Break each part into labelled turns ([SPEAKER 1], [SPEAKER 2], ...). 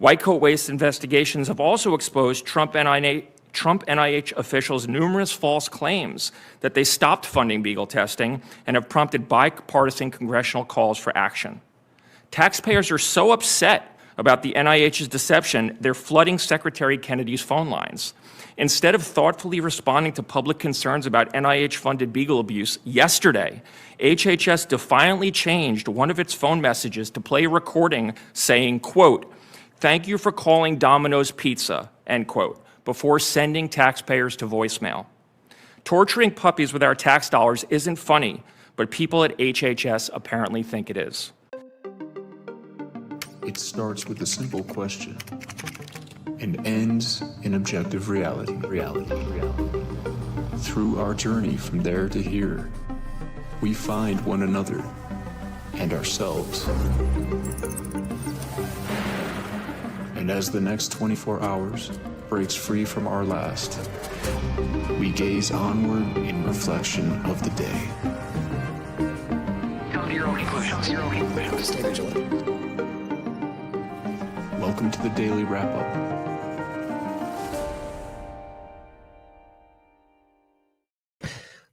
[SPEAKER 1] White coat waste investigations have also exposed Trump NIH officials' numerous false claims that they stopped funding beagle testing and have prompted bipartisan congressional calls for action. Taxpayers are so upset about the NIH's deception, they're flooding Secretary Kennedy's phone lines. Instead of thoughtfully responding to public concerns about NIH-funded beagle abuse, yesterday, HHS defiantly changed one of its phone messages to play a recording saying, quote, "Thank you for calling Domino's Pizza," end quote, before sending taxpayers to voicemail. Torturing puppies with our tax dollars isn't funny, but people at HHS apparently think it is.
[SPEAKER 2] It starts with a simple question and ends in objective reality. Through our journey from there to here, we find one another and ourselves. And as the next 24 hours breaks free from our last, we gaze onward in reflection of the day.
[SPEAKER 3] Come to your own conclusions. Stay vigilant.
[SPEAKER 2] Welcome to the Daily Wrap-Up.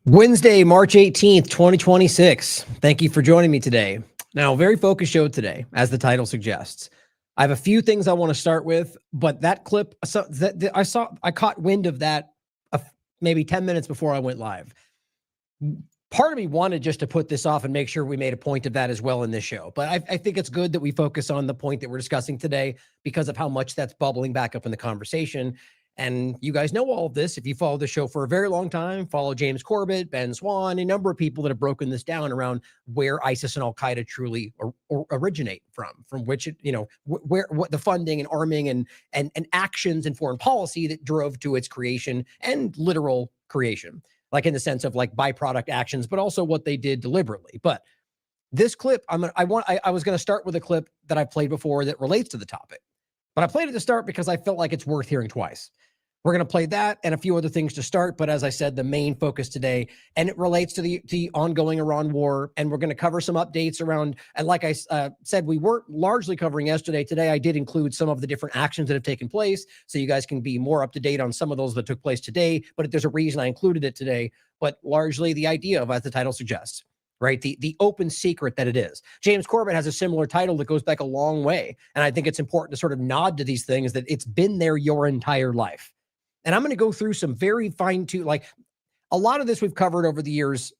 [SPEAKER 4] Wednesday, March 18th, 2026. Thank you for joining me today. Now, very focused show today, as the title suggests. I have a few things I want to start with, but that clip, I caught wind of that maybe 10 minutes before I went live. Part of me wanted just to put this off and make sure we made a point of that as well in this show. But I think it's good that we focus on the point that we're discussing today because of how much that's bubbling back up in the conversation. And you guys know all of this. If you follow the show for a very long time, follow James Corbett, Ben Swan, a number of people that have broken this down around where ISIS and al-Qaeda truly originate from which, what the funding and arming and actions and foreign policy that drove to its creation and literal creation. Like in the sense of like byproduct actions, but also what they did deliberately. But this clip, I was going to start with a clip that I played before that relates to the topic, but I played it to start because I felt like it's worth hearing twice. We're going to play that and a few other things to start. But as I said, the main focus today, and it relates to the ongoing Iran war. And we're going to cover some updates around, and like I said, we weren't largely covering yesterday. Today, I did include some of the different actions that have taken place. So you guys can be more up to date on some of those that took place today. But there's a reason I included it today, but largely the idea of, as the title suggests, right? The open secret that it is. James Corbett has a similar title that goes back a long way. And I think it's important to sort of nod to these things that it's been there your entire life. And I'm going to go through some very fine-tuned, like a lot of this we've covered over the years.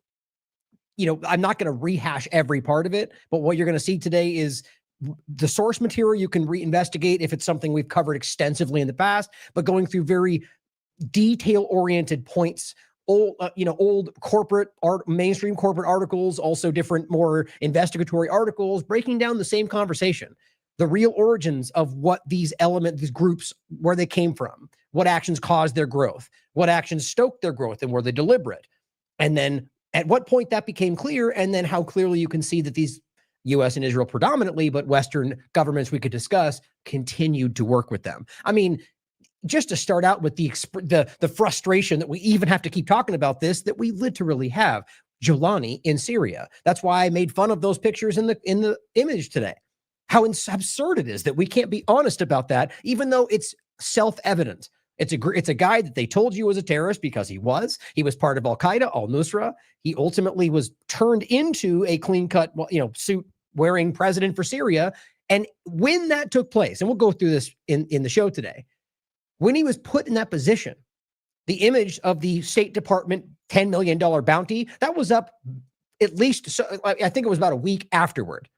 [SPEAKER 4] I'm not going to rehash every part of it, but what you're going to see today is the source material you can reinvestigate if it's something we've covered extensively in the past, but going through very detail-oriented points, old corporate mainstream corporate articles, also different, more investigatory articles, breaking down the same conversation, the real origins of what these groups, where they came from, what actions caused their growth, what actions stoked their growth, and were they deliberate? And then at what point that became clear, and then how clearly you can see that these U.S. and Israel predominantly, but Western governments we could discuss, continued to work with them. I mean, just to start out with the frustration that we even have to keep talking about this, that we literally have Jolani in Syria. That's why I made fun of those pictures in the image today. How absurd it is that we can't be honest about that, even though it's self-evident. It's a guy that they told you was a terrorist because he was. He was part of al-Qaeda, al-Nusra. He ultimately was turned into a clean-cut, suit-wearing president for Syria. And when that took place, and we'll go through this in the show today, when he was put in that position, the image of the State Department $10 million bounty, that was up at least, I think it was about a week afterward.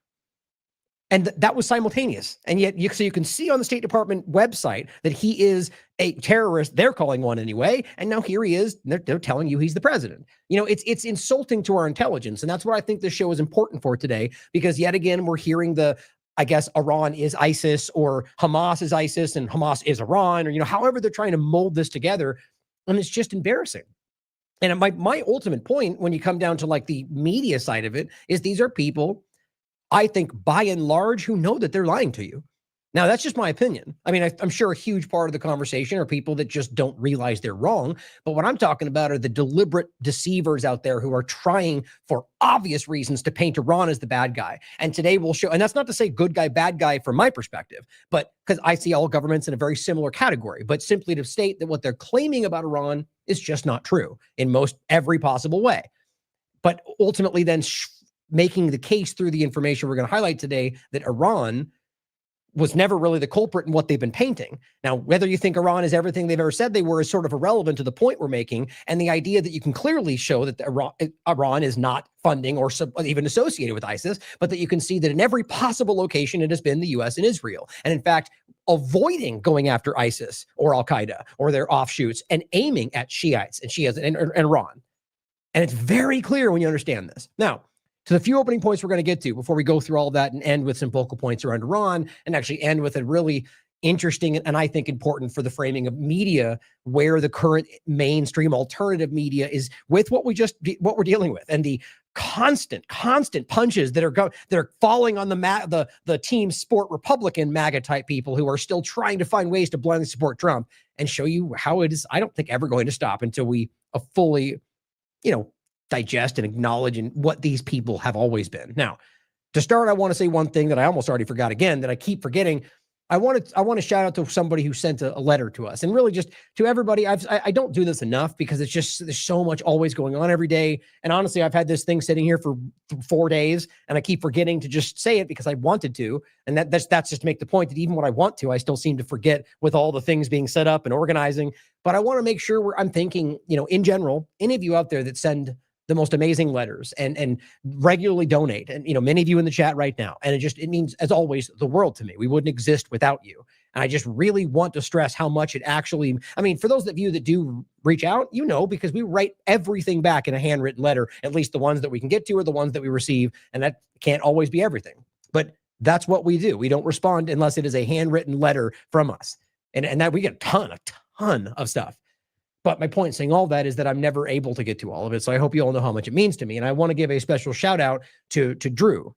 [SPEAKER 4] And that was simultaneous. And yet, so you can see on the State Department website that he is a terrorist. They're calling one anyway. And now here he is. They're telling you he's the president. It's insulting to our intelligence. And that's what I think this show is important for today, because yet again, we're hearing Iran is ISIS, or Hamas is ISIS and Hamas is Iran, or, however they're trying to mold this together. And it's just embarrassing. And my ultimate point, when you come down to like the media side of it, is these are people, I think, by and large, who know that they're lying to you. Now, that's just my opinion. I mean, I'm sure a huge part of the conversation are people that just don't realize they're wrong. But what I'm talking about are the deliberate deceivers out there who are trying for obvious reasons to paint Iran as the bad guy. And today we'll show, and that's not to say good guy, bad guy from my perspective, but because I see all governments in a very similar category, but simply to state that what they're claiming about Iran is just not true in most every possible way. But ultimately then making the case through the information we're going to highlight today that Iran was never really the culprit in what they've been painting. Now, whether you think Iran is everything they've ever said they were is sort of irrelevant to the point we're making. And the idea that you can clearly show that Iran is not funding or even associated with ISIS, but that you can see that in every possible location, it has been the US and Israel. And in fact, avoiding going after ISIS or al-Qaeda or their offshoots and aiming at Shiites and Shias and Iran. And it's very clear when you understand this. Now, to the few opening points we're going to get to before we go through all of that and end with some focal points around Iran and actually end with a really interesting and I think important for the framing of media where the current mainstream alternative media is with what we're dealing with and the constant punches that are falling on the team sport Republican MAGA type people who are still trying to find ways to blindly support Trump and show you how it is, I don't think, ever going to stop until we fully, digest and acknowledge and what these people have always been. Now, to start, I want to say one thing that I almost already forgot again that I keep forgetting. I want to shout out to somebody who sent a letter to us and really just to everybody. I don't do this enough because it's just, there's so much always going on every day. And honestly, I've had this thing sitting here for 4 days and I keep forgetting to just say it because I wanted to. And that's just to make the point that even when I want to, I still seem to forget with all the things being set up and organizing. But I want to make sure I'm thinking, in general, any of you out there that send the most amazing letters and regularly donate. And, many of you in the chat right now. And it means, as always, the world to me. We wouldn't exist without you. And I just really want to stress how much it actually, for those of you that do reach out, because we write everything back in a handwritten letter, at least the ones that we can get to are the ones that we receive. And that can't always be everything. But that's what we do. We don't respond unless it is a handwritten letter from us. And that we get a ton of stuff. But my point in saying all that is that I'm never able to get to all of it. So I hope you all know how much it means to me. And I want to give a special shout out to Drew,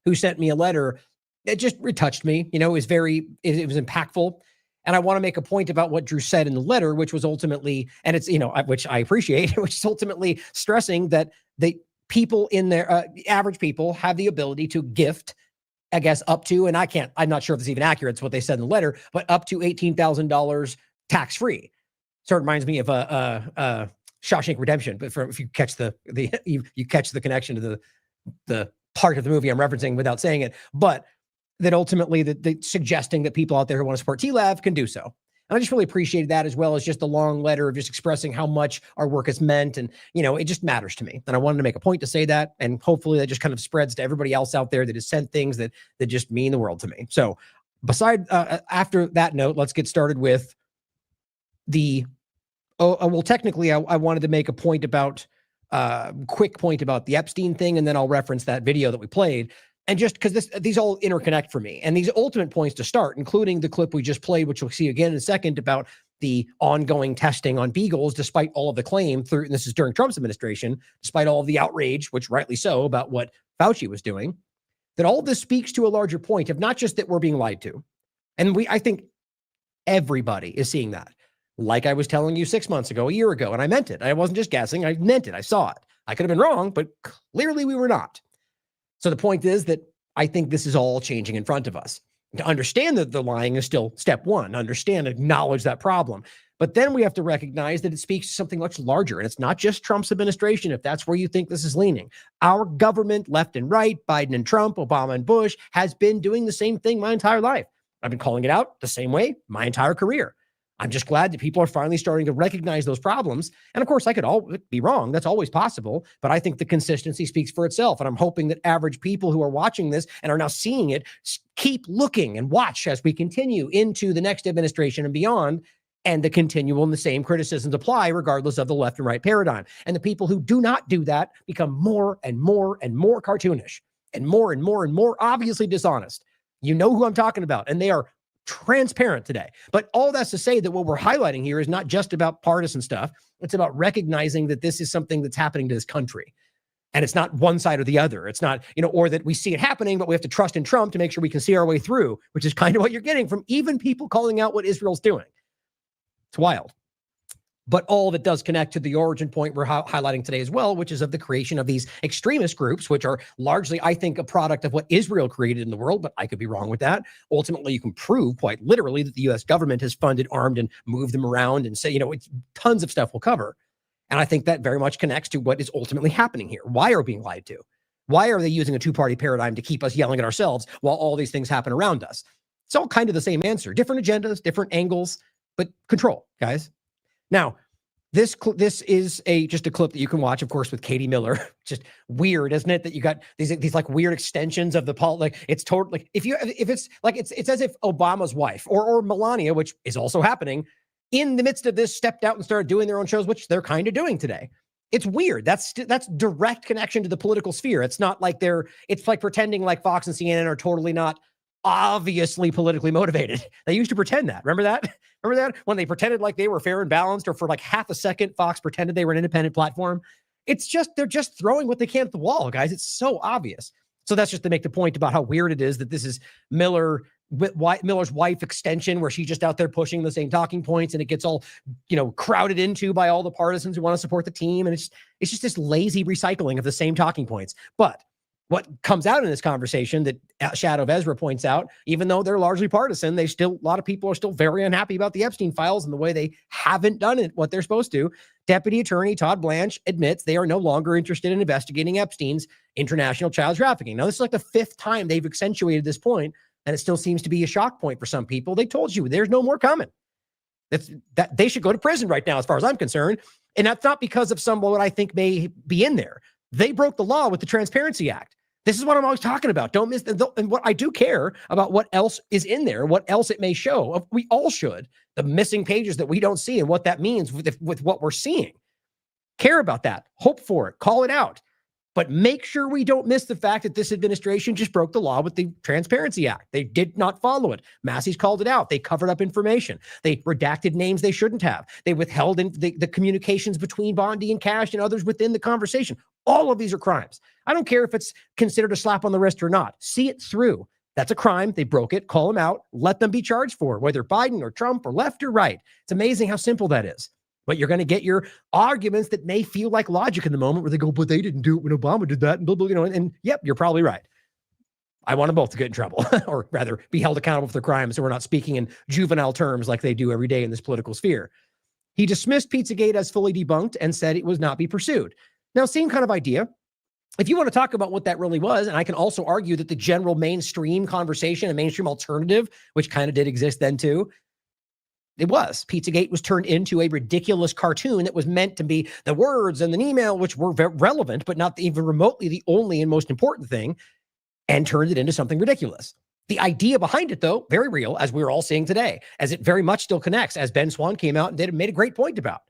[SPEAKER 4] who sent me a letter that just retouched me. It was impactful. And I want to make a point about what Drew said in the letter, which was ultimately, and it's, which I appreciate, which is ultimately stressing that the people in their average people have the ability to gift, I guess, up to, and I'm not sure if it's even accurate. It's what they said in the letter, but up to $18,000 tax-free. Sort of reminds me of Shawshank Redemption, but if you catch you catch the connection to the part of the movie I'm referencing without saying it, but that ultimately the suggesting that people out there who want to support TLAV can do so. And I just really appreciated that, as well as just the long letter of just expressing how much our work has meant. And, it just matters to me. And I wanted to make a point to say that. And hopefully that just kind of spreads to everybody else out there that has sent things that just mean the world to me. So after that note, let's get started with technically, I wanted to make a point about, quick point about the Epstein thing, and then I'll reference that video that we played. And just because these all interconnect for me. And these ultimate points to start, including the clip we just played, which we'll see again in a second, about the ongoing testing on beagles, despite all of the claim and this is during Trump's administration, despite all of the outrage, which rightly so, about what Fauci was doing, that all of this speaks to a larger point of not just that we're being lied to. And I think everybody is seeing that. Like I was telling you 6 months ago, a year ago, and I meant it. I wasn't just guessing. I meant it. I saw it. I could have been wrong, but clearly we were not. So the point is that I think this is all changing in front of us. To understand that the lying is still step one, understand, acknowledge that problem. But then we have to recognize that it speaks to something much larger. And it's not just Trump's administration, if that's where you think this is leaning. Our government, left and right, Biden and Trump, Obama and Bush, has been doing the same thing my entire life. I've been calling it out the same way my entire career. I'm just glad that people are finally starting to recognize those problems. And of course, I could be wrong. That's always possible. But I think the consistency speaks for itself. And I'm hoping that average people who are watching this and are now seeing it keep looking and watch as we continue into the next administration and beyond. And the continual and the same criticisms apply regardless of the left and right paradigm. And the people who do not do that become more and more and more cartoonish and more and more and more obviously dishonest. You know who I'm talking about. And they are transparent today. But all that's to say that what we're highlighting here is not just about partisan stuff. It's about recognizing that this is something that's happening to this country. And it's not one side or the other. It's not, or that we see it happening, but we have to trust in Trump to make sure we can see our way through, which is kind of what you're getting from even people calling out what Israel's doing. It's wild. But all of it does connect to the origin point we're highlighting today as well, which is of the creation of these extremist groups, which are largely, I think, a product of what Israel created in the world, but I could be wrong with that. Ultimately, you can prove quite literally that the U.S. government has funded, armed, and moved them around and say, it's tons of stuff we'll cover. And I think that very much connects to what is ultimately happening here. Why are we being lied to? Why are they using a two-party paradigm to keep us yelling at ourselves while all these things happen around us? It's all kind of the same answer. Different agendas, different angles, but control, guys. Now, this is just a clip that you can watch, of course, with Katie Miller. Just weird, isn't it? That you got these like weird extensions of the like it's totally if it's like it's as if Obama's wife or Melania, which is also happening, in the midst of this, stepped out and started doing their own shows, which they're kind of doing today. It's weird. That's direct connection to the political sphere. It's not like it's like pretending like Fox and CNN are totally not obviously politically motivated. They used to pretend that. Remember that? Remember that? When they pretended like they were fair and balanced, or for like half a second, Fox pretended they were an independent platform. It's just, they're just throwing what they can at the wall, guys. It's so obvious. So that's just to make the point about how weird it is that this is Miller's wife extension, where she's just out there pushing the same talking points, and it gets all, crowded into by all the partisans who want to support the team. And it's just this lazy recycling of the same talking points. But what comes out in this conversation that Shadow of Ezra points out, even though they're largely partisan, a lot of people are still very unhappy about the Epstein files and the way they haven't done it, what they're supposed to. Deputy Attorney Todd Blanche admits they are no longer interested in investigating Epstein's international child trafficking. Now, this is like the fifth time they've accentuated this point, and it still seems to be a shock point for some people. They told you there's no more coming. That they should go to prison right now, as far as I'm concerned. And that's not because of what I think may be in there. They broke the law with the Transparency Act. This is what I'm always talking about. Don't miss and what I do care about what else is in there, what else it may show. We all should. The missing pages that we don't see and what that means with what we're seeing. Care about that. Hope for it. Call it out. But make sure we don't miss the fact that this administration just broke the law with the Transparency Act. They did not follow it. Massey's called it out. They covered up information. They redacted names they shouldn't have. They withheld the communications between Bondi and Cash and others within the conversation. All of these are crimes. I don't care if it's considered a slap on the wrist or not. See it through. That's a crime. They broke it. Call them out. Let them be charged for it, whether Biden or Trump or left or right. It's amazing how simple that is. But you're going to get your arguments that may feel like logic in the moment, where they go, but they didn't do it when Obama did that, and blah, blah, and yep, you're probably right. I want them both to get in trouble, or rather be held accountable for their crimes, so we're not speaking in juvenile terms like they do every day in this political sphere. He dismissed Pizzagate as fully debunked and said it was not be pursued. Now, same kind of idea. If you want to talk about what that really was, and I can also argue that the general mainstream conversation and mainstream alternative, which kind of did exist then too, Pizzagate was turned into a ridiculous cartoon that was meant to be the words and an email, which were relevant, but not even remotely the only and most important thing, and turned it into something ridiculous. The idea behind it, though, very real, as we're all seeing today, as it very much still connects, as Ben Swan came out and made a great point about.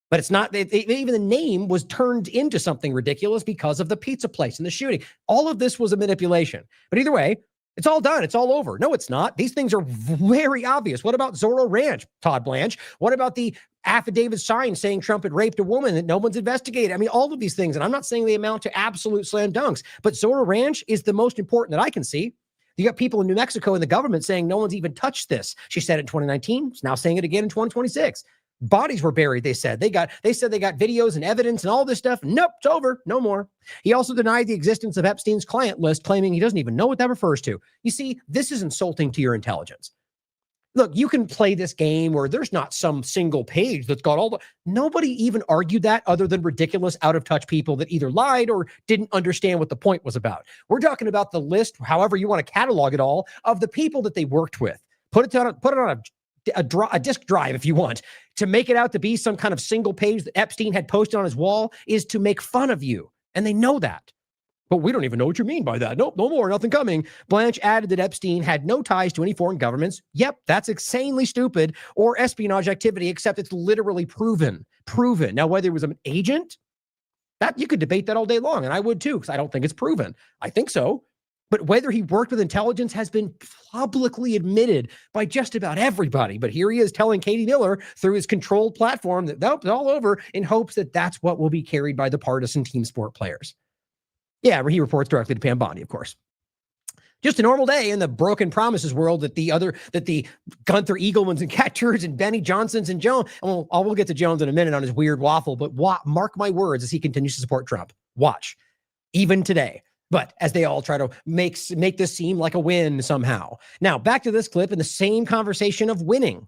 [SPEAKER 4] But it's not, even the name was turned into something ridiculous because of the pizza place and the shooting. All of this was a manipulation. But either way, it's all done. It's all over. No, it's not. These things are very obvious. What about Zorro Ranch, Todd Blanche? What about the affidavit signed saying Trump had raped a woman that no one's investigated? I mean, all of these things. And I'm not saying they amount to absolute slam dunks, but Zorro Ranch is the most important that I can see. You got people in New Mexico and the government saying no one's even touched this. She said it in 2019. She's now saying it again in 2026. Bodies were buried, they said. They said they got videos and evidence and all this stuff. Nope, it's over. No more. He also denied the existence of Epstein's client list, claiming he doesn't even know what that refers to. You see, this is insulting to your intelligence. Look, you can play this game where there's not some single page that's got all the... Nobody even argued that other than ridiculous, out-of-touch people that either lied or didn't understand what the point was about. We're talking about the list, however you want to catalog it all, of the people that they worked with. Put it on a disk drive if you want. To make it out to be some kind of single page that Epstein had posted on his wall is to make fun of you. And they know that. But we don't even know what you mean by that. Nope, no more, nothing coming. Blanche added that Epstein had no ties to any foreign governments. Yep, that's insanely stupid, or espionage activity, except it's literally proven. Now, whether it was an agent, that you could debate that all day long, and I would too, because I don't think it's proven. I think so. But whether he worked with intelligence has been publicly admitted by just about everybody. But here he is telling Katie Miller through his controlled platform that nope, it's all over, in hopes that that's what will be carried by the partisan team sport players. Yeah, he reports directly to Pam Bondi, of course. Just a normal day in the broken promises world that the Gunther Eaglemans and Cat Turds and Benny Johnsons and Jones, and we'll get to Jones in a minute on his weird waffle, but mark my words as he continues to support Trump. Watch. Even today. But as they all try to make this seem like a win somehow. Now, back to this clip in the same conversation of winning.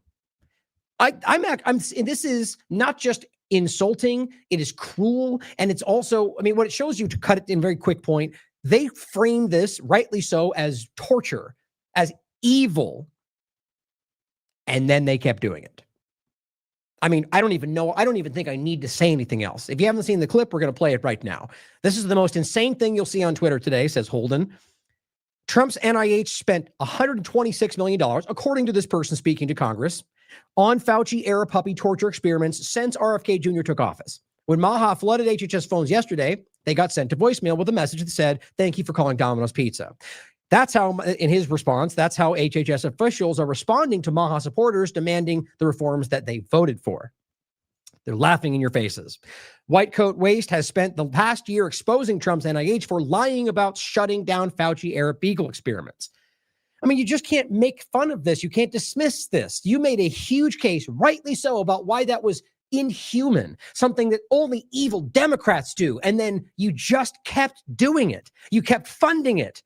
[SPEAKER 4] This is not just insulting, it is cruel, and it's also, I mean, what it shows you, to cut it in very quick point, they frame this, rightly so, as torture, as evil, and then they kept doing it. I mean, I don't even think I need to say anything else. If you haven't seen the clip, we're going to play it right now. This is the most insane thing you'll see on Twitter today, says Holden. Trump's NIH spent $126 million, according to this person speaking to Congress, on Fauci-era puppy torture experiments since RFK Jr. took office. When Maha flooded HHS phones yesterday, they got sent to voicemail with a message that said, "Thank you for calling Domino's Pizza." That's how, in his response, that's how HHS officials are responding to Maha supporters demanding the reforms that they voted for. They're laughing in your faces. White Coat Waste has spent the past year exposing Trump's NIH for lying about shutting down Fauci-era beagle experiments. I mean, you just can't make fun of this. You can't dismiss this. You made a huge case, rightly so, about why that was inhuman, something that only evil Democrats do. And then you just kept doing it. You kept funding it.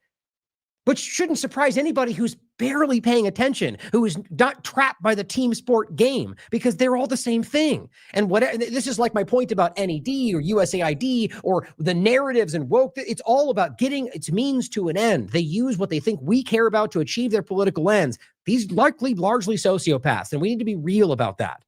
[SPEAKER 4] Which shouldn't surprise anybody who's barely paying attention, who is not trapped by the team sport game, because they're all the same thing. And this is like my point about NED or USAID or the narratives and woke. It's all about getting its means to an end. They use what they think we care about to achieve their political ends. These largely sociopaths, and we need to be real about that.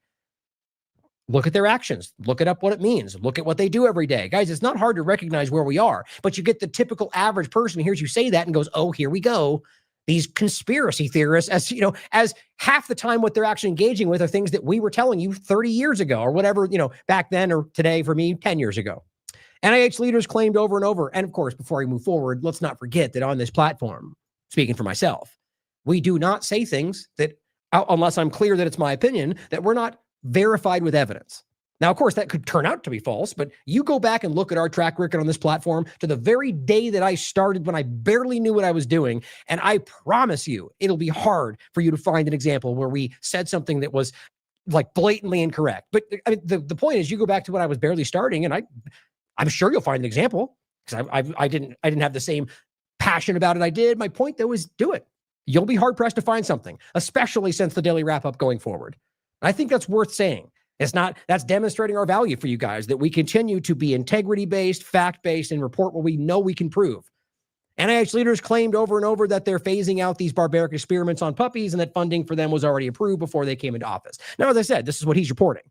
[SPEAKER 4] Look at their actions. Look it up what it means. Look at what they do every day. Guys, it's not hard to recognize where we are, but you get the typical average person who hears you say that and goes, "Oh, here we go." These conspiracy theorists, as half the time what they're actually engaging with are things that we were telling you 30 years ago or whatever, back then, or today for me, 10 years ago. NIH leaders claimed over and over. And of course, before we move forward, let's not forget that on this platform, speaking for myself, we do not say things that, unless I'm clear that it's my opinion, that we're not verified with evidence. Now, of course, that could turn out to be false, but you go back and look at our track record on this platform to the very day that I started, when I barely knew what I was doing, and I promise you, it'll be hard for you to find an example where we said something that was like blatantly incorrect. But I mean, the point is, you go back to when I was barely starting, and I'm sure you'll find an example, because I didn't have the same passion about it I did. My point, though, is do it. You'll be hard-pressed to find something, especially since the daily wrap-up going forward. I think that's worth saying. That's demonstrating our value for you guys, that we continue to be integrity-based, fact-based, and report what we know we can prove. NIH leaders claimed over and over that they're phasing out these barbaric experiments on puppies and that funding for them was already approved before they came into office. Now, as I said, this is what he's reporting.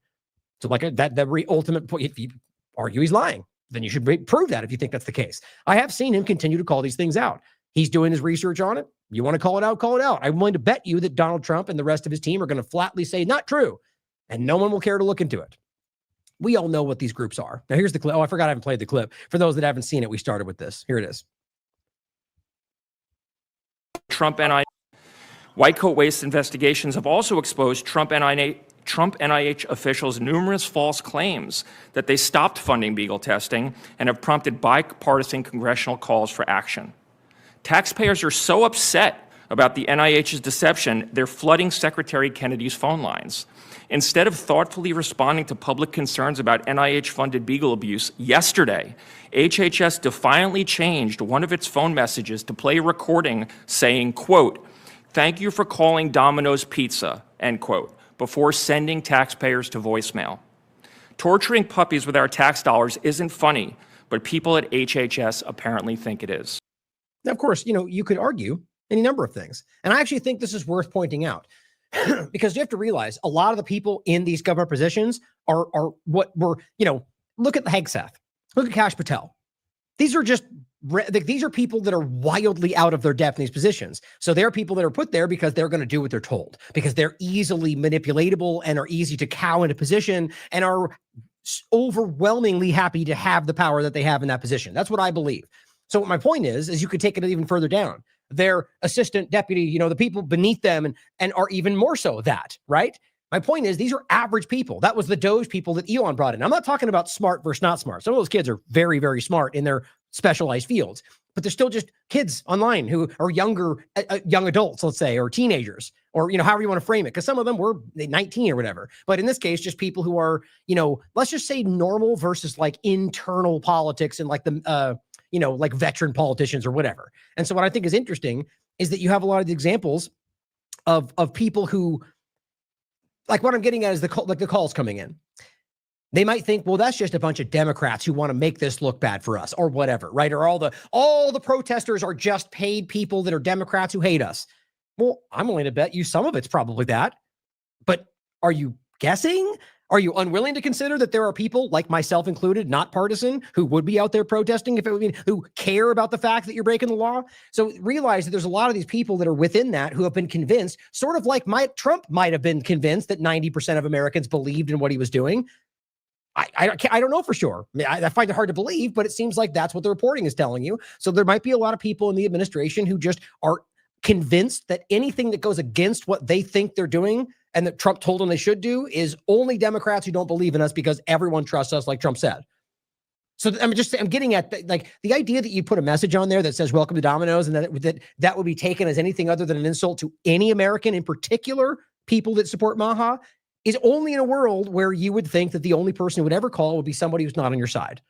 [SPEAKER 4] So like that ultimate point, if you argue he's lying, then you should prove that if you think that's the case. I have seen him continue to call these things out. He's doing his research on it. You want to call it out, call it out. I'm willing to bet you that Donald Trump and the rest of his team are going to flatly say, not true. And no one will care to look into it. We all know what these groups are. Now, here's the clip. Oh, I forgot I haven't played the clip. For those that haven't seen it, we started with this. Here it is.
[SPEAKER 1] Trump NIH. White Coat Waste investigations have also exposed Trump NIH officials' numerous false claims that they stopped funding beagle testing and have prompted bipartisan congressional calls for action. Taxpayers are so upset about the NIH's deception, they're flooding Secretary Kennedy's phone lines. Instead of thoughtfully responding to public concerns about NIH-funded beagle abuse, yesterday, HHS defiantly changed one of its phone messages to play a recording saying, quote, "Thank you for calling Domino's Pizza," end quote, before sending taxpayers to voicemail. Torturing puppies with our tax dollars isn't funny, but people at HHS apparently think it is.
[SPEAKER 4] Now, of course, you could argue any number of things. And I actually think this is worth pointing out because you have to realize a lot of the people in these government positions are what were, look at the Hegseth, look at Kash Patel. These are people that are wildly out of their depth in these positions. So they're people that are put there because they're going to do what they're told, because they're easily manipulatable and are easy to cow into position and are overwhelmingly happy to have the power that they have in that position. That's what I believe. So what my point is you could take it even further down. Their assistant deputy, the people beneath them and are even more so that, right? My point is these are average people. That was the Doge people that Elon brought in. I'm not talking about smart versus not smart. Some of those kids are very, very smart in their specialized fields, but they're still just kids online who are younger, young adults, let's say, or teenagers, or, however you want to frame it. Because some of them were 19 or whatever. But in this case, just people who are, let's just say normal versus like internal politics and like the, like veteran politicians or whatever. And so what I think is interesting is that you have a lot of the examples of people who, like what I'm getting at is the calls coming in. They might think, well, that's just a bunch of Democrats who want to make this look bad for us or whatever, right? Or all the protesters are just paid people that are Democrats who hate us. Well, I'm willing to bet you some of it's probably that. But are you guessing? Are you unwilling to consider that there are people like myself included, not partisan, who would be out there protesting if it would be, who care about the fact that you're breaking the law? So realize that there's a lot of these people that are within that who have been convinced, sort of like Trump might have been convinced that 90% of Americans believed in what he was doing. I don't know for sure. I find it hard to believe, but it seems like that's what the reporting is telling you. So there might be a lot of people in the administration who just are convinced that anything that goes against what they think they're doing and that Trump told them they should do is only Democrats who don't believe in us because everyone trusts us, like Trump said. So I'm getting at like the idea that you put a message on there that says "Welcome to Domino's" and that would be taken as anything other than an insult to any American, in particular people that support Maha, is only in a world where you would think that the only person who would ever call would be somebody who's not on your side.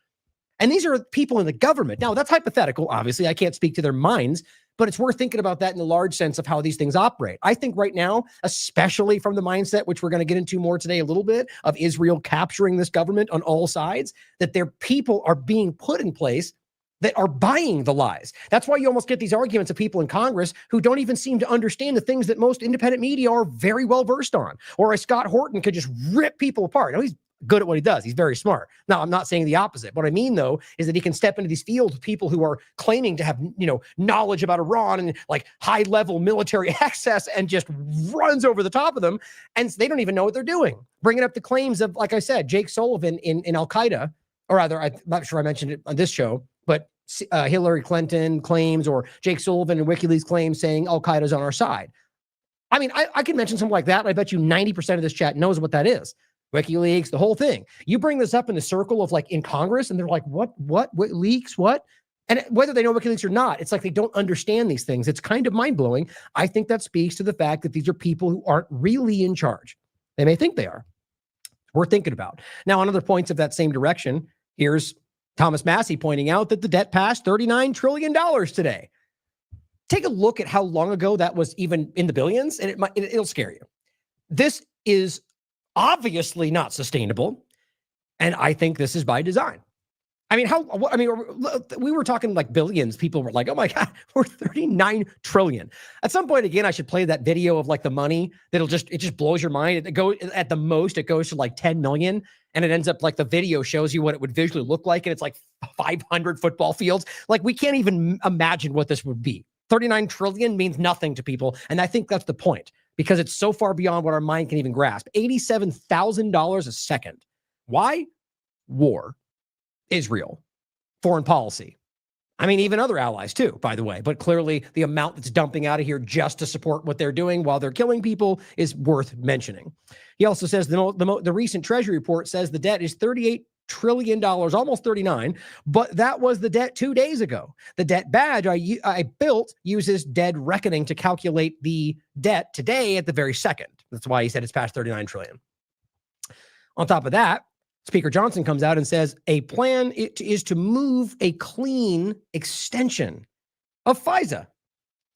[SPEAKER 4] And these are people in the government. Now, that's hypothetical. Obviously, I can't speak to their minds, but it's worth thinking about that in the large sense of how these things operate. I think right now, especially from the mindset, which we're going to get into more today a little bit, of Israel capturing this government on all sides, that their people are being put in place that are buying the lies. That's why you almost get these arguments of people in Congress who don't even seem to understand the things that most independent media are very well versed on. Or a Scott Horton could just rip people apart. Now, he's good at what he does. He's very smart. Now, I'm not saying the opposite. What I mean, though, is that he can step into these fields with people who are claiming to have, knowledge about Iran and like high-level military access and just runs over the top of them. And they don't even know what they're doing. Bringing up the claims of, like I said, Jake Sullivan in al-Qaeda, or rather, I'm not sure I mentioned it on this show, but Hillary Clinton claims, or Jake Sullivan and WikiLeaks claims, saying al-Qaeda's on our side. I mean, I can mention something like that. And I bet you 90% of this chat knows what that is. WikiLeaks, the whole thing. You bring this up in the circle of like in Congress and they're like, what leaks, what? And whether they know WikiLeaks or not, it's like they don't understand these things. It's kind of mind blowing. I think that speaks to the fact that these are people who aren't really in charge. They may think they are. We're thinking about. Now, on other points of that same direction, here's Thomas Massey pointing out that the debt passed $39 trillion today. Take a look at how long ago that was, even in the billions, and it'll scare you. This is obviously not sustainable, and I think this is by design. I mean, we were talking like billions. People were like, oh my God, we're 39 trillion. At some point, again, I should play that video of like the money it just blows your mind. It goes at the most, it goes to like 10 million. And it ends up like the video shows you what it would visually look like. And it's like 500 football fields. Like we can't even imagine what this would be. 39 trillion means nothing to people. And I think that's the point, because it's so far beyond what our mind can even grasp. $87,000 a second. Why? War. Israel, foreign policy. I mean, even other allies too, by the way. But clearly the amount that's dumping out of here just to support what they're doing while they're killing people is worth mentioning. He also says the recent Treasury report says the debt is $38 trillion, almost 39, but that was the debt 2 days ago. The debt badge I built uses dead reckoning to calculate the debt today at the very second. That's why he said it's past 39 trillion. On top of that, Speaker Johnson comes out and says a plan is to move a clean extension of FISA.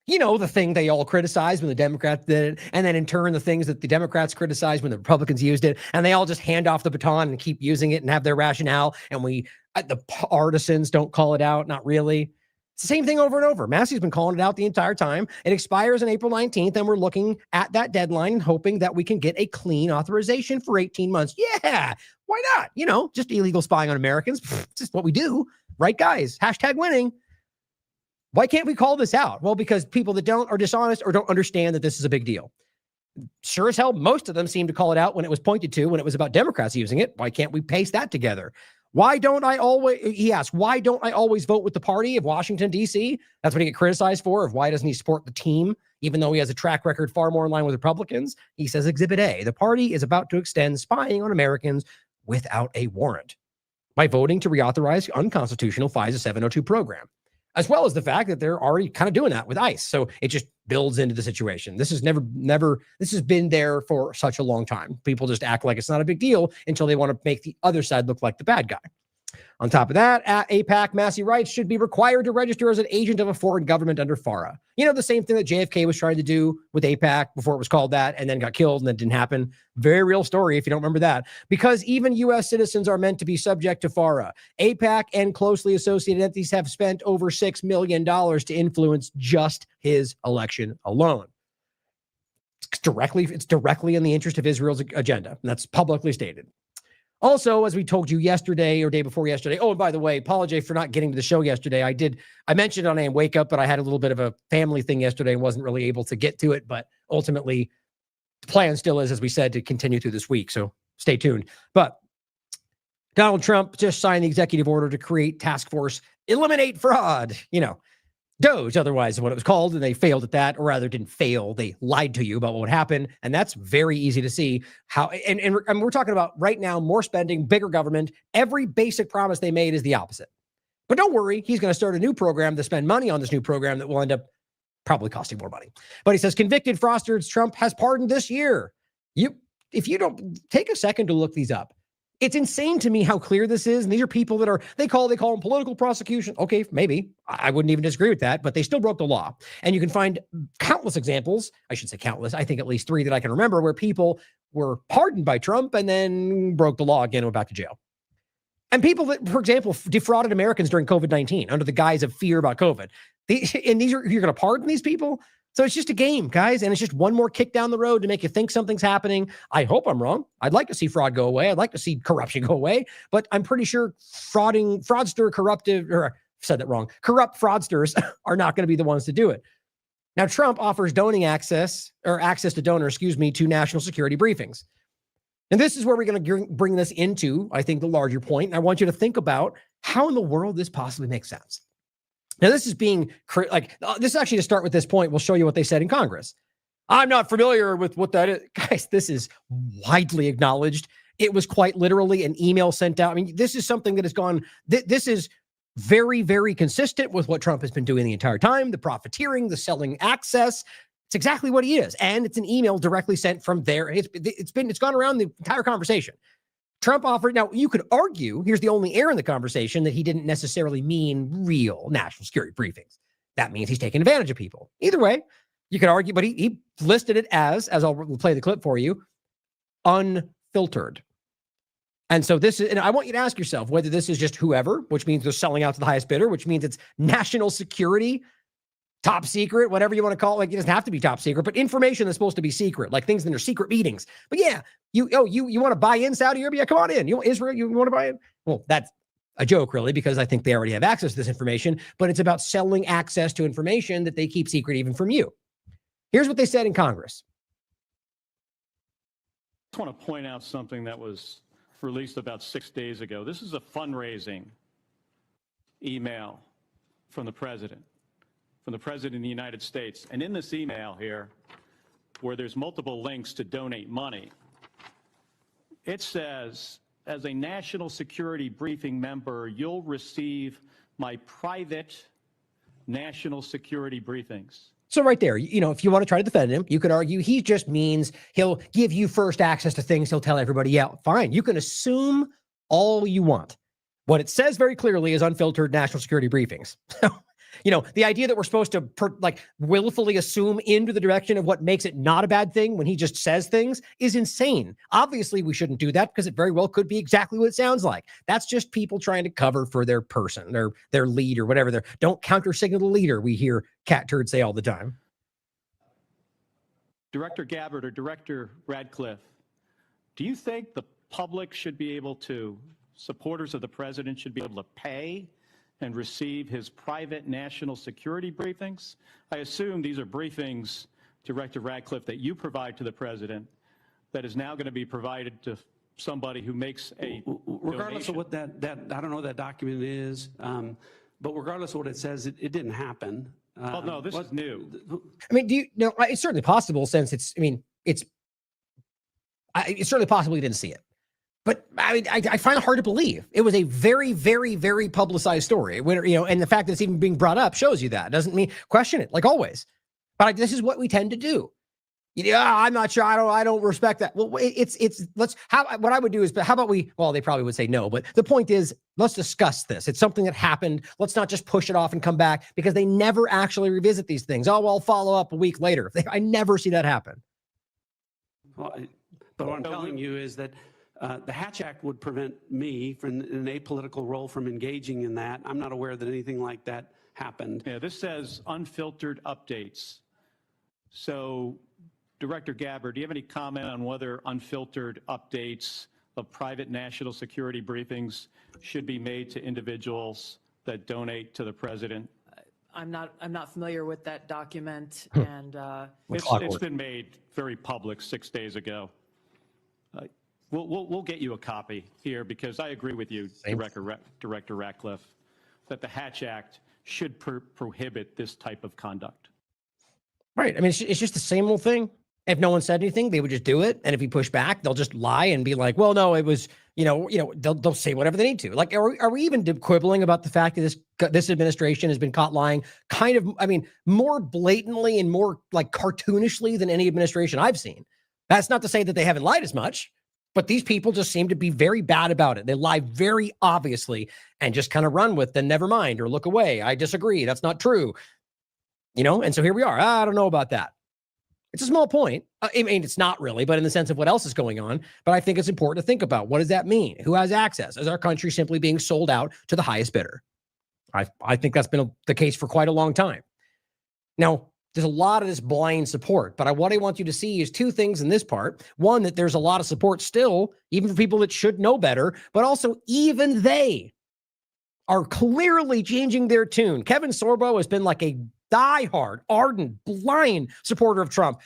[SPEAKER 4] You know, the thing they all criticized when the Democrats did it, and then in turn, the things that the Democrats criticized when the Republicans used it, and they all just hand off the baton and keep using it and have their rationale, and the partisans don't call it out, not really. It's the same thing over and over. Massey's been calling it out the entire time. It expires on April 19th, and we're looking at that deadline and hoping that we can get a clean authorization for 18 months. Yeah, why not? Just illegal spying on Americans. It's just what we do, right, guys? #winning. Why can't we call this out? Well, because people that don't are dishonest or don't understand that this is a big deal. Sure as hell, most of them seem to call it out when it was pointed to, when it was about Democrats using it. Why can't we paste that together? He asked, why don't I always vote with the party of Washington, D.C.? That's what he get criticized for, of why doesn't he support the team, even though he has a track record far more in line with Republicans. He says, Exhibit A, the party is about to extend spying on Americans without a warrant. by voting to reauthorize unconstitutional FISA 702 program, as well as the fact that they're already kind of doing that with ICE. So it just builds into the situation. This has this has been there for such a long time. People just act like it's not a big deal until they want to make the other side look like the bad guy. On top of that, at AIPAC, Massey writes, should be required to register as an agent of a foreign government under FARA. You know, the same thing that JFK was trying to do with AIPAC before it was called that and then got killed and that didn't happen. Very real story if you don't remember that. Because even U.S. citizens are meant to be subject to FARA. AIPAC and closely associated entities have spent over $6 million to influence just his election alone. It's directly in the interest of Israel's agenda. And that's publicly stated. Also, as we told you yesterday or day before yesterday, oh, and by the way, apologize for not getting to the show yesterday. I mentioned on AM Wake Up, but I had a little bit of a family thing yesterday and wasn't really able to get to it. But ultimately, the plan still is, as we said, to continue through this week. So stay tuned. But Donald Trump just signed the executive order to create task force, eliminate fraud, DOGE, otherwise is what it was called, and they failed at that, or rather didn't fail. They lied to you about what would happen, and that's very easy to see how, and we're talking about right now, more spending, bigger government. Every basic promise they made is the opposite. But don't worry, he's going to start a new program to spend money on this new program that will end up probably costing more money. But he says, convicted fraudsters Trump has pardoned this year. If you don't take a second to look these up, it's insane to me how clear this is. And these are people that they call them political prosecution. Okay, maybe. I wouldn't even disagree with that, but they still broke the law. And you can find countless examples. I should say countless. I think at least 3 that I can remember where people were pardoned by Trump and then broke the law again and went back to jail. And people that, for example, defrauded Americans during COVID-19 under the guise of fear about COVID. You're going to pardon these people? So it's just a game, guys, and it's just one more kick down the road to make you think something's happening. I hope I'm wrong. I'd like to see fraud go away. I'd like to see corruption go away, but I'm pretty sure corrupt fraudsters are not going to be the ones to do it. Now, Trump offers access to donors, to national security briefings. And this is where we're going to bring this into, I think, the larger point. And I want you to think about how in the world this possibly makes sense. Now, this is this is actually to start with this point. We'll show you what they said in Congress. I'm not familiar with what that is. Guys, this is widely acknowledged. It was quite literally an email sent out. I mean, this is something that has gone, this is very, very consistent with what Trump has been doing the entire time, the profiteering, the selling access. It's exactly what he is. And it's an email directly sent from there. It's gone around the entire conversation. Trump offered, now you could argue, here's the only error in the conversation, that he didn't necessarily mean real national security briefings. That means he's taking advantage of people. Either way, you could argue, but he listed it as we'll play the clip for you, unfiltered. And so and I want you to ask yourself whether this is just whoever, which means they're selling out to the highest bidder, which means it's national security, top secret, whatever you want to call it. Like, it doesn't have to be top secret, but information that's supposed to be secret, like things that are secret meetings. But yeah, you want to buy in Saudi Arabia? Come on in. Israel, you want to buy in? Well, that's a joke, really, because I think they already have access to this information, but it's about selling access to information that they keep secret even from you. Here's what they said in Congress.
[SPEAKER 5] I just want to point out something that was released about 6 days ago. This is a fundraising email from the president of the United States. And in this email here, where there's multiple links to donate money, it says, as a national security briefing member, you'll receive my private national security briefings.
[SPEAKER 4] So right there, if you want to try to defend him, you could argue he just means he'll give you first access to things. He'll tell everybody, yeah, fine. You can assume all you want. What it says very clearly is unfiltered national security briefings. The idea that we're supposed to willfully assume into the direction of what makes it not a bad thing when he just says things is insane. Obviously, we shouldn't do that because it very well could be exactly what it sounds like. That's just people trying to cover for their person, their lead or whatever. Don't counter signal the leader, we hear Cat Turd say all the time.
[SPEAKER 5] Director Gabbard or Director Radcliffe, do you think the public should be able to, supporters of the president should be able to pay and receive his private national security briefings? I assume these are briefings, Director Radcliffe, that you provide to the president that is now going to be provided to somebody who makes a
[SPEAKER 6] regardless
[SPEAKER 5] donation.
[SPEAKER 6] of what that I don't know what that document is, but regardless of what it says, it didn't happen.
[SPEAKER 5] Oh, no, this is new.
[SPEAKER 4] I mean, it's certainly possible since it's certainly possible you didn't see it. But I mean, I find it hard to believe. It was a very, very, very publicized story. When, and the fact that it's even being brought up shows you that. It doesn't mean question it, like always. But this is what we tend to do. I'm not sure. I don't respect that. Well, what I would do is, but how about they probably would say no, but the point is, let's discuss this. It's something that happened. Let's not just push it off and come back, because they never actually revisit these things. Oh, well, I'll follow up a week later. I never see that happen.
[SPEAKER 6] Well, but what I'm telling you is that the Hatch Act would prevent me from an apolitical role from engaging in that. I'm not aware that anything like that happened.
[SPEAKER 5] Yeah, this says unfiltered updates. So, Director Gabbard, do you have any comment on whether unfiltered updates of private national security briefings should be made to individuals that donate to the president?
[SPEAKER 7] I'm not familiar with that document, and
[SPEAKER 5] it's been made very public 6 days ago. We'll get you a copy here, because I agree with you, Director Ratcliffe, that the Hatch Act should prohibit this type of conduct.
[SPEAKER 4] Right. I mean, it's just the same old thing. If no one said anything, they would just do it. And if you push back, they'll just lie and be like, well, no, it was, they'll say whatever they need to. Like, are we even quibbling about the fact that this administration has been caught lying kind of, more blatantly and more like cartoonishly than any administration I've seen? That's not to say that they haven't lied as much, but these people just seem to be very bad about it. They lie very obviously and just kind of run with, then never mind, or look away. I disagree. That's not true. And so here we are. I don't know about that. It's a small point. I mean, it's not really, but in the sense of what else is going on. But I think it's important to think about, what does that mean? Who has access? Is our country simply being sold out to the highest bidder? I think that's been the case for quite a long time. Now, there's a lot of this blind support, but what I want you to see is two things in this part. One, that there's a lot of support still, even for people that should know better, but also even they are clearly changing their tune. Kevin Sorbo has been like a diehard, ardent, blind supporter of Trump.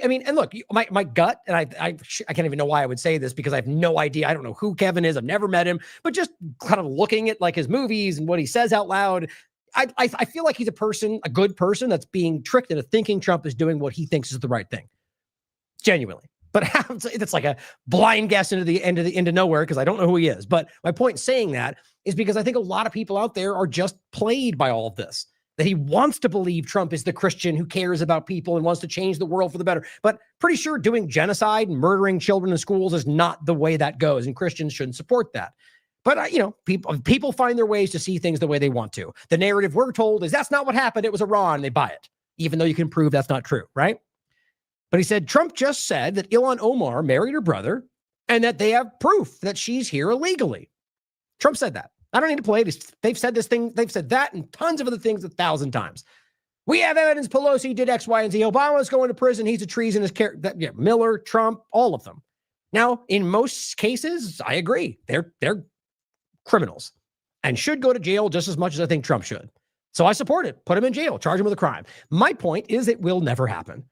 [SPEAKER 4] And look, my gut, and I can't even know why I would say this, because I have no idea. I don't know who Kevin is. I've never met him, but just kind of looking at like his movies and what he says out loud, I feel like he's a good person that's being tricked into thinking Trump is doing what he thinks is the right thing. Genuinely. But it's like a blind guess into nowhere, because I don't know who he is. But my point in saying that is because I think a lot of people out there are just played by all of this. That he wants to believe Trump is the Christian who cares about people and wants to change the world for the better. But pretty sure doing genocide and murdering children in schools is not the way that goes, and Christians shouldn't support that. But, people find their ways to see things the way they want to. The narrative we're told is that's not what happened. It was Iran. They buy it, even though you can prove that's not true, right? But he said, Trump just said that Ilhan Omar married her brother and that they have proof that she's here illegally. Trump said that. I don't need to play this. They've said this thing. They've said that and tons of other things 1,000 times. We have evidence Pelosi did X, Y, and Z. Obama's going to prison. He's a treasonous character. Miller, Trump, all of them. Now, in most cases, I agree. They're criminals and should go to jail just as much as I think Trump should. So I support it. Put him in jail. Charge him with a crime. My point is it will never happen.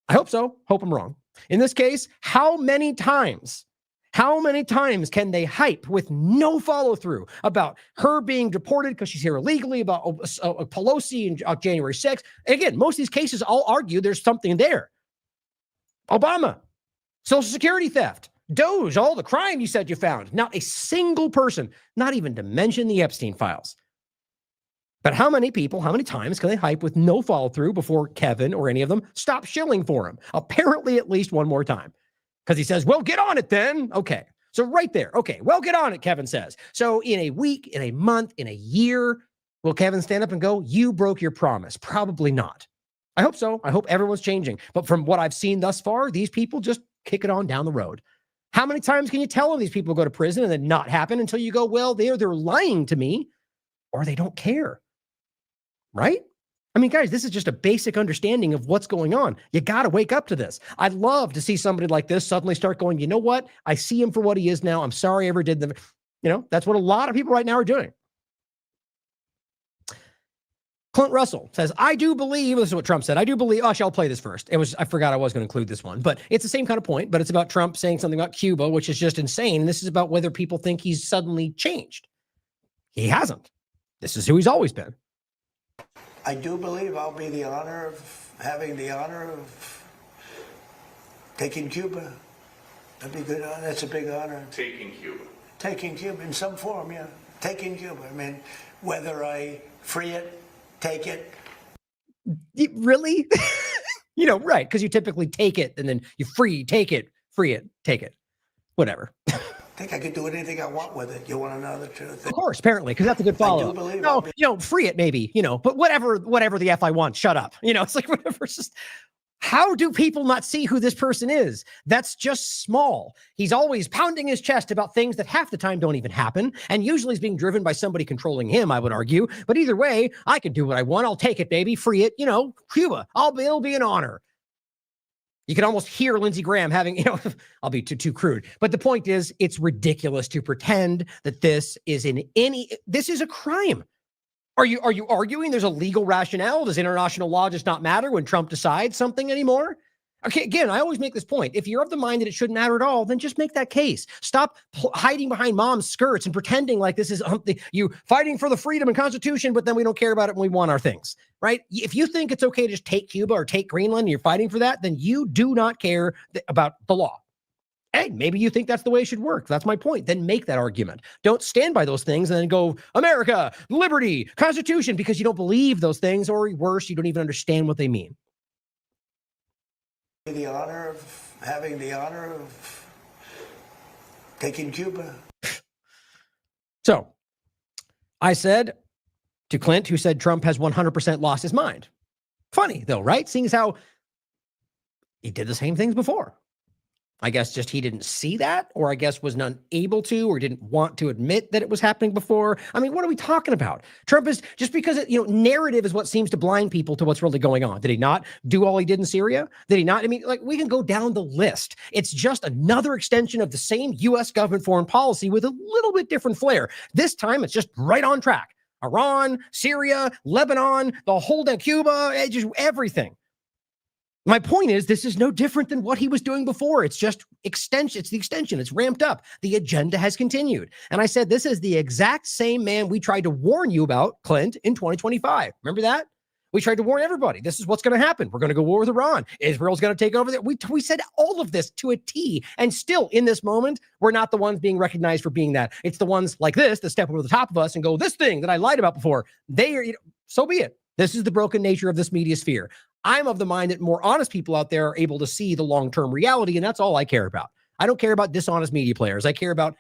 [SPEAKER 4] I hope so. Hope I'm wrong. In this case, how many times can they hype with no follow through about her being deported because she's here illegally, about Pelosi and January 6th? Again, most of these cases, I'll argue there's something there. Obama, Social Security theft, Doge, all the crime you said you found. Not a single person, not even to mention the Epstein files. But how many times can they hype with no follow through before Kevin or any of them stop shilling for him? Apparently at least one more time. Because he says, well, get on it then. Okay. So right there. Okay. Well, get on it, Kevin says. So in a week, in a month, in a year, will Kevin stand up and go, you broke your promise? Probably not. I hope so. I hope everyone's changing. But from what I've seen thus far, these people just kick it on down the road. How many times can you tell them these people go to prison and then not happen until you go, well, they're lying to me, or they don't care. Right? I mean, guys, this is just a basic understanding of what's going on. You got to wake up to this. I'd love to see somebody like this suddenly start going, you know what? I see him for what he is now. I'm sorry I ever did the, that's what a lot of people right now are doing. Clint Russell says, I do believe, this is what Trump said, I do believe, actually, I'll play this first. I forgot I was going to include this one, but it's the same kind of point, but it's about Trump saying something about Cuba, which is just insane. This is about whether people think he's suddenly changed. He hasn't. This is who he's always been.
[SPEAKER 8] I do believe I'll be having the honor of taking Cuba That'd be good. That's a big honor.
[SPEAKER 2] Taking Cuba.
[SPEAKER 8] Taking Cuba in some form, yeah. Taking Cuba. I mean, whether I free it, take it.
[SPEAKER 4] Really? Right. Because you typically take it and then you take it, take it. Whatever.
[SPEAKER 8] I think I could do anything I want with it. You want to know the truth?
[SPEAKER 4] Of course, apparently, because that's a good follow-up.
[SPEAKER 8] believe
[SPEAKER 4] No,
[SPEAKER 8] I'll be-
[SPEAKER 4] free it maybe, but whatever the F I want, shut up. It's like whatever. It's just, how do people not see who this person is? That's just small. He's always pounding his chest about things that half the time don't even happen. And usually he's being driven by somebody controlling him, I would argue. But either way, I can do what I want. I'll take it, baby. Free it. Cuba. It'll be an honor. You can almost hear Lindsey Graham having, I'll be too crude. But the point is, it's ridiculous to pretend that this is a crime. Are you arguing there's a legal rationale? Does international law just not matter when Trump decides something anymore? Okay, again, I always make this point. If you're of the mind that it shouldn't matter at all, then just make that case. Stop hiding behind mom's skirts and pretending like this is you fighting for the freedom and Constitution, but then we don't care about it when we want our things, right? If you think it's okay to just take Cuba or take Greenland and you're fighting for that, then you do not care about the law. Hey, maybe you think that's the way it should work. That's my point. Then make that argument. Don't stand by those things and then go, America, liberty, Constitution, because you don't believe those things, or worse, you don't even understand what they mean.
[SPEAKER 8] The honor of having the honor of taking Cuba.
[SPEAKER 4] So I said to Clint, who said Trump has 100% lost his mind. Funny though, right? Seeing as how he did the same things before. I guess just he didn't see that, or I guess was not able to, or didn't want to admit that it was happening before. I mean, what are we talking about? Trump is just because, narrative is what seems to blind people to what's really going on. Did he not do all he did in Syria? Did he not? I mean, we can go down the list. It's just another extension of the same U.S. government foreign policy with a little bit different flair. This time it's just right on track. Iran, Syria, Lebanon, the whole of Cuba, just everything. My point is, this is no different than what he was doing before. It's just extension. It's the extension. It's ramped up. The agenda has continued. And I said, this is the exact same man we tried to warn you about, Clint, in 2025. Remember that? We tried to warn everybody. This is what's going to happen. We're going to go war with Iran. Israel's going to take over. We said all of this to a T. And still, in this moment, we're not the ones being recognized for being that. It's the ones like this that step over the top of us and go, this thing that I lied about before. They are, so be it. This is the broken nature of this media sphere. I'm of the mind that more honest people out there are able to see the long-term reality, and that's all I care about. I don't care about dishonest media players. I care about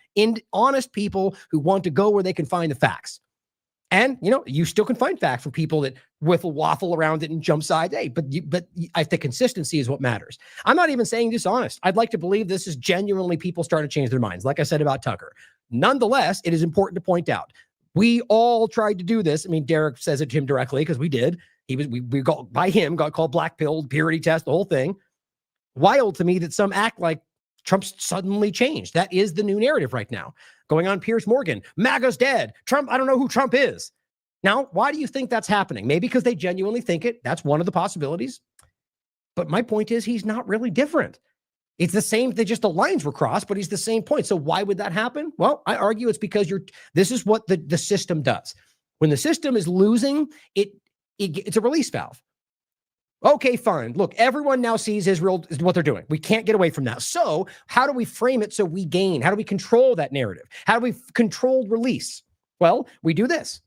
[SPEAKER 4] honest people who want to go where they can find the facts. And, you still can find facts from people that waffle around it and jump sides. Hey, but I think consistency is what matters. I'm not even saying dishonest. I'd like to believe this is genuinely people starting to change their minds, like I said about Tucker. Nonetheless, it is important to point out, we all tried to do this. I mean, Derek says it to him directly because we did. We got by him, got called black pilled, purity test, the whole thing. Wild to me that some act like Trump's suddenly changed. That is the new narrative right now. Going on Piers Morgan, MAGA's dead. Trump, I don't know who Trump is. Now, why do you think that's happening? Maybe because they genuinely think it. That's one of the possibilities. But my point is, he's not really different. It's the same, just the lines were crossed, but he's the same point. So why would that happen? Well, I argue it's because this is what the system does. When the system is losing, it's a release valve. Okay, fine. Look, everyone now sees Israel is what they're doing. We can't get away from that. So how do we frame it so we gain? How do we control that narrative? How do we control release? Well, we do this.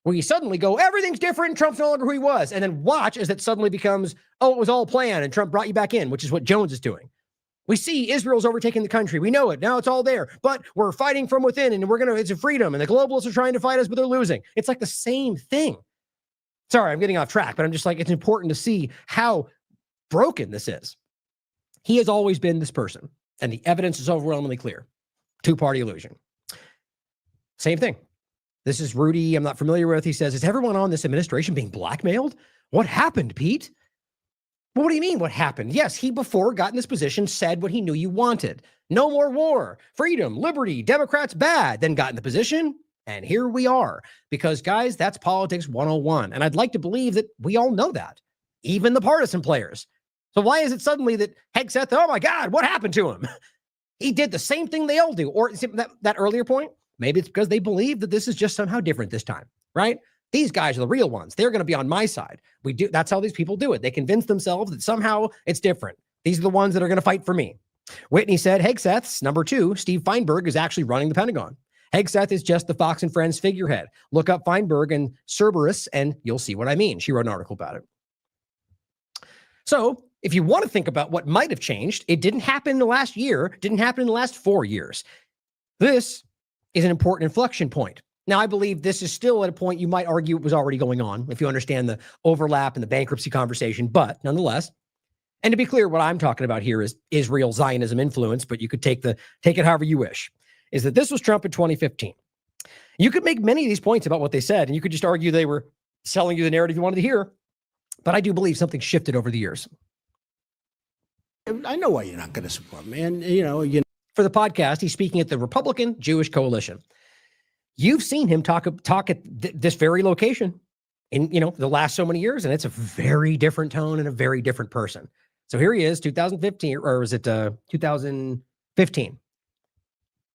[SPEAKER 4] We suddenly go, everything's different. Trump's no longer who he was. And then watch as it suddenly becomes, it was all planned and Trump brought you back in, which is what Jones is doing. We see Israel's overtaking the country. We know it. Now it's all there. But we're fighting from within and it's a freedom. And the globalists are trying to fight us, but they're losing. It's like the same thing. Sorry, I'm getting off track, but I'm just like, it's important to see how broken this is. He has always been this person, and the evidence is overwhelmingly clear. Two-party illusion. Same thing. This is Rudy, I'm not familiar with. He says, is everyone on this administration being blackmailed? What happened, Pete? Well, what do you mean, what happened? Yes, he before got in this position said what he knew you wanted. No more war, freedom, liberty, Democrats bad. Then got in the position. And here we are, because guys, that's politics 101. And I'd like to believe that we all know that, even the partisan players. So why is it suddenly that Hegseth, oh my God, what happened to him? He did the same thing they all do. Or that earlier point, maybe it's because they believe that this is just somehow different this time, right? These guys are the real ones. They're going to be on my side. That's how these people do it. They convince themselves that somehow it's different. These are the ones that are going to fight for me. Whitney said, Hegseth's number 2, Steve Feinberg, is actually running the Pentagon. Hegseth is just the Fox and Friends figurehead. Look up Feinberg and Cerberus and you'll see what I mean. She wrote an article about it. So if you want to think about what might have changed, it didn't happen in the last year, didn't happen in the last 4 years. This is an important inflection point. Now, I believe this is still at a point you might argue it was already going on if you understand the overlap and the bankruptcy conversation, but nonetheless, and to be clear, what I'm talking about here is Israel Zionism influence, but you could take it however you wish, is that this was Trump in 2015. You could make many of these points about what they said, and you could just argue they were selling you the narrative you wanted to hear, but I do believe something shifted over the years.
[SPEAKER 9] I know why you're not going to support me, and
[SPEAKER 4] For the podcast, he's speaking at the Republican Jewish Coalition. You've seen him talk at this very location in, the last so many years, and it's a very different tone and a very different person. So here he is, 2015, or was it 2015?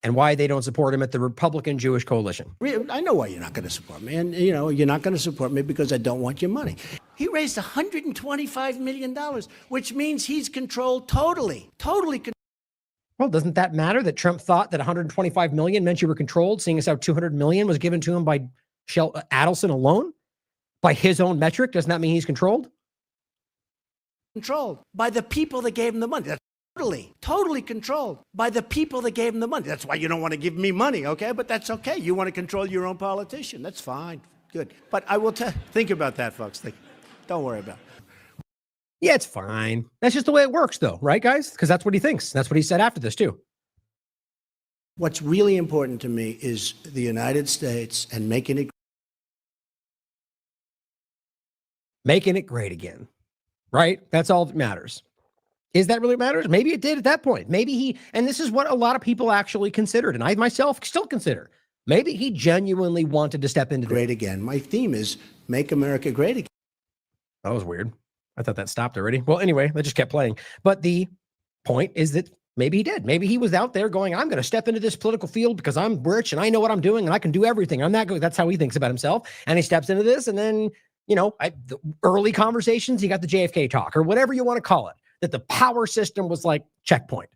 [SPEAKER 4] And why they don't support him at the Republican Jewish Coalition.
[SPEAKER 9] I know why you're not going to support me, and you're not going to support me because I don't want your money. He raised $125 million, which means he's controlled totally.
[SPEAKER 4] Well, doesn't that matter that Trump thought that 125 million meant you were controlled, seeing as how 200 million was given to him by Adelson alone? By his own metric, doesn't that mean he's controlled?
[SPEAKER 9] Controlled by the people that gave him the money. That's totally controlled by the people that gave him the money. That's why you don't want to give me money, okay? But that's okay. You want to control your own politician. That's fine. Good. But I will think about that, folks. Don't worry about it.
[SPEAKER 4] Yeah, it's fine. That's just the way it works, though, right, guys? Because that's what he thinks. That's what he said after this, too.
[SPEAKER 9] What's really important to me is the United States and making it great again, right? That's all that matters. Is that really what matters? Maybe it did at that point. Maybe and this is what a lot of people actually considered, and I myself still consider, maybe he genuinely wanted to step into great again. My theme is Make America Great Again.
[SPEAKER 4] That was weird. I thought that stopped already. Well, anyway, that just kept playing. But the point is that maybe he did. Maybe he was out there going, I'm going to step into this political field because I'm rich and I know what I'm doing and I can do everything. I'm that good. That's how he thinks about himself. And he steps into this. And then, the early conversations, he got the JFK talk or whatever you want to call it, that the power system was like checkpoint.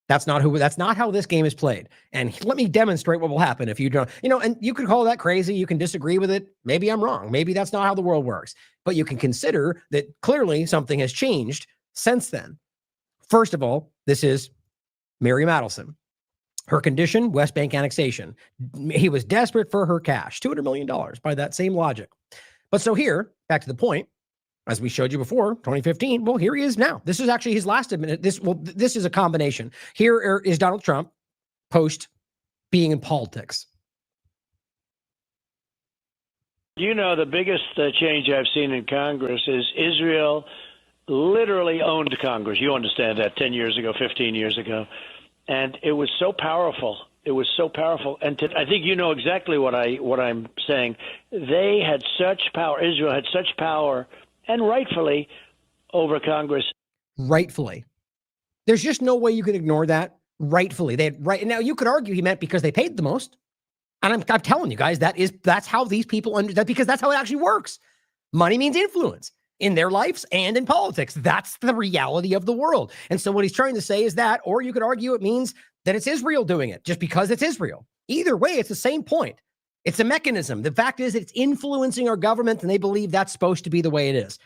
[SPEAKER 4] That's not how this game is played. And let me demonstrate what will happen if you don't, and you could call that crazy. You can disagree with it. Maybe I'm wrong. Maybe that's not how the world works, but you can consider that clearly something has changed since then. First of all, this is Miriam Adelson. Her condition, West Bank annexation. He was desperate for her cash, $200 million by that same logic. But so here, back to the point, as we showed you before, 2015, well, here he is now. This is actually his last admit. This is a combination. Here is Donald Trump post being in politics.
[SPEAKER 10] The biggest change I've seen in Congress is Israel literally owned Congress. You understand that 10 years ago, 15 years ago. And it was so powerful. It was so powerful. And I think you know exactly what I'm saying. They had such power. Israel had such power, and rightfully, over Congress.
[SPEAKER 4] Rightfully. There's just no way you can ignore that. Rightfully. Now, you could argue he meant because they paid the most. And I'm telling you guys, that's how these people because that's how it actually works. Money means influence in their lives and in politics. That's the reality of the world. And so what he's trying to say is that, or you could argue it means that it's Israel doing it just because it's Israel. Either way, it's the same point. It's a mechanism. The fact is it's influencing our government and they believe that's supposed to be the way it is.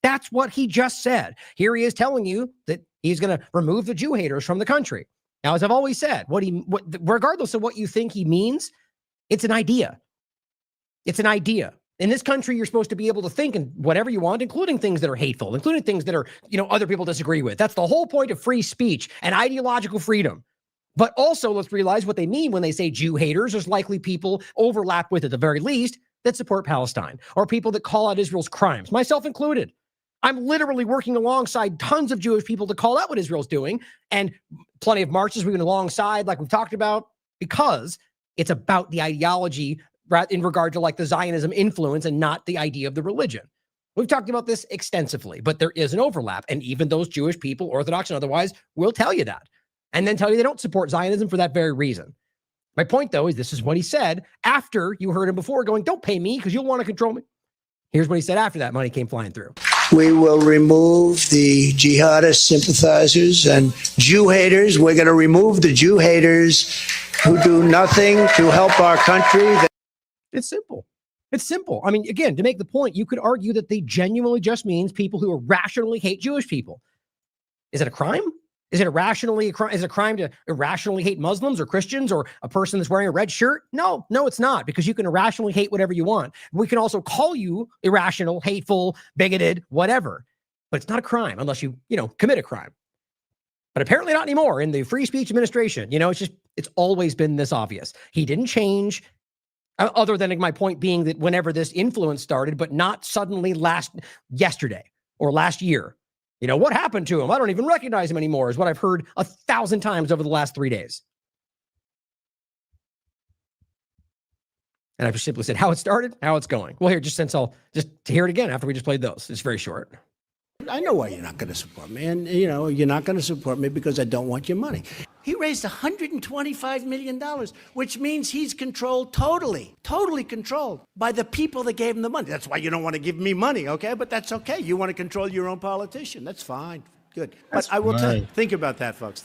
[SPEAKER 4] That's what he just said. Here he is telling you that he's going to remove the Jew haters from the country. Now, as I've always said, regardless of what you think he means, it's an idea. It's an idea. In this country, you're supposed to be able to think and whatever you want, including things that are hateful, including things that are, other people disagree with. That's the whole point of free speech and ideological freedom. But also, let's realize what they mean when they say Jew haters. There's likely people overlap with, at the very least, that support Palestine or people that call out Israel's crimes, myself included. I'm literally working alongside tons of Jewish people to call out what Israel's doing, and plenty of marches we've been alongside, like we've talked about, because it's about the ideology in regard to like the Zionism influence and not the idea of the religion. We've talked about this extensively, but there is an overlap. And even those Jewish people, Orthodox and otherwise, will tell you that. And then tell you they don't support Zionism for that very reason. My point, though, is this is what he said after you heard him before going, don't pay me because you'll want to control me. Here's what he said after that money came flying through.
[SPEAKER 8] We will remove the jihadist sympathizers and Jew haters. We're going to remove the Jew haters who do nothing to help our country.
[SPEAKER 9] It's simple. It's simple. I mean, again, to make the point, you could argue that they genuinely just means people who irrationally hate Jewish people. Is it a crime? Is it irrationally a crime? Is it a crime to irrationally hate Muslims or Christians or a person that's wearing a red shirt? No, it's not, because you can irrationally hate whatever you want. We can also call you irrational, hateful, bigoted, whatever, but it's not a crime unless you commit a crime. But apparently not anymore in the free speech administration. It's always been this obvious. He didn't change. Other than my point being that whenever this influence started, but not suddenly yesterday or last year. What happened to him? I don't even recognize him anymore, is what I've heard 1,000 times over the last 3 days. And I've simply said how it started, how it's going. Well, here, to hear it again after we just played those. It's very short.
[SPEAKER 11] I know why you're not going to support me. And, you're not going to support me because I don't want your money. He raised $125 million, which means he's controlled totally controlled by the people that gave him the money. That's why you don't want to give me money, okay? But that's okay. You want to control your own politician. That's fine. Good. But I will tell you, think about that, folks.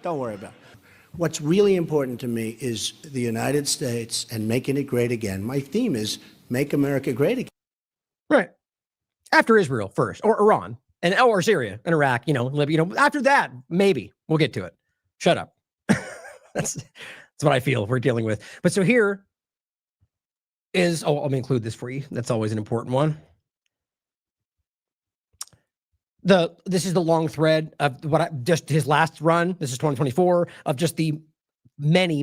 [SPEAKER 11] Don't worry about it. What's really important to me is the United States and making it great again. My theme is Make America Great Again.
[SPEAKER 9] Right. After Israel first, or Iran, or Syria and Iraq, Libya, after that, maybe we'll get to it. Shut up. That's what I feel we're dealing with. But so here is, let me include this for you. That's always an important one. This is the long thread of just his last run. This is 2024 of just the many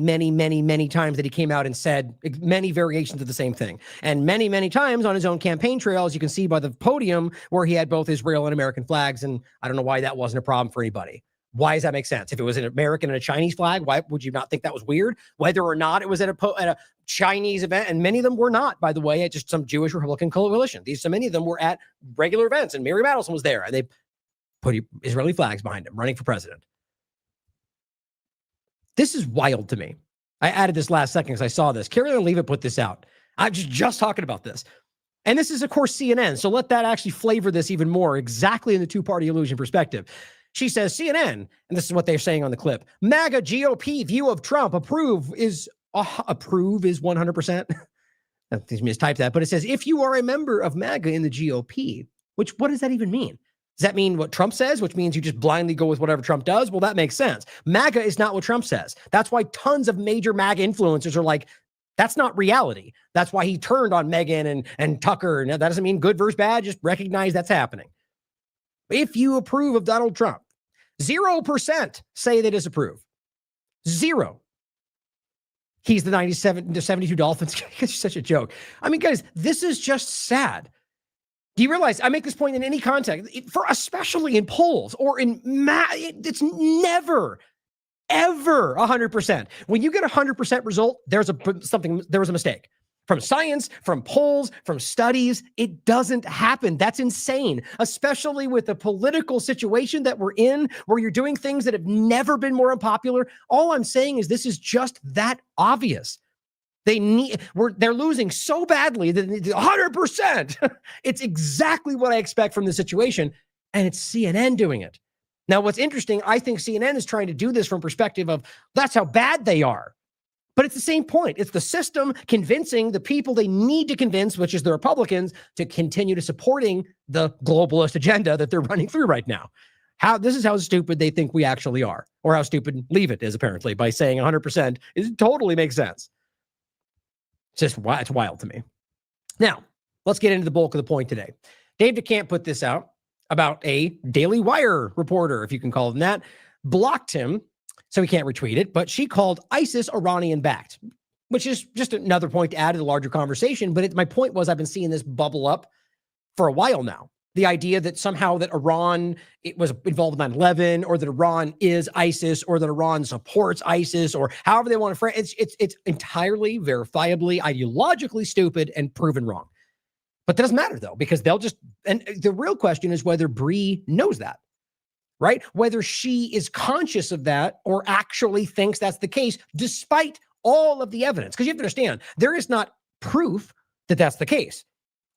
[SPEAKER 9] times that he came out and said many variations of the same thing. And many times on his own campaign trail, as you can see by the podium, where he had both Israel and American flags. And I don't know why that wasn't a problem for anybody. Why does that make sense? If it was an American and a Chinese flag, why would you not think that was weird? Whether or not it was at a Chinese event, and many of them were not, by the way, at just some Jewish Republican coalition. So many of them were at regular events, and Mary Madison was there, and they put Israeli flags behind him, running for president. This is wild to me. I added this last second because I saw this. Carrie Lane Leavitt put this out. I'm just talking about this. And this is, of course, CNN. So let that actually flavor this even more, exactly in the two-party illusion perspective. She says, CNN, and this is what they're saying on the clip, MAGA GOP view of Trump, approve is 100%. I mistyped that, but it says, if you are a member of MAGA in the GOP, what does that even mean? Does that mean what Trump says, which means you just blindly go with whatever Trump does? Well, that makes sense. MAGA is not what Trump says. That's why tons of major MAGA influencers are like, that's not reality. That's why he turned on Megyn and Tucker. And that doesn't mean good versus bad. Just recognize that's happening. If you approve of Donald Trump, 0% say they disapprove. 0. He's the 72 Dolphins. It's such a joke. I mean, guys, this is just sad. Do you realize I make this point in any context, especially in polls or in it's never, ever 100%. When you get a 100% result, there was a mistake. From science, from polls, from studies, it doesn't happen. That's insane, especially with the political situation that we're in, where you're doing things that have never been more unpopular. All I'm saying is this is just that obvious. They're losing so badly that 100%. It's exactly what I expect from the situation, and it's CNN doing it. Now, what's interesting, I think CNN is trying to do this from perspective of that's how bad they are. But it's the same point. It's the system convincing the people they need to convince, which is the Republicans, to continue to supporting the globalist agenda that they're running through right now. This is how stupid they think we actually are, or how stupid Leavitt is, apparently, by saying 100%. It totally makes sense. It's wild to me. Now, let's get into the bulk of the point today. Dave DeCamp put this out about a Daily Wire reporter, if you can call them that, blocked him, so he can't retweet it, but she called ISIS Iranian-backed, which is just another point to add to the larger conversation. But my point was I've been seeing this bubble up for a while now. The idea that somehow that Iran was involved in 9/11, or that Iran is ISIS, or that Iran supports ISIS, or however they want to frame it. It's entirely, verifiably, ideologically stupid and proven wrong. But that doesn't matter, though, because and the real question is whether Bree knows that. Right? Whether she is conscious of that or actually thinks that's the case, despite all of the evidence. Because you have to understand, there is not proof that that's the case.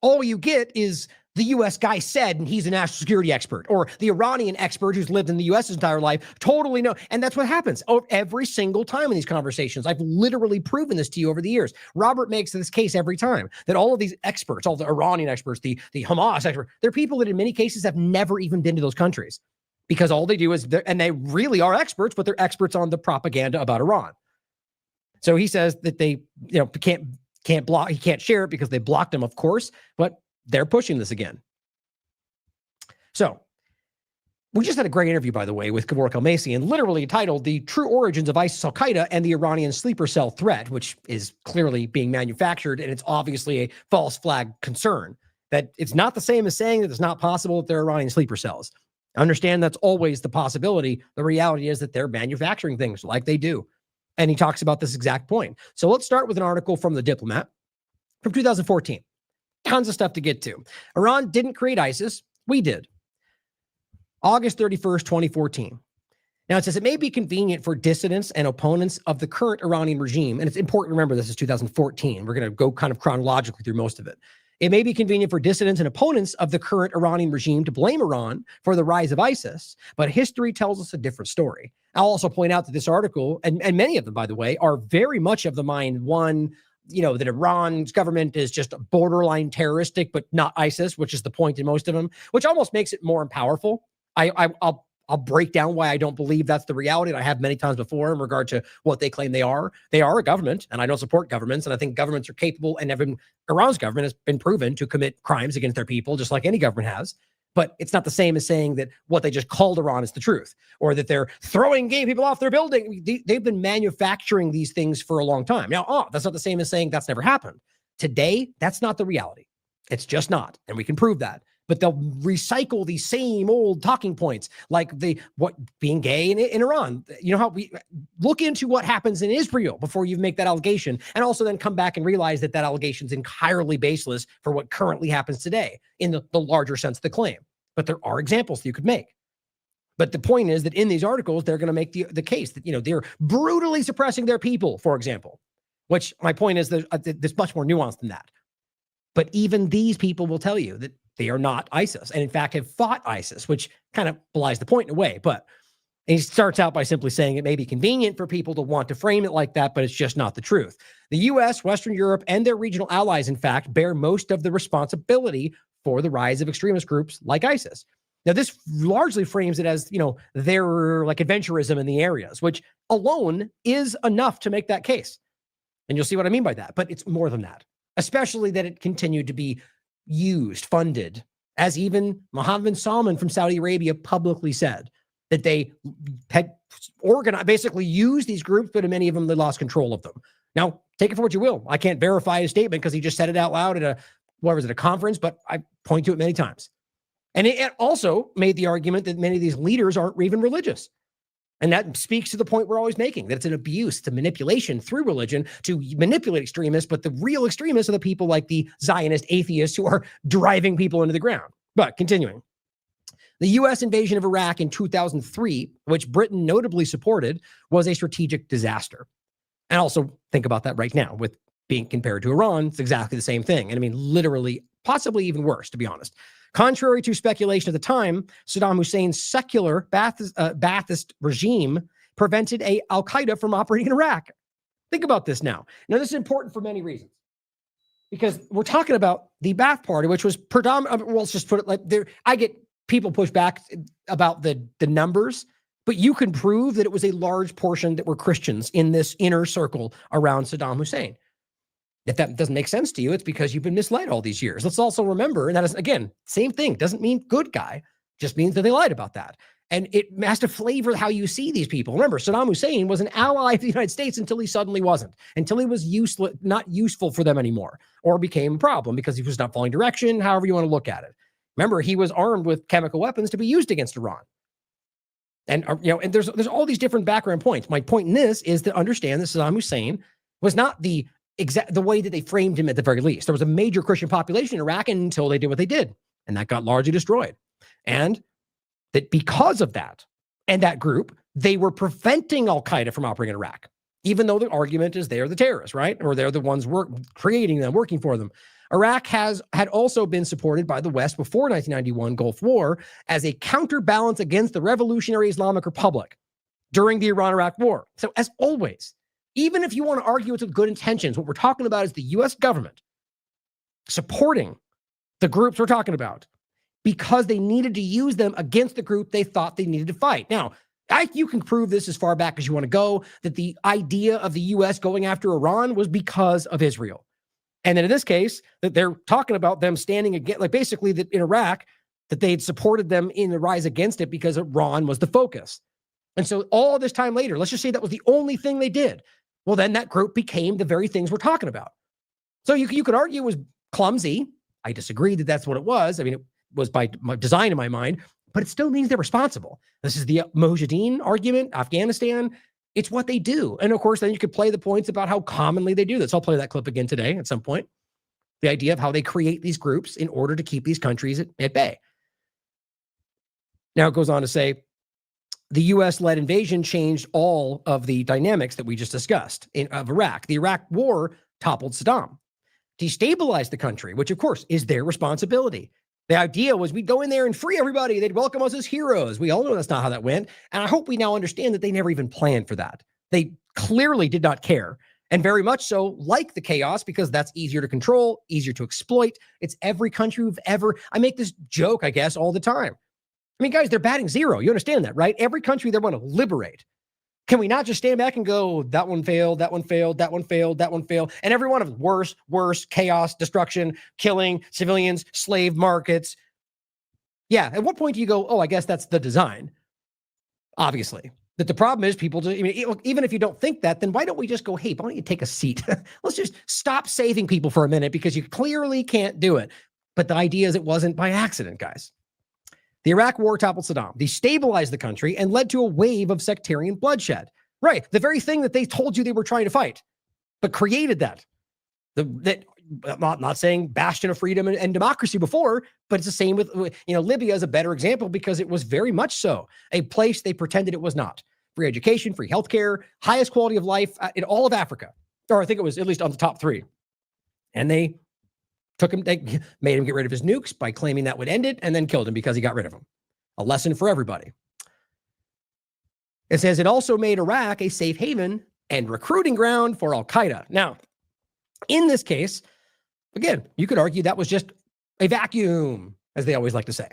[SPEAKER 9] All you get is the US guy said, and he's a national security expert, or the Iranian expert who's lived in the US his entire life, totally know. And that's what happens every single time in these conversations. I've literally proven this to you over the years. Robert makes this case every time that all of these experts, all the Iranian experts, the Hamas experts, they're people that in many cases have never even been to those countries, because all they do is, and they really are experts, but they're experts on the propaganda about Iran. So he says that they, can't block, he can't share it because they blocked him, of course, but they're pushing this again. So we just had a great interview, by the way, with Gabor Kalmasi, and literally titled "The True Origins of ISIS, al-Qaeda, and the Iranian Sleeper Cell Threat," which is clearly being manufactured, and it's obviously a false flag concern. That it's not the same as saying that it's not possible that they're Iranian sleeper cells. Understand that's always the possibility. The reality is that they're manufacturing things like they do. And he talks about this exact point. So let's start with an article from The Diplomat from 2014. Tons of stuff to get to. Iran didn't create ISIS. We did. August 31st, 2014. Now it says it may be convenient for dissidents and opponents of the current Iranian regime. And it's important to remember this is 2014. We're going to go kind of chronologically through most of it. It may be convenient for dissidents and opponents of the current Iranian regime to blame Iran for the rise of ISIS, but history tells us a different story. I'll also point out that this article, and many of them, by the way, are very much of the mind, one, that Iran's government is just borderline terroristic, but not ISIS, which is the point in most of them, which almost makes it more powerful. I'll break down why I don't believe that's the reality, and I have many times before in regard to what they claim they are. They are a government, and I don't support governments, and I think governments are capable, and Iran's government has been proven to commit crimes against their people, just like any government has. But it's not the same as saying that what they just called Iran is the truth, or that they're throwing gay people off their building. They've been manufacturing these things for a long time. Now, that's not the same as saying that's never happened. Today, that's not the reality. It's just not, and we can prove that. But they'll recycle these same old talking points, like being gay in Iran. You know how we look into what happens in Israel before you make that allegation, and also then come back and realize that allegation is entirely baseless for what currently happens today in the larger sense of the claim. But there are examples that you could make. But the point is that in these articles, they're going to make the case that they're brutally suppressing their people, for example. Which my point is there's much more nuance than that. But even these people will tell you that they are not ISIS, and in fact have fought ISIS, which kind of belies the point in a way. But he starts out by simply saying it may be convenient for people to want to frame it like that, but it's just not the truth. The U.S., Western Europe, and their regional allies, in fact, bear most of the responsibility for the rise of extremist groups like ISIS. Now, this largely frames it as, their like adventurism in the areas, which alone is enough to make that case. And you'll see what I mean by that. But it's more than that, especially that it continued to be used, funded, as even Mohammed bin Salman from Saudi Arabia publicly said, that they had organized, basically used these groups, but in many of them, they lost control of them. Now, take it for what you will. I can't verify his statement because he just said it out loud at a conference, but I point to it many times. And it also made the argument that many of these leaders aren't even religious. And that speaks to the point we're always making, that it's an abuse, to manipulation through religion to manipulate extremists, but the real extremists are the people like the Zionist atheists who are driving people into the ground. But continuing, the U.S. invasion of Iraq in 2003, which Britain notably supported, was a strategic disaster. And also think about that right now with being compared to Iran, it's exactly the same thing. And I mean, literally, possibly even worse, to be honest. Contrary to speculation at the time, Saddam Hussein's secular Ba'athist regime prevented al-Qaeda from operating in Iraq. Think about this now. Now, this is important for many reasons. Because we're talking about the Ba'ath Party, which was predominant. Well, let's just put it like there. I get people push back about the numbers, but you can prove that it was a large portion that were Christians in this inner circle around Saddam Hussein. If that doesn't make sense to you, it's because you've been misled all these years. Let's also remember, and that is, again, same thing, doesn't mean good guy, just means that they lied about that. And it has to flavor how you see these people. Remember, Saddam Hussein was an ally of the United States until he suddenly wasn't, until he was not useful for them anymore, or became a problem because he was not following direction, however you want to look at it. Remember, he was armed with chemical weapons to be used against Iran. And, and there's all these different background points. My point in this is to understand that Saddam Hussein was not the way that they framed him at the very least. There was a major Christian population in Iraq until they did what they did, and that got largely destroyed. And that because of that and that group, they were preventing al-Qaeda from operating in Iraq, even though the argument is they're the terrorists, right? Or they're the ones creating them, working for them. Iraq had also been supported by the West before 1991 Gulf War as a counterbalance against the Revolutionary Islamic Republic during the Iran-Iraq War. So as always, even if you want to argue it's with good intentions, what we're talking about is the U.S. government supporting the groups we're talking about because they needed to use them against the group they thought they needed to fight. Now, you can prove this as far back as you want to go, that the idea of the U.S. going after Iran was because of Israel. And then in this case, that they're talking about them standing against, like basically that in Iraq, that they had supported them in the rise against it because Iran was the focus. And so all this time later, let's just say that was the only thing they did. Well, then that group became the very things we're talking about. So you could argue it was clumsy. I disagree that that's what it was. I mean, it was by design in my mind, but it still means they're responsible. This is the Mujahideen argument, Afghanistan. It's what they do. And of course, then you could play the points about how commonly they do this. I'll play that clip again today at some point. The idea of how they create these groups in order to keep these countries at bay. Now it goes on to say, the U.S.-led invasion changed all of the dynamics that we just discussed of Iraq. The Iraq War toppled Saddam, destabilized the country, which of course is their responsibility. The idea was we'd go in there and free everybody. They'd welcome us as heroes. We all know that's not how that went. And I hope we now understand that they never even planned for that. They clearly did not care. And very much so like the chaos because that's easier to control, easier to exploit. It's every country we've ever, I make this joke, I guess, all the time. I mean, guys, they're batting zero. You understand that, right? Every country they want to liberate. Can we not just stand back and go, that one failed, that one failed, that one failed, that one failed, and every one of worse, chaos, destruction, killing, civilians, slave markets. Yeah, at what point do you go, oh, I guess that's the design? Obviously. But the problem is people, even if you don't think that, then why don't we just go, hey, why don't you take a seat? Let's just stop saving people for a minute because you clearly can't do it. But the idea is it wasn't by accident, guys. The Iraq War toppled Saddam, destabilized the country, and led to a wave of sectarian bloodshed. Right, the very thing that they told you they were trying to fight, but created that. I'm not saying bastion of freedom and democracy before, but it's the same with, Libya is a better example because it was very much so a place they pretended it was not. Free education, free healthcare, highest quality of life in all of Africa. Or I think it was at least on the top three. And they made him get rid of his nukes by claiming that would end it and then killed him because he got rid of them. A lesson for everybody. It says it also made Iraq a safe haven and recruiting ground for al-Qaeda. Now, in this case, again, you could argue that was just a vacuum, as they always like to say,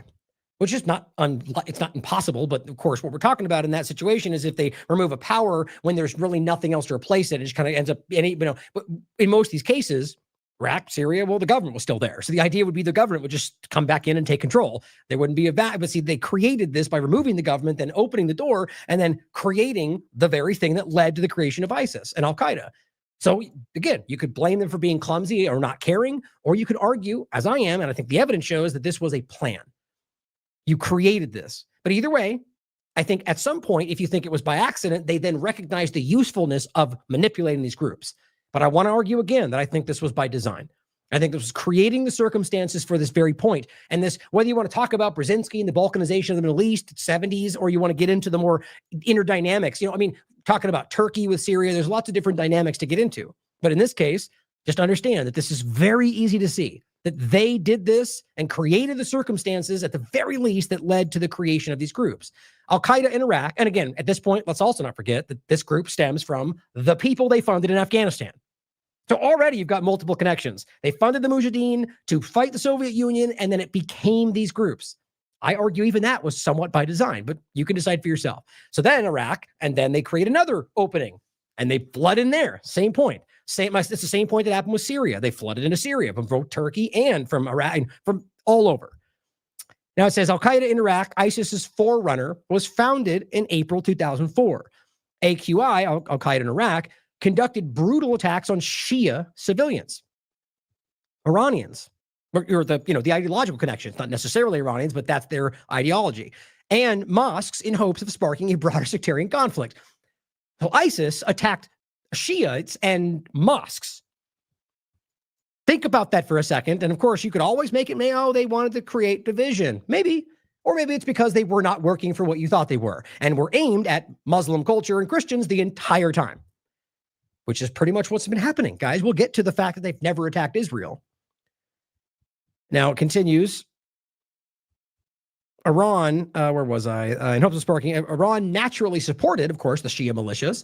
[SPEAKER 9] which is it's not impossible. But of course, what we're talking about in that situation is if they remove a power when there's really nothing else to replace it, it just kind of ends up, but in most of these cases, Iraq, Syria, well, the government was still there. So the idea would be the government would just come back in and take control. There wouldn't be but see, they created this by removing the government, then opening the door, and then creating the very thing that led to the creation of ISIS and al-Qaeda. So again, you could blame them for being clumsy or not caring, or you could argue, as I am, and I think the evidence shows that this was a plan. You created this. But either way, I think at some point, if you think it was by accident, they then recognize the usefulness of manipulating these groups. But I want to argue again that I think this was by design. I think this was creating the circumstances for this very point. And this, whether you want to talk about Brzezinski and the balkanization of the Middle East, 70s, or you want to get into the more inner dynamics, talking about Turkey with Syria, there's lots of different dynamics to get into. But in this case, just understand that this is very easy to see, that they did this and created the circumstances at the very least that led to the creation of these groups. Al-Qaeda in Iraq, and again, at this point, let's also not forget that this group stems from the people they funded in Afghanistan. So already you've got multiple connections. They funded the Mujahideen to fight the Soviet Union, and then it became these groups. I argue even that was somewhat by design, but you can decide for yourself. So then Iraq, and then they create another opening, and they flood in there. Same point. It's the same point that happened with Syria. They flooded into Syria from both Turkey and from Iraq, and from all over. Now it says al-Qaeda in Iraq, ISIS's forerunner, was founded in April 2004. AQI, al-Qaeda in Iraq, conducted brutal attacks on Shia civilians, Iranians, or the ideological connections, not necessarily Iranians, but that's their ideology, and mosques in hopes of sparking a broader sectarian conflict. So ISIS attacked Shiites and mosques. Think about that for a second. And of course, you could always make it, they wanted to create division. Maybe. Or maybe it's because they were not working for what you thought they were and were aimed at Muslim culture and Christians the entire time, which is pretty much what's been happening, guys. We'll get to the fact that they've never attacked Israel.
[SPEAKER 4] Now it continues. Iran, where was I? In hopes of sparking, Iran naturally supported, of course, the Shia militias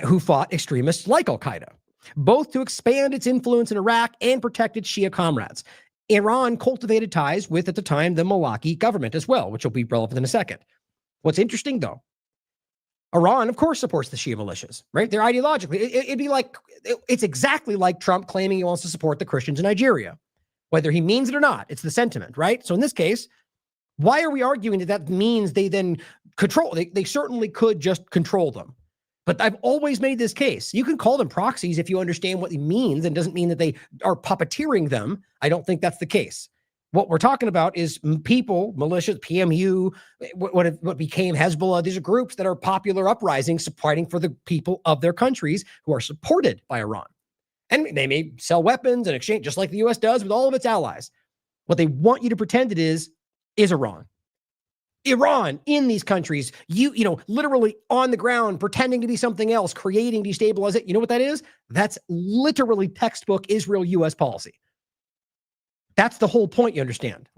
[SPEAKER 4] who fought extremists like al-Qaeda, both to expand its influence in Iraq and protect its Shia comrades. Iran cultivated ties with, at the time, the Maliki government as well, which will be relevant in a second. What's interesting, though, Iran, of course, supports the Shia militias, right? They're ideologically, it'd be like, it's exactly like Trump claiming he wants to support the Christians in Nigeria. Whether he means it or not, it's the sentiment, right? So in this case, why are we arguing that that means they then control? They certainly could just control them. But I've always made this case. You can call them proxies if you understand what it means, and doesn't mean that they are puppeteering them. I don't think that's the case. What we're talking about is people, militias, PMU, what became Hezbollah. These are groups that are popular uprisings fighting for the people of their countries who are supported by Iran. And they may sell weapons and exchange, just like the U.S. does with all of its allies. What they want you to pretend it is Iran. Iran in these countries, you know, literally on the ground, pretending to be something else, creating destabilization. You know what that is? That's literally textbook Israel-U.S. policy. That's the whole point, you understand.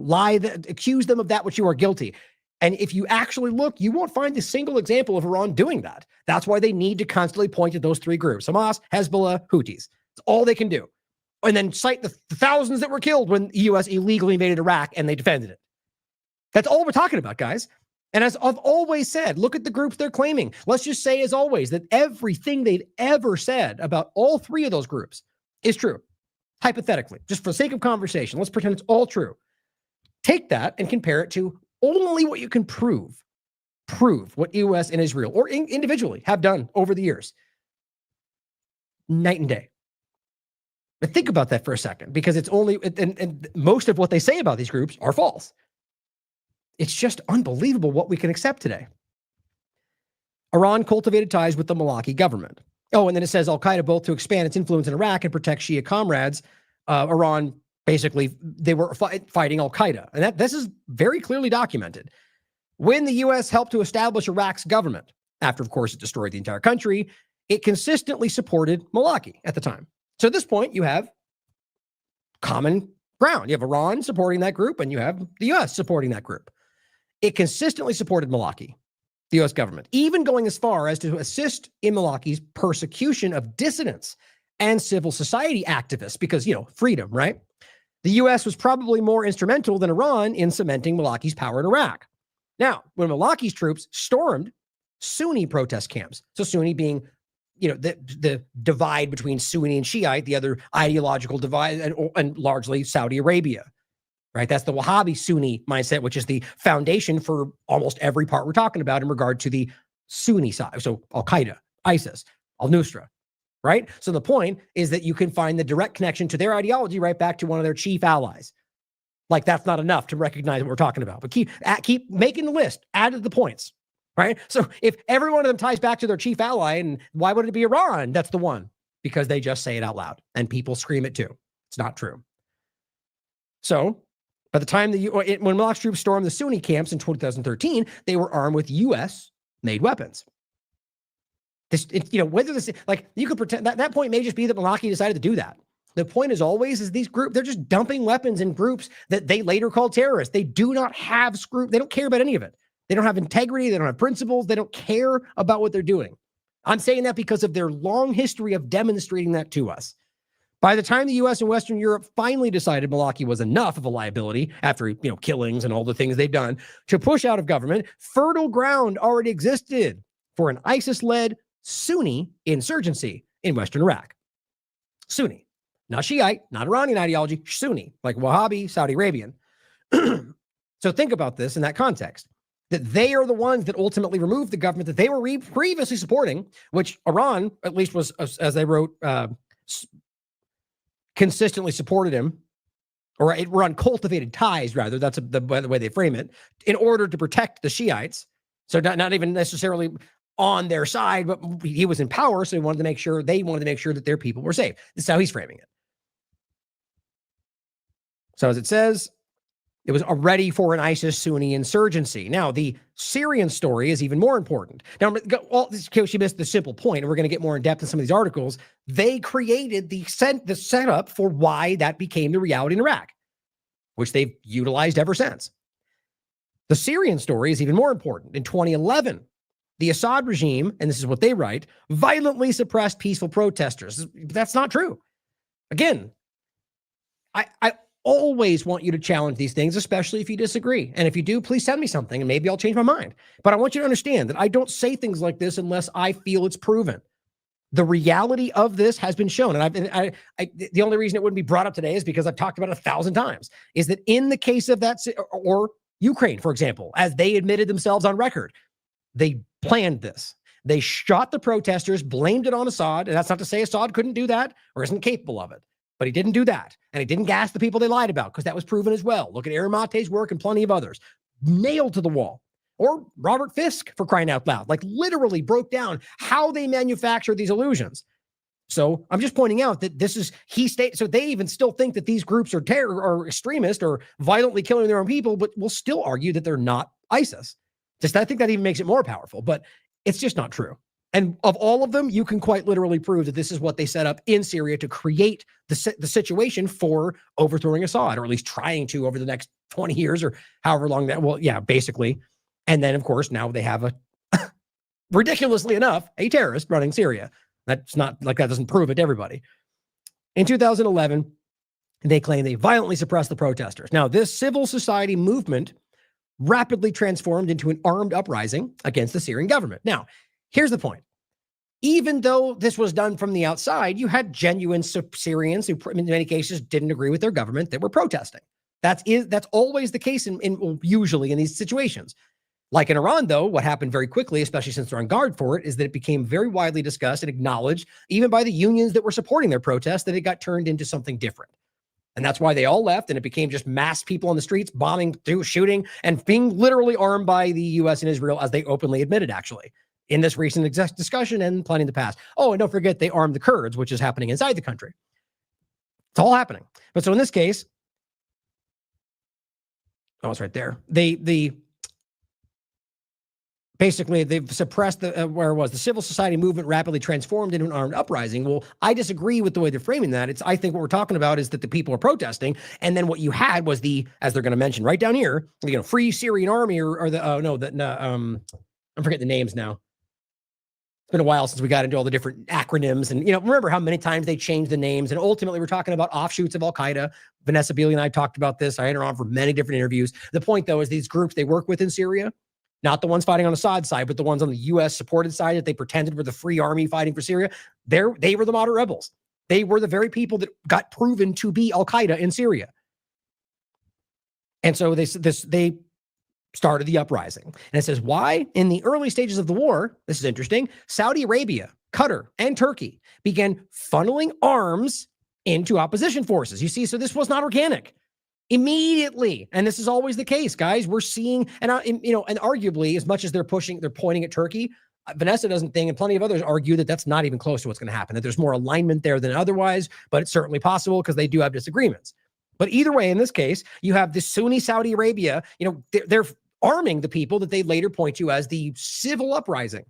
[SPEAKER 4] Accuse them of that which you are guilty. And if you actually look, you won't find a single example of Iran doing that. That's why they need to constantly point at those three groups: Hamas, Hezbollah, Houthis. It's all they can do. And then cite the thousands that were killed when the U.S. illegally invaded Iraq and they defended it. That's all we're talking about, guys. And as I've always said, look at the groups they're claiming. Let's just say, as always, that everything they've ever said about all three of those groups is true. Hypothetically, just for the sake of conversation, let's pretend it's all true. Take that and compare it to only what you can prove. Prove what U.S. and Israel, or individually, have done over the years. Night and day. But think about that for a second, because it's only, and most of what they say about these groups are false. It's just unbelievable what we can accept today. Iran cultivated ties with the Maliki government. Oh, and then it says al-Qaeda both to expand its influence in Iraq and protect Shia comrades. Iran, basically, they were fighting al-Qaeda. And this is very clearly documented. When the U.S. helped to establish Iraq's government, after, of course, it destroyed the entire country, it consistently supported Maliki at the time. So at this point, you have common ground. You have Iran supporting that group, and you have the U.S. supporting that group. It consistently supported Maliki, the U.S. government, even going as far as to assist in Malaki's persecution of dissidents and civil society activists, because, you know, freedom, right? The U.S. was probably more instrumental than Iran in cementing Malaki's power in Iraq. Now, when Malaki's troops stormed Sunni protest camps, so Sunni being, you know, the divide between Sunni and Shiite, the other ideological divide, and largely Saudi Arabia. Right? That's the Wahhabi Sunni mindset, which is the foundation for almost every part we're talking about in regard to the Sunni side. So al-Qaeda, ISIS, al-Nusra, right? So the point is that you can find the direct connection to their ideology right back to one of their chief allies. Like, that's not enough to recognize what we're talking about, but keep making the list, add the points, right? So if every one of them ties back to their chief ally, and why would it be Iran? That's the one, because they just say it out loud and people scream it too. It's not true. So by the time when Malak's troops stormed the Sunni camps in 2013, they were armed with U.S.-made weapons. Whether this, like, you could pretend that point may just be that Malaki decided to do that. The point is always is these groups, they're just dumping weapons in groups that they later called terrorists. They do not have they don't care about any of it. They don't have integrity. They don't have principles. They don't care about what they're doing. I'm saying that because of their long history of demonstrating that to us. By the time the U.S. and Western Europe finally decided Maliki was enough of a liability after, killings and all the things they've done to push out of government, fertile ground already existed for an ISIS-led Sunni insurgency in Western Iraq. Sunni, not Shiite, not Iranian ideology, Sunni, like Wahhabi, Saudi Arabian. So think about this in that context, that they are the ones that ultimately removed the government that they were previously supporting, which Iran, at least was, as they wrote, consistently supported him, or Iran cultivated ties, rather. That's the way they frame it, in order to protect the Shiites. So not even necessarily on their side, but he was in power, so they wanted to make sure that their people were safe. This is how he's framing it. So as it says, it was ready for an ISIS Sunni insurgency. Now, the Syrian story is even more important. Now, in case you missed the simple point, and we're going to get more in depth in some of these articles, they created the setup for why that became the reality in Iraq.
[SPEAKER 9] which they've utilized ever since. The Syrian story is even more important. In 2011, the Assad regime, and this is what they write, violently suppressed peaceful protesters. That's not true. Again, I always want you to challenge these things, especially if you disagree. And if you do, please send me something and maybe I'll change my mind. But I want you to understand that I don't say things like this unless I feel it's proven. The reality of this has been shown. And the only reason it wouldn't be brought up today is because I've talked about it 1,000 times, is that in the case of that, or Ukraine, for example, as they admitted themselves on record, they planned this. They shot the protesters, blamed it on Assad. And that's not to say Assad couldn't do that or isn't capable of it. But he didn't do that. And he didn't gas the people they lied about, because that was proven as well. Look at Aramate's work and plenty of others. Nailed to the wall. Or Robert Fisk, for crying out loud, like literally broke down how they manufactured these illusions. So I'm just pointing out that this is, so they even still think that these groups are terror or extremist or violently killing their own people, but will still argue that they're not ISIS. I think that even makes it more powerful, but it's just not true. And of all of them, you can quite literally prove that this is what they set up in Syria to create the situation for overthrowing Assad, or at least trying to over the next 20 years or however long that, well, yeah, basically. And then, of course, now they have ridiculously enough, a terrorist running Syria. That's not like that doesn't prove it to everybody. In 2011, they claim they violently suppressed the protesters. Now, this civil society movement rapidly transformed into an armed uprising against the Syrian government. Now, here's the point. Even though this was done from the outside, you had genuine Syrians who, in many cases, didn't agree with their government that were protesting. That's always the case usually in these situations. Like in Iran, though, what happened very quickly, especially since they're on guard for it, is that it became very widely discussed and acknowledged, even by the unions that were supporting their protests, that it got turned into something different. And that's why they all left, and it became just mass people on the streets, bombing, shooting, and being literally armed by the U.S. and Israel, as they openly admitted, actually, in this recent discussion and plenty in the past. Oh, and don't forget, they armed the Kurds, which is happening inside the country. It's all happening. But so in this case, oh, it's right there. Basically, they've suppressed the civil society movement rapidly transformed into an armed uprising. Well, I disagree with the way they're framing that. I think what we're talking about is that the people are protesting, and then what you had was as they're going to mention right down here, Free Syrian Army I'm forgetting the names now. It's been a while since we got into all the different acronyms, and remember how many times they changed the names, and ultimately we're talking about offshoots of al-Qaeda. Vanessa Bealey and I talked about this. I had her on for many different interviews. The point, though, is these groups they work with in Syria, not the ones fighting on Assad's side, but the ones on the U.S. supported side that they pretended were the free army fighting for Syria. They were the moderate rebels. They were the very people that got proven to be al-Qaeda in Syria. And so they started the uprising. And it says, why? In the early stages of the war, this is interesting, Saudi Arabia, Qatar, and Turkey began funneling arms into opposition forces. You see, so this was not organic. Immediately. And this is always the case, guys. We're seeing, and arguably, as much as they're pointing at Turkey, Vanessa doesn't think, and plenty of others argue that that's not even close to what's going to happen, that there's more alignment there than otherwise, but it's certainly possible because they do have disagreements. But either way, in this case, you have the Sunni Saudi Arabia, they're arming the people that they later point to as the civil uprising.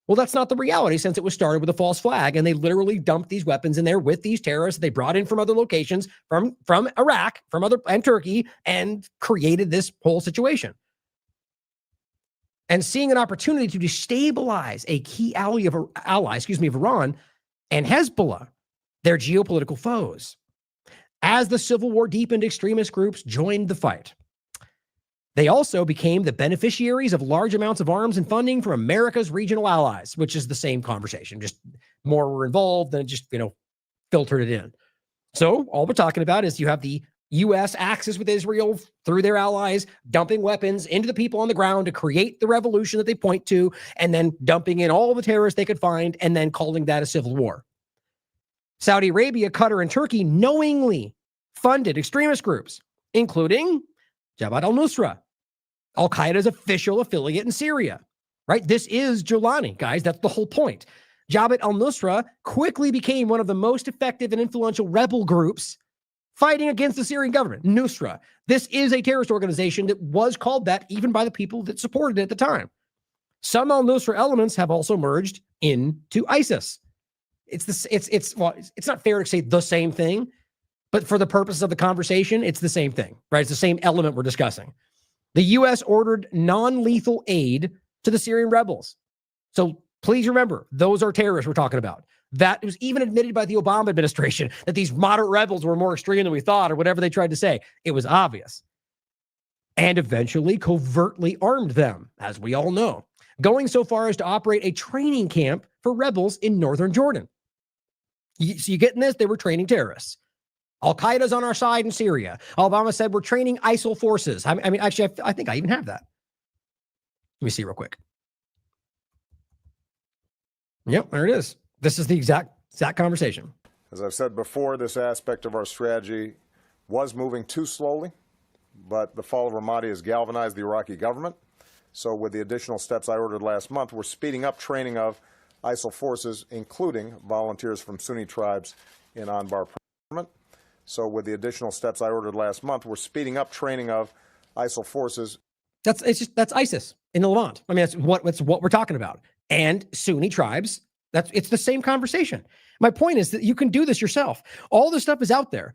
[SPEAKER 9] Well, that's not the reality, since it was started with a false flag, and they literally dumped these weapons in there with these terrorists they brought in from other locations, from Iraq, and Turkey, and created this whole situation. And seeing an opportunity to destabilize a key ally of Iran and Hezbollah, their geopolitical foes. As the civil war deepened, extremist groups joined the fight. They also became the beneficiaries of large amounts of arms and funding from America's regional allies, which is the same conversation. Just more were involved than just, filtered it in. So all we're talking about is you have the U.S. axis with Israel through their allies, dumping weapons into the people on the ground to create the revolution that they point to, and then dumping in all the terrorists they could find, and then calling that a civil war. Saudi Arabia, Qatar, and Turkey knowingly funded extremist groups, including Jabhat al-Nusra, al-Qaeda's official affiliate in Syria, right? This is Jolani, guys. That's the whole point. Jabhat al-Nusra quickly became one of the most effective and influential rebel groups fighting against the Syrian government. Nusra. This is a terrorist organization that was called that even by the people that supported it at the time. Some al-Nusra elements have also merged into ISIS. It's not fair to say the same thing,
[SPEAKER 4] But for the purpose of the conversation, it's the same thing, right? It's the same element we're discussing. The U.S. ordered non-lethal aid to the Syrian rebels. So please remember, those are terrorists we're talking about. That was even admitted by the Obama administration that these moderate rebels were more extreme than we thought, or whatever they tried to say. It was obvious. And eventually covertly armed them, as we all know, going so far as to operate a training camp for rebels in northern Jordan. So you getting this? They were training terrorists. Al-Qaeda's on our side in Syria. Obama said we're training ISIL forces. I mean, actually, I think I even have that. Let me see real quick. Yep, there it is. This is the exact conversation.
[SPEAKER 12] As I've said before, this aspect of our strategy was moving too slowly, but the fall of Ramadi has galvanized the Iraqi government. So with the additional steps I ordered last month, we're speeding up training of ISIL forces, including volunteers from Sunni tribes in Anbar Parliament. So with the additional steps I ordered last month, we're speeding up training of ISIL forces.
[SPEAKER 4] That's ISIS in the Levant. I mean, that's what we're talking about. And Sunni tribes. It's the same conversation. My point is that you can do this yourself. All this stuff is out there.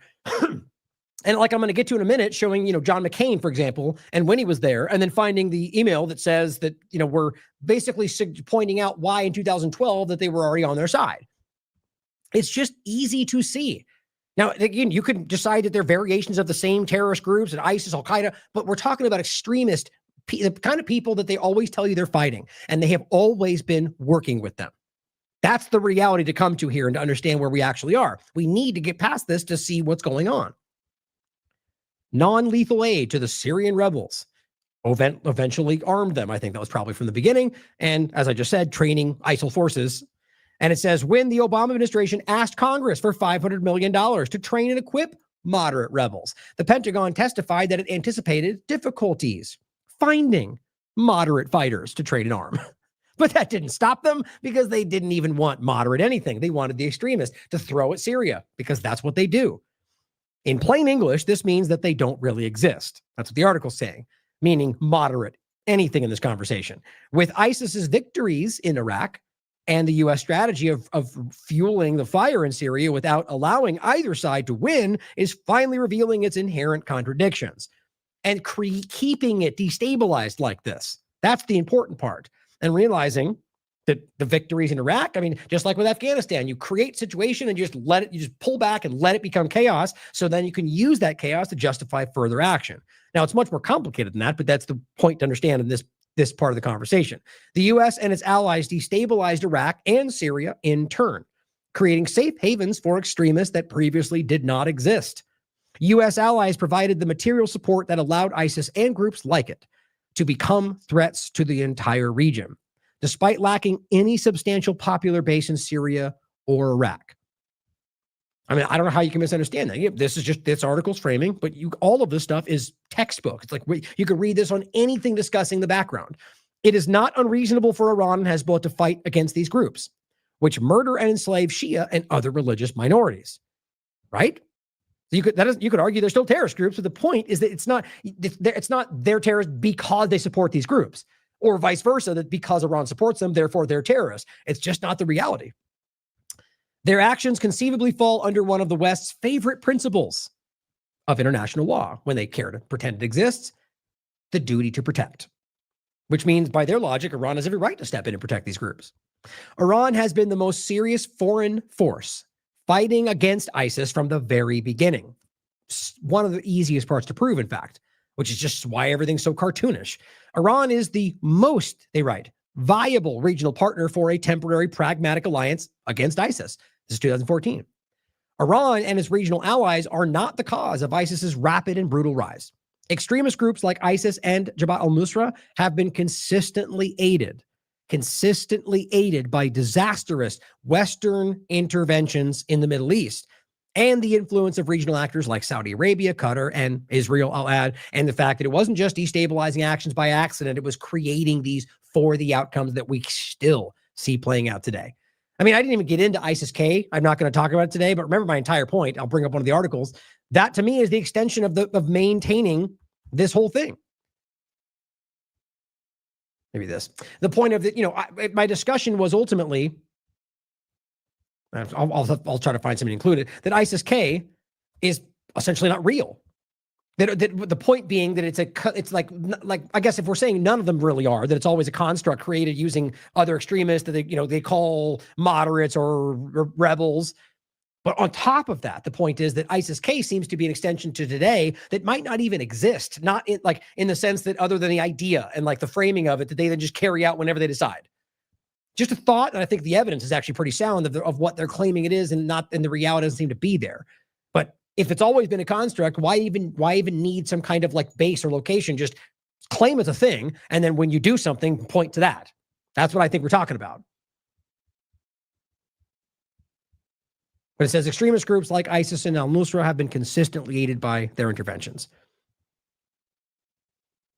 [SPEAKER 4] And like I'm going to get to in a minute, showing, John McCain, for example, and when he was there, and then finding the email that says that, we're basically pointing out why in 2012 that they were already on their side. It's just easy to see. Now, again, you could decide that they're variations of the same terrorist groups and ISIS, al-Qaeda, but we're talking about extremist, the kind of people that they always tell you they're fighting, and they have always been working with them. That's the reality to come to here and to understand where we actually are. We need to get past this to see what's going on. Non-lethal aid to the Syrian rebels eventually armed them. I think that was probably from the beginning. And as I just said, training ISIL forces. And it says, when the Obama administration asked Congress for $500 million to train and equip moderate rebels, the Pentagon testified that it anticipated difficulties finding moderate fighters to train and arm. But that didn't stop them, because they didn't even want moderate anything. They wanted the extremists to throw at Syria, because that's what they do. In plain English, this means that they don't really exist. That's what the article's saying, meaning moderate anything in this conversation. With ISIS's victories in Iraq and the U.S. strategy of fueling the fire in Syria without allowing either side to win is finally revealing its inherent contradictions and keeping it destabilized like this. That's the important part. And realizing that the victories in Iraq, I mean, just like with Afghanistan, you create situation and you just pull back and let it become chaos. So then you can use that chaos to justify further action. Now, it's much more complicated than that, but that's the point to understand in this part of the conversation. The U.S. and its allies destabilized Iraq and Syria in turn, creating safe havens for extremists that previously did not exist. U.S. allies provided the material support that allowed ISIS and groups like it to become threats to the entire region, despite lacking any substantial popular base in Syria or Iraq. I mean, I don't know how you can misunderstand that. This is just this article's framing, but all of this stuff is textbook. It's like you can read this on anything discussing the background. It is not unreasonable for Iran and Hezbollah to fight against these groups, which murder and enslave Shia and other religious minorities, right? You could argue they're still terrorist groups, but the point is that it's not their terrorists because they support these groups, or vice versa, that because Iran supports them, therefore they're terrorists. It's just not the reality. Their actions conceivably fall under one of the West's favorite principles of international law when they care to pretend it exists, the duty to protect, which means by their logic, Iran has every right to step in and protect these groups. Iran has been the most serious foreign force fighting against ISIS from the very beginning. One of the easiest parts to prove, in fact, which is just why everything's so cartoonish. Iran is the most, they write, viable regional partner for a temporary pragmatic alliance against ISIS. This is 2014. Iran and its regional allies are not the cause of ISIS's rapid and brutal rise. Extremist groups like ISIS and Jabhat al-Nusra have been consistently aided by disastrous Western interventions in the Middle East and the influence of regional actors like Saudi Arabia, Qatar, and Israel, I'll add, and the fact that it wasn't just destabilizing actions by accident, it was creating these for the outcomes that we still see playing out today. I mean, I didn't even get into ISIS-K. I'm not going to talk about it today, but remember my entire point. I'll bring up one of the articles. That, to me, is the extension of maintaining this whole thing. Maybe this. The point of my discussion was ultimately, I'll try to find something included, that ISIS-K is
[SPEAKER 9] essentially not real. That the point being that it's like I guess if we're saying none of them really are, that it's always a construct created using other extremists that they call moderates or rebels. But on top of that, the point is that ISIS-K seems to be an extension to today that might not even exist, not in the sense that other than the idea and like the framing of it that they then just carry out whenever they decide. Just a thought, and I think the evidence is actually pretty sound of what they're claiming it is, and the reality doesn't seem to be there. But if it's always been a construct, why even need some kind of like base or location? Just claim it's a thing, and then when you do something, point to that. That's what I think we're talking about. But it says extremist groups like ISIS and al-Nusra have been consistently aided by their interventions.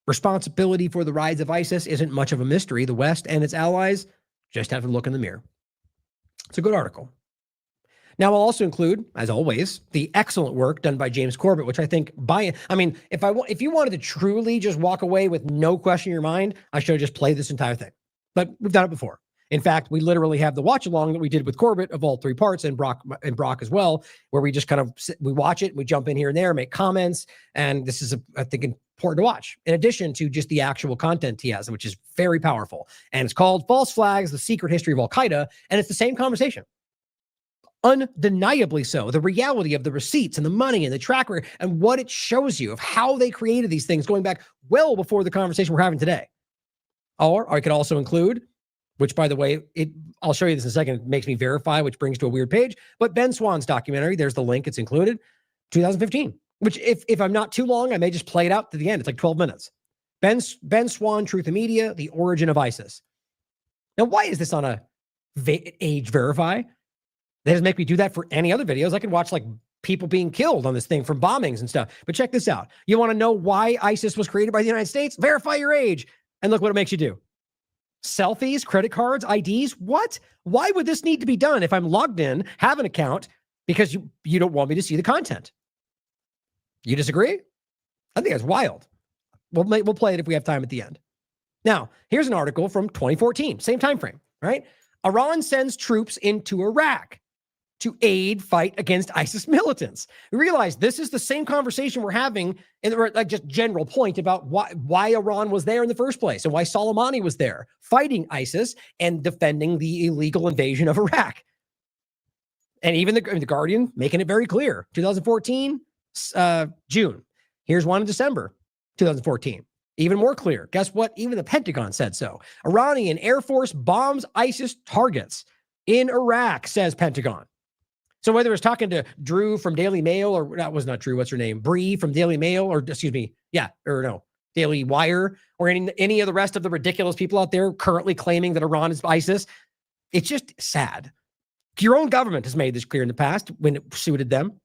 [SPEAKER 9] Responsibility for the rise of ISIS isn't much of a mystery. The West and its allies just have to look in the mirror. It's a good article. Now, I'll also include, as always, the excellent work done by James Corbett, which I think if you wanted to truly just walk away with no question in your mind, I should have just played this entire thing. But we've done it before. In fact, we literally have the watch along that we did with Corbett of all three parts, and Brock as well, where we just kind of we watch it, we jump in here and there, make comments, and this is I think important to watch. In addition to just the actual content he has, which is very powerful, and it's called "False Flags: The Secret History of al-Qaeda," and it's the same conversation. Undeniably so. The reality of the receipts and the money and the track record and what it shows you of how they created these things going back well before the conversation we're having today. Or I could also include, which, by the way, I'll show you this in a second. It makes me verify, which brings to a weird page. But Ben Swann's documentary, there's the link. It's included, 2015. Which, if I'm not too long, I may just play it out to the end. It's like 12 minutes. Ben Swann, Truth and Media, The Origin of ISIS. Now, why is this on a age verify? That doesn't make me do that for any other videos. I can watch like people being killed on this thing from bombings and stuff. But check this out. You want to know why ISIS was created by the United States? Verify your age. And look what it makes you do. Selfies, credit cards, IDs. What? Why would this need to be done if I'm logged in, have an account, because you don't want me to see the content? You disagree? I think that's wild. We'll play it if we have time at the end. Now, here's an article from 2014, same time frame, right? Iran sends troops into Iraq to aid fight against ISIS militants. We realize this is the same conversation we're having in the like just general point about why Iran was there in the first place and why Soleimani was there fighting ISIS and defending the illegal invasion of Iraq. And even the Guardian making it very clear. 2014, June. Here's one in December, 2014. Even more clear. Guess what? Even the Pentagon said so. Iranian Air Force bombs ISIS targets in Iraq, says Pentagon. So whether it's talking to Drew from Daily Mail, or that was not Drew, what's her name? Bree from Daily Mail, or excuse me, Daily Wire, or any of the rest of the ridiculous people out there currently claiming that Iran is ISIS, it's just sad. Your own government has made this clear in the past when it suited them.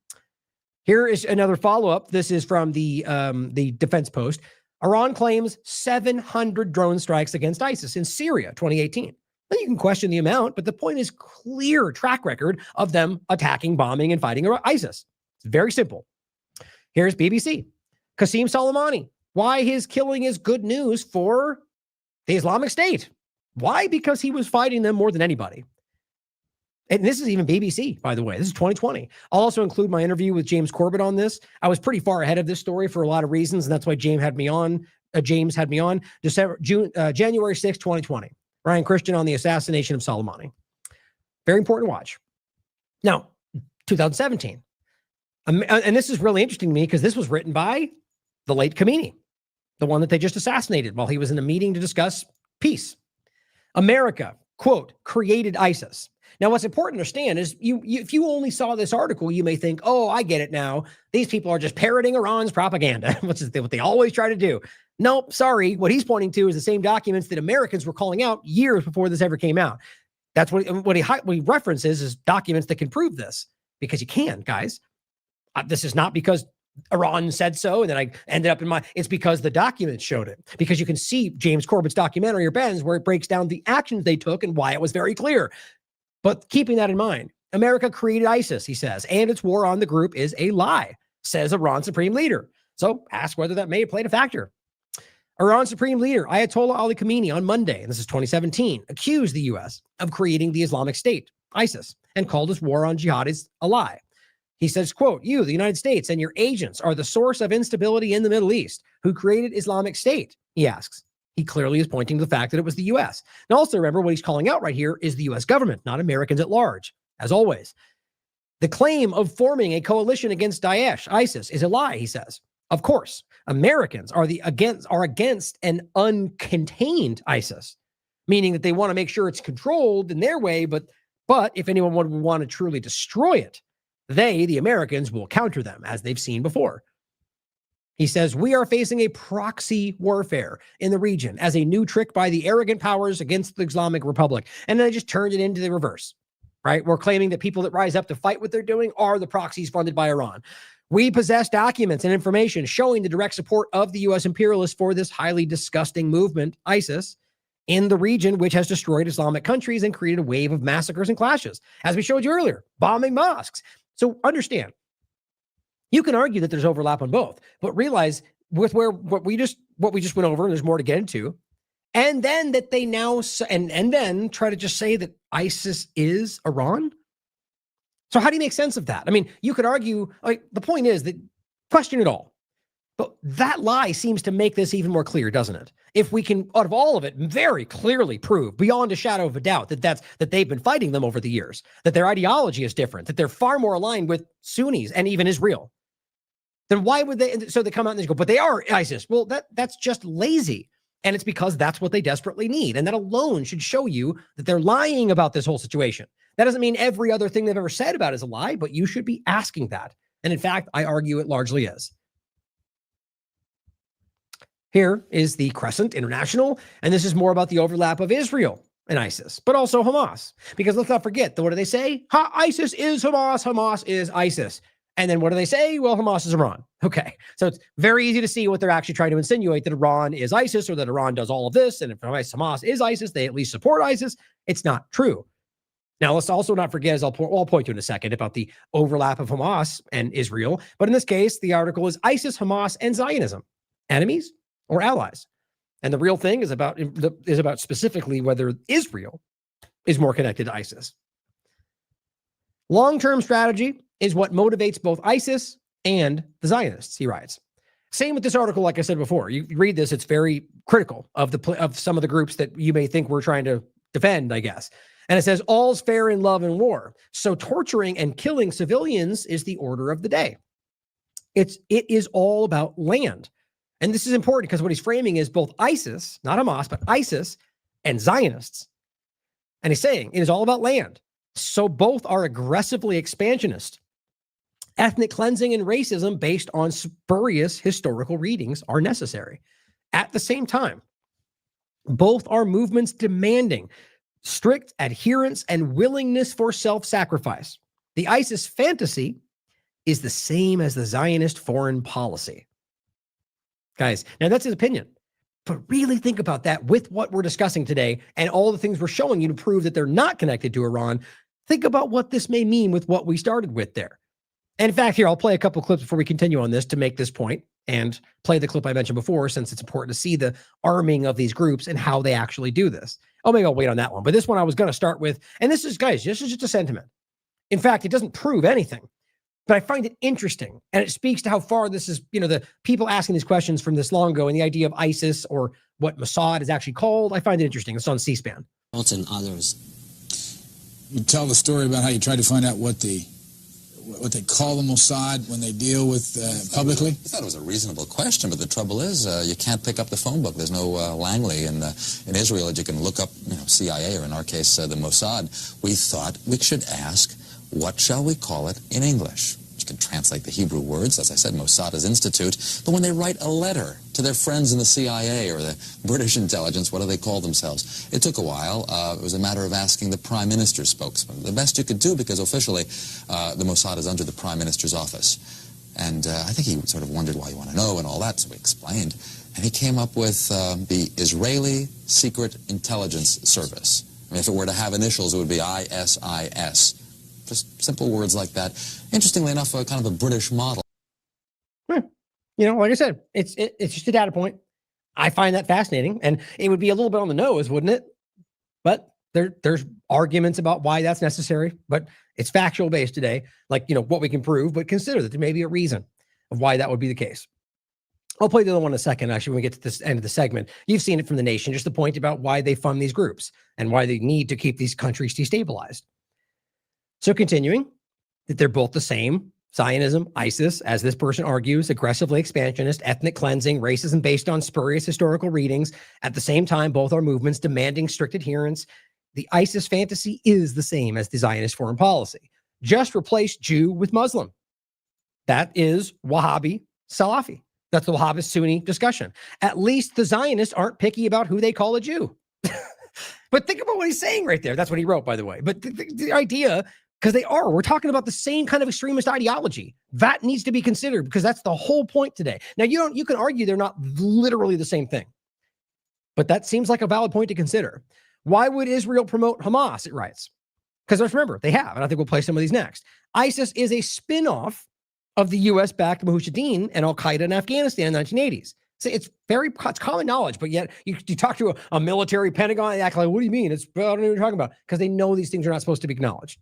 [SPEAKER 9] Here is another follow-up. This is from the Defense Post. Iran claims 700 drone strikes against ISIS in Syria, 2018. Now you can question the amount, but the point is clear track record of them attacking, bombing, and fighting ISIS. It's very simple. Here's BBC. Qasem Soleimani. Why his killing is good news for the Islamic State. Why? Because he was fighting them more than anybody. And this is even BBC, by the way. This is 2020. I'll also include my interview with James Corbett on this. I was pretty far ahead of this story for a lot of reasons, and that's why James had me on. January 6, 2020. Ryan Cristian on the assassination of Soleimani. Very important to watch. Now, 2017. And this is really interesting to me because this was written by the late Khomeini, the one that they just assassinated while he was in a meeting to discuss peace. America, quote, created ISIS. Now, what's important to understand is if you only saw this article, you may think, oh, I get it now. These people are just parroting Iran's propaganda, which is what they always try to do. Nope, sorry. What he's pointing to is the same documents that Americans were calling out years before this ever came out. That's what he references is documents that can prove this, because you can, guys. This is not because Iran said so, and then I ended up it's because the documents showed it. Because you can see James Corbett's documentary, or Ben's, where it breaks down the actions they took and why it was very clear. But keeping that in mind, America created ISIS, he says, and its war on the group is a lie, says Iran's supreme leader. So ask whether that may have played a factor. Iran's supreme leader, Ayatollah Ali Khamenei, on Monday, and this is 2017, accused the U.S. of creating the Islamic State, ISIS, and called its war on jihadists a lie.
[SPEAKER 4] He says, quote, "You, the United States, and your agents are the source of instability in the Middle East. Who created Islamic State?" He asks. He clearly is pointing to the fact that it was the U.S. And also remember, what he's calling out right here is the U.S. government, not Americans at large, as always. The claim of forming a coalition against Daesh, ISIS, is a lie, he says. Of course, Americans are against an uncontained ISIS, meaning that they want to make sure it's controlled in their way, but if anyone would want to truly destroy it, they, the Americans, will counter them, as they've seen before. He says, "We are facing a proxy warfare in the region as a new trick by the arrogant powers against the Islamic Republic." And then I just turned it into the reverse, right? We're claiming that people that rise up to fight what they're doing are the proxies funded by Iran. "We possess documents and information showing the direct support of the U.S. imperialists for this highly disgusting movement, ISIS, in the region, which has destroyed Islamic countries and created a wave of massacres and clashes, as we showed you earlier, bombing mosques." So understand, you can argue that there's overlap on both, but realize with what we just went over, and there's more to get into, and then that they now and then try to just say that ISIS is Iran. So how do you make sense of that? I mean, you could argue, like, the point is that question it all. But that lie seems to make this even more clear, doesn't it? If we can, out of all of it, very clearly prove beyond a shadow of a doubt that they've been fighting them over the years, that their ideology is different, that they're far more aligned with Sunnis and even Israel, then why would they? So they come out and they go, "But they are ISIS." Well, that's just lazy. And it's because that's what they desperately need. And that alone should show you that they're lying about this whole situation. That doesn't mean every other thing they've ever said about it is a lie, but you should be asking that. And in fact, I argue it largely is. Here is the Crescent International, and this is more about the overlap of Israel and ISIS, but also Hamas. Because let's not forget, what do they say? ISIS is Hamas, Hamas is ISIS. And then what do they say? Well, Hamas is Iran. Okay, so it's very easy to see what they're actually trying to insinuate, that Iran is ISIS, or that Iran does all of this, and if Hamas is ISIS, they at least support ISIS. It's not true. Now, let's also not forget, as I'll point to in a second, about the overlap of Hamas and Israel. But in this case, the article is ISIS, Hamas, and Zionism, enemies or allies? And the real thing is about specifically whether Israel is more connected to ISIS. Long-term strategy is what motivates both ISIS and the Zionists, he writes. Same with this article, like I said before. You read this, it's very critical of some of the groups that you may think we're trying to defend, I guess. And it says, all's fair in love and war. So torturing and killing civilians is the order of the day. It is all about land. And this is important because what he's framing is both ISIS, not Hamas, but ISIS and Zionists. And he's saying it is all about land. So both are aggressively expansionist. Ethnic cleansing and racism based on spurious historical readings are necessary. At the same time, both are movements demanding strict adherence and willingness for self-sacrifice. The ISIS fantasy is the same as the Zionist foreign policy. Guys, now that's his opinion, but really think about that with what we're discussing today and all the things we're showing you to prove that they're not connected to Iran. Think about what this may mean with what we started with there. And in fact, here, I'll play a couple clips before we continue on this to make this point, and play the clip I mentioned before, since it's important to see the arming of these groups and how they actually do this. Oh, maybe I'll wait on that one. But this one I was going to start with, and this is, guys, this is just a sentiment. In fact, it doesn't prove anything, but I find it interesting. And it speaks to how far this is, the people asking these questions from this long ago and the idea of ISIS or what Mossad is actually called. I find it interesting. It's on C-SPAN.
[SPEAKER 13] And others. You tell the story about how you tried to find out what they call the Mossad when they deal with publicly?
[SPEAKER 14] I thought it was a reasonable question, but the trouble is you can't pick up the phone book. There's no Langley in Israel that you can look up, CIA, or in our case, the Mossad. We thought we should ask, what shall we call it in English? You can translate the Hebrew words, as I said, Mossad is institute, but when they write a letter to their friends in the CIA or the British intelligence, what do they call themselves? It took a while. It was a matter of asking the Prime Minister's spokesman. The best you could do, because officially the Mossad is under the Prime Minister's office. And I think he sort of wondered why you want to know and all that, so we explained. And he came up with the Israeli Secret Intelligence Service. I mean, if it were to have initials, it would be ISIS. Just simple words like that. Interestingly enough, kind of a British model.
[SPEAKER 4] Like I said, it's just a data point. I find that fascinating, and it would be a little bit on the nose, wouldn't it? But
[SPEAKER 9] There's arguments about why that's necessary, but it's factual based today, like, what we can prove, but consider that there may be a reason of why that would be the case. I'll play the other one in a second, actually, when we get to this end of the segment. You've seen it from The Nation, just the point about why they fund these groups and why they need to keep these countries destabilized. So continuing, that they're both the same. Zionism, ISIS, as this person argues, aggressively expansionist, ethnic cleansing, racism based on spurious historical readings. At the same time, both are movements demanding strict adherence. The ISIS fantasy is the same as the Zionist foreign policy. Just replace Jew with Muslim. That is Wahhabi Salafi. That's the Wahhabist Sunni discussion. At least the Zionists aren't picky about who they call a Jew. But think about what he's saying right there. That's what he wrote, by the way. But the idea, because we're talking about the same kind of extremist ideology. That needs to be considered because that's the whole point today. Now, you can argue they're not literally the same thing, but that seems like a valid point to consider. Why would Israel promote Hamas? It writes. Because remember, they have, and I think we'll play some of these next. ISIS is a spin-off of the U.S.-backed Mujahideen and al-Qaeda in Afghanistan in the 1980s. So it's common knowledge, but yet you talk to a military Pentagon, they act like, what do you mean? I don't know what you're talking about. Because they know these things are not supposed to be acknowledged.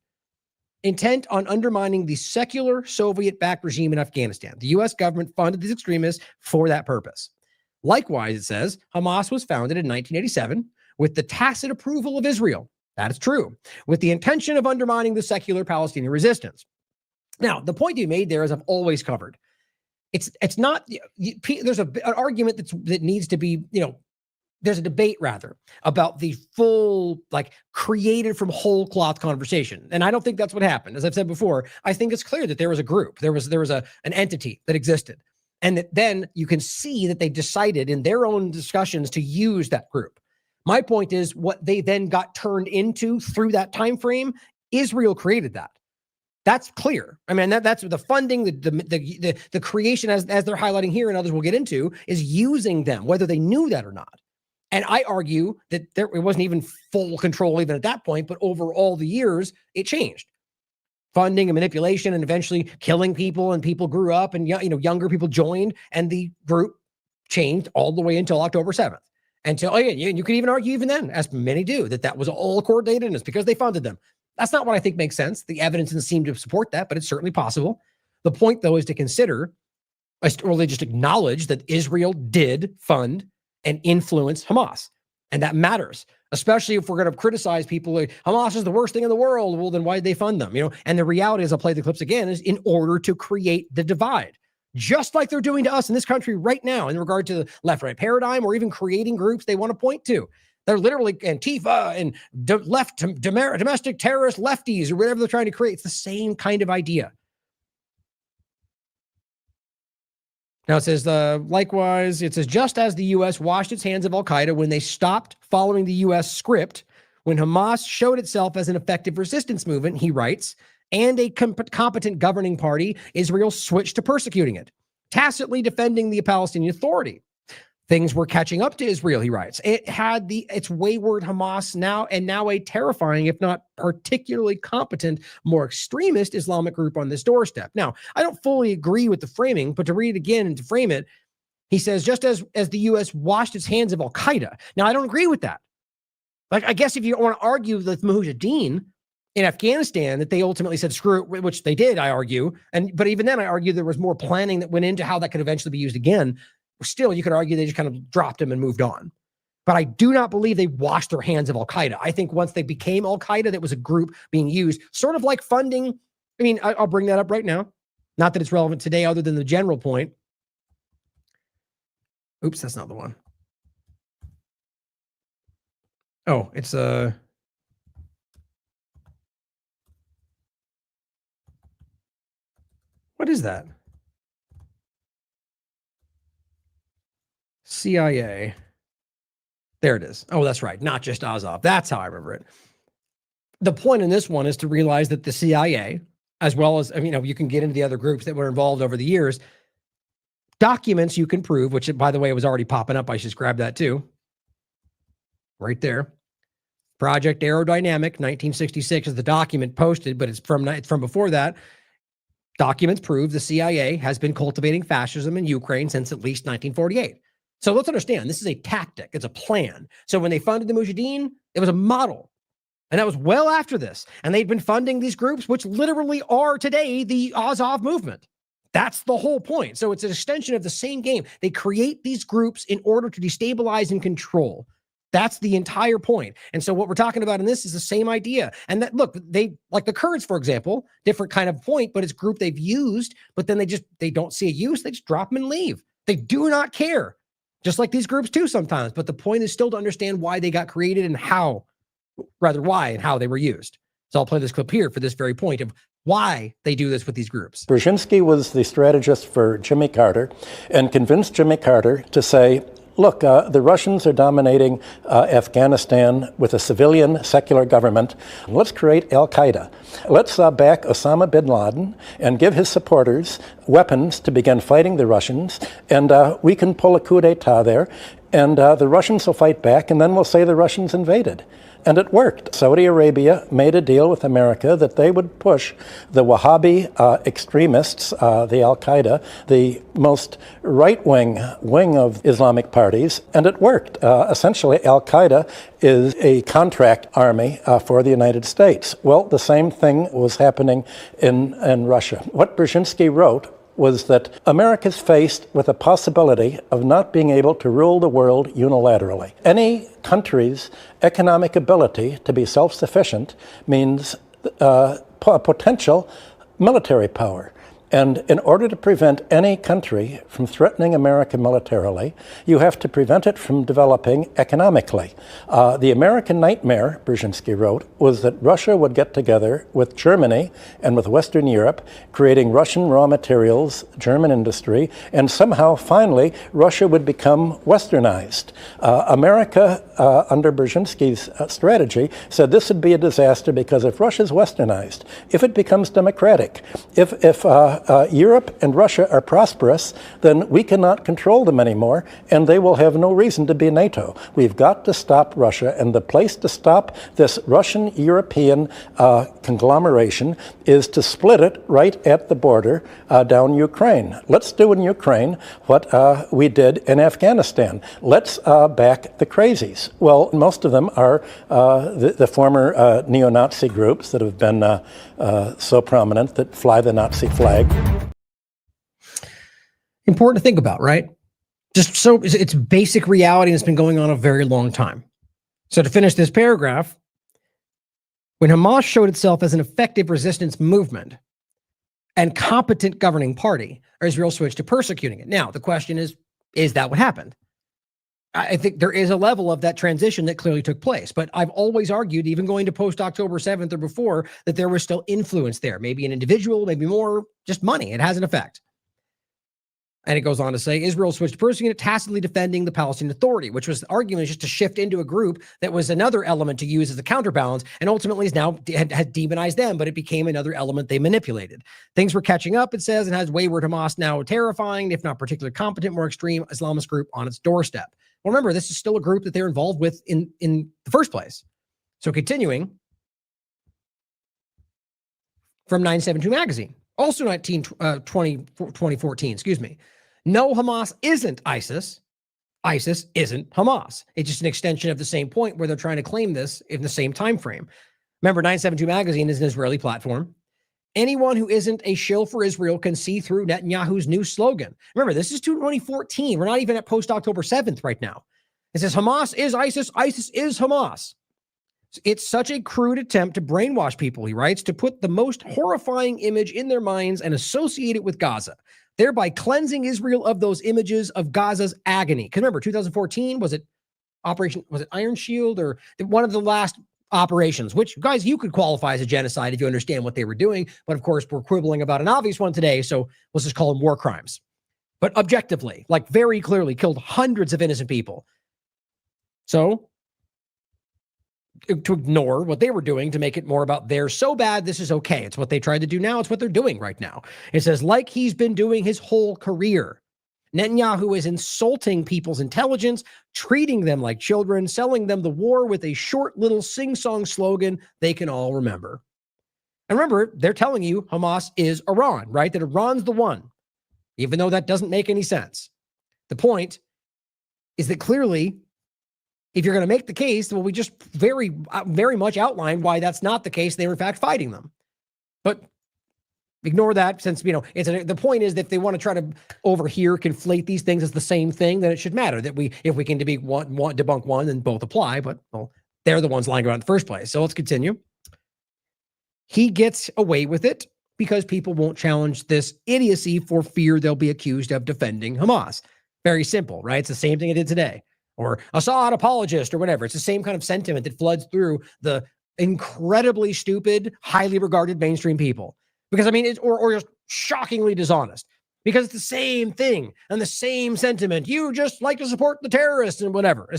[SPEAKER 9] Intent on undermining the secular Soviet-backed regime in Afghanistan. The U.S. government funded these extremists for that purpose. Likewise, it says, Hamas was founded in 1987 with the tacit approval of Israel. That is true. With the intention of undermining the secular Palestinian resistance. Now, the point you made there, as I've always covered, it's not, there's an argument that needs to be, there's a debate rather about the full, created from whole cloth conversation. And I don't think that's what happened. As I've said before, I think it's clear that there was a group, there was an entity that existed. And that then you can see that they decided in their own discussions to use that group. My point is what they then got turned into through that time frame, Israel created that. That's clear. I mean, that's the funding, the creation, as they're highlighting here and others will get into, is using them, whether they knew that or not. And I argue that it wasn't even full control even at that point, but over all the years, it changed. Funding and manipulation and eventually killing people, and people grew up and younger people joined, and the group changed all the way until October 7th. Until, you could even argue even then, as many do, that was all coordinated and it's because they funded them. That's not what I think makes sense. The evidence doesn't seem to support that, but it's certainly possible. The point, though, is to consider, or they just acknowledge that Israel did fund and influence Hamas. And that matters, especially if we're going to criticize people like Hamas is the worst thing in the world. Well, then why did they fund them? And the reality is, I'll play the clips again, is in order to create the divide. Just like they're doing to us in this country right now in regard to the left-right paradigm, or even creating groups they want to point to. They're literally Antifa and domestic terrorist lefties or whatever they're trying to create. It's the same kind of idea. Now it says, likewise, it says, just as the U.S. washed its hands of al-Qaeda when they stopped following the U.S. script, when Hamas showed itself as an effective resistance movement, he writes, and a competent governing party, Israel switched to persecuting it, tacitly defending the Palestinian Authority. Things were catching up to Israel, he writes. It had its wayward Hamas now a terrifying, if not particularly competent, more extremist Islamic group on this doorstep. Now, I don't fully agree with the framing, but to read it again and to frame it, he says, just as the U.S. washed its hands of al-Qaeda. Now, I don't agree with that. I guess if you want to argue that Mujahideen in Afghanistan, that they ultimately said, screw it, which they did, I argue. But even then, I argue there was more planning that went into how that could eventually be used again. Still, you could argue they just kind of dropped him and moved on. But I do not believe they washed their hands of al-Qaeda. I think once they became al-Qaeda, that was a group being used, sort of like funding. I mean, I'll bring that up right now. Not that it's relevant today, other than the general point. Oops, that's not the one. Oh, it's what is that? CIA. There it is. Oh, that's right. Not just Azov. That's how I remember it. The point in this one is to realize that the CIA, as well as, you can get into the other groups that were involved over the years, documents you can prove, which, by the way, was already popping up. I should just grab that too. Right there. Project Aerodynamic, 1966 is the document posted, but it's from before that. Documents prove the CIA has been cultivating fascism in Ukraine since at least 1948. So let's understand, this is a tactic. It's a plan. So when they funded the Mujahideen, it was a model.
[SPEAKER 4] And that was well after this. And they'd been funding these groups, which literally are today the Azov movement. That's the whole point. So it's an extension of the same game. They create these groups in order to destabilize and control. That's the entire point. And so what we're talking about in this is the same idea. And that, look, they, like the Kurds, for example, different kind of point, but it's a group they've used, but then they don't see a use. They just drop them and leave. They do not care. Just like these groups too sometimes. But the point is still to understand why they got created and why and how they were used. So I'll play this clip here for this very point of why they do this with these groups.
[SPEAKER 15] Brzezinski was the strategist for Jimmy Carter and convinced Jimmy Carter to say, look, the Russians are dominating Afghanistan with a civilian secular government. Let's create al-Qaeda. Let's back Osama bin Laden and give his supporters weapons to begin fighting the Russians. And we can pull a coup d'etat there. And the Russians will fight back, and then we'll say the Russians invaded. And it worked. Saudi Arabia made a deal with America that they would push the Wahhabi extremists, the al-Qaeda, the most right-wing wing of Islamic parties, and it worked. Essentially, al-Qaeda is a contract army for the United States. Well, the same thing was happening in Russia. What Brzezinski wrote was that America's faced with a possibility of not being able to rule the world unilaterally. Any country's economic ability to be self-sufficient means potential military power. And in order to prevent any country from threatening America militarily, you have to prevent it from developing economically. The American nightmare, Brzezinski wrote, was that Russia would get together with Germany and with Western Europe, creating Russian raw materials, German industry, and somehow, finally, Russia would become westernized. America, under Brzezinski's strategy, said this would be a disaster because if Russia's westernized, if it becomes democratic, if Europe and Russia are prosperous, then we cannot control them anymore, and they will have no reason to be NATO. We've got to stop Russia, and the place to stop this Russian-European conglomeration is to split it right at the border down Ukraine. Let's do in Ukraine what we did in Afghanistan. Let's back the crazies. Well, most of them are the former neo-Nazi groups that have been so prominent that fly the Nazi flag.
[SPEAKER 4] Important to think about, right? Just so it's basic reality that's been going on a very long time. So to finish this paragraph, when Hamas showed itself as an effective resistance movement and competent governing party, Israel switched to persecuting it. Now, the question is that what happened? I think there is a level of that transition that clearly took place, but I've always argued, even going to post-October 7th or before, that there was still influence there. Maybe an individual, maybe more, just money. It has an effect. And it goes on to say, Israel switched to persecuting it, tacitly defending the Palestinian Authority, which was the argument just to shift into a group that was another element to use as a counterbalance, and ultimately is now had demonized them, but it became another element they manipulated. Things were catching up, it says, and has wayward Hamas now terrifying, if not particularly competent, more extreme Islamist group on its doorstep. Well, remember, this is still a group that they're involved with in the first place. So continuing from 972 magazine, also 2014, excuse me. No, Hamas isn't ISIS. ISIS isn't Hamas. It's just an extension of the same point where they're trying to claim this in the same time frame. Remember, 972 magazine is an Israeli platform. Anyone who isn't a shill for Israel can see through Netanyahu's new slogan. Remember, this is 2014. We're not even at post-October 7th right now. It says Hamas is ISIS, ISIS is Hamas. It's such a crude attempt to brainwash people, he writes, to put the most horrifying image in their minds and associate it with Gaza, thereby cleansing Israel of those images of Gaza's agony. Because remember, 2014, was it Iron Shield or one of the last operations, which, guys, you could qualify as a genocide if you understand what they were doing. But of course, we're quibbling about an obvious one today, so let's just call them war crimes. But objectively, like very clearly, killed hundreds of innocent people. So to ignore what they were doing to make it more about they're so bad, this is okay. It's what they tried to do now. It's what they're doing right now. It says, like he's been doing his whole career. Netanyahu is insulting people's intelligence, treating them like children, selling them the war with a short little sing-song slogan they can all remember. And remember, they're telling you Hamas is Iran, right? That Iran's the one, even though that doesn't make any sense. The point is that clearly
[SPEAKER 9] If you're going to make the case, well, we just very much outlined why that's not the case. They were in fact fighting them. But ignore that, since, the point is that if they want to try to over here conflate these things as the same thing, then it should matter that if we can debunk one, then both apply. But well, they're the ones lying around in the first place. So let's continue. He gets away with it because people won't challenge this idiocy for fear they'll be accused of defending Hamas. Very simple, right? It's the same thing I did today. Or Assad apologist or whatever. It's the same kind of sentiment that floods through the incredibly stupid, highly regarded mainstream people. Because or just shockingly dishonest. Because it's the same thing and the same sentiment. You just like to support the terrorists and whatever.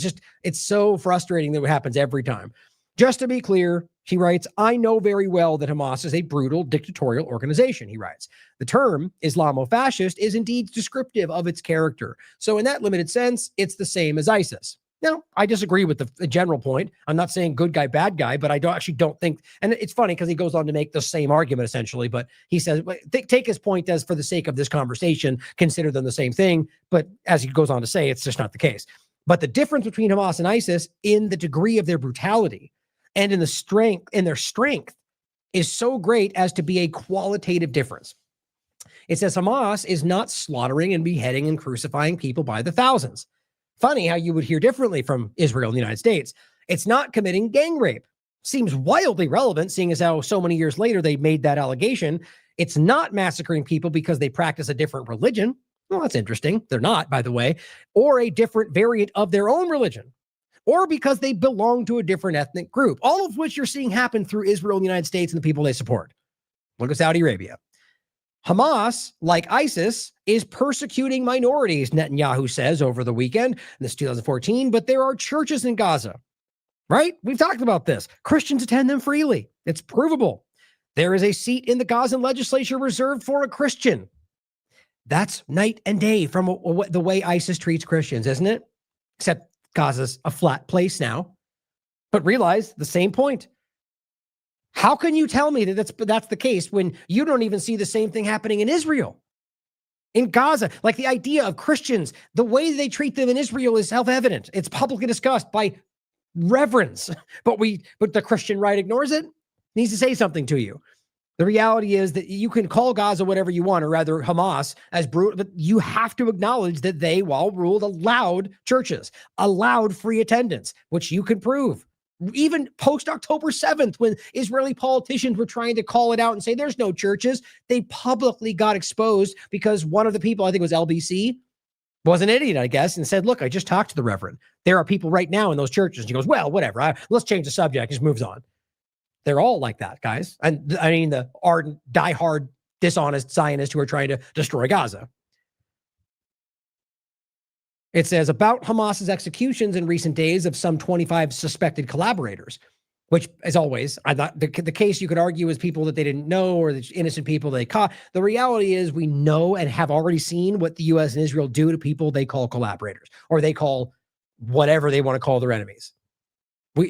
[SPEAKER 9] It's so frustrating that it happens every time. Just to be clear, he writes, I know very well that Hamas is a brutal dictatorial organization, he writes. The term Islamo-fascist is indeed descriptive of its character. So in that limited sense, it's the same as ISIS. Now, I disagree with the general point. I'm not saying good guy, bad guy, but I actually don't think, and it's funny because he goes on to make the same argument essentially, but he says, take his point as for the sake of this conversation, consider them the same thing. But as he goes on to say, it's just not the case. But the difference between Hamas and ISIS in the degree of their brutality and in their strength is so great as to be a qualitative difference. It says Hamas is not slaughtering and beheading and crucifying people by the thousands. Funny how you would hear differently from Israel and the United States. It's not committing gang rape. Seems wildly relevant, seeing as how so many years later they made that allegation. It's not massacring people because they practice a different religion. Well, that's interesting. They're not, by the way. Or a different variant of their own religion. Or because they belong to a different ethnic group. All of which you're seeing happen through Israel and the United States and the people they support. Look at Saudi Arabia. Hamas, like ISIS, is persecuting minorities, Netanyahu says over the weekend. This is 2014, but there are churches in Gaza, right? We've talked about this. Christians attend them freely. It's provable. There is a seat in the Gazan legislature reserved for a Christian. That's night and day from the way ISIS treats Christians, isn't it? Except Gaza's a flat place now. But realize the same point. How can you tell me that that's the case when you don't even see the same thing happening in Israel? In Gaza, like the idea of Christians, the way they treat them in Israel is self-evident. It's publicly discussed by reverends, but the Christian right ignores it. Needs to say something to you. The reality is that you can call Gaza whatever you want, or rather Hamas as brutal, but you have to acknowledge that they, while ruled, allowed churches, allowed free attendance, which you can prove. Even post October 7th, when Israeli politicians were trying to call it out and say there's no churches, they publicly got exposed because one of the people, I think it was LBC, was an idiot, I guess, and said, look, I just talked to the reverend. There are people right now in those churches. And he goes, well, whatever. Let's change the subject. Just moves on. They're all like that, guys. And I mean, the ardent, diehard, dishonest Zionists who are trying to destroy Gaza. It says about Hamas's executions in recent days of some 25 suspected collaborators, which, as always, I thought the case you could argue is people that they didn't know or the innocent people they caught. The reality is we know and have already seen what the U.S. and Israel do to people they call collaborators, or they call whatever they want to call their enemies.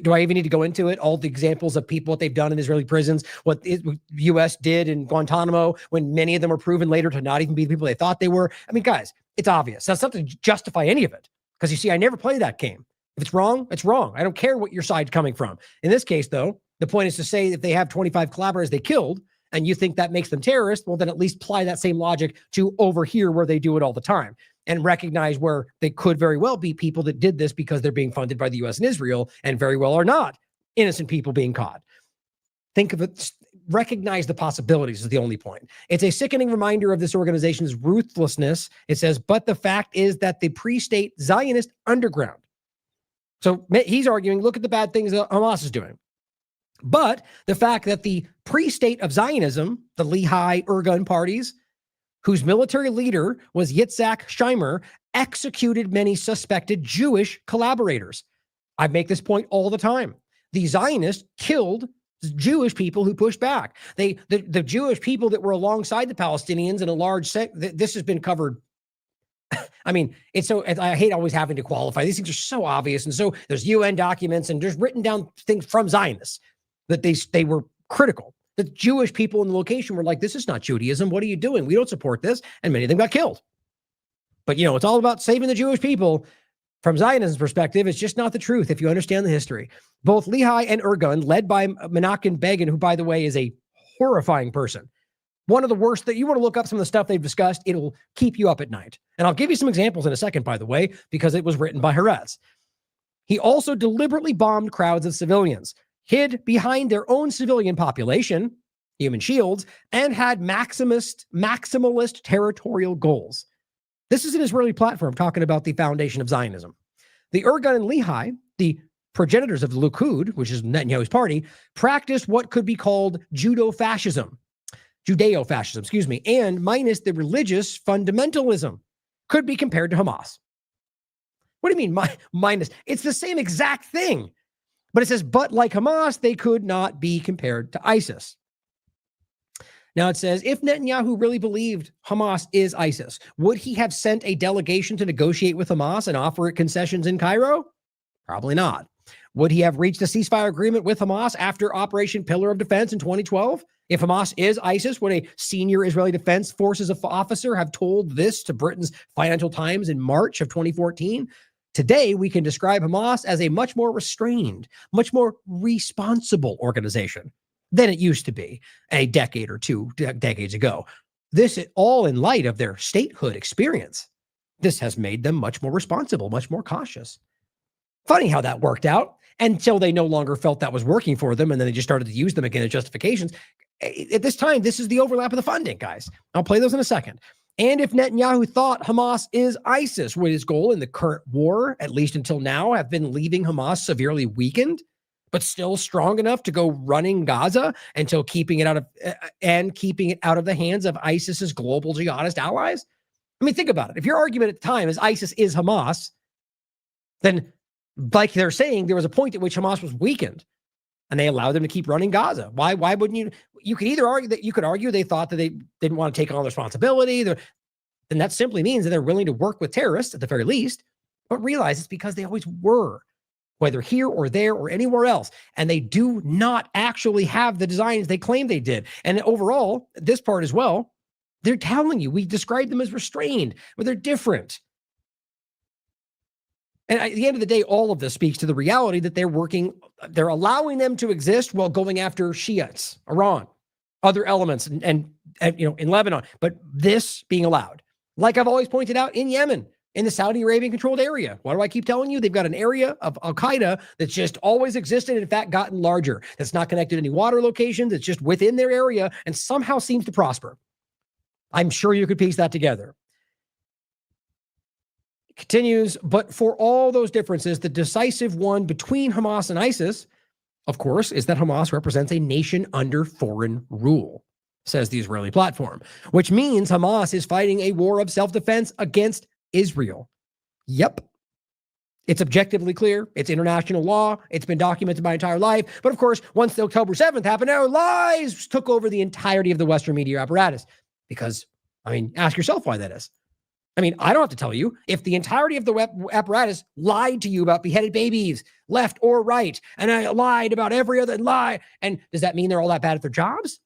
[SPEAKER 9] Do I even need to go into it? All the examples of people, what they've done in Israeli prisons, what the U.S. did in Guantanamo, when many of them were proven later to not even be the people they thought they were. I mean, guys, it's obvious. That's not to justify any of it. Because you see, I never play that game. If it's wrong, it's wrong. I don't care what your side's coming from. In this case, though, the point is to say if they have 25 collaborators they killed, and you think that makes them terrorists, well, then at least apply that same logic to over here where they do it all the time. And recognize where they could very well be people that did this because they're being funded by the U.S. and Israel, and very well are not innocent people being caught. Think of it, recognize the possibilities is the only point. It's a sickening reminder of this organization's ruthlessness. It says, but the fact is that the pre-state Zionist underground. So he's arguing, look at the bad things that Hamas is doing. But the fact that the pre-state of Zionism, the Lehi, Irgun parties, whose military leader was Yitzhak Shimer, executed many suspected Jewish collaborators. I make this point all the time. The Zionists killed Jewish people who pushed back. The Jewish people that were alongside the Palestinians in a large set, this has been covered. I mean, it's so, I hate always having to qualify. These things are so obvious. And so there's UN documents and there's written down things from Zionists that they were critical. The Jewish people in the location were like, this is not Judaism. What are you doing? We don't support this. And many of them got killed. But, it's all about saving the Jewish people. From Zionism's perspective, it's just not the truth if you understand the history. Both Lehi and Irgun, led by Menachem Begin, who, by the way, is a horrifying person. One of the worst that you want to look up some of the stuff they've discussed, it'll keep you up at night. And I'll give you some examples in a second, by the way, because it was written by Haaretz. He also deliberately bombed crowds of civilians, hid behind their own civilian population, human shields, and had maximalist territorial goals. This is an Israeli platform talking about the foundation of Zionism. The Irgun and Lehi, the progenitors of the Likud, which is Netanyahu's party, practiced what could be called Judeo-fascism, and minus the religious fundamentalism, could be compared to Hamas. What do you mean minus? It's the same exact thing. But it says, but like Hamas, they could not be compared to ISIS. Now it says, if Netanyahu really believed Hamas is ISIS, would he have sent a delegation to negotiate with Hamas and offer it concessions in Cairo? Probably not. Would he have reached a ceasefire agreement with Hamas after Operation Pillar of Defense in 2012? If Hamas is ISIS, would a senior Israeli Defense Forces officer have told this to Britain's Financial Times in March of 2014? Today, we can describe Hamas as a much more restrained, much more responsible organization than it used to be a decade or two decades ago. This all in light of their statehood experience. This has made them much more responsible, much more cautious. Funny how that worked out until they no longer felt that was working for them, and then they just started to use them again as justifications. At this time, this is the overlap of the funding, guys. I'll play those in a second. And if Netanyahu thought Hamas is ISIS, would his goal in the current war, at least until now, have been leaving Hamas severely weakened, but still strong enough to go running Gaza until keeping it out of the hands of ISIS's global jihadist allies? I mean, think about it. If your argument at the time is ISIS is Hamas, then like they're saying, there was a point at which Hamas was weakened and they allowed them to keep running Gaza. Why wouldn't you? You could either argue they thought that they didn't want to take on the responsibility. Then that simply means that they're willing to work with terrorists at the very least, but realize it's because they always were, whether here or there or anywhere else. And they do not actually have the designs they claim they did. And overall, this part as well, they're telling you, we describe them as restrained, but they're different. And at the end of the day, all of this speaks to the reality that they're allowing them to exist while going after Shiites, Iran, other elements, and in Lebanon. But this being allowed, like I've always pointed out, in Yemen, in the Saudi Arabian controlled area. Why do I keep telling you? They've got an area of al-Qaeda that's just always existed and in fact gotten larger. That's not connected to any water locations. It's just within their area and somehow seems to prosper. I'm sure you could piece that together. Continues, but for all those differences, the decisive one between Hamas and ISIS, of course, is that Hamas represents a nation under foreign rule, says the Israeli platform, which means Hamas is fighting a war of self-defense against Israel. Yep. It's objectively clear. It's international law. It's been documented my entire life. But of course, once the October 7th happened, now lies took over the entirety of the Western media apparatus. Because, ask yourself why that is. I don't have to tell you. If the entirety of the apparatus lied to you about beheaded babies, left or right, and I lied about every other lie, and does that mean they're all that bad at their jobs?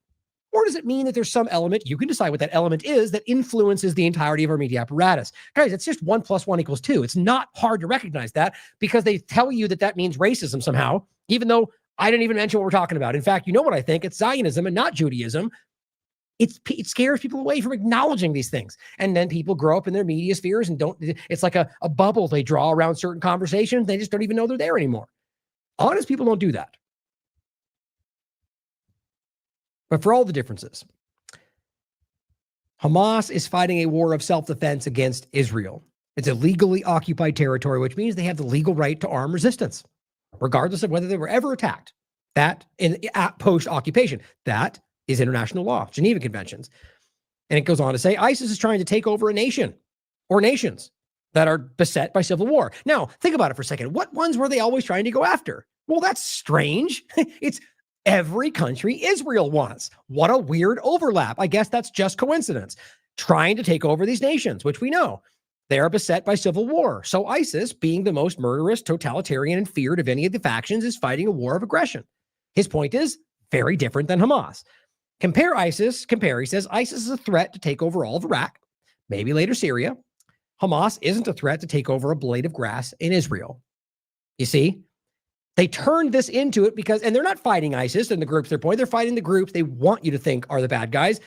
[SPEAKER 9] Or does it mean that there's some element, you can decide what that element is, that influences the entirety of our media apparatus? Guys, it's just 1 + 1 = 2. It's not hard to recognize that because they tell you that means racism somehow, even though I didn't even mention what we're talking about. In fact, you know what I think? It's Zionism and not Judaism. It scares people away from acknowledging these things. And then people grow up in their media spheres and it's like a bubble they draw around certain conversations. They just don't even know they're there anymore. Honest people don't do that. But for all the differences, Hamas is fighting a war of self-defense against Israel. It's a legally occupied territory, which means they have the legal right to arm resistance, regardless of whether they were ever attacked. That at post-occupation, that is international law, Geneva Conventions. And it goes on to say, ISIS is trying to take over a nation or nations that are beset by civil war. Now, think about it for a second. What ones were they always trying to go after? Well, that's strange. It's every country Israel wants. What a weird overlap. I guess that's just coincidence. Trying to take over these nations, which we know they are beset by civil war. So ISIS, being the most murderous, totalitarian, and feared of any of the factions, is fighting a war of aggression. His point is very different than Hamas. He says, ISIS is a threat to take over all of Iraq, maybe later Syria. Hamas isn't a threat to take over a blade of grass in Israel. You see, they turned this into it because, and they're not fighting ISIS and the groups they're pointing, they're fighting the groups they want you to think are the bad guys.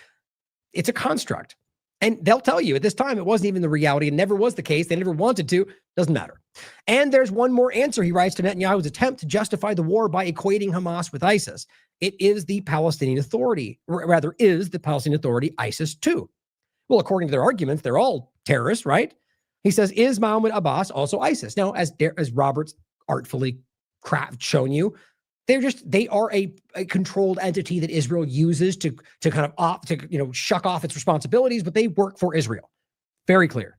[SPEAKER 9] It's a construct. And they'll tell you at this time, it wasn't even the reality. It never was the case. They never wanted to. Doesn't matter. And there's one more answer, he writes, to Netanyahu's attempt to justify the war by equating Hamas with ISIS. It is the Palestinian Authority, or rather is the Palestinian Authority ISIS too? Well, according to their arguments, they're all terrorists, right? He says, is Mahmoud Abbas also ISIS? Now, as Robert's artfully shown you, they are a controlled entity that Israel uses to kind of shuck off its responsibilities, but they work for Israel. Very clear.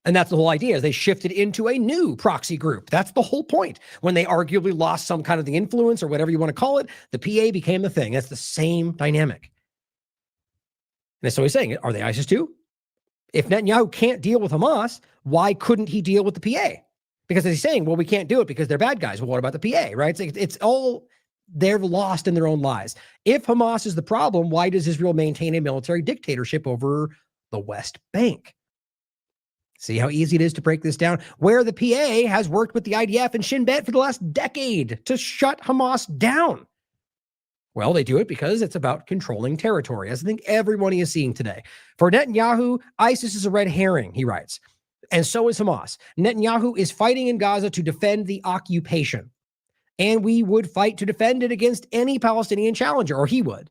[SPEAKER 9] And that's the whole idea, is they shifted into a new proxy group. That's the whole point. When they arguably lost some kind of the influence or whatever you want to call it, the PA became the thing. That's the same dynamic. And so he's saying, are they ISIS too? If Netanyahu can't deal with Hamas, why couldn't he deal with the PA? Because he's saying, well, we can't do it because they're bad guys. Well, what about the PA, right? It's all, they're lost in their own lies. If Hamas is the problem, why does Israel maintain a military dictatorship over the West Bank? See how easy it is to break this down? Where the PA has worked with the IDF and Shin Bet for the last decade to shut Hamas down. Well, they do it because it's about controlling territory, as I think everyone is seeing today. For Netanyahu, ISIS is a red herring, he writes. And so is Hamas. Netanyahu is fighting in Gaza to defend the occupation. And we would fight to defend it against any Palestinian challenger, or he would.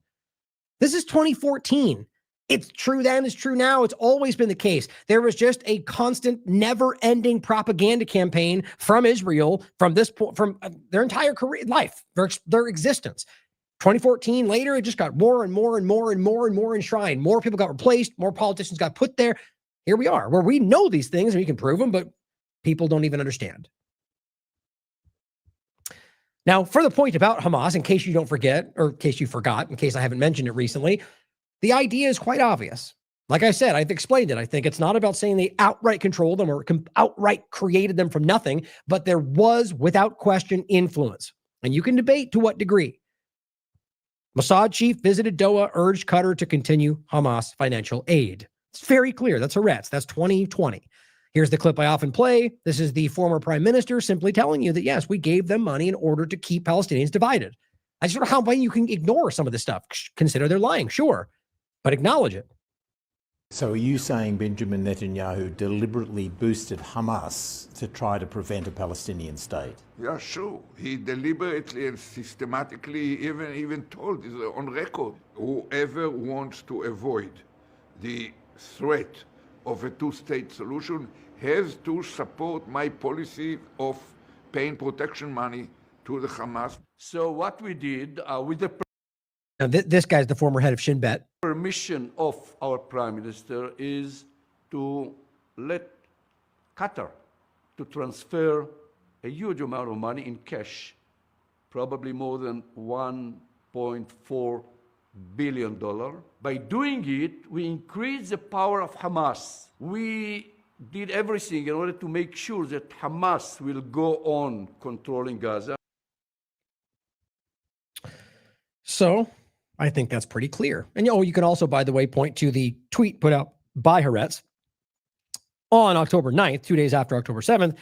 [SPEAKER 9] This is 2014. It's true then, it's true now. It's always been the case. There was just a constant, never-ending propaganda campaign from Israel from this point, from their entire career, life, their existence. 2014 later, it just got more and more and more and more and more enshrined. More people got replaced, more politicians got put there. Here we are, where we know these things and we can prove them, but people don't even understand. Now, for the point about Hamas, in case you don't forget, or in case you forgot, in case I haven't mentioned it recently, the idea is quite obvious. Like I said, I've explained it. I think it's not about saying they outright controlled them or outright created them from nothing, but there was, without question, influence. And you can debate to what degree. Mossad chief visited Doha, urged Qatar to continue Hamas financial aid. It's very clear. That's Haaretz. That's 2020. Here's the clip I often play. This is the former prime minister simply telling you that, yes, we gave them money in order to keep Palestinians divided. I just don't know how you can ignore some of this stuff. Consider they're lying, sure, but acknowledge it.
[SPEAKER 16] So are you saying Benjamin Netanyahu deliberately boosted Hamas to try to prevent a Palestinian state?
[SPEAKER 17] Yeah, sure. He deliberately and systematically even told on record, whoever wants to avoid the threat of a two-state solution has to support my policy of paying protection money to the Hamas.
[SPEAKER 18] So what we did with the
[SPEAKER 9] Now, this guy's the former head of Shin Bet.
[SPEAKER 18] permission of our prime minister is to let Qatar to transfer a huge amount of money in cash, probably more than $1.4 billion. By doing it, we increase the power of Hamas. We did everything in order to make sure that Hamas will go on controlling Gaza.
[SPEAKER 9] So I think that's pretty clear. And you can also, by the way, point to the tweet put out by Haaretz on October 9th, 2 days after October 7th,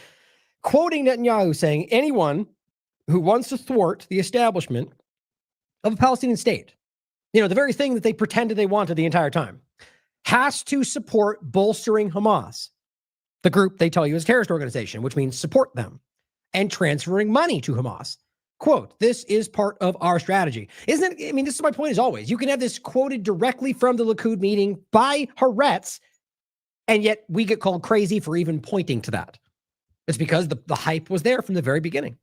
[SPEAKER 9] quoting Netanyahu saying, anyone who wants to thwart the establishment of a Palestinian state, the very thing that they pretended they wanted the entire time, has to support bolstering Hamas, the group they tell you is a terrorist organization, which means support them, and transferring money to Hamas. Quote, this is part of our strategy. Isn't it? I mean, this is my point as always. You can have this quoted directly from the Likud meeting by Haaretz, and yet we get called crazy for even pointing to that. It's because the hype was there from the very beginning.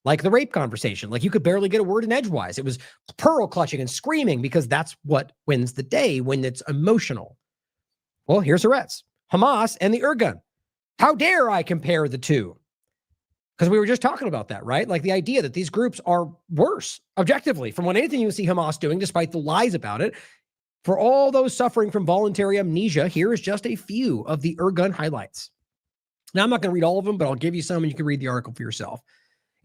[SPEAKER 9] Like the rape conversation. Like you could barely get a word in edgewise. It was pearl clutching and screaming because that's what wins the day when it's emotional. Well, here's Haaretz. Hamas and the Irgun. How dare I compare the two? Because we were just talking about that, right? Like the idea that these groups are worse, objectively, from what anything you see Hamas doing, despite the lies about it. For all those suffering from voluntary amnesia, here is just a few of the Irgun highlights. Now, I'm not going to read all of them, but I'll give you some and you can read the article for yourself.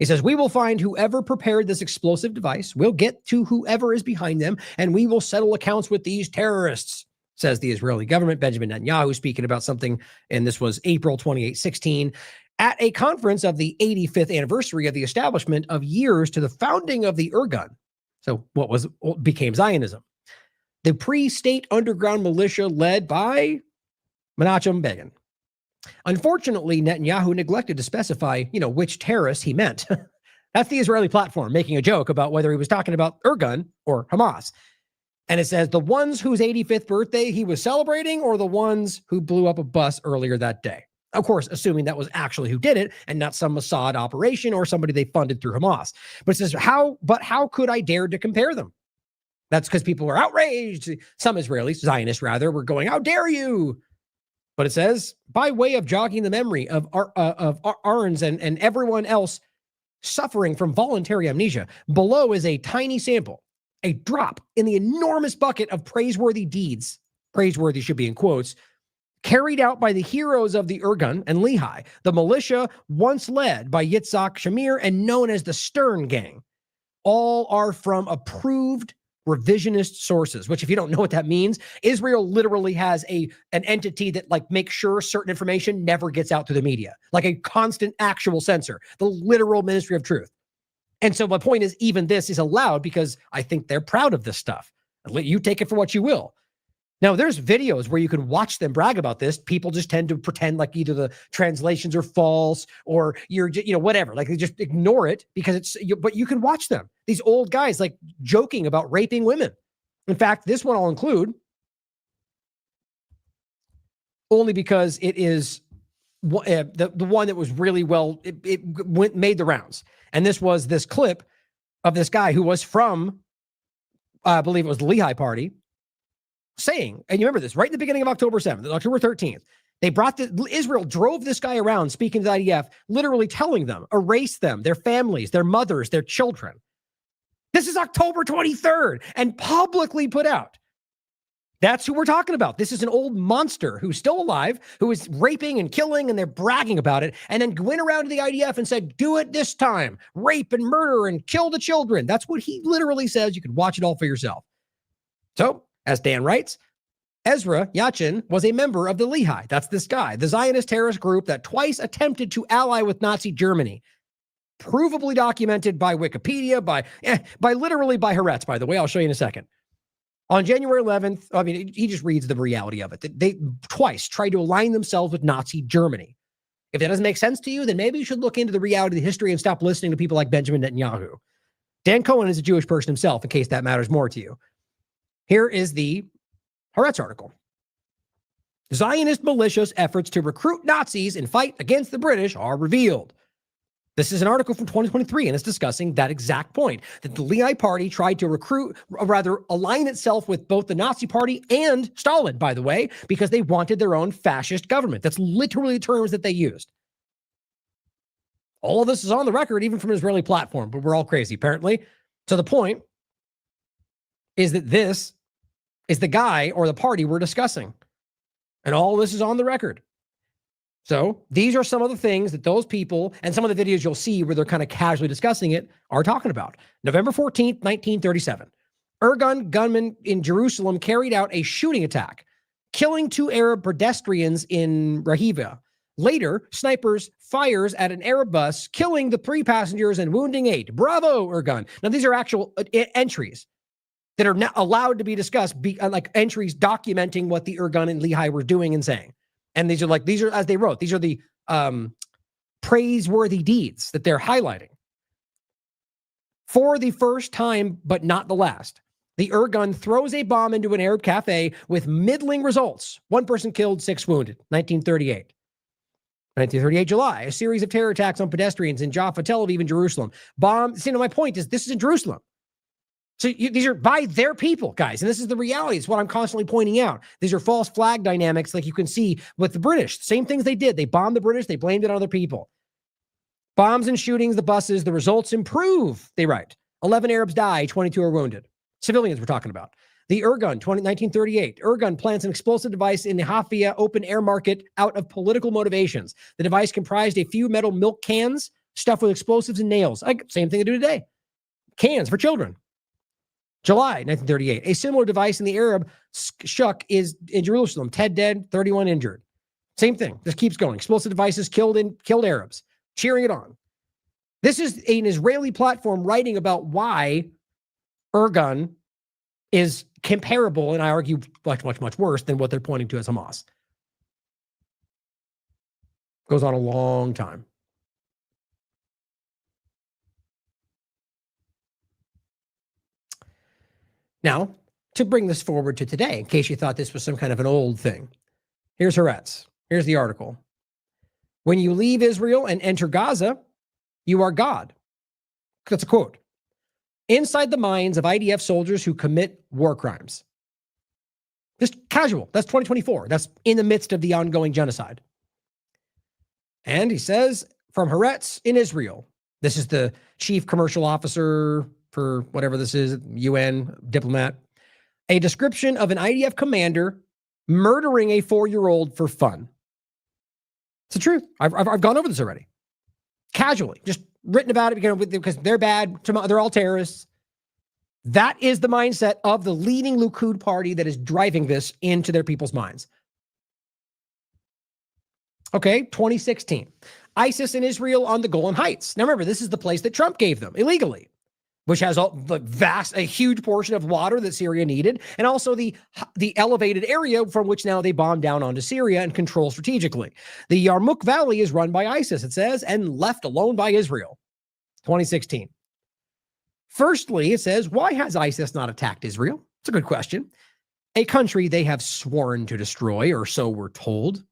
[SPEAKER 9] It says, we will find whoever prepared this explosive device, we'll get to whoever is behind them, and we will settle accounts with these terrorists.
[SPEAKER 4] says the Israeli government. Benjamin Netanyahu speaking about something, and this was April 28, at a conference of the 85th anniversary of the establishment of years to the founding of the Irgun. So what became Zionism. The pre-state underground militia led by Menachem Begin. Unfortunately, Netanyahu neglected to specify, which terrorists he meant. That's the Israeli platform making a joke about whether he was talking about Irgun or Hamas. And it says the ones whose 85th birthday he was celebrating or the ones who blew up a bus earlier that day. Of course, assuming that was actually who did it and not some Mossad operation or somebody they funded through Hamas. But it says, how could I dare to compare them? That's because people were outraged. Some Israelis, Zionists rather, were going, how dare you? But it says, by way of jogging the memory of Arns and everyone else suffering from voluntary amnesia, below is a tiny sample, a drop in the enormous bucket of praiseworthy deeds, praiseworthy should be in quotes, carried out by the heroes of the Irgun and Lehi, the militia once led by Yitzhak Shamir and known as the Stern Gang. All are from approved revisionist sources, which if you don't know what that means, Israel literally has an entity that makes sure certain information never gets out to the media, like a constant actual censor, the literal Ministry of Truth. And so my point is, even this is allowed because I think they're proud of this stuff. You take it for what you will. Now, there's videos where you can watch them brag about this. People just tend to pretend like either the translations are false or you're, whatever. Like they just ignore it because but you can watch them. These old guys joking about raping women. In fact, this one I'll include only because it is the one that was really well, made the rounds. And this was this clip of this guy who was from, I believe it was the Lehi Party, saying, and you remember this, right in the beginning of October 7th, October 13th, Israel drove this guy around speaking to the IDF, literally telling them, erase them, their families, their mothers, their children. This is October 23rd and publicly put out. That's who we're talking about. This is an old monster who's still alive, who is raping and killing, and they're bragging about it, and then went around to the IDF and said, do it this time, rape and murder and kill the children. That's what he literally says. You can watch it all for yourself. So, as Dan writes, Ezra Yachin was a member of the Lehi. That's this guy, the Zionist terrorist group that twice attempted to ally with Nazi Germany. Provably documented by Wikipedia, by literally by Haaretz, by the way. I'll show you in a second. On January 11th, he just reads the reality of it. They twice tried to align themselves with Nazi Germany. If that doesn't make sense to you, then maybe you should look into the reality of the history and stop listening to people like Benjamin Netanyahu. Dan Cohen is a Jewish person himself, in case that matters more to you. Here is the Haaretz article. Zionist militia's efforts to recruit Nazis and fight against the British are revealed. This is an article from 2023, and it's discussing that exact point, that the Lehi Party tried to align itself with both the Nazi Party and Stalin, by the way, because they wanted their own fascist government. That's literally the terms that they used. All of this is on the record, even from an Israeli platform, but we're all crazy, apparently. So the point is that this is the guy or the party we're discussing. And all this is on the record. So these are some of the things that those people and some of the videos you'll see where they're kind of casually discussing it are talking about. November 14th, 1937. Irgun gunmen in Jerusalem carried out a shooting attack, killing 2 Arab pedestrians in Rahiva. Later, snipers fires at an Arab bus, killing the 3 passengers and wounding 8. Bravo, Irgun. Now, these are actual entries that are not allowed to be discussed, like entries documenting what the Irgun and Lehi were doing and saying. And these are, as they wrote, these are the praiseworthy deeds that they're highlighting. For the first time, but not the last, the Irgun throws a bomb into an Arab cafe with middling results. 1 person killed, 6 wounded. 1938. 1938 July, a series of terror attacks on pedestrians in Jaffa, Tel Aviv, and Jerusalem. My point is, this is in Jerusalem. So these are by their people, guys. And this is the reality. It's what I'm constantly pointing out. These are false flag dynamics like you can see with the British. Same things they did. They bombed the British. They blamed it on other people. Bombs and shootings, the buses, the results improve, they write. 11 Arabs die, 22 are wounded. Civilians we're talking about. The Irgun, 1938. Irgun plants an explosive device in the Hafia open air market out of political motivations. The device comprised a few metal milk cans stuffed with explosives and nails. Same thing they do today. Cans for children. July 1938. A similar device in the Arab shuk is in Jerusalem. 10 dead, 31 injured. Same thing. Just keeps going. Explosive devices killed Arabs. Cheering it on. This is an Israeli platform writing about why Ergun is comparable, and I argue much, much, much worse than what they're pointing to as Hamas. Goes on a long time. Now, to bring this forward to today, in case you thought this was some kind of an old thing, here's Haaretz. Here's the article. When you leave Israel and enter Gaza, you are God. That's a quote. Inside the minds of IDF soldiers who commit war crimes. Just casual. That's 2024. That's in the midst of the ongoing genocide. And he says, from Haaretz in Israel, this is the chief commercial officer for whatever this is, UN diplomat, a description of an IDF commander murdering a 4-year-old for fun. It's the truth. I've gone over this already. Casually, just written about it because they're bad. They're all terrorists. That is the mindset of the leading Likud party that is driving this into their people's minds. Okay, 2016. ISIS in Israel on the Golan Heights. Now remember, this is the place that Trump gave them illegally, which has a huge portion of water that Syria needed, and also the elevated area from which now they bomb down onto Syria and control strategically. The Yarmouk Valley is run by ISIS, it says, and left alone by Israel. 2016. Firstly, it says, why has ISIS not attacked Israel? It's a good question. A country they have sworn to destroy, or so we're told.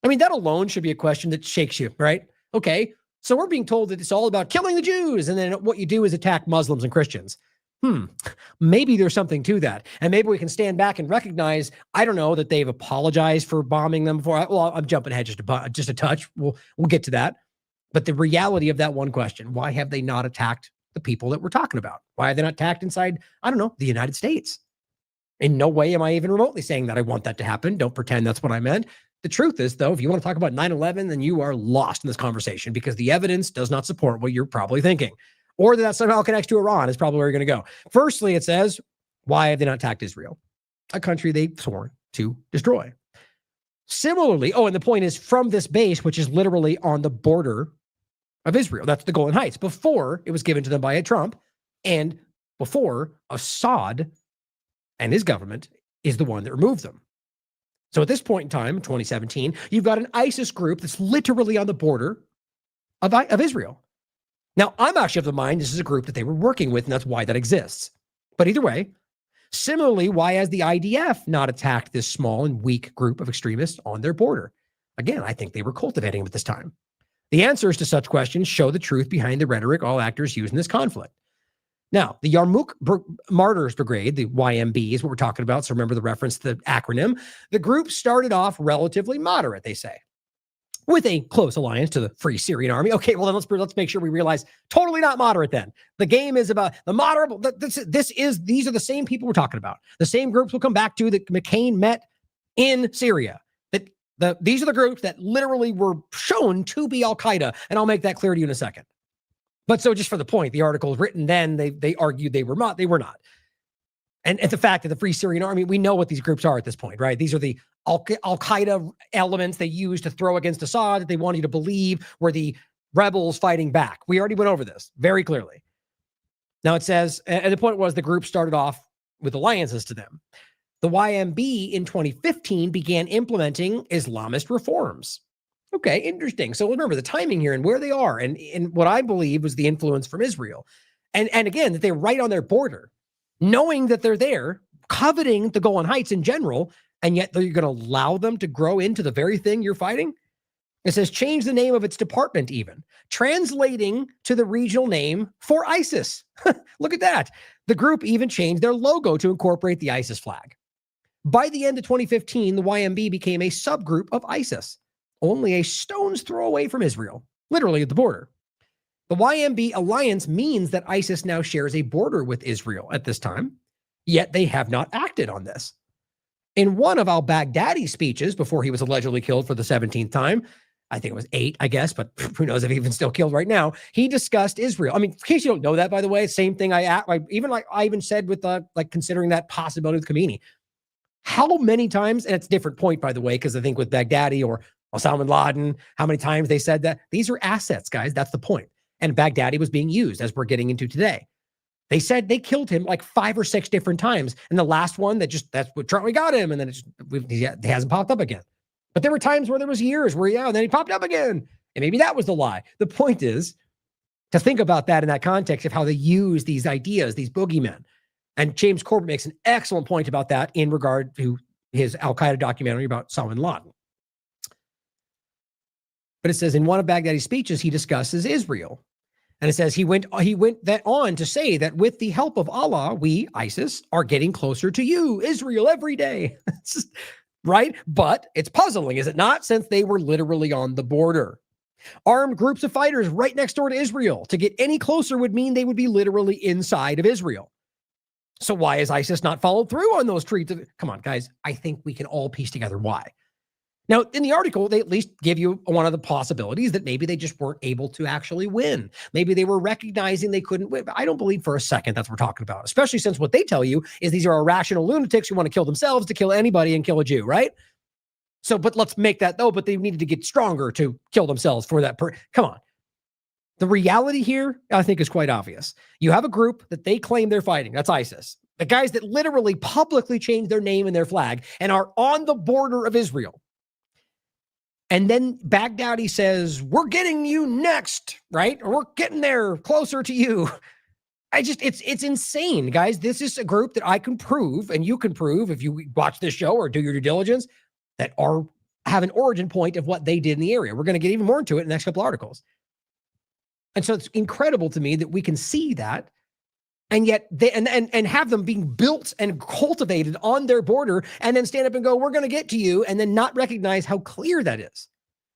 [SPEAKER 4] I mean, that alone should be a question that shakes you, right? Okay, so we're being told that it's all about killing the Jews, and then what you do is attack Muslims and Christians. Maybe there's something to that. And maybe we can stand back and recognize, I don't know, that they've apologized for bombing them before. Well, I'm jumping ahead just a touch. We'll get to that. But the reality of that one question, why have they not attacked the people that we're talking about? Why have they not attacked inside, I don't know, the United States? In no way am I even remotely saying that I want that to happen. Don't pretend that's what I meant. The truth is, though, if you want to talk about 9/11, then you are lost in this conversation because the evidence does not support what you're probably thinking. Or that somehow connects to Iran is probably where you're going to go. Firstly, it says, why have they not attacked Israel? A country they've sworn to destroy. Similarly, and the point is from this base, which is literally on the border of Israel. That's the Golan Heights, before it was given to them by Trump, and before Assad and his government is the one that removed them. So at this point in time, 2017, you've got an ISIS group that's literally on the border of Israel. Now, I'm actually of the mind this is a group that they were working with, and that's why that exists. But either way, similarly, why has the IDF not attacked this small and weak group of extremists on their border? Again, I think they were cultivating them at this time. The answers to such questions show the truth behind the rhetoric all actors use in this conflict. Now, the Yarmouk Martyrs Brigade, the YMB, is what we're talking about. So remember the reference to the acronym. The group started off relatively moderate, they say, with a close alliance to the Free Syrian Army. Okay, well, then let's make sure we realize totally not moderate then. The game is about the moderate. These are the same people we're talking about. The same groups we'll come back to that McCain met in Syria. These are the groups that literally were shown to be al-Qaeda, and I'll make that clear to you in a second. But so just for the point, the article was written then, they argued they were not. And the fact that the Free Syrian Army, we know what these groups are at this point, right? These are the al-Qaeda elements they used to throw against Assad that they want you to believe were the rebels fighting back. We already went over this very clearly. Now it says, and the point was the group started off with alliances to them. The YMB in 2015 began implementing Islamist reforms. Okay, interesting. So remember the timing here and where they are and what I believe was the influence from Israel. And again, that they're right on their border, knowing that they're there, coveting the Golan Heights in general, and yet you're going to allow them to grow into the very thing you're fighting? It says change the name of its department even, translating to the regional name for ISIS. Look at that. The group even changed their logo to incorporate the ISIS flag. By the end of 2015, the YMB became a subgroup of ISIS, only a stone's throw away from Israel, literally at the border. The YMB alliance means that ISIS now shares a border with Israel at this time, yet they have not acted on this. In one of al-Baghdadi's speeches before he was allegedly killed for the 17th time, I think it was 8, I guess, but who knows if he even still killed right now. He discussed Israel. I mean, in case you don't know that, by the way, same thing I even said with like considering that possibility with Khomeini. How many times, and it's a different point, by the way, because I think with Baghdadi or Osama bin Laden, how many times they said that these are assets, guys. That's the point. And Baghdadi was being used, as we're getting into today. They said they killed him like 5 or 6 different times. And the last one that's what Trump, we got him. And then he hasn't popped up again. But there were times where there was years where, and then he popped up again. And maybe that was the lie. The point is to think about that in that context of how they use these ideas, these boogeymen. And James Corbett makes an excellent point about that in regard to his al-Qaeda documentary about Osama bin Laden. But it says in one of Baghdadi's speeches, he discusses Israel. And it says he went that on to say that with the help of Allah, we, ISIS, are getting closer to you, Israel, every day. Right? But it's puzzling, is it not? Since they were literally on the border. Armed groups of fighters right next door to Israel. To get any closer would mean they would be literally inside of Israel. So why is ISIS not followed through on those treaties? Come on, guys. I think we can all piece together why. Now, in the article, they at least give you one of the possibilities that maybe they just weren't able to actually win. Maybe they were recognizing they couldn't win. But I don't believe for a second that's what we're talking about, especially since what they tell you is these are irrational lunatics who want to kill themselves to kill anybody and kill a Jew, right? So, but let's make that though, but they needed to get stronger to kill themselves for that. Come on. The reality here, I think, is quite obvious. You have a group that they claim they're fighting. That's ISIS. The guys that literally publicly changed their name and their flag and are on the border of Israel. And then Baghdadi says, we're getting you next, right? Or we're getting there closer to you. It's insane, guys. This is a group that I can prove, and you can prove if you watch this show or do your due diligence, that have an origin point of what they did in the area. We're going to get even more into it in the next couple articles. And so it's incredible to me that we can see that, and yet they and have them being built and cultivated on their border, and then stand up and go, we're going to get to you, and then not recognize how clear that is.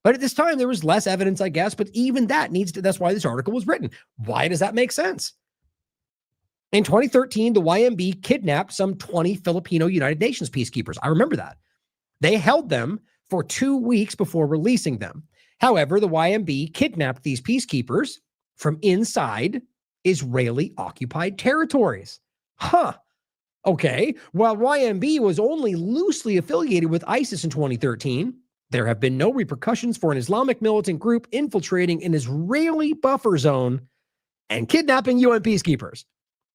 [SPEAKER 4] But at this time, there was less evidence, I guess, but even that that's why this article was written. Why does that make sense? In 2013, the YMB kidnapped some 20 Filipino United Nations peacekeepers. I remember that. They held them for 2 weeks before releasing them. However, the YMB kidnapped these peacekeepers from inside Israeli-occupied territories. Okay. While YMB was only loosely affiliated with ISIS in 2013, there have been no repercussions for an Islamic militant group infiltrating an Israeli buffer zone and kidnapping UN peacekeepers,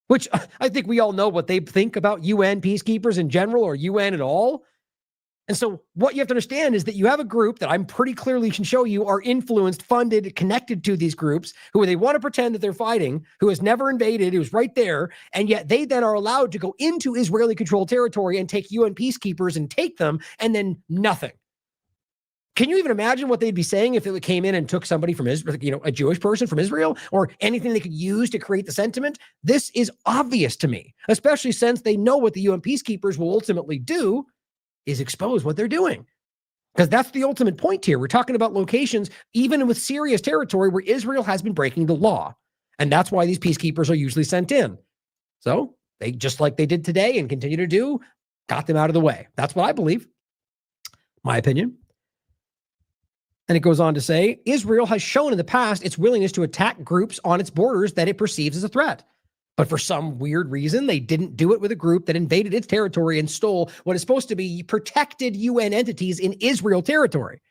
[SPEAKER 4] which I think we all know what they think about UN peacekeepers in general or UN at all. And so what you have to understand is that you have a group that I'm pretty clearly can show you are influenced, funded, connected to these groups who they want to pretend that they're fighting, who has never invaded, who's right there. And yet they then are allowed to go into Israeli controlled territory and take UN peacekeepers and take them, and then nothing. Can you even imagine what they'd be saying if it came in and took somebody from Israel, a Jewish person from Israel, or anything they could use to create the sentiment? This is obvious to me, especially since they know what the UN peacekeepers will ultimately do is expose what they're doing. Because that's the ultimate point here. We're talking about locations, even with serious territory where Israel has been breaking the law. And that's why these peacekeepers are usually sent in. So they, just like they did today and continue to do, got them out of the way. That's what I believe. My opinion. And it goes on to say, Israel has shown in the past its willingness to attack groups on its borders that it perceives as a threat. But for some weird reason, they didn't do it with a group that invaded its territory and stole what is supposed to be protected UN entities in Israel territory.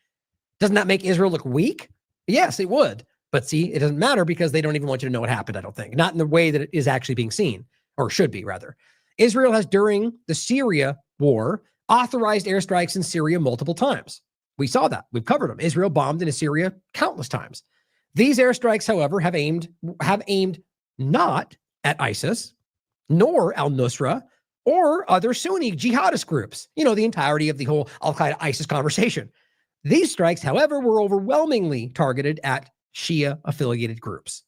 [SPEAKER 4] Doesn't that make Israel look weak? Yes, it would. But see, it doesn't matter because they don't even want you to know what happened, I don't think. Not in the way that it is actually being seen, or should be, rather. Israel has, during the Syria war, authorized airstrikes in Syria multiple times. We saw that. We've covered them. Israel bombed into Syria countless times. These airstrikes, however, have aimed not at ISIS, nor al-Nusra, or other Sunni jihadist groups. You know, the entirety of the whole al-Qaeda ISIS conversation. These strikes, however, were overwhelmingly targeted at Shia-affiliated groups.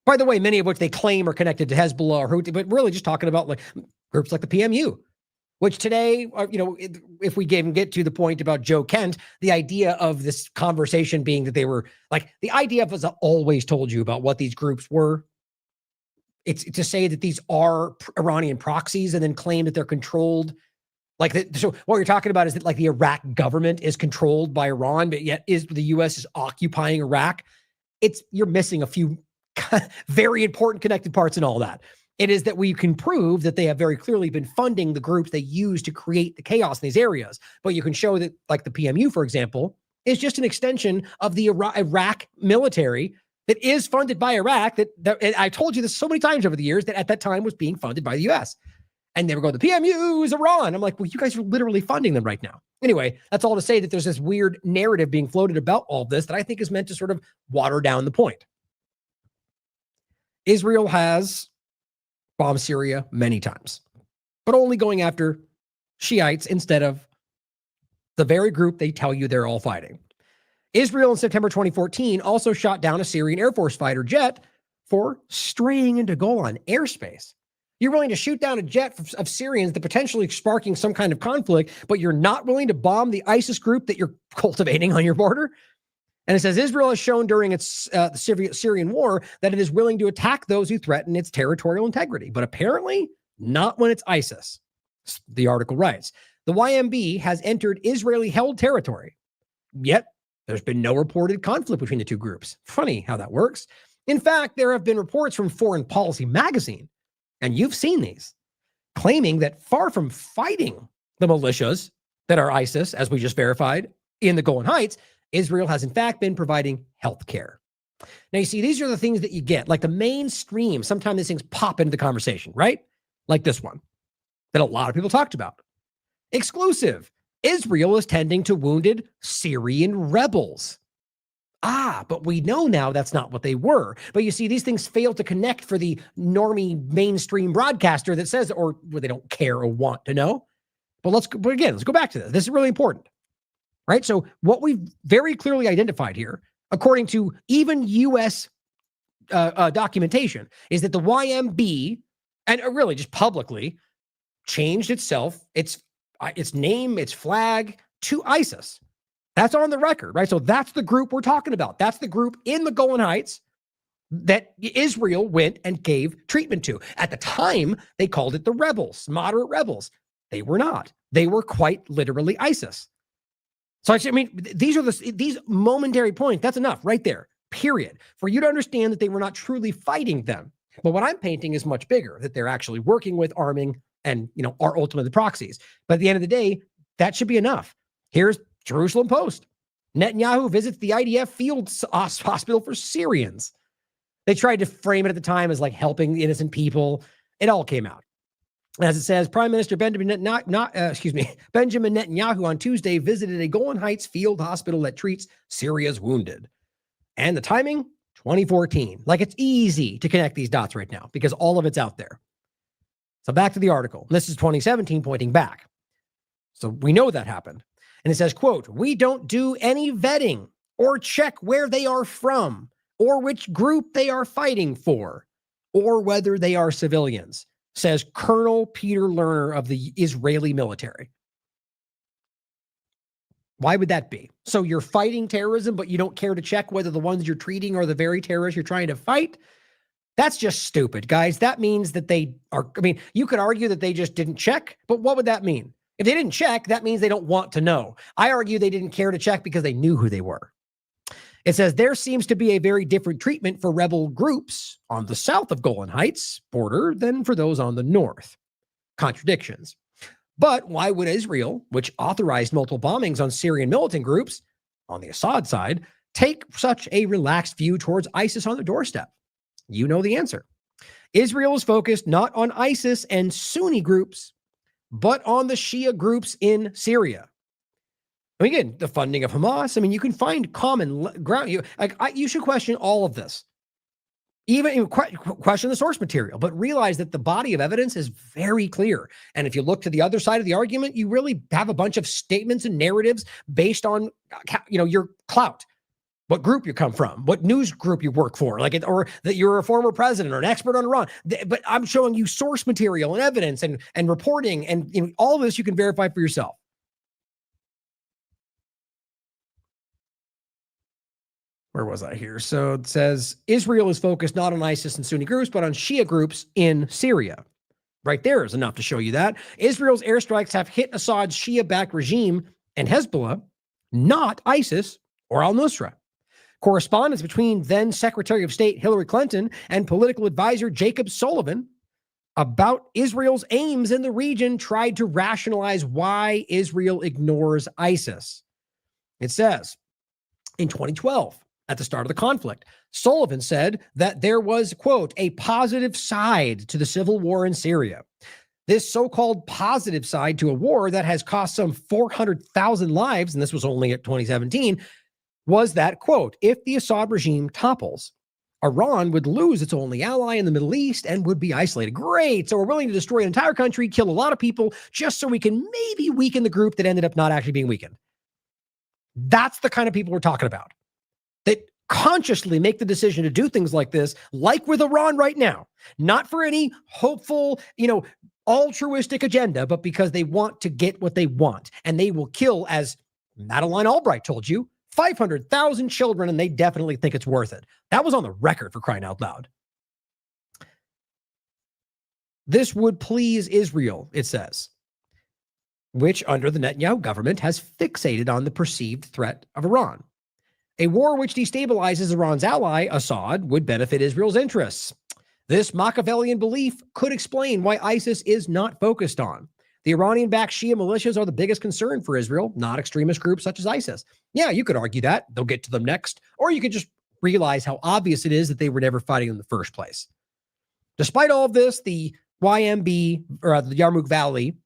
[SPEAKER 4] By the way, many of which they claim are connected to Hezbollah or Houthi, but really just talking about like groups like the PMU, which today, if we get to the point about Joe Kent, the idea of this conversation being that they were like, the idea of us always told you about what these groups were. It's to say that these are Iranian proxies and then claim that they're controlled
[SPEAKER 9] So what you're talking about is that like the Iraq government is controlled by Iran, but yet the U.S. is occupying Iraq. You're missing a few very important connected parts in all that. It is that we can prove that they have very clearly been funding the groups they use to create the chaos in these areas. But you can show that, like the PMU, for example, is just an extension of the Iraq military that is funded by Iraq. That I told you this so many times over the years, that at that time was being funded by the U.S. And they were going, the PMU is Iran. I'm like, well, you guys are literally funding them right now. Anyway, that's all to say that there's this weird narrative being floated about all this that I think is meant to sort of water down the point. Israel has bombed Syria many times, but only going after Shiites instead of the very group they tell you they're all fighting. Israel in September 2014 also shot down a Syrian Air Force fighter jet for straying into Golan airspace. You're willing to shoot down a jet of Syrians that potentially sparking some kind of conflict, but you're not willing to bomb the ISIS group that you're cultivating on your border? And it says Israel has shown during its the Syrian war that it is willing to attack those who threaten its territorial integrity, but apparently not when it's ISIS. The article writes, the YMB has entered Israeli-held territory, yet there's been no reported conflict between the two groups. Funny how that works. In fact, there have been reports from Foreign Policy magazine, and you've seen these, claiming that far from fighting the militias that are ISIS, as we just verified, in the Golan Heights, Israel has in fact been providing health care. Now, you see, these are the things that you get, like the mainstream. Sometimes these things pop into the conversation, right? Like this one that a lot of people talked about. Exclusive. Israel is tending to wounded Syrian rebels. But we know now that's not what they were. But you see, these things fail to connect for the normie mainstream broadcaster that says, or well, they don't care or want to know. But let's go back to this. This is really important, right? So what we've very clearly identified here, according to even U.S. documentation, is that the YMB, and really just publicly, changed itself, its name, its flag to ISIS. That's on the record, right? So that's the group we're talking about. That's the group in the Golan Heights that Israel went and gave treatment to. At the time, they called it the rebels, moderate rebels. They were not. They were quite literally ISIS. So I mean, these momentary points, that's enough right there, period, for you to understand that they were not truly fighting them. But what I'm painting is much bigger, that they're actually working with, arming, and, are ultimately the proxies. But at the end of the day, that should be enough. Here's Jerusalem Post. Netanyahu visits the IDF field hospital for Syrians. They tried to frame it at the time as like helping innocent people. It all came out. As it says, Prime Minister Benjamin Netanyahu on Tuesday visited a Golan Heights field hospital that treats Syria's wounded. And the timing, 2014. Like, it's easy to connect these dots right now because all of it's out there. So back to the article. This is 2017 pointing back. So we know that happened. And it says, quote, we don't do any vetting or check where they are from or which group they are fighting for or whether they are civilians, says Colonel Peter Lerner of the Israeli military. Why would that be? So you're fighting terrorism, but you don't care to check whether the ones you're treating are the very terrorists you're trying to fight? That's just stupid, guys. That means that they are, you could argue that they just didn't check, but what would that mean? If they didn't check, that means they don't want to know. I argue they didn't care to check because they knew who they were. It says there seems to be a very different treatment for rebel groups on the south of Golan Heights border than for those on the north. Contradictions. But why would Israel, which authorized multiple bombings on Syrian militant groups on the Assad side, take such a relaxed view towards ISIS on the doorstep? You know the answer. Israel is focused not on ISIS and Sunni groups, but on the Shia groups in Syria. Again, the funding of Hamas. You can find common ground. You should question all of this. Even question the source material, but realize that the body of evidence is very clear. And if you look to the other side of the argument, you really have a bunch of statements and narratives based on, your clout, what group you come from, what news group you work for, or that you're a former president or an expert on Iran. But I'm showing you source material and evidence and reporting, and all of this you can verify for yourself. Where was I here? So it says Israel is focused not on ISIS and Sunni groups, but on Shia groups in Syria.
[SPEAKER 4] Right there is enough to show you that. Israel's airstrikes have hit Assad's Shia-backed regime and Hezbollah, not ISIS or al-Nusra. Correspondence between then Secretary of State Hillary Clinton and political advisor Jacob Sullivan about Israel's aims in the region tried to rationalize why Israel ignores ISIS. It says, in 2012, at the start of the conflict, Sullivan said that there was, quote, a positive side to the civil war in Syria. This so-called positive side to a war that has cost some 400,000 lives, and this was only at 2017, was that, quote, if the Assad regime topples, Iran would lose its only ally in the Middle East and would be isolated. Great. So we're willing to destroy an entire country, kill a lot of people, just so we can maybe weaken the group that ended up not actually being weakened. That's the kind of people we're talking about. That consciously make the decision to do things like this, like with Iran right now, not for any hopeful, altruistic agenda, but because they want to get what they want. And they will kill, as Madeleine Albright told you, 500,000 children, and they definitely think it's worth it. That was on the record, for crying out loud. This would please Israel, it says, which under the Netanyahu government has fixated on the perceived threat of Iran. A war which destabilizes Iran's ally, Assad, would benefit Israel's interests. This Machiavellian belief could explain why ISIS is not focused on. The Iranian-backed Shia militias are the biggest concern for Israel, not extremist groups such as ISIS. Yeah, you could argue that. They'll get to them next. Or you could just realize how obvious it is that they were never fighting in the first place. Despite all of this, the YMB, or the Yarmouk Valley,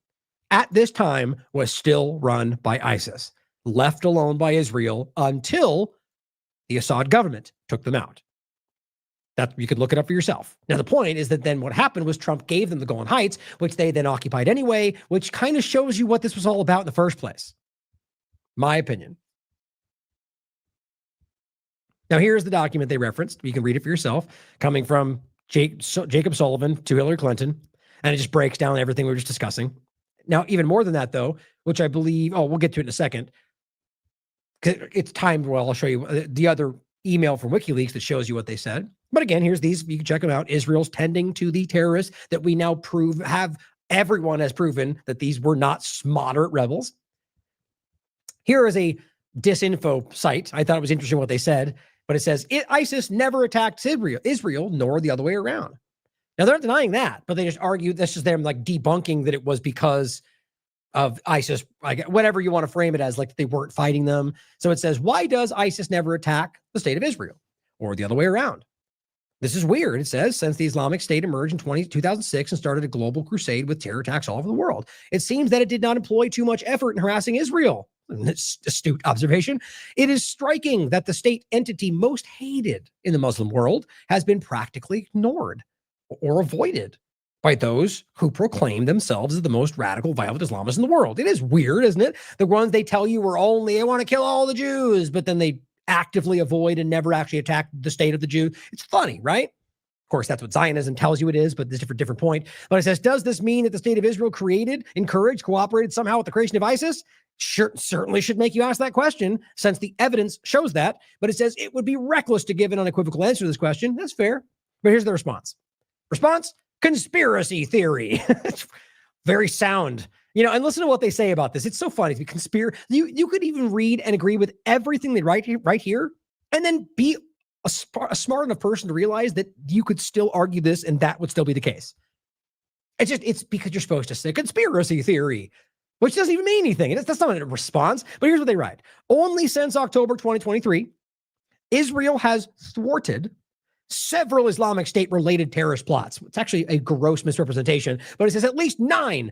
[SPEAKER 4] at this time was still run by ISIS, left alone by Israel until the Assad government took them out. That you could look it up for yourself. Now, the point is that then what happened was Trump gave them the Golan Heights, which they then occupied anyway, which kind of shows you what this was all about in the first place. My opinion. Now, here's the document they referenced. You can read it for yourself, coming from Jacob Sullivan to Hillary Clinton, and it just breaks down everything we were just discussing. Now, even more than that, though, which I believe, we'll get to it in a second. It's timed well. I'll show you the other email from WikiLeaks that shows you what they said. But again, here's these. You can check them out. Israel's tending to the terrorists that we now everyone has proven that these were not moderate rebels. Here is a disinfo site. I thought it was interesting what they said, but it says ISIS never attacked Israel, nor the other way around. Now, they're not denying that, but they just argue that's just them like debunking that it was because of ISIS, whatever you want to frame it as, like they weren't fighting them. So it says, why does ISIS never attack the state of Israel or the other way around? This is weird. It says, since the Islamic State emerged in 2006 and started a global crusade with terror attacks all over the world, it seems that it did not employ too much effort in harassing Israel. It's astute observation. It is striking that the state entity most hated in the Muslim world has been practically ignored or avoided by those who proclaim themselves as the most radical, violent Islamists in the world. It is weird, isn't it? The ones they tell you are they want to kill all the Jews, but then they actively avoid and never actually attack the state of the Jew. It's funny, right? Of course, that's what Zionism tells you it is, but it's a different point. But it says, does this mean that the state of Israel encouraged, cooperated somehow with the creation of ISIS? Sure, certainly should make you ask that question, since the evidence shows that. But it says it would be reckless to give an unequivocal answer to this question. That's fair. But here's the response. Response? Conspiracy theory. Very sound. And listen to what they say about this. It's so funny. You could even read and agree with everything they write here, and then be a smart enough person to realize that you could still argue this and that would still be the case. It's because you're supposed to say conspiracy theory, which doesn't even mean anything. That's not a response. But here's what they write. Only since October 2023, Israel has thwarted several Islamic State-related terrorist plots. It's actually a gross misrepresentation, but it says at least 9,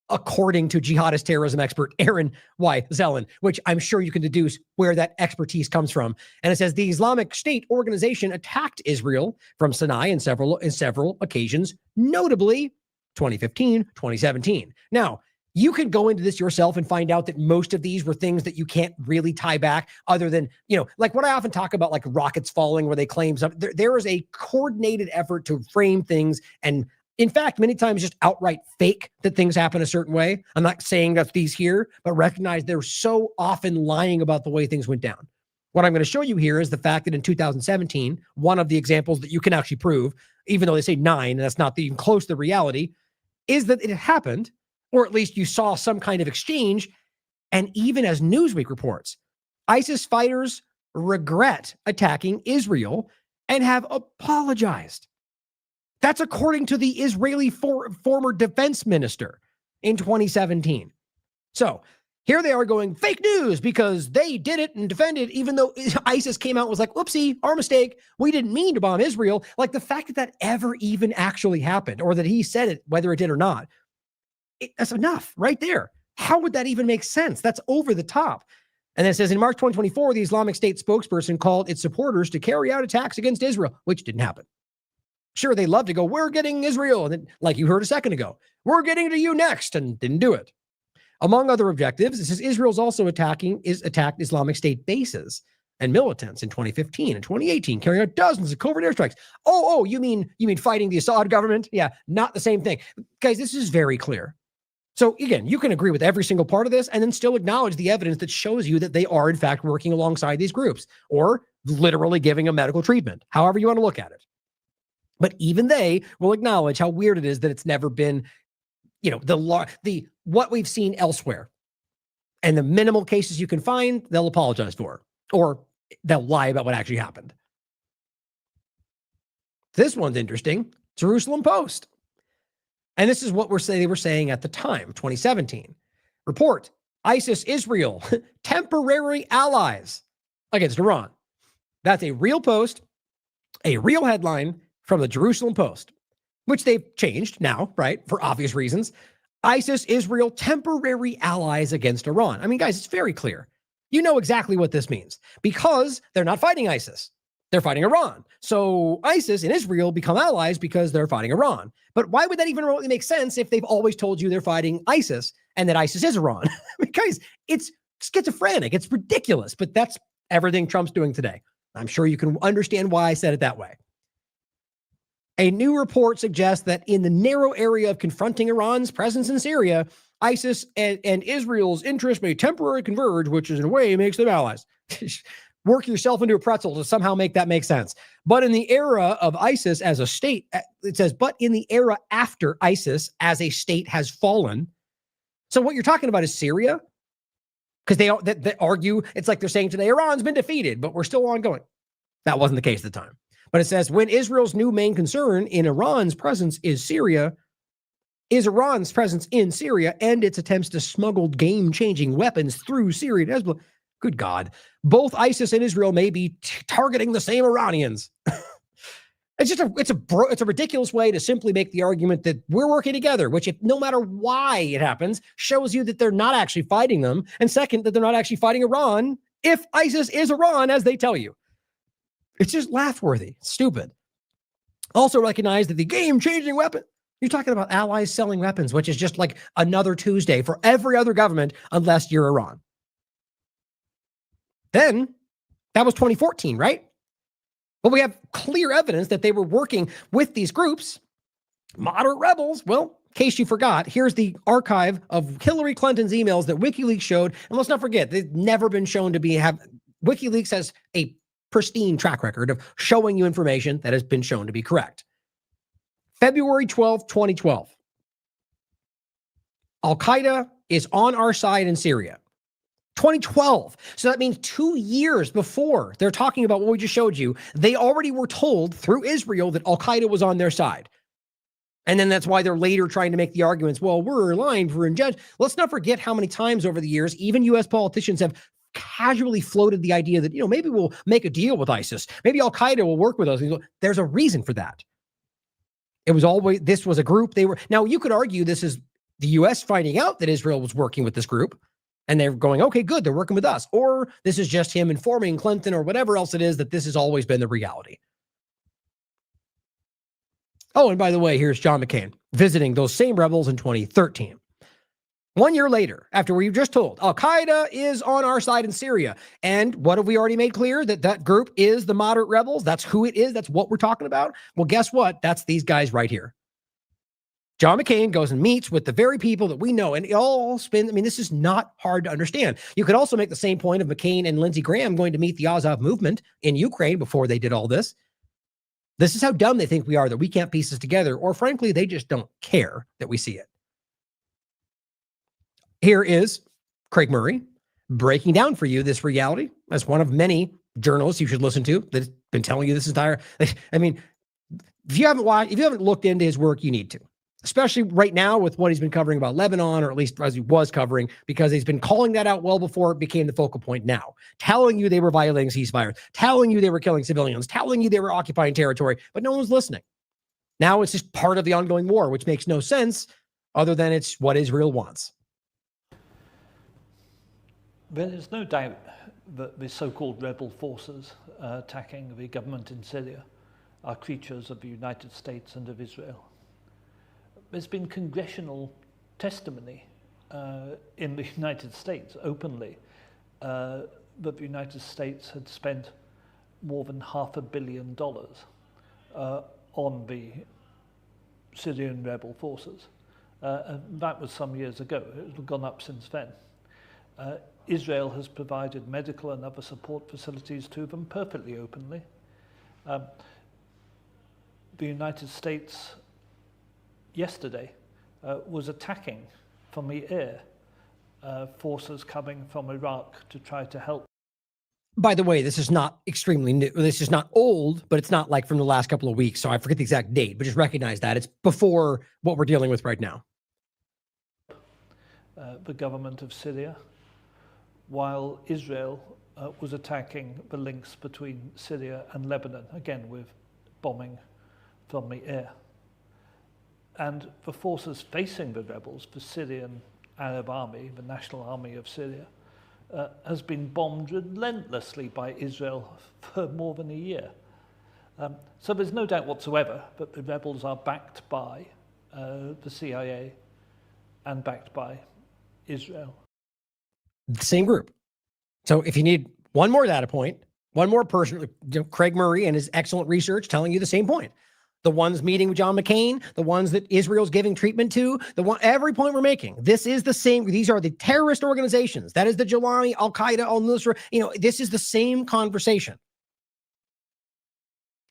[SPEAKER 4] according to jihadist terrorism expert Aaron Y. Zelen, which I'm sure you can deduce where that expertise comes from. And it says the Islamic State organization attacked Israel from Sinai in several occasions, notably 2015, 2017. Now, you can go into this yourself and find out that most of these were things that you can't really tie back other than, like what I often talk about, like rockets falling where they claim something. There is a coordinated effort to frame things and, in fact, many times just outright fake that things happen a certain way. I'm not saying that's these here, but recognize they're so often lying about the way things went down. What I'm going to show you here is the fact that in 2017, one of the examples that you can actually prove, even though they say 9, and that's not even close to the reality,
[SPEAKER 9] is that it happened, or at least you saw some kind of exchange. And even as Newsweek reports, ISIS fighters regret attacking Israel and have apologized. That's according to the Israeli former defense minister in 2017. So here they are going fake news because they did it and defended, even though ISIS came out and was like, whoopsie, our mistake. We didn't mean to bomb Israel. Like the fact that that ever even actually happened, or that he said it, whether it did or not, that's enough right there. How would that even make sense? That's over the top. And then it says in March 2024, the Islamic State spokesperson called its supporters to carry out attacks against Israel, which didn't happen. Sure, they love to go, we're getting Israel. And then, like you heard a second ago, we're getting to you next, and didn't do it. Among other objectives, it says Israel's also attacked Islamic State bases and militants in 2015 and 2018, carrying out dozens of covert airstrikes. Oh, you mean fighting the Assad government? Yeah, not the same thing. Guys, this is very clear. So again, you can agree with every single part of this and then still acknowledge the evidence that shows you that they are in fact working alongside these groups, or literally giving a medical treatment, however you want to look at it. But even they will acknowledge how weird it is that it's never been, the what we've seen elsewhere. And the minimal cases you can find, they'll apologize for, or they'll lie about what actually happened. This one's interesting. Jerusalem Post. And this is what they were saying at the time, 2017. Report, ISIS Israel, temporary allies against Iran. That's a real post, a real headline from the Jerusalem Post, which they've changed now, right, for obvious reasons. ISIS Israel, temporary allies against Iran. I mean, guys, it's very clear. You know exactly what this means, because they're not fighting ISIS. They're fighting Iran. So ISIS and Israel become allies because they're fighting Iran. But why would that even remotely make sense if they've always told you they're fighting ISIS and that ISIS is Iran? Because it's schizophrenic. It's ridiculous. But that's everything Trump's doing today. I'm sure you can understand why I said it that way. A new report suggests that in the narrow area of confronting Iran's presence in Syria, ISIS and Israel's interests may temporarily converge, which in a way makes them allies. Work yourself into a pretzel to somehow make that make sense. But in the era of ISIS as a state, it says, but in the era after ISIS as a state has fallen. So what you're talking about is Syria, because they argue, it's like they're saying today, Iran's been defeated, but we're still ongoing. That wasn't the case at the time. But it says, when Israel's new main concern in Iran's presence is Iran's presence in Syria and its attempts to smuggle game-changing weapons through Syria to Hezbollah. Good God. Both ISIS and Israel may be targeting the same Iranians. It's a ridiculous way to simply make the argument that we're working together, which, if no matter why it happens, shows you that they're not actually fighting them. And second, that they're not actually fighting Iran if ISIS is Iran, as they tell you. It's just laugh-worthy. Stupid. Also recognize that the game-changing weapon, you're talking about allies selling weapons, which is just like another Tuesday for every other government unless you're Iran. Then, that was 2014, right? But we have clear evidence that they were working with these groups, moderate rebels. Well, in case you forgot, here's the archive of Hillary Clinton's emails that WikiLeaks showed. And let's not forget, they've never been shown to WikiLeaks has a pristine track record of showing you information that has been shown to be correct. February 12, 2012. Al-Qaeda is on our side in Syria. 2012. So that means 2 years before they're talking about what we just showed you, they already were told through Israel that Al-Qaeda was on their side. And then that's why they're later trying to make the arguments, well, we're aligned, we're in judge. Let's not forget how many times over the years, even U.S. politicians have casually floated the idea that, maybe we'll make a deal with ISIS. Maybe Al-Qaeda will work with us. There's a reason for that. This was a group now you could argue this is the U.S. finding out that Israel was working with this group. And they're going, okay, good, they're working with us. Or this is just him informing Clinton or whatever else it is, that this has always been the reality. Oh, and by the way, here's John McCain visiting those same rebels in 2013. 1 year later, after we've just told, Al-Qaeda is on our side in Syria. And what have we already made clear? That group is the moderate rebels. That's who it is. That's what we're talking about. Well, guess what? That's these guys right here. John McCain goes and meets with the very people that we know, and it all spins. This is not hard to understand. You could also make the same point of McCain and Lindsey Graham going to meet the Azov movement in Ukraine before they did all this. This is how dumb they think we are, that we can't piece this together, or frankly, they just don't care that we see it. Here is Craig Murray breaking down for you this reality as one of many journalists you should listen to that's been telling you this entire, I mean, if you haven't looked into his work, you need to, especially right now with what he's been covering about Lebanon, or at least as he was covering, because he's been calling that out well before it became the focal point now, telling you they were violating ceasefires, telling you they were killing civilians, telling you they were occupying territory, but no one's listening. Now it's just part of the ongoing war, which makes no sense other than it's what Israel wants.
[SPEAKER 19] There is no doubt that the so-called rebel forces attacking the government in Syria are creatures of the United States and of Israel. There's been congressional testimony in the United States openly that the United States had spent more than $500 million on the Syrian rebel forces. And that was some years ago. It's gone up since then. Israel has provided medical and other support facilities to them perfectly openly. The United States yesterday was attacking from the air forces coming from Iraq to try to help.
[SPEAKER 9] By the way, this is not extremely new. This is not old, but it's not like from the last couple of weeks. So I forget the exact date, but just recognize that it's before what we're dealing with right now.
[SPEAKER 19] The government of Syria, while Israel was attacking the links between Syria and Lebanon, again with bombing from the air. And the forces facing the rebels, the Syrian Arab Army, the National Army of Syria, has been bombed relentlessly by Israel for more than a year. So there's no doubt whatsoever that the rebels are backed by the CIA and backed by Israel.
[SPEAKER 9] The same group. So if you need one more data point, one more person, Craig Murray and his excellent research telling you the same point. The ones meeting with John McCain, the ones that Israel's giving treatment to, every point we're making. This is the same. These are the terrorist organizations. That is the Jalani, al-Qaeda, al-Nusra. This is the same conversation.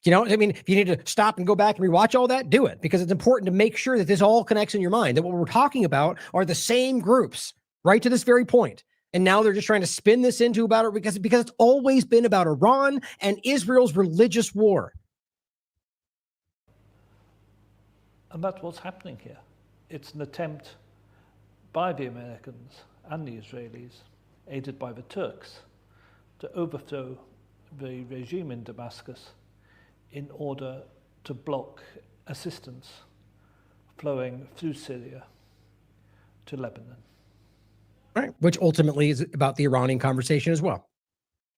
[SPEAKER 9] I mean, if you need to stop and go back and rewatch all that, do it, because it's important to make sure that this all connects in your mind, that what we're talking about are the same groups right to this very point. And now they're just trying to spin this into about it because it's always been about Iran and Israel's religious war.
[SPEAKER 19] And that's what's happening here. It's an attempt by the Americans and the Israelis, aided by the Turks, to overthrow the regime in Damascus in order to block assistance flowing through Syria to Lebanon.
[SPEAKER 9] Right, which ultimately is about the Iranian conversation as well.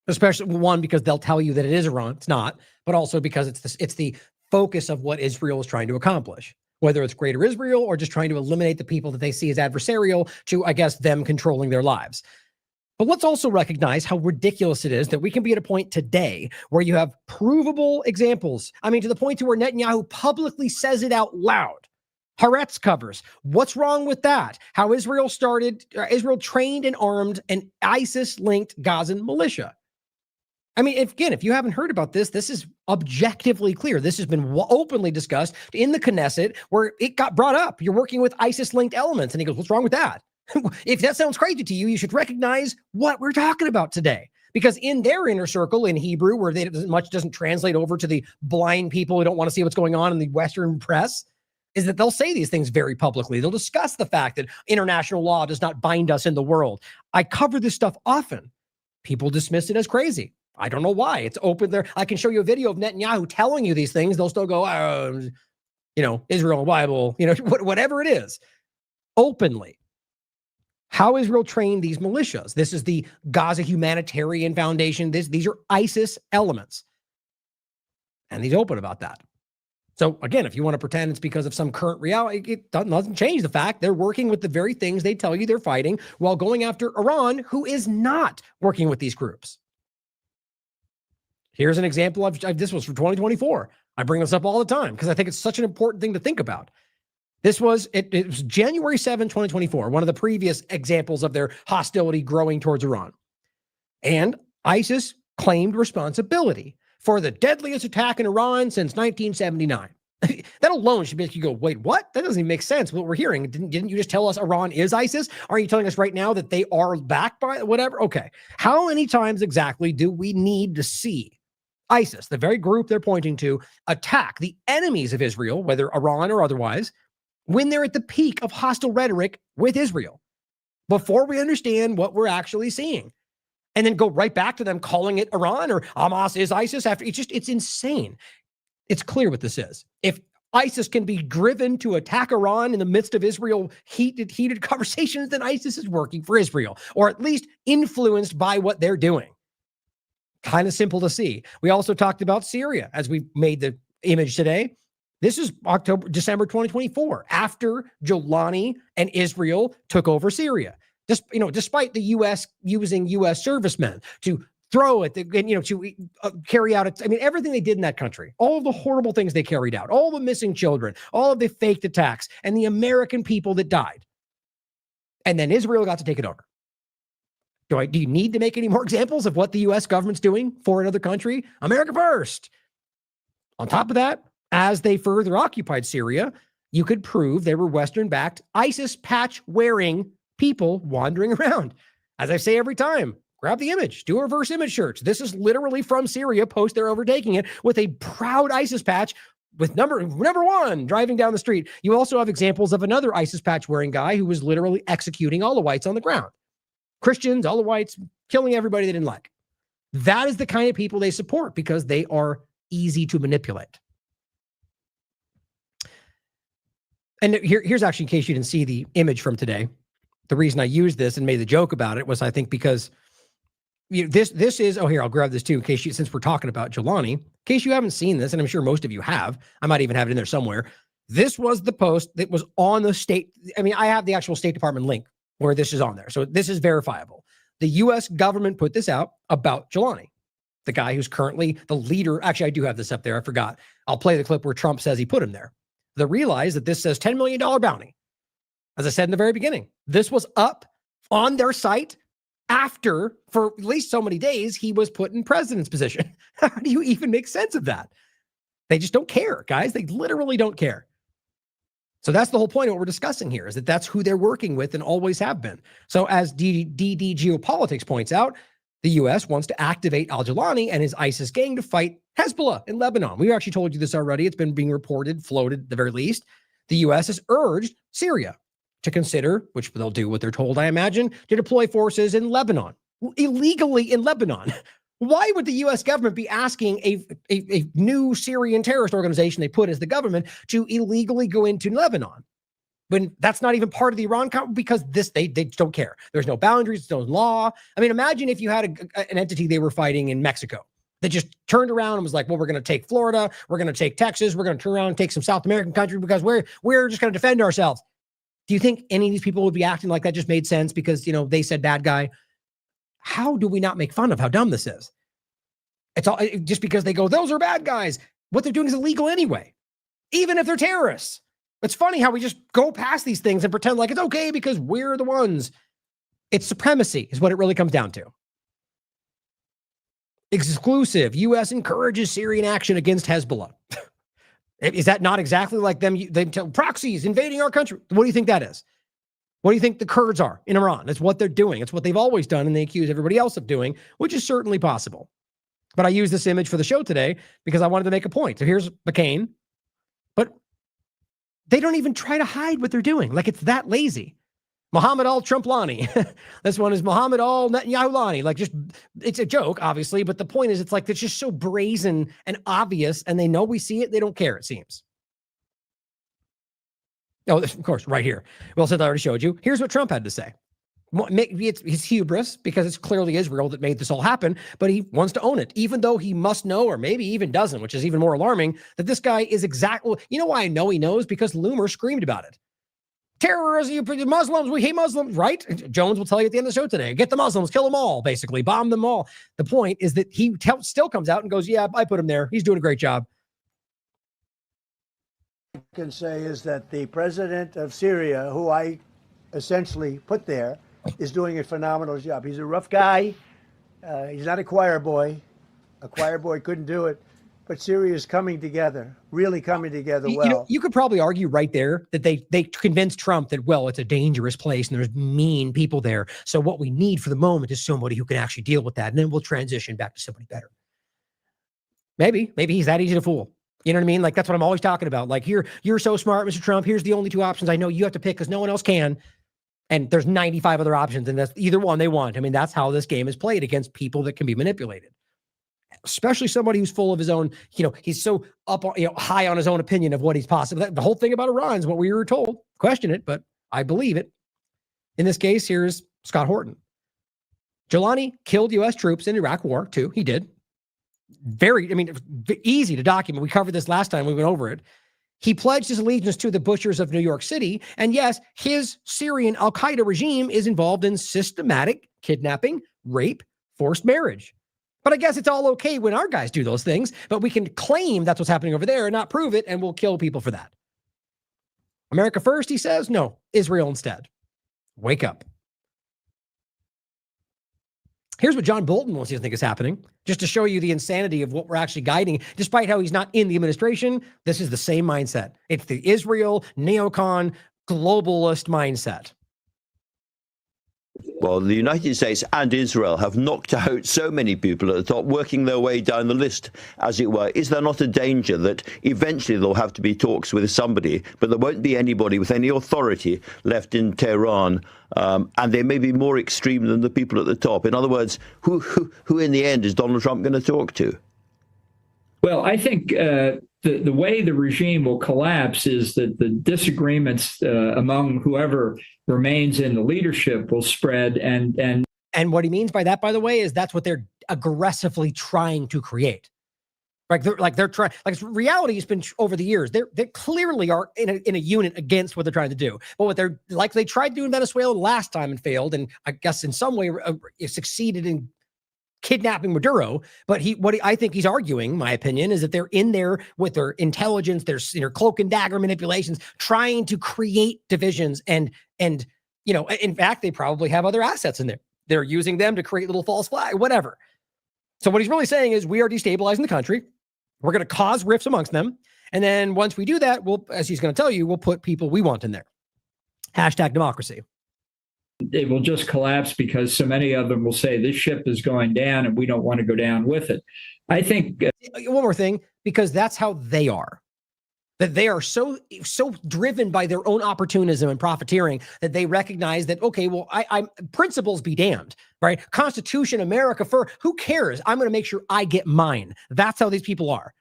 [SPEAKER 9] Especially one, because they'll tell you that it is Iran. It's not, but also because it's the focus of what Israel is trying to accomplish, whether it's Greater Israel or just trying to eliminate the people that they see as adversarial to, I guess, them controlling their lives. But let's also recognize how ridiculous it is that we can be at a point today where you have provable examples. I mean, to the point to where Netanyahu publicly says it out loud. Haaretz covers. What's wrong with that? How Israel trained and armed an ISIS-linked Gazan militia. I mean, if you haven't heard about this, this is objectively clear. This has been openly discussed in the Knesset where it got brought up. You're working with ISIS-linked elements. And he goes, what's wrong with that? If that sounds crazy to you, you should recognize what we're talking about today. Because in their inner circle in Hebrew, where much doesn't translate over to the blind people who don't want to see what's going on in the Western press, is that they'll say these things very publicly. They'll discuss the fact that international law does not bind us in the world. I cover this stuff often. People dismiss it as crazy. I don't know why. It's open there. I can show you a video of Netanyahu telling you these things. They'll still go, Israel, Bible, whatever it is, openly. How Israel trained these militias. This is the Gaza Humanitarian Foundation. These are ISIS elements. And he's open about that. So again, if you want to pretend it's because of some current reality, it doesn't change the fact they're working with the very things they tell you they're fighting while going after Iran, who is not working with these groups. Here's an example of this was from 2024. I bring this up all the time because I think it's such an important thing to think about. This was, it was January 7, 2024, one of the previous examples of their hostility growing towards Iran. And ISIS claimed responsibility for the deadliest attack in Iran since 1979. That alone should make you go, wait, what? That doesn't even make sense. What we're hearing, didn't you just tell us Iran is ISIS? Are you telling us right now that they are backed by whatever? Okay. How many times exactly do we need to see ISIS, the very group they're pointing to, attack the enemies of Israel, whether Iran or otherwise, when they're at the peak of hostile rhetoric with Israel, before we understand what we're actually seeing? And then go right back to them calling it Iran or Hamas is ISIS after. It's insane. It's clear what this is. If ISIS can be driven to attack Iran in the midst of Israel heated conversations, then ISIS is working for Israel, or at least influenced by what they're doing. Kind of simple to see. We also talked about Syria as we made the image today. This is December 2024, after Jolani and Israel took over Syria. Despite the U.S. using U.S. servicemen to throw it, to carry out everything they did in that country, all of the horrible things they carried out, all the missing children, all of the faked attacks, and the American people that died. And then Israel got to take it over. Do you need to make any more examples of what the U.S. government's doing for another country? America first. On top of that, as they further occupied Syria, you could prove they were Western-backed, ISIS patch-wearing people wandering around. As I say every time, grab the image, do a reverse image search. This is literally from Syria post they're overtaking it with a proud ISIS patch with number one driving down the street. You also have examples of another ISIS patch-wearing guy who was literally executing Alawites on the ground. Christians, Alawites, killing everybody they didn't like. That is the kind of people they support because they are easy to manipulate. And here's actually, in case you didn't see the image from today, the reason I used this and made the joke about it was, I think, because this is, here, I'll grab this too, in case since we're talking about Jelani, in case you haven't seen this, and I'm sure most of you have, I might even have it in there somewhere. This was the post that was on the I have the actual State Department link where this is on there. So this is verifiable. The U.S. government put this out about Jelani, the guy who's currently the leader. Actually, I do have this up there. I forgot. I'll play the clip where Trump says he put him there. They realize that this says $10 million bounty. As I said in the very beginning, this was up on their site after, for at least so many days, he was put in president's position. How do you even make sense of that? They just don't care, guys. They literally don't care. So that's the whole point of what we're discussing here, is that that's who they're working with and always have been. So as DD Geopolitics points out, the U.S. wants to activate al-Jilani and his ISIS gang to fight Hezbollah in Lebanon. We actually told you this already. It's been being reported, floated at the very least. The U.S. has urged Syria to consider, which they'll do what they're told, I imagine, to deploy forces in Lebanon, illegally in Lebanon. Why would the U.S. government be asking a new Syrian terrorist organization they put as the government to illegally go into Lebanon when that's not even part of the Iran because they don't care. There's no boundaries, there's no law. I mean, imagine if you had an entity they were fighting in Mexico that just turned around and was like, well, we're going to take Florida, we're going to take Texas, we're going to turn around and take some South American countries because we're just going to defend ourselves. Do you think any of these people would be acting like that just made sense because, they said bad guy? How do we not make fun of how dumb this is? It's all just because they go, those are bad guys. What they're doing is illegal anyway, even if they're terrorists. It's funny how we just go past these things and pretend like it's okay because we're the ones. It's supremacy is what it really comes down to. Exclusive. U.S. encourages Syrian action against Hezbollah. Is that not exactly like them tell proxies invading our country? What do you think that is? What do you think the Kurds are in Iran? That's what they're doing. It's what they've always done, and they accuse everybody else of doing, which is certainly possible. But I use this image for the show today because I wanted to make a point. So here's McCain, but they don't even try to hide what they're doing. Like it's that lazy. Mohammed al-Trumplani. This one is Mohammed al-Netanyahulani. Like it's a joke, obviously, but the point is it's just so brazen and obvious, and they know we see it. They don't care, it seems. Oh, of course, right here. Well, since I already showed you, here's what Trump had to say. Maybe it's his hubris because it's clearly Israel that made this all happen, but he wants to own it, even though he must know, or maybe even doesn't, which is even more alarming, that this guy is exactly, you know why I know he knows? Because Loomer screamed about it. Terrorism, Muslims, we hate Muslims, right? Jones will tell you at the end of the show today, get the Muslims, kill them all, basically, bomb them all. The point is that he still comes out and goes, yeah, I put him there. He's doing a great job.
[SPEAKER 11] I can say is that the president of Syria, who I essentially put there, is doing a phenomenal job. He's a rough guy. He's not a choir boy. A choir boy couldn't do it. But Syria is coming together, really coming together well.
[SPEAKER 9] You know, you could probably argue right there that they convinced Trump that, well, it's a dangerous place and there's mean people there. So what we need for the moment is somebody who can actually deal with that. And then we'll transition back to somebody better. Maybe he's that easy to fool. You know what I mean? Like, that's what I'm always talking about. Like, you're so smart, Mr. Trump. Here's the only two options I know you have to pick because no one else can. And there's 95 other options, and that's either one they want. I mean, that's how this game is played against people that can be manipulated. Especially somebody who's full of his own, he's so up, high on his own opinion of what he's possible. The whole thing about Iran is what we were told. Question it, but I believe it. In this case, here's Scott Horton. Jelani killed U.S. troops in Iraq War, too. He did. Easy to document. We covered this last time. We went over it. He pledged his allegiance to the butchers of New York City. And yes, his Syrian al-Qaeda regime is involved in systematic kidnapping, rape, forced marriage. But I guess it's all okay when our guys do those things, but we can claim that's what's happening over there and not prove it, and we'll kill people for that. America first, he says? No, Israel instead. Wake up. Here's what John Bolton wants you to think is happening, just to show you the insanity of what we're actually guiding. Despite how he's not in the administration, this is the same mindset. It's the Israel, neocon, globalist mindset.
[SPEAKER 20] Well, the United States and Israel have knocked out so many people at the top, working their way down the list, as it were. Is there not a danger that eventually there'll have to be talks with somebody, but there won't be anybody with any authority left in Tehran, and they may be more extreme than the people at the top? In other words, who in the end is Donald Trump going to talk to?
[SPEAKER 21] Well, I think the way the regime will collapse is that the disagreements among whoever remains in the leadership will spread. And
[SPEAKER 9] what he means by that, by the way, is that's what they're aggressively trying to create. They're trying. Like, reality has been over the years. They clearly are in a unit against what they're trying to do. But what they're like, they tried to do in Venezuela last time and failed, and I guess in some way succeeded in kidnapping Maduro. But what I think he's arguing, my opinion, is that they're in there with their intelligence, their cloak and dagger manipulations, trying to create divisions. And in fact, they probably have other assets in there. They're using them to create little false flag, whatever. So what he's really saying is we are destabilizing the country. We're going to cause rifts amongst them. And then once we do that, we'll, as he's going to tell you, we'll put people we want in there. # democracy.
[SPEAKER 21] It will just collapse because so many of them will say this ship is going down and we don't want to go down with it. I think
[SPEAKER 9] one more thing, because that's how they are. That they are so driven by their own opportunism and profiteering that they recognize that, okay, well, I'm principles be damned, right? Constitution, America, who cares? I'm going to make sure I get mine. That's how these people are.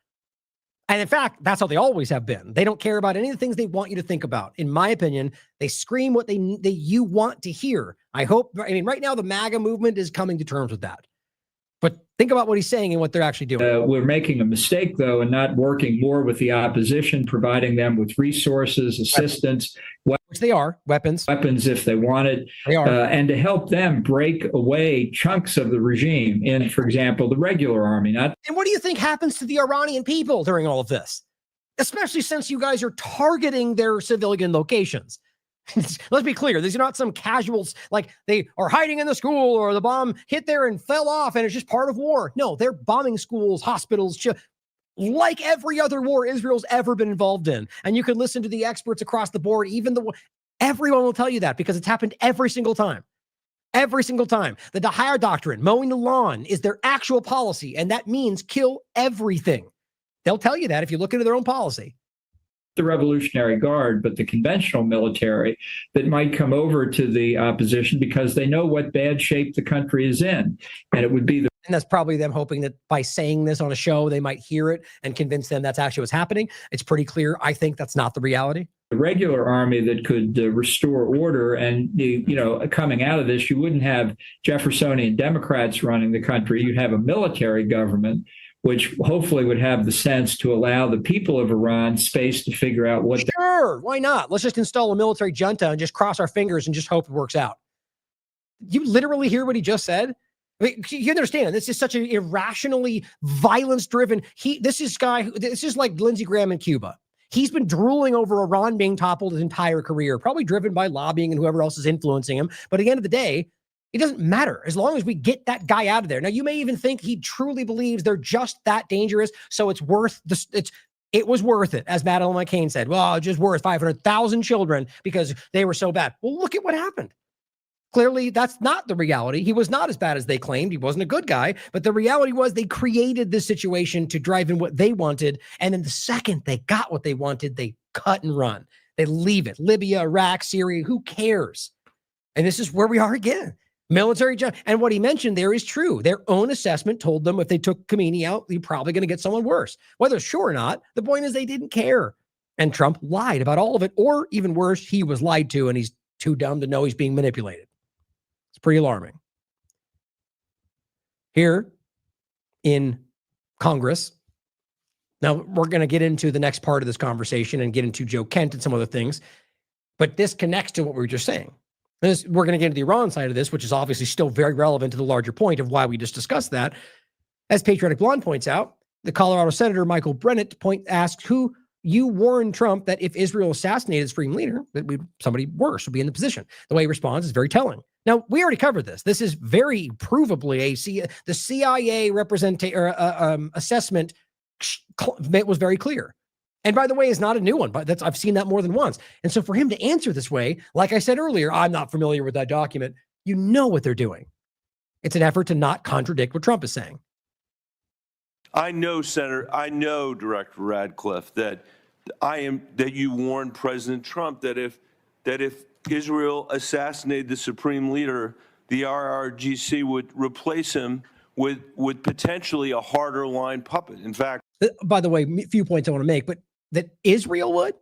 [SPEAKER 9] And in fact, that's how they always have been. They don't care about any of the things they want you to think about. In my opinion, they scream what you want to hear. Right now the MAGA movement is coming to terms with that. But think about what he's saying and what they're actually doing.
[SPEAKER 21] We're making a mistake, though, in not working more with the opposition, providing them with resources, assistance.
[SPEAKER 9] Which they are, weapons
[SPEAKER 21] if they wanted.
[SPEAKER 9] They are.
[SPEAKER 21] And to help them break away chunks of the regime in, for example, the regular army. And
[SPEAKER 9] what do you think happens to the Iranian people during all of this? Especially since you guys are targeting their civilian locations. Let's be clear. These are not some casuals, like they are hiding in the school or the bomb hit there and fell off and it's just part of war. No, they're bombing schools, hospitals, like every other war Israel's ever been involved in. And you can listen to the experts across the board. Everyone will tell you that because it's happened every single time. Every single time. The Dahir Doctrine, mowing the lawn, is their actual policy. And that means kill everything. They'll tell you that if you look into their own policy.
[SPEAKER 21] The Revolutionary Guard, but the conventional military that might come over to the opposition because they know what bad shape the country is in. And it would be
[SPEAKER 9] and that's probably them hoping that by saying this on a show, they might hear it and convince them that's actually what's happening. It's pretty clear. I think that's not the reality.
[SPEAKER 21] The regular army that could restore order and, coming out of this, you wouldn't have Jeffersonian Democrats running the country. You'd have a military government, which hopefully would have the sense to allow the people of Iran space to figure out what.
[SPEAKER 9] Sure, why not? Let's just install a military junta and just cross our fingers and just hope it works out. You literally hear what he just said? I mean, you understand, this is such an irrationally violence-driven. This is like Lindsey Graham in Cuba. He's been drooling over Iran being toppled his entire career, probably driven by lobbying and whoever else is influencing him. But at the end of the day, It doesn't matter as long as we get that guy out of there. Now, you may even think he truly believes they're just that dangerous, so it's worth it was worth it, as Madeleine McCain said. Well, it's just worth 500,000 children because they were so bad. Well, look at what happened. Clearly, that's not the reality. He was not as bad as they claimed. He wasn't a good guy. But the reality was they created this situation to drive in what they wanted. And then the second they got what they wanted, they cut and run. They leave it. Libya, Iraq, Syria, who cares? And this is where we are again. Military judge. And what he mentioned there is true. Their own assessment told them if they took Khamenei out, you're probably going to get someone worse. Whether it's sure or not, the point is they didn't care. And Trump lied about all of it. Or even worse, he was lied to and he's too dumb to know he's being manipulated. It's pretty alarming. Here in Congress, now we're going to get into the next part of this conversation and get into Joe Kent and some other things, but this connects to what we were just saying. We're going to get into the Iran side of this, which is obviously still very relevant to the larger point of why we just discussed that. As Patriotic Blonde points out, the Colorado Senator Michael Brennett asked who you warned Trump that if Israel assassinated its supreme leader, that somebody worse would be in the position. The way he responds is very telling. Now, we already covered this. This is very provably the CIA assessment was very clear. And by the way, it's not a new one, but I've seen that more than once. And so for him to answer this way, like I said earlier, I'm not familiar with that document. You know what they're doing. It's an effort to not contradict what Trump is saying.
[SPEAKER 3] I know, Senator, I know, Director Radcliffe, that you warned President Trump that if Israel assassinated the supreme leader, the IRGC would replace him with potentially a harder line puppet. In fact,
[SPEAKER 9] by the way, a few points I want to make, but that Israel would.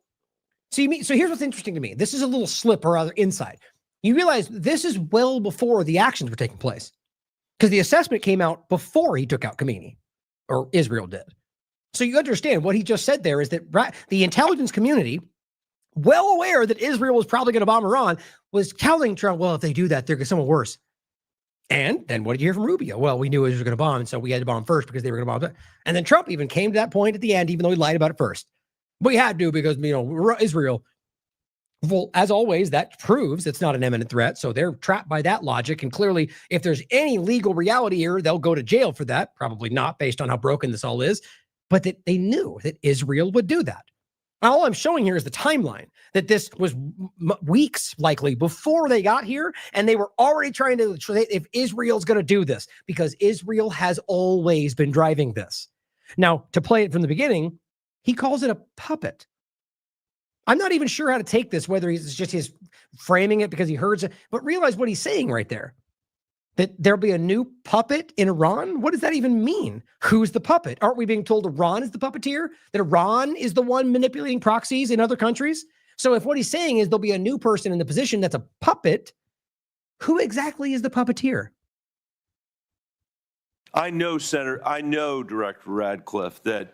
[SPEAKER 9] So here's what's interesting to me. This is a little slip or other inside. You realize this is well before the actions were taking place, because the assessment came out before he took out Khamenei, or Israel did. So you understand what he just said there is that the intelligence community, well aware that Israel was probably going to bomb Iran, was telling Trump, well, if they do that, they're going to someone worse. And then what did you hear from Rubio? Well, we knew Israel was going to bomb, and so we had to bomb first because they were going to bomb. And then Trump even came to that point at the end, even though he lied about it first. We had to because, Israel. Well, as always, that proves it's not an imminent threat. So they're trapped by that logic. And clearly, if there's any legal reality here, they'll go to jail for that. Probably not, based on how broken this all is. But that they knew that Israel would do that. All I'm showing here is the timeline, that this was weeks likely before they got here. And they were already trying to, if Israel's going to do this, because Israel has always been driving this. Now, to play it from the beginning, he calls it a puppet. I'm not even sure how to take this, whether he's just his framing it because he heard it, but realize what he's saying right there. That there'll be a new puppet in Iran? What does that even mean? Who's the puppet? Aren't we being told Iran is the puppeteer? That Iran is the one manipulating proxies in other countries? So if what he's saying is there'll be a new person in the position that's a puppet, who exactly is the puppeteer?
[SPEAKER 3] I know, Senator, I know, Director Radcliffe, that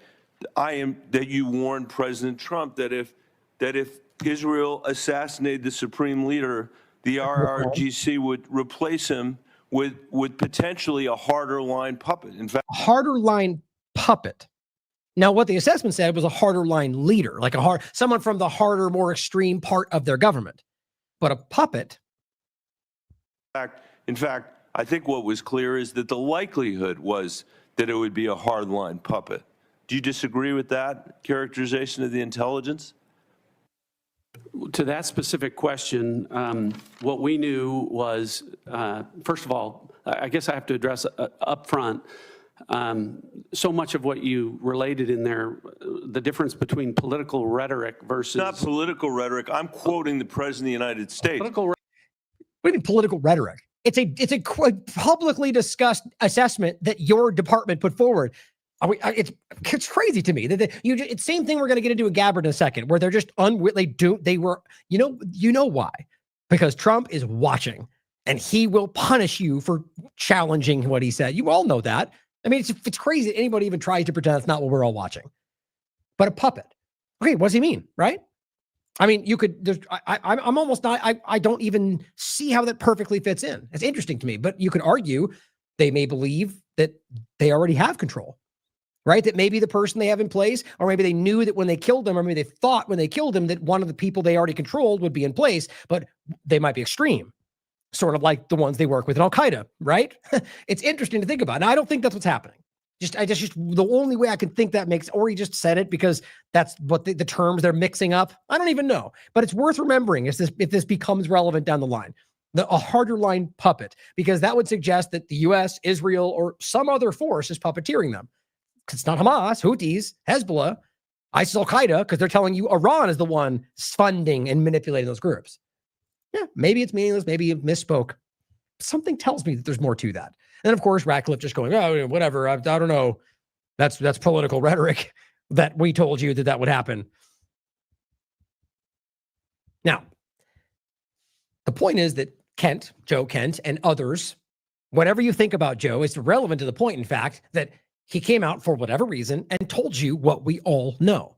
[SPEAKER 3] you warned President Trump that if Israel assassinated the supreme leader, the IRGC would replace him with potentially a harder line puppet. In fact,
[SPEAKER 9] harder line puppet. Now, what the assessment said was a harder line leader, like someone from the harder, more extreme part of their government. But a puppet.
[SPEAKER 3] In fact, I think what was clear is that the likelihood was that it would be a hard line puppet. Do you disagree with that characterization of the intelligence?
[SPEAKER 6] To that specific question, what we knew was, first of all, I guess I have to address up front, so much of what you related in there, the difference between political rhetoric versus...
[SPEAKER 3] Not political rhetoric. I'm quoting the President of the United States.
[SPEAKER 9] What do you mean political rhetoric? It's a publicly discussed assessment that your department put forward. It's crazy to me that it's same thing we're going to get into a Gabbard in a second, where they're just they were you know why? Because Trump is watching and he will punish you for challenging what he said. You all know that. I mean, it's crazy that anybody even tries to pretend that's not what we're all watching. But a puppet. Okay, what does he mean, right? I mean, you could. I'm almost not. I don't even see how that perfectly fits in. It's interesting to me, but you could argue they may believe that they already have control. Right? That maybe the person they have in place, or maybe they knew that when they killed him, or maybe they thought when they killed him that one of the people they already controlled would be in place, but they might be extreme.
[SPEAKER 4] sort of like the ones they work with in al-Qaeda, right? It's interesting to think about. Now, I don't think that's what's happening. Just the only way I can think that makes, or he just said it because that's what the terms they're mixing up. I don't even know, but it's worth remembering if this becomes relevant down the line, a harder line puppet, because that would suggest that the U.S., Israel, or some other force is puppeteering them. It's not Hamas, Houthis, Hezbollah, ISIS, al-Qaeda, because they're telling you Iran is the one funding and manipulating those groups. Yeah, maybe it's meaningless. Maybe you misspoke. Something tells me that there's more to that. And of course, Ratcliffe just going, oh, whatever. I don't know. That's political rhetoric that we told you that would happen. Now, the point is that Joe Kent, and others, whatever you think about Joe, is relevant to the point, in fact, that he came out for whatever reason and told you what we all know,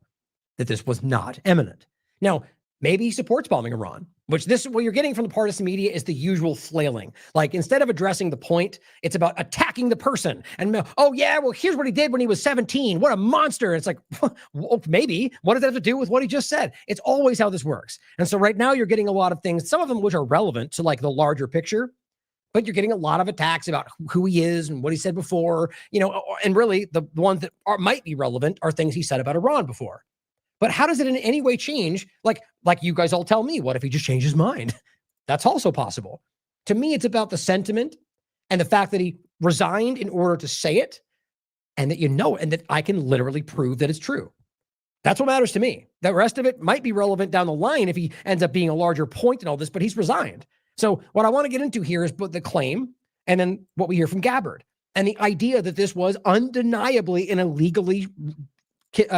[SPEAKER 4] that this was not imminent. Now, maybe he supports bombing Iran, which what you're getting from the partisan media is the usual flailing. Like, instead of addressing the point, it's about attacking the person. And, oh, yeah, well, here's what he did when he was 17. What a monster. It's like, well, maybe. What does that have to do with what he just said? It's always how this works. And so right now you're getting a lot of things, some of them which are relevant to like the larger picture, but you're getting a lot of attacks about who he is and what he said before, and really the ones that might be relevant are things he said about Iran before. But how does it in any way change? Like you guys all tell me, what if he just changed his mind? That's also possible. To me, it's about the sentiment and the fact that he resigned in order to say it, and that and that I can literally prove that it's true. That's what matters to me. The rest of it might be relevant down the line if he ends up being a larger point in all this, but he's resigned. So what I want to get into here is the claim and then what we hear from Gabbard and the idea that this was undeniably an illegally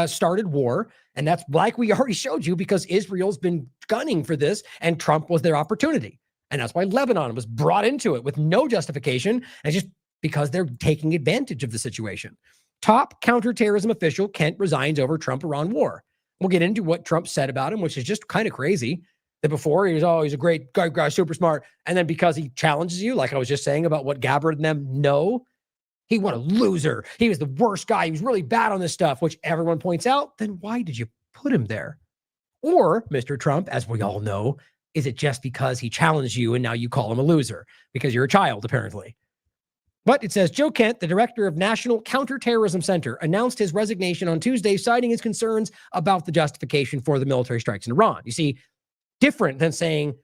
[SPEAKER 4] started war. And that's like we already showed you, because Israel's been gunning for this and Trump was their opportunity. And that's why Lebanon was brought into it with no justification, and just because they're taking advantage of the situation. Top counterterrorism official Kent resigns over Trump-Iran war. We'll get into what Trump said about him, which is just kind of crazy. That before he's a great guy, super smart. And then because he challenges you, like I was just saying about what Gabbard and them know, he was a loser. He was the worst guy. He was really bad on this stuff, which everyone points out. Then why did you put him there? Or, Mr. Trump, as we all know, is it just because he challenged you and now you call him a loser? Because you're a child, apparently. But it says, Joe Kent, the director of National Counterterrorism Center, announced his resignation on Tuesday, citing his concerns about the justification for the military strikes in Iran. You see, different than saying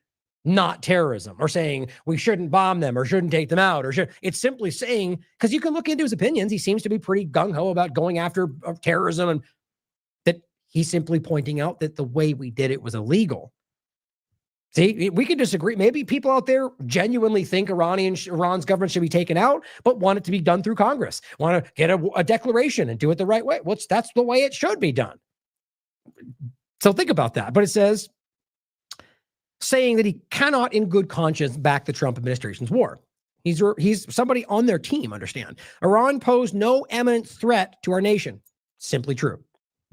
[SPEAKER 4] not terrorism or saying we shouldn't bomb them or shouldn't take them out it's simply saying, because you can look into his opinions, he seems to be pretty gung-ho about going after terrorism, and that he's simply pointing out that the way we did it was illegal. See, we could disagree. Maybe people out there genuinely think Iran's government should be taken out, but want it to be done through Congress, want to get a declaration and do it the right way. That's the way it should be done. So think about that. But it says, saying that he cannot in good conscience back the Trump administration's war. He's somebody on their team, understand. Iran posed no imminent threat to our nation. Simply true.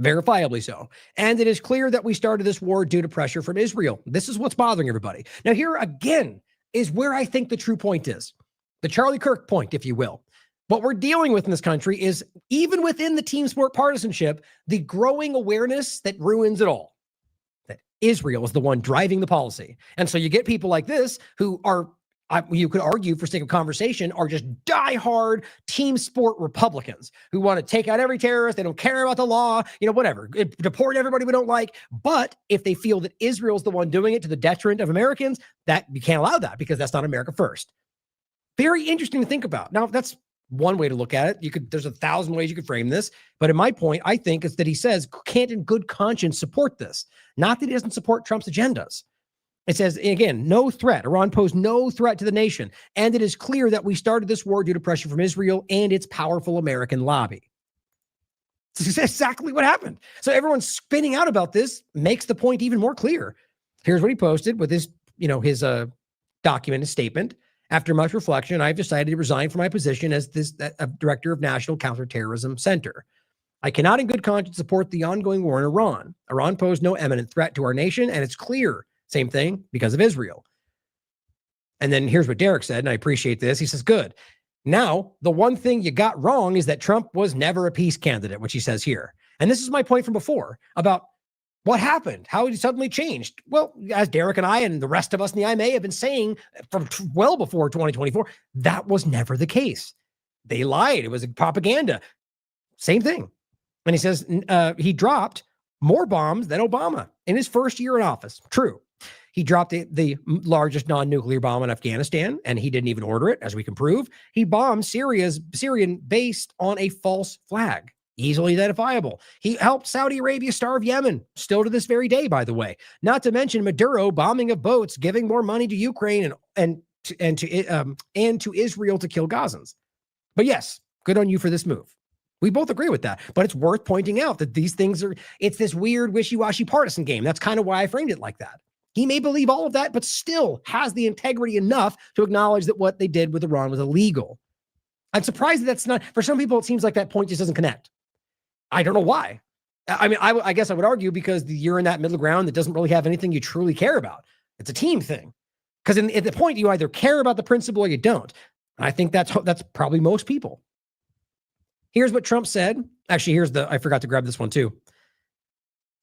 [SPEAKER 4] Verifiably so. And it is clear that we started this war due to pressure from Israel. This is what's bothering everybody. Now, here again is where I think the true point is. The Charlie Kirk point, if you will. What we're dealing with in this country is, even within the team sport partisanship, the growing awareness that ruins it all. Israel is the one driving the policy. And so you get people like this who are, you could argue for sake of conversation, are just diehard team sport Republicans who want to take out every terrorist. They don't care about the law, whatever, deport everybody we don't like. But if they feel that Israel's the one doing it to the detriment of Americans, that you can't allow that, because that's not America first. Very interesting to think about. Now, that's one way to look at it. There's 1,000 ways you could frame this, but in my point, I think is that he says can't in good conscience support this. Not that he doesn't support Trump's agendas. It says, again, no threat. Iran posed no threat to the nation. And it is clear that we started this war due to pressure from Israel and its powerful American lobby. This is exactly what happened. So everyone spinning out about this makes the point even more clear. Here's what he posted with his document, his statement. After much reflection, I've decided to resign from my position as director of National Counterterrorism Center. I cannot in good conscience support the ongoing war in Iran. Iran posed no imminent threat to our nation, and it's clear, same thing, because of Israel. And then here's what Derek said, and I appreciate this. He says, good. Now, the one thing you got wrong is that Trump was never a peace candidate, which he says here. And this is my point from before about
[SPEAKER 9] What happened? How he suddenly changed? Well, as Derek and I and the rest of us in the IMA have been saying from well before 2024, that was never the case. They lied. It was propaganda. Same thing. And he says he dropped more bombs than Obama in his first year in office. True. He dropped the largest non-nuclear bomb in Afghanistan, and he didn't even order it, as we can prove. He bombed Syrian based on a false flag. Easily identifiable. He helped Saudi Arabia starve Yemen, still to this very day, by the way. Not to mention Maduro bombing of boats, giving more money to Ukraine and to Israel to kill Gazans. But yes, good on you for this move. We both agree with that. But it's worth pointing out that these things it's this weird wishy-washy partisan game. That's kind of why I framed it like that. He may believe all of that, but still has the integrity enough to acknowledge that what they did with Iran was illegal. I'm surprised that that's not, for some people, it seems like that point just doesn't connect. I don't know why. I mean, I guess I would argue because you're in that middle ground that doesn't really have anything you truly care about. It's a team thing. Because at the point, you either care about the principle or you don't. And I think that's probably most people. Here's what Trump said. Actually, I forgot to grab this one too.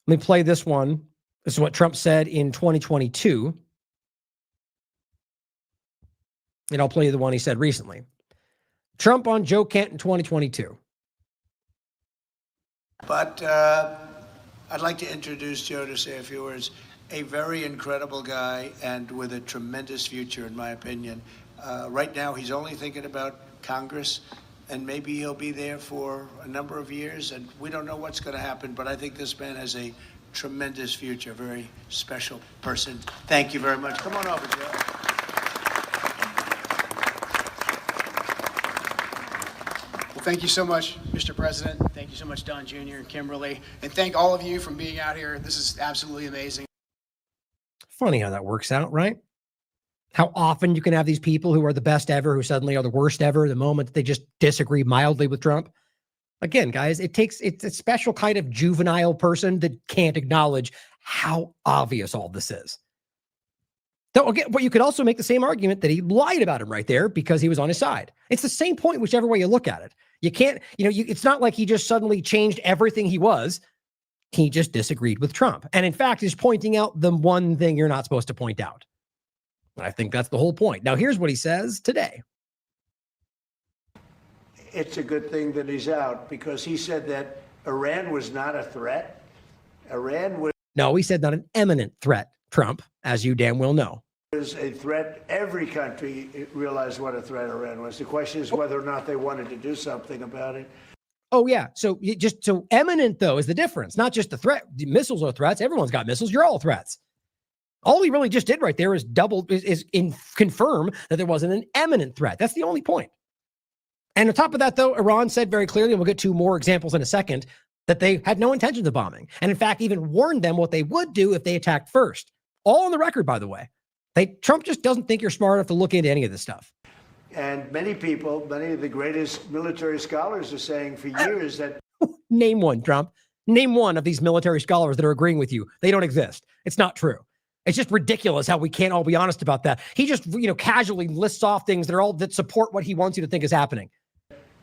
[SPEAKER 9] Let me play this one. This is what Trump said in 2022. And I'll play you the one he said recently. Trump on Joe Kent in 2022.
[SPEAKER 8] But I'd like to introduce Joe to say a few words. A very incredible guy and with a tremendous future, in my opinion. Right now, he's only thinking about Congress, and maybe he'll be there for a number of years, and we don't know what's going to happen, but I think this man has a tremendous future, very special person. Thank you very much. Come on over, Joe.
[SPEAKER 1] Well, thank you so much, Mr. President. Thank you so much, Don Jr. and Kimberly. And thank all of you for being out here. This is absolutely amazing.
[SPEAKER 9] Funny how that works out, right? How often you can have these people who are the best ever, who suddenly are the worst ever the moment that they just disagree mildly with Trump. Again, guys, it's a special kind of juvenile person that can't acknowledge how obvious all this is. Though, again, but you could also make the same argument that he lied about him right there because he was on his side. It's the same point, whichever way you look at it. You can't, it's not like he just suddenly changed everything he was. He just disagreed with Trump. And in fact, is pointing out the one thing you're not supposed to point out. And I think that's the whole point. Now, here's what he says today.
[SPEAKER 8] It's a good thing that he's out because he said that Iran was not a threat. Iran
[SPEAKER 9] No, he said not an imminent threat, Trump, as you damn well know.
[SPEAKER 8] was a threat. Every country realized what a threat Iran was. The question is whether or not they wanted to do something about it.
[SPEAKER 9] Oh, yeah. So imminent, though, is the difference. Not just the threat. The missiles are threats. Everyone's got missiles. You're all threats. All he really just did right there is confirm that there wasn't an imminent threat. That's the only point. And on top of that, though, Iran said very clearly, and we'll get to more examples in a second, that they had no intentions of bombing. And in fact, even warned them what they would do if they attacked first. All on the record, by the way. Trump just doesn't think you're smart enough to look into any of this stuff.
[SPEAKER 8] And many people, many of the greatest military scholars are saying for years that...
[SPEAKER 9] Name one, Trump. Name one of these military scholars that are agreeing with you. They don't exist. It's not true. It's just ridiculous how we can't all be honest about that. He just, casually lists off things that support what he wants you to think is happening.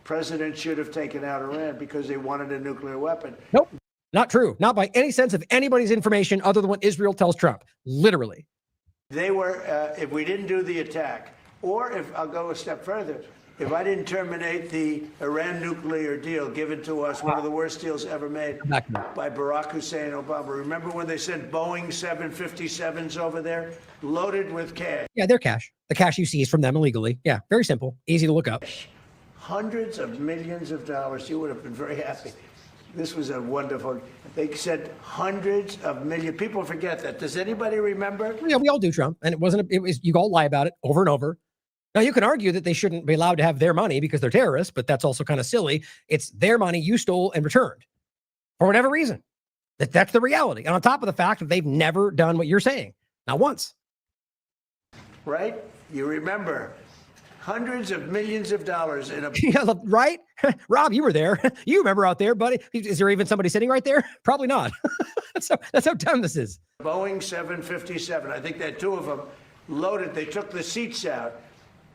[SPEAKER 8] President should have taken out Iran because they wanted a nuclear weapon.
[SPEAKER 9] Nope, not true. Not by any sense of anybody's information other than what Israel tells Trump. Literally.
[SPEAKER 8] They were, if we didn't do the attack, or if I'll go a step further, if I didn't terminate the Iran nuclear deal given to us, one of the worst deals ever made by Barack Hussein Obama. Remember when they sent Boeing 757s over there loaded with cash?
[SPEAKER 9] Yeah, they're cash. The cash you see is from them illegally. Yeah, very simple. Easy to look up.
[SPEAKER 8] Hundreds of millions of dollars. You would have been very happy. This was a wonderful, they said hundreds of millions. People forget that. Does anybody remember?
[SPEAKER 9] Yeah, we all do, Trump. And you all lie about it over and over. Now, you can argue that they shouldn't be allowed to have their money because they're terrorists, but that's also kind of silly. It's their money you stole and returned for whatever reason. That's the reality. And on top of the fact that they've never done what you're saying, not once.
[SPEAKER 8] Right? You remember hundreds of millions of dollars in a...
[SPEAKER 9] Yeah, right? Rob, you were there. You remember out there, buddy. Is there even somebody sitting right there? Probably not. That's how dumb this is.
[SPEAKER 8] Boeing 757. I think they had two of them loaded. They took the seats out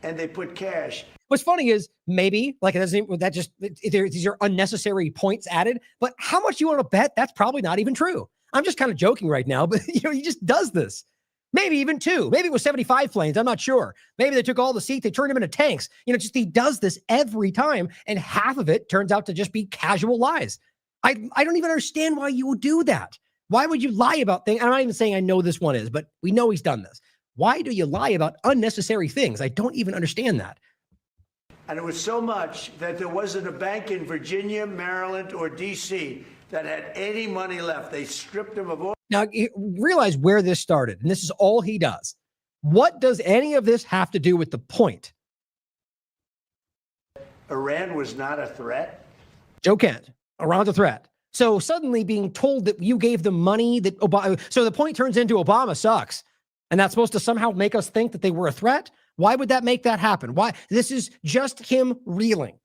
[SPEAKER 8] and they put cash.
[SPEAKER 9] What's funny is maybe these are unnecessary points added, but how much you want to bet that's probably not even true. I'm just kind of joking right now, but he just does this. Maybe even 2. Maybe it was 75 planes. I'm not sure. Maybe they took all the seats, they turned them into tanks. Just he does this every time, and half of it turns out to just be casual lies. I don't even understand why you would do that. Why would you lie about things? I'm not even saying I know this one is, but we know he's done this. Why do you lie about unnecessary things? I don't even understand that.
[SPEAKER 8] And it was so much that there wasn't a bank in Virginia, Maryland, or D.C. that had any money left. They stripped them of all.
[SPEAKER 9] Now, realize where this started, and this is all he does. What does any of this have to do with the point?
[SPEAKER 8] Iran was not a threat.
[SPEAKER 9] Joe Kent, Iran's a threat. So suddenly being told that you gave them money, that Obama, so the point turns into Obama sucks. And that's supposed to somehow make us think that they were a threat? Why would that make that happen? Why? This is just him reeling.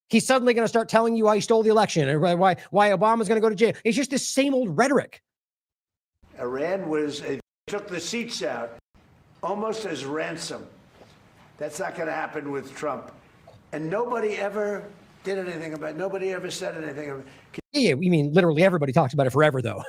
[SPEAKER 9] He's suddenly going to start telling you why he stole the election and why Obama's going to go to jail. It's just this same old rhetoric.
[SPEAKER 8] Iran took the seats out almost as ransom. That's not going to happen with Trump. And nobody ever did anything about it. Nobody ever said anything about it.
[SPEAKER 9] Yeah, we mean literally everybody talks about it forever, though.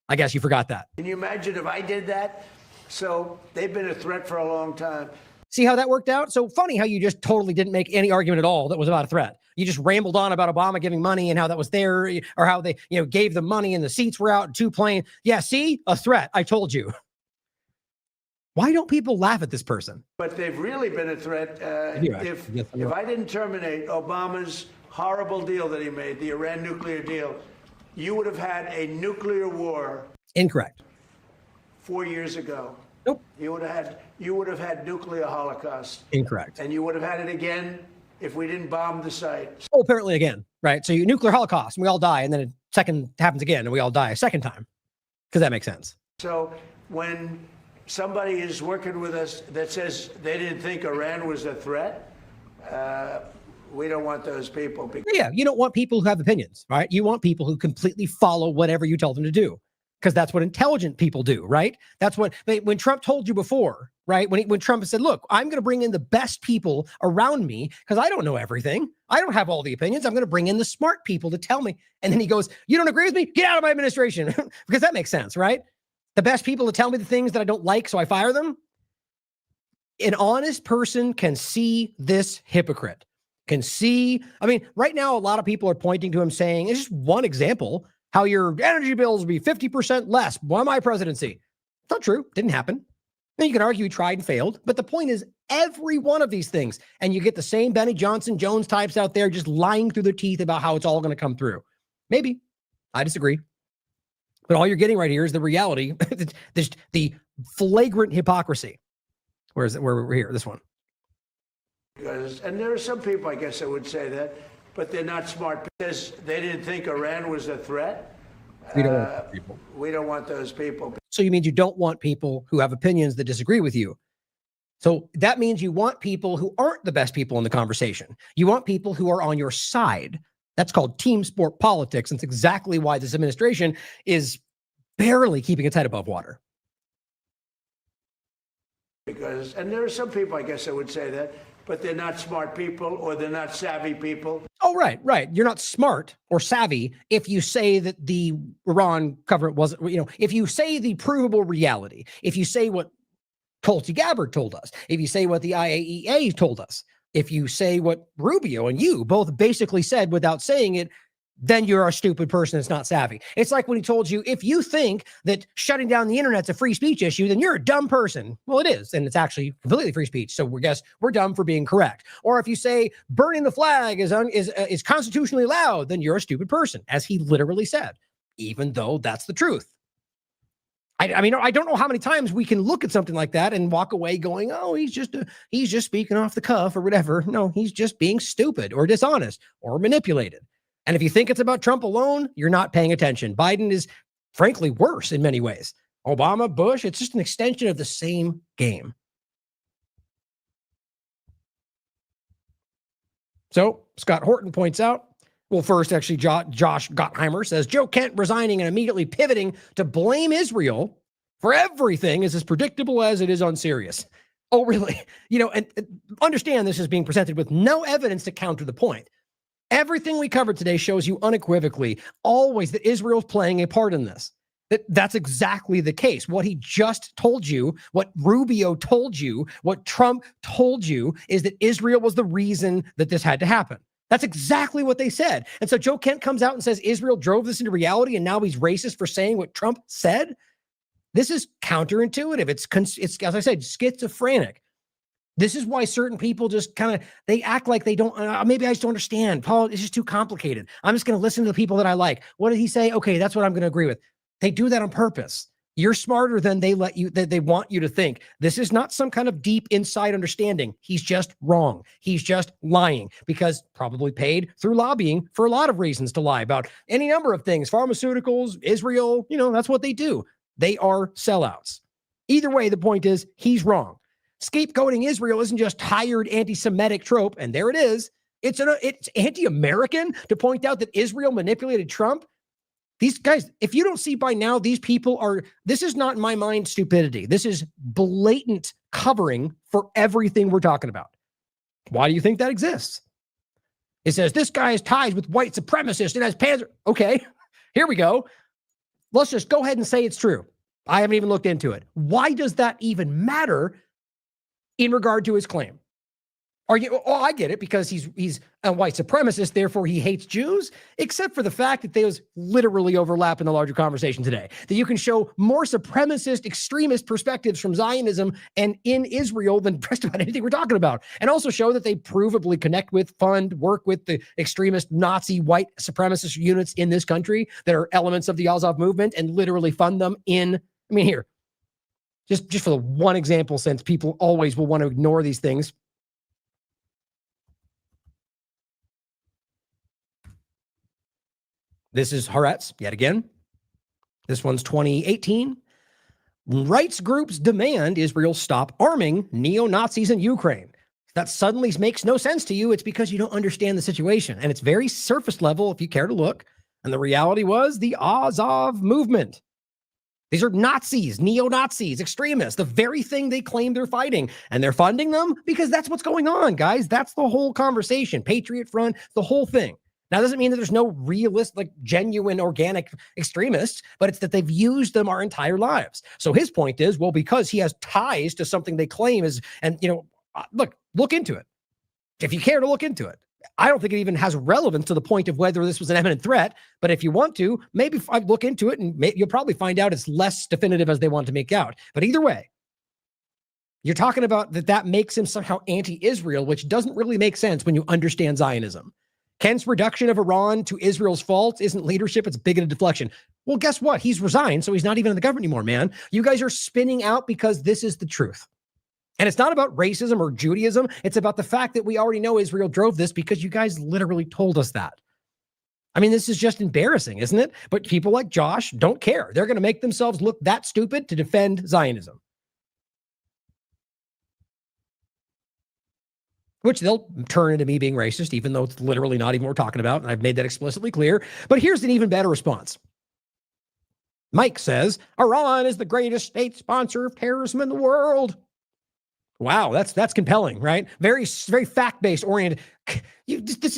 [SPEAKER 9] I guess you forgot that.
[SPEAKER 8] Can you imagine if I did that? So they've been a threat for a long time.
[SPEAKER 9] See how that worked out? So funny how you just totally didn't make any argument at all that was about a threat. You just rambled on about Obama giving money and how that was there, or how they, gave them money and the seats were out, 2 planes. Yeah, see? A threat. I told you. Why don't people laugh at this person?
[SPEAKER 8] But they've really been a threat. If I didn't terminate Obama's horrible deal that he made, the Iran nuclear deal, you would have had a nuclear war.
[SPEAKER 9] Incorrect.
[SPEAKER 8] 4 years ago.
[SPEAKER 9] Nope.
[SPEAKER 8] You would have had nuclear holocaust.
[SPEAKER 9] Incorrect.
[SPEAKER 8] And you would have had it again if we didn't bomb the site.
[SPEAKER 9] Oh, apparently again, right? So you nuclear holocaust and we all die, and then a second happens again and we all die a second time. Because that makes sense.
[SPEAKER 8] So when somebody is working with us that says they didn't think Iran was a threat, we don't want those people.
[SPEAKER 9] Yeah, you don't want people who have opinions, right? You want people who completely follow whatever you tell them to do. Because that's what intelligent people do, right? That's what, when Trump told you before, right? When Trump said, look, I'm going to bring in the best people around me because I don't know everything. I don't have all the opinions. I'm going to bring in the smart people to tell me. And then he goes, you don't agree with me? Get out of my administration. Because that makes sense, right? The best people to tell me the things that I don't like, so I fire them. An honest person can see this hypocrite, can see, right now, a lot of people are pointing to him saying, it's just one example, how your energy bills will be 50% less by my presidency. It's not true. Didn't happen. Then you can argue he tried and failed. But the point is, every one of these things, and you get the same Benny Johnson Jones types out there just lying through their teeth about how it's all going to come through. Maybe. I disagree. But all you're getting right here is the reality, the flagrant hypocrisy. Where is it? Where we're here, this one.
[SPEAKER 8] And there are some people, I guess, that would say that, but they're not smart because they didn't think Iran was a threat.
[SPEAKER 9] We don't want those people.
[SPEAKER 8] We don't want those people.
[SPEAKER 9] So you mean you don't want people who have opinions that disagree with you? So that means you want people who aren't the best people in the conversation. You want people who are on your side. That's called team sport politics. And it's exactly why this administration is barely keeping its head above water.
[SPEAKER 8] And there are some people, I guess, that would say that, but they're not smart people or they're not savvy people.
[SPEAKER 9] Oh, right. You're not smart or savvy if you say that the Iran cover wasn't, if you say the provable reality, if you say what Tulsi Gabbard told us, if you say what the IAEA told us, if you say what Rubio and you both basically said without saying it, then you're a stupid person that's not savvy. It's like when he told you, if you think that shutting down the internet's a free speech issue, then you're a dumb person. Well, it is, and it's actually completely free speech. So we're dumb for being correct. Or if you say burning the flag is constitutionally allowed, then you're a stupid person, as he literally said, even though that's the truth. I mean, I don't know how many times we can look at something like that and walk away going, oh, he's just speaking off the cuff or whatever. No, he's just being stupid or dishonest or manipulated. And if you think it's about Trump alone, you're not paying attention. Biden is, frankly, worse in many ways. Obama, Bush, it's just an extension of the same game. So Scott Horton points out, well, first, actually, Josh Gottheimer says, Joe Kent resigning and immediately pivoting to blame Israel for everything is as predictable as it is unserious. Oh, really? And understand this is being presented with no evidence to counter the point. Everything we covered today shows you unequivocally always that Israel's playing a part in this. That's exactly the case. What he just told you, what Rubio told you, what Trump told you is that Israel was the reason that this had to happen. That's exactly what they said. And so Joe Kent comes out and says Israel drove this into reality and now he's racist for saying what Trump said. This is counterintuitive. It's as I said, schizophrenic. This is why certain people just they act like they don't, maybe I just don't understand. Paul, it's just too complicated. I'm just going to listen to the people that I like. What did he say? Okay, that's what I'm going to agree with. They do that on purpose. You're smarter than they want you to think. This is not some kind of deep inside understanding. He's just wrong. He's just lying because probably paid through lobbying for a lot of reasons to lie about any number of things. Pharmaceuticals, Israel, that's what they do. They are sellouts. Either way, the point is he's wrong. Scapegoating Israel isn't just tired anti-Semitic trope, and there it is. It's anti-American to point out that Israel manipulated Trump. These guys, if you don't see by now, these people this is not in my mind stupidity. This is blatant covering for everything we're talking about. Why do you think that exists? It says this guy has ties with white supremacists and has panzer. Okay, here we go. Let's just go ahead and say it's true. I haven't even looked into it. Why does that even matter in regard to his claim? I get it because he's a white supremacist, therefore he hates Jews, except for the fact that those literally overlap in the larger conversation today. That you can show more supremacist, extremist perspectives from Zionism and in Israel than just about anything we're talking about. And also show that they provably connect with, fund, work with the extremist Nazi white supremacist units in this country that are elements of the Azov movement and literally fund them here. Just for the one example, since people always will want to ignore these things. This is Haaretz, yet again. This one's 2018. Rights groups demand Israel stop arming neo-Nazis in Ukraine. That suddenly makes no sense to you. It's because you don't understand the situation. And it's very surface level if you care to look. And the reality was the Azov movement. These are Nazis, neo-Nazis, extremists, the very thing they claim they're fighting. And they're funding them because that's what's going on, guys. That's the whole conversation. Patriot Front, the whole thing. Now, it doesn't mean that there's no realistic, genuine, organic extremists, but it's that they've used them our entire lives. So his point is, well, because he has ties to something they claim is, and, look into it. If you care to look into it. I don't think it even has relevance to the point of whether this was an imminent threat, but if you want to, maybe look into it and you'll probably find out it's less definitive as they want to make out. But either way, you're talking about that makes him somehow anti-Israel, which doesn't really make sense when you understand Zionism. Kent's reduction of Iran to Israel's fault isn't leadership, it's bigoted deflection. Well, guess what? He's resigned, so he's not even in the government anymore, man. You guys are spinning out because this is the truth. And it's not about racism or Judaism. It's about the fact that we already know Israel drove this because you guys literally told us that. I mean, this is just embarrassing, isn't it? But people like Josh don't care. They're going to make themselves look that stupid to defend Zionism. Which they'll turn into me being racist, even though it's literally not even what we're talking about. And I've made that explicitly clear. But here's an even better response. Mike says, Iran is the greatest state sponsor of terrorism in the world. Wow, that's compelling, right? Very, very fact-based oriented. This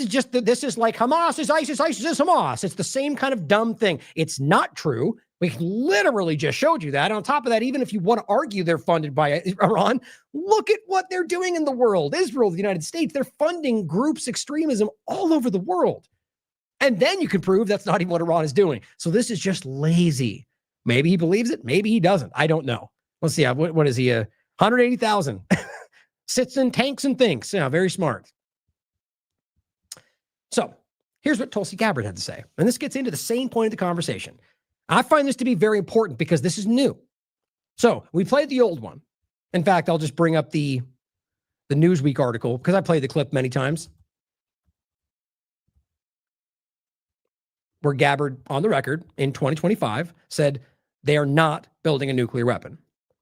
[SPEAKER 9] is like Hamas is ISIS, ISIS is Hamas. It's the same kind of dumb thing. It's not true. We literally just showed you that. And on top of that, even if you want to argue they're funded by Iran, look at what they're doing in the world. Israel, the United States, they're funding groups, extremism all over the world. And then you can prove that's not even what Iran is doing. So this is just lazy. Maybe he believes it. Maybe he doesn't. I don't know. Let's see. What is he? 180,000. Sits in tanks and thinks. Yeah, very smart. So here's what Tulsi Gabbard had to say. And this gets into the same point of the conversation. I find this to be very important because this is new. So we played the old one. In fact, I'll just bring up the Newsweek article because I played the clip many times. Where Gabbard, on the record, in 2025, said they are not building a nuclear weapon.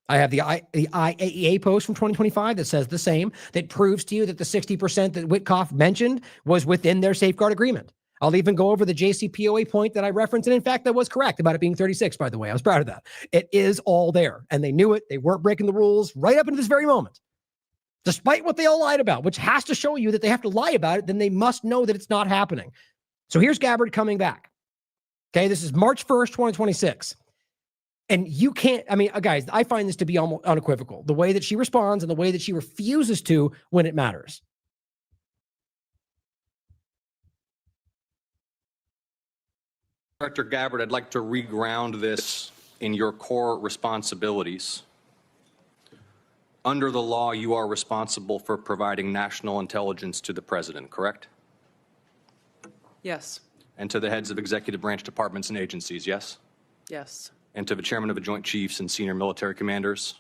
[SPEAKER 9] I have the IAEA post from 2025 that says the same, that proves to you that the 60% that Witkoff mentioned was within their safeguard agreement. I'll even go over the JCPOA point that I referenced. And in fact, that was correct about it being 36, by the way. I was proud of that. It is all there. And they knew it. They weren't breaking the rules right up into this very moment. Despite what they all lied about, which has to show you that they have to lie about it, then they must know that it's not happening. So here's Gabbard coming back. Okay, this is March 1st, 2026. And you can't, I mean, guys, I find this to be almost unequivocal, the way that she responds and the way that she refuses to when it matters.
[SPEAKER 7] Director Gabbard, I'd like to reground this in your core responsibilities. Under the law, you are responsible for providing national intelligence to the president, correct?
[SPEAKER 22] Yes.
[SPEAKER 7] And to the heads of executive branch departments and agencies, yes?
[SPEAKER 22] Yes.
[SPEAKER 7] And to the chairman of the Joint Chiefs and senior military commanders?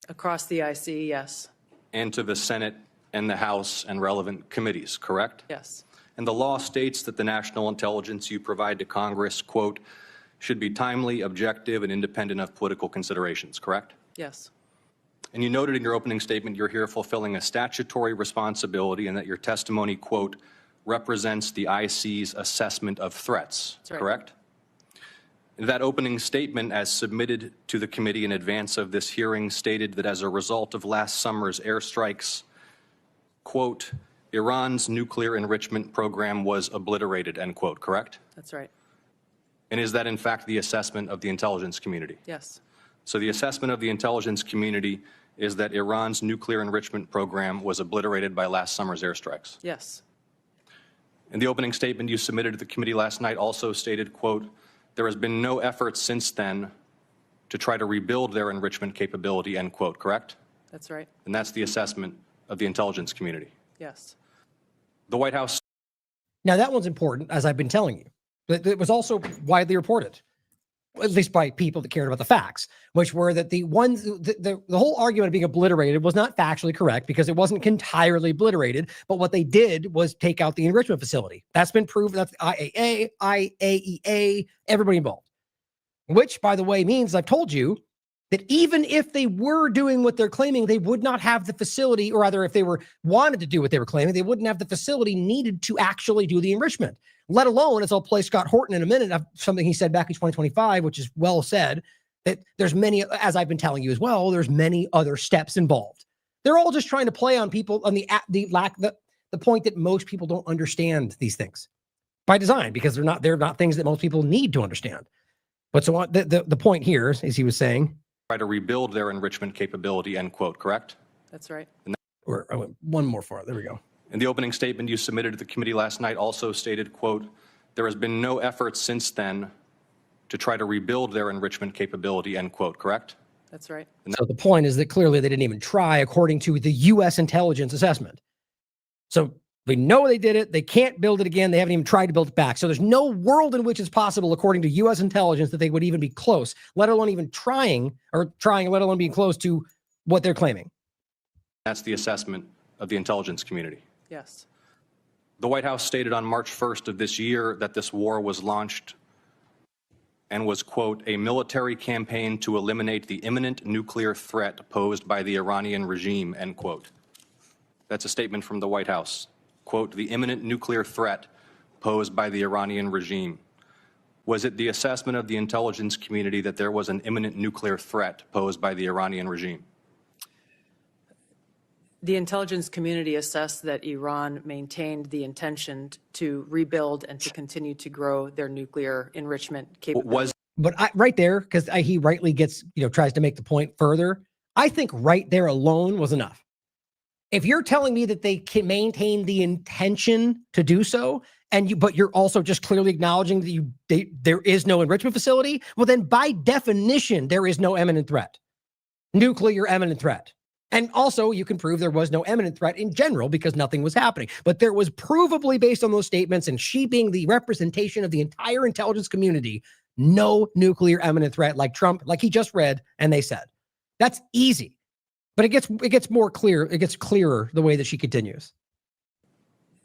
[SPEAKER 22] Across the IC, yes.
[SPEAKER 7] And to the Senate and the House and relevant committees, correct?
[SPEAKER 22] Yes.
[SPEAKER 7] And the law states that the national intelligence you provide to Congress, quote, should be timely, objective, and independent of political considerations, correct?
[SPEAKER 22] Yes.
[SPEAKER 7] And you noted in your opening statement you're here fulfilling a statutory responsibility and that your testimony, quote, represents the IC's assessment of threats,
[SPEAKER 22] That's right.
[SPEAKER 7] correct? That opening statement, as submitted to the committee in advance of this hearing, stated that as a result of last summer's airstrikes, quote, Iran's nuclear enrichment program was obliterated, end quote, correct?
[SPEAKER 22] That's right.
[SPEAKER 7] And is that in fact the assessment of the intelligence community?
[SPEAKER 22] Yes.
[SPEAKER 7] So the assessment of the intelligence community is that Iran's nuclear enrichment program was obliterated by last summer's airstrikes.
[SPEAKER 22] Yes.
[SPEAKER 7] In the opening statement you submitted to the committee last night also stated, quote, there has been no effort since then to try to rebuild their enrichment capability, end quote, correct?
[SPEAKER 22] That's right.
[SPEAKER 7] And that's the assessment of the intelligence community.
[SPEAKER 22] Yes.
[SPEAKER 7] The White House.
[SPEAKER 9] Now, that one's important, as I've been telling you. But it was also widely reported, at least by people that cared about the facts, which were that the whole argument of being obliterated was not factually correct because it wasn't entirely obliterated. But what they did was take out the enrichment facility. That's been proven. That's IAEA, IAEA, everybody involved. Which, by the way, means, I've told you, that even if they were doing what they're claiming, they would not have the facility, or rather, if they wanted to do what they were claiming, they wouldn't have the facility needed to actually do the enrichment. Let alone, as I'll play Scott Horton in a minute, something he said back in 2025, which is well said, that there's many, as I've been telling you as well, there's many other steps involved. They're all just trying to play on people on the point that most people don't understand these things by design, because they're not things that most people need to understand. But so the point here is he was saying,
[SPEAKER 7] Try to rebuild their enrichment capability, end quote, correct?
[SPEAKER 22] That's right.
[SPEAKER 9] Or I went one more far. There we go.
[SPEAKER 7] In the opening statement you submitted to the committee last night also stated, quote, there has been no effort since then to try to rebuild their enrichment capability, end quote, correct?
[SPEAKER 22] That's right.
[SPEAKER 9] So the point is that clearly they didn't even try according to the U.S. intelligence assessment. So we know they did it. They can't build it again. They haven't even tried to build it back. So there's no world in which it's possible, according to U.S. intelligence, that they would even be close, let alone even trying, let alone being close to what they're claiming.
[SPEAKER 7] That's the assessment of the intelligence community.
[SPEAKER 22] Yes.
[SPEAKER 7] The White House stated on March 1st of this year that this war was launched and was, quote, a military campaign to eliminate the imminent nuclear threat posed by the Iranian regime, end quote. That's a statement from the White House. Quote, the imminent nuclear threat posed by the Iranian regime. Was it the assessment of the intelligence community that there was an imminent nuclear threat posed by the Iranian regime?
[SPEAKER 22] The intelligence community assessed that Iran maintained the intention to rebuild and to continue to grow their nuclear enrichment capability.
[SPEAKER 9] But right there, because he rightly gets, tries to make the point further, I think right there alone was enough. If you're telling me that they can maintain the intention to do so, but you're also just clearly acknowledging that there is no enrichment facility, well, then by definition, there is no imminent threat, nuclear imminent threat. And also, you can prove there was no imminent threat in general because nothing was happening. But there was provably, based on those statements, and she being the representation of the entire intelligence community, no nuclear imminent threat like Trump, like he just read, and they said. That's easy. But it gets more clear. It gets clearer the way that she continues.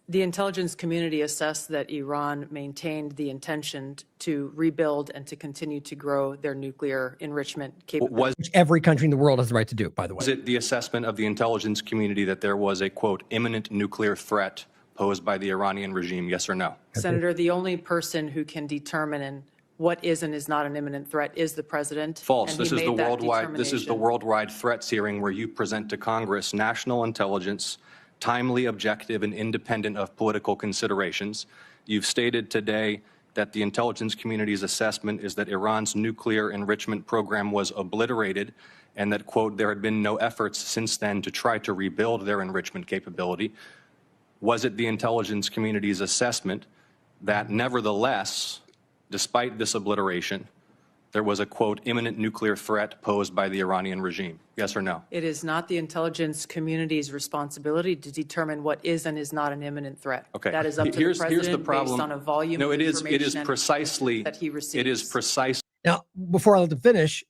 [SPEAKER 22] The intelligence community assessed that Iran maintained the intention to rebuild and to continue to grow their nuclear enrichment capability.
[SPEAKER 9] Which every country in the world has the right to do, by the way.
[SPEAKER 7] Was it the assessment of the intelligence community that there was a, quote, imminent nuclear threat posed by the Iranian regime, yes or no?
[SPEAKER 22] Senator, the only person who can determine what is and is not an imminent threat is the president.
[SPEAKER 7] False.
[SPEAKER 22] And
[SPEAKER 7] This
[SPEAKER 22] he
[SPEAKER 7] is the
[SPEAKER 22] made that
[SPEAKER 7] worldwide. This is the
[SPEAKER 22] determination.
[SPEAKER 7] worldwide threats hearing where you present to Congress national intelligence, timely, objective, and independent of political considerations. You've stated today that the intelligence community's assessment is that Iran's nuclear enrichment program was obliterated and that, quote, there had been no efforts since then to try to rebuild their enrichment capability? Was it the intelligence community's assessment that nevertheless, despite this obliteration, there was a, quote, imminent nuclear threat posed by the Iranian regime? Yes or no?
[SPEAKER 22] It is not the intelligence community's responsibility to determine what is and is not an imminent threat.
[SPEAKER 7] Okay.
[SPEAKER 22] That is up to
[SPEAKER 7] Here's
[SPEAKER 22] the
[SPEAKER 7] the
[SPEAKER 22] president
[SPEAKER 7] problem.
[SPEAKER 22] based on a volume
[SPEAKER 7] No,
[SPEAKER 22] of
[SPEAKER 7] it is
[SPEAKER 22] information
[SPEAKER 7] precisely
[SPEAKER 22] that he receives.
[SPEAKER 7] It is precisely.
[SPEAKER 4] Now, before I let them finish,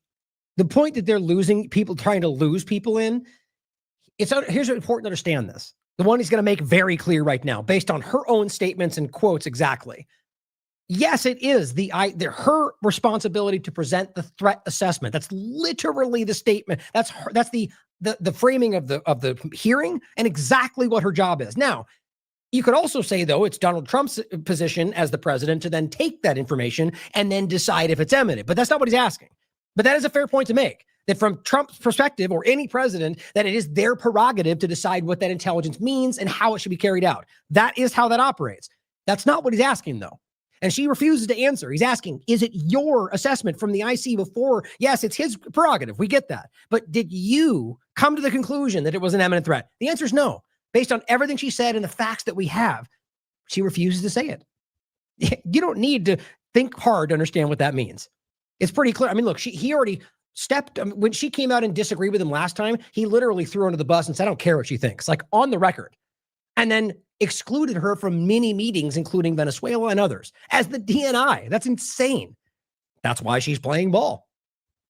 [SPEAKER 4] the point that they're losing people, trying to lose people in, here's what's important to understand this. The one he's going to make very clear right now, based on her own statements and quotes exactly. Yes, it is her responsibility to present the threat assessment. That's literally the statement. That's the framing of the hearing and exactly what her job is. Now, you could also say, though, it's Donald Trump's position as the president to then take that information and then decide if it's eminent. But that's not what he's asking. But that is a fair point to make, that from Trump's perspective or any president, that it is their prerogative to decide what that intelligence means and how it should be carried out. That is how that operates. That's not what he's asking, though. And she refuses to answer. He's asking, is it your assessment from the IC before? Yes, it's his prerogative. We get that. But did you come to the conclusion that it was an imminent threat? The answer is no. Based on everything she said and the facts that we have, she refuses to say it. You don't need to think hard to understand what that means. It's pretty clear. I mean, look, he already stepped, when she came out and disagreed with him last time, he literally threw her under the bus and said, I don't care what she thinks, like on the record. And then excluded her from many meetings, including Venezuela and others, as the DNI. That's insane. That's why she's playing ball,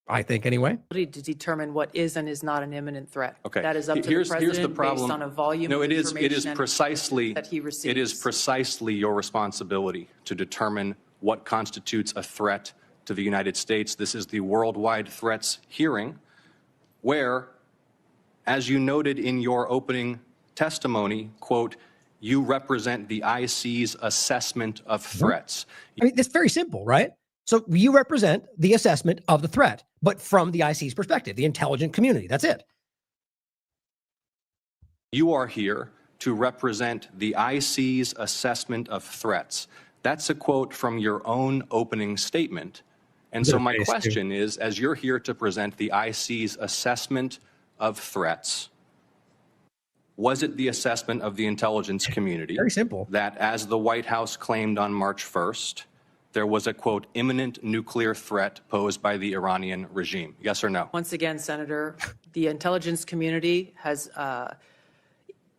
[SPEAKER 4] I think, anyway.
[SPEAKER 22] To determine what is and is not an imminent threat.
[SPEAKER 7] Okay.
[SPEAKER 22] That is up to the president based on a volume of information that he receives.
[SPEAKER 7] It is precisely your responsibility to determine what constitutes a threat to the United States. This is the worldwide threats hearing, where, as you noted in your opening testimony, quote, you represent the IC's assessment of threats.
[SPEAKER 4] I mean, it's very simple, right? So you represent the assessment of the threat, but from the IC's perspective, the intelligent community. That's it.
[SPEAKER 7] You are here to represent the IC's assessment of threats. That's a quote from your own opening statement. And so my question is, as you're here to present the IC's assessment of threats, was it the assessment of the intelligence community?
[SPEAKER 4] Very simple.
[SPEAKER 7] That, as the White House claimed on March 1st, there was a, quote, imminent nuclear threat posed by the Iranian regime? Yes or no?
[SPEAKER 22] Once again, Senator, the intelligence community has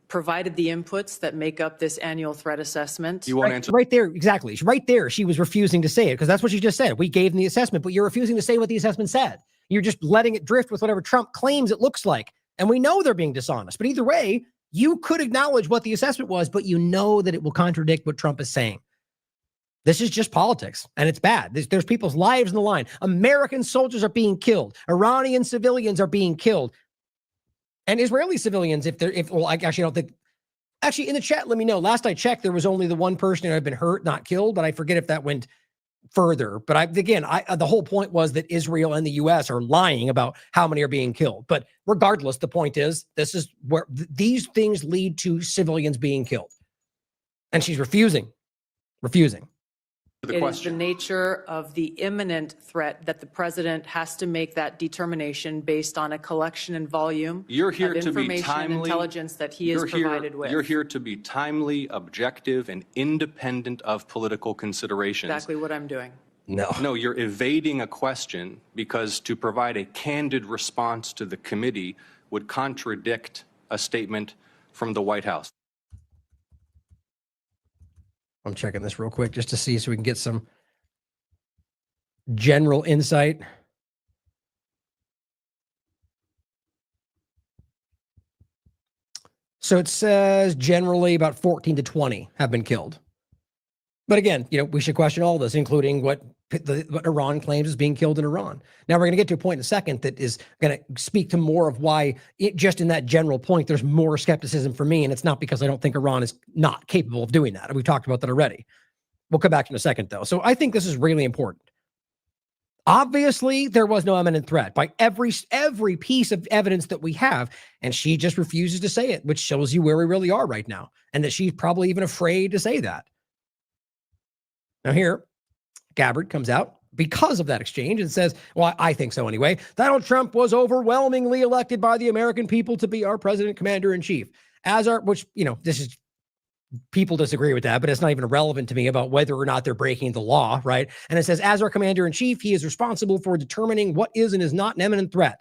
[SPEAKER 22] provided the inputs that make up this annual threat assessment.
[SPEAKER 7] You won't answer.
[SPEAKER 4] Right there, exactly. Right there, she was refusing to say it because that's what she just said. We gave them the assessment, but you're refusing to say what the assessment said. You're just letting it drift with whatever Trump claims it looks like. And we know they're being dishonest. But either way, you could acknowledge what the assessment was, but you know that it will contradict what Trump is saying. This is just politics, and it's bad. There's people's lives on the line. American soldiers are being killed. Iranian civilians are being killed. And Israeli civilians, well, I actually don't think, actually in the chat, let me know. Last I checked, there was only the one person who had been hurt, not killed, but I forget if that went further. But the whole point was that Israel and the U.S. are lying about how many are being killed. But regardless, the point is, this is where these things lead to civilians being killed. And she's refusing.
[SPEAKER 22] It is the nature of the imminent threat that the president has to make that determination based on a collection and volume
[SPEAKER 7] You're here
[SPEAKER 22] of
[SPEAKER 7] to be
[SPEAKER 22] information and
[SPEAKER 7] timely.
[SPEAKER 22] intelligence that he is provided with.
[SPEAKER 7] You're here to be timely, objective, and independent of political considerations.
[SPEAKER 22] Exactly what I'm doing.
[SPEAKER 7] No, you're evading a question because to provide a candid response to the committee would contradict a statement from the White House.
[SPEAKER 4] I'm checking this real quick just to see so we can get some general insight. So it says generally about 14 to 20 have been killed. But again, we should question all this, including what Iran claims is being killed in Iran. Now we're going to get to a point in a second that is going to speak to more of why just in that general point, there's more skepticism for me. And it's not because I don't think Iran is not capable of doing that. We've talked about that already. We'll come back in a second though. So I think this is really important. Obviously, there was no imminent threat by every piece of evidence that we have. And she just refuses to say it, which shows you where we really are right now. And that she's probably even afraid to say that. Now here, Gabbard comes out because of that exchange and says, well, I think so anyway, Donald Trump was overwhelmingly elected by the American people to be our president, commander in chief. Which, this is, people disagree with that, but it's not even relevant to me about whether or not they're breaking the law, right? And it says, as our commander in chief, he is responsible for determining what is and is not an imminent threat.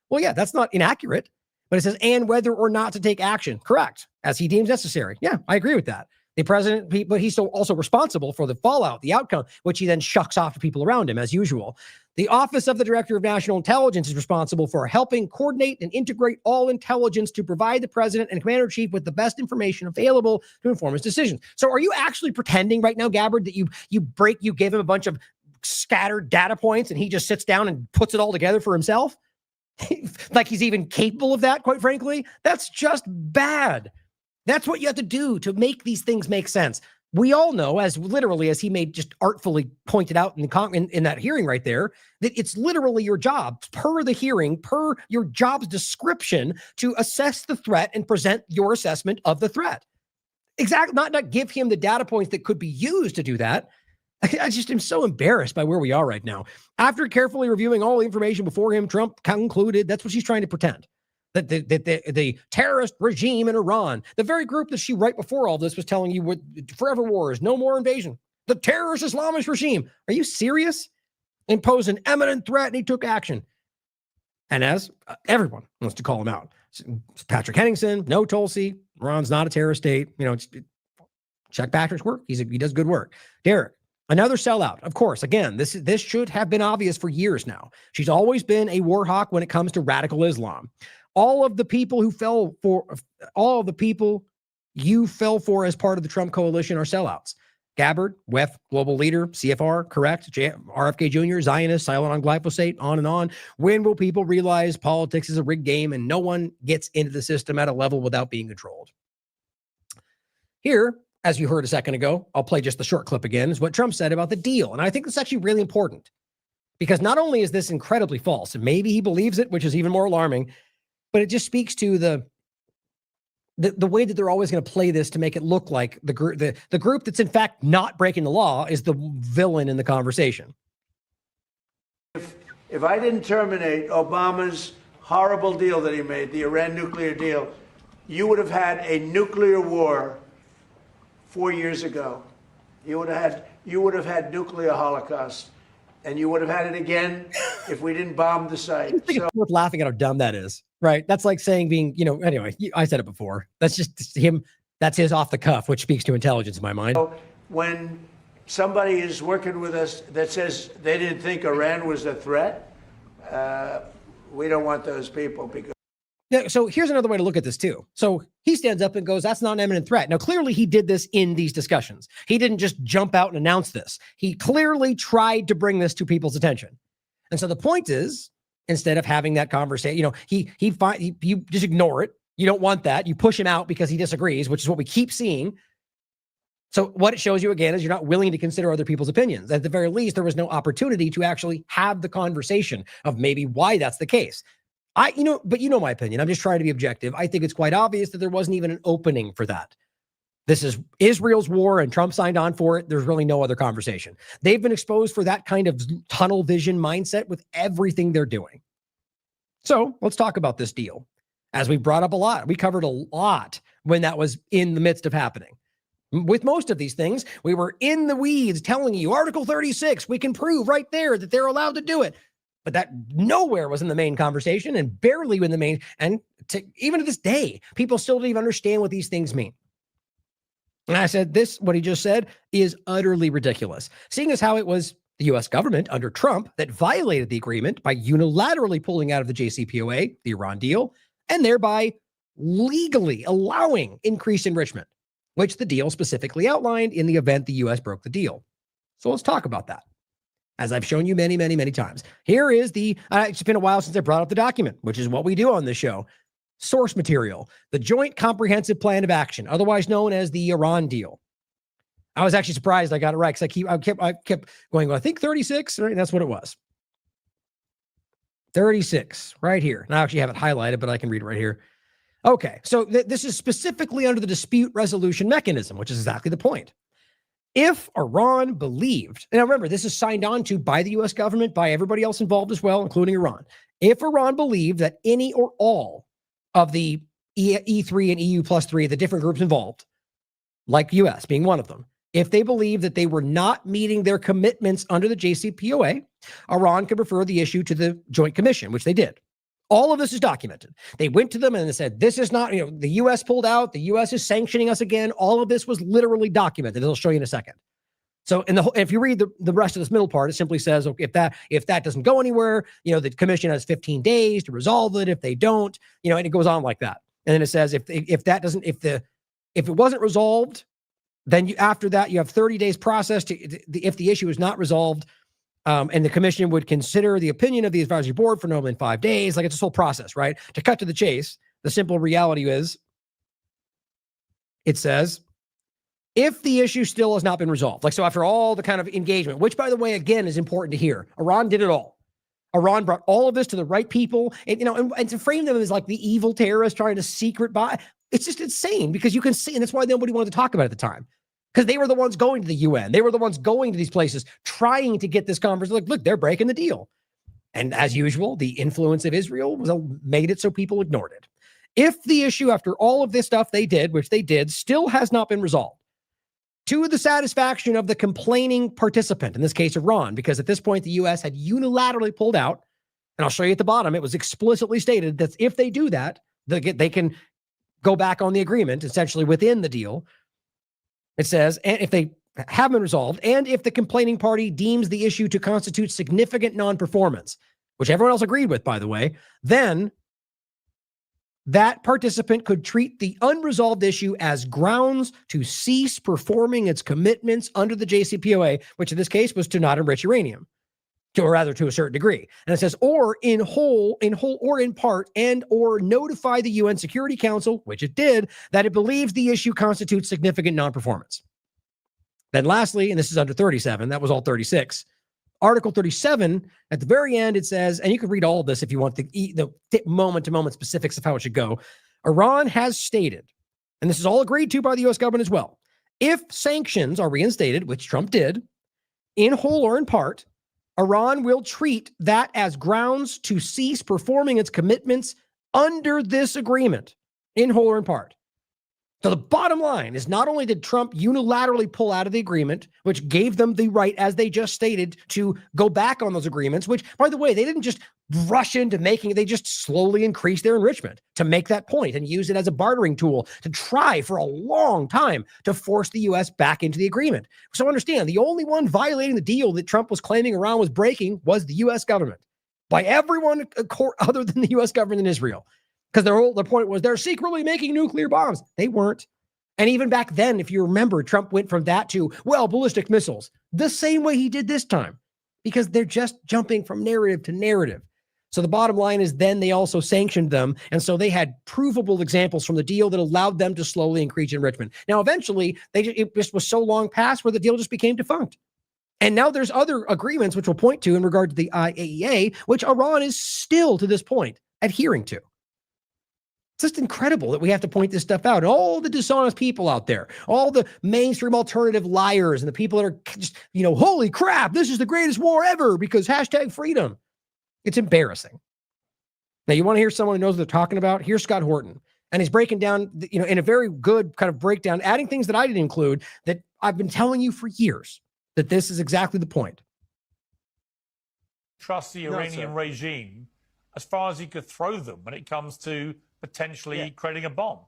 [SPEAKER 4] Well, yeah, that's not inaccurate, but it says, and whether or not to take action. Correct. As he deems necessary. Yeah, I agree with that. The president, but he's still also responsible for the fallout, the outcome, which he then shucks off to people around him, as usual. The Office of the Director of National Intelligence is responsible for helping coordinate and integrate all intelligence to provide the president and commander-in-chief with the best information available to inform his decisions. So are you actually pretending right now, Gabbard, that you give him a bunch of scattered data points and he just sits down and puts it all together for himself? Like he's even capable of that, quite frankly? That's just bad. That's what you have to do to make these things make sense. We all know, as he may just artfully pointed out in that hearing right there, that it's literally your job, per the hearing, per your job's description, to assess the threat and present your assessment of the threat. Exactly, not give him the data points that could be used to do that. I just am so embarrassed by where we are right now. After carefully reviewing all the information before him, Trump concluded, that's what she's trying to pretend, that the terrorist regime in Iran, the very group that she right before all this was telling you would forever wars, no more invasion, the terrorist Islamist regime. Are you serious? Imposed an imminent threat and he took action. And as everyone wants to call him out, Patrick Henningsen, no Tulsi, Iran's not a terrorist state. Check Patrick's work. He does good work. Derek, another sellout. Of course, again, this should have been obvious for years now. She's always been a war hawk when it comes to radical Islam. All of the people you fell for as part of the Trump coalition are sellouts. Gabbard, WEF, global leader, CFR, correct, RFK Jr., Zionist, silent on glyphosate, on and on. When will people realize politics is a rigged game and no one gets into the system at a level without being controlled? Here, as you heard a second ago, I'll play just the short clip again, is what Trump said about the deal. And I think this is actually really important because not only is this incredibly false, and maybe he believes it, which is even more alarming, but it just speaks to the way that they're always going to play this to make it look like the group that's in fact not breaking the law is the villain in the conversation.
[SPEAKER 11] If I didn't terminate Obama's horrible deal that he made, the Iran nuclear deal, you would have had a nuclear war 4 years ago. You would have had nuclear holocaust, and you would have had it again if we didn't bomb the site.
[SPEAKER 4] I think it's worth laughing at how dumb that is, right? That's like saying anyway, I said it before. That's just him. That's his off the cuff, which speaks to intelligence in my mind.
[SPEAKER 11] When somebody is working with us that says they didn't think Iran was a threat, we don't want those people because.
[SPEAKER 4] Yeah, so here's another way to look at this too. So he stands up and goes, that's not an imminent threat. Now, clearly he did this in these discussions. He didn't just jump out and announce this. He clearly tried to bring this to people's attention. And so the point is, instead of having that conversation, you just ignore it. You don't want that. You push him out because he disagrees, which is what we keep seeing. So what it shows you again is you're not willing to consider other people's opinions. At the very least, there was no opportunity to actually have the conversation of maybe why that's the case. But my opinion. I'm just trying to be objective. I think it's quite obvious that there wasn't even an opening for that. This is Israel's war and Trump signed on for it. There's really no other conversation. They've been exposed for that kind of tunnel vision mindset with everything they're doing. So let's talk about this deal. As we brought up a lot, we covered a lot when that was in the midst of happening. With most of these things, we were in the weeds telling you Article 36, we can prove right there that they're allowed to do it. But that nowhere was in the main conversation and barely in the main. And even to this day, people still don't even understand what these things mean. And I said, what he just said is utterly ridiculous. Seeing as how it was the U.S. government under Trump that violated the agreement by unilaterally pulling out of the JCPOA, the Iran deal, and thereby legally allowing increased enrichment, which the deal specifically outlined in the event the U.S. broke the deal. So let's talk about that. As I've shown you many, many, many times. Here is it's been a while since I brought up the document, which is what we do on this show. Source material, the Joint Comprehensive Plan of Action, otherwise known as the Iran deal. I was actually surprised I got it right because I kept going, well, I think 36, right? That's what it was. 36, right here. And I actually have it highlighted, but I can read it right here. Okay, so this is specifically under the dispute resolution mechanism, which is exactly the point. If Iran believed, and now remember, this is signed on to by the U.S. government, by everybody else involved as well, including Iran. If Iran believed that any or all of the E3 and EU plus 3, the different groups involved, like U.S. being one of them, if they believed that they were not meeting their commitments under the JCPOA, Iran could refer the issue to the Joint Commission, which they did. All of this is documented. They went to them and they said, this is not, the U.S. pulled out, the U.S. is sanctioning us again. All of this was literally documented. I'll show you in a second. So if you read the rest of this middle part, it simply says, okay, if that doesn't go anywhere, the commission has 15 days to resolve it. If they don't, and it goes on like that. And then it says, if it wasn't resolved, then after that, you have 30 days process if the issue is not resolved, and the commission would consider the opinion of the advisory board for no more than 5 days. Like, it's this whole process, right? To cut to the chase, the simple reality is, it says, if the issue still has not been resolved, like, so after all the kind of engagement, which, by the way, again, is important to hear, Iran did it all. Iran brought all of this to the right people, and to frame them as like the evil terrorists trying to secret buy, it's just insane, because you can see, and that's why nobody wanted to talk about it at the time. Because they were the ones going to the UN. They were the ones going to these places, trying to get this conversation. Like, look, they're breaking the deal. And as usual, the influence of Israel made it so people ignored it. If the issue, after all of this stuff they did, which they did, still has not been resolved, to the satisfaction of the complaining participant, in this case, Iran, because at this point, the U.S. had unilaterally pulled out, and I'll show you at the bottom, it was explicitly stated that if they do that, they can go back on the agreement, essentially within the deal. It says, and if they haven't been resolved, and if the complaining party deems the issue to constitute significant non-performance, which everyone else agreed with, by the way, then that participant could treat the unresolved issue as grounds to cease performing its commitments under the JCPOA, which in this case was to not enrich uranium, or rather to a certain degree. And it says, or in whole or in part, and or notify the UN Security Council, which it did, that it believes the issue constitutes significant non-performance. Then lastly, and this is under 37, that was all 36, Article 37, at the very end, it says, and you can read all of this if you want the moment-to-moment specifics of how it should go. Iran has stated, and this is all agreed to by the U.S. government as well, if sanctions are reinstated, which Trump did, in whole or in part, Iran will treat that as grounds to cease performing its commitments under this agreement, in whole or in part. So the bottom line is, not only did Trump unilaterally pull out of the agreement, which gave them the right, as they just stated, to go back on those agreements, which, by the way, they didn't just rush into making it, they just slowly increased their enrichment to make that point and use it as a bartering tool to try for a long time to force the U.S. back into the agreement. So understand, the only one violating the deal that Trump was claiming Iran was breaking was the U.S. government, by everyone other than the U.S. government in Israel. Because their point was they're secretly making nuclear bombs. They weren't. And even back then, if you remember, Trump went from that to, well, ballistic missiles, the same way he did this time, because they're just jumping from narrative to narrative. So the bottom line is, then they also sanctioned them. And so they had provable examples from the deal that allowed them to slowly increase enrichment. Now, eventually, it just was so long past where the deal just became defunct. And now there's other agreements, which we'll point to in regard to the IAEA, which Iran is still, to this point, adhering to. It's just incredible that we have to point this stuff out. And all the dishonest people out there, all the mainstream alternative liars, and the people that are just, holy crap, this is the greatest war ever because #freedom. It's embarrassing. Now, you want to hear someone who knows what they're talking about? Here's Scott Horton. And he's breaking down, in a very good kind of breakdown, adding things that I didn't include that I've been telling you for years, that this is exactly the point.
[SPEAKER 2] Trust the Iranian regime as far as he could throw them when it comes to potentially creating a bomb.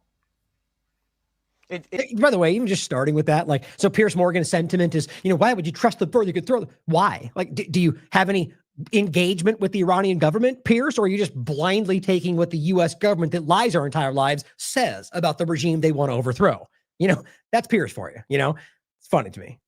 [SPEAKER 4] By the way, even just starting with that, so Piers Morgan's sentiment is, why would you trust the bird you could throw them? Why? Do you have any engagement with the Iranian government, Piers, or are you just blindly taking what the U.S. government that lies our entire lives says about the regime they want to overthrow? That's Piers for you. It's funny to me.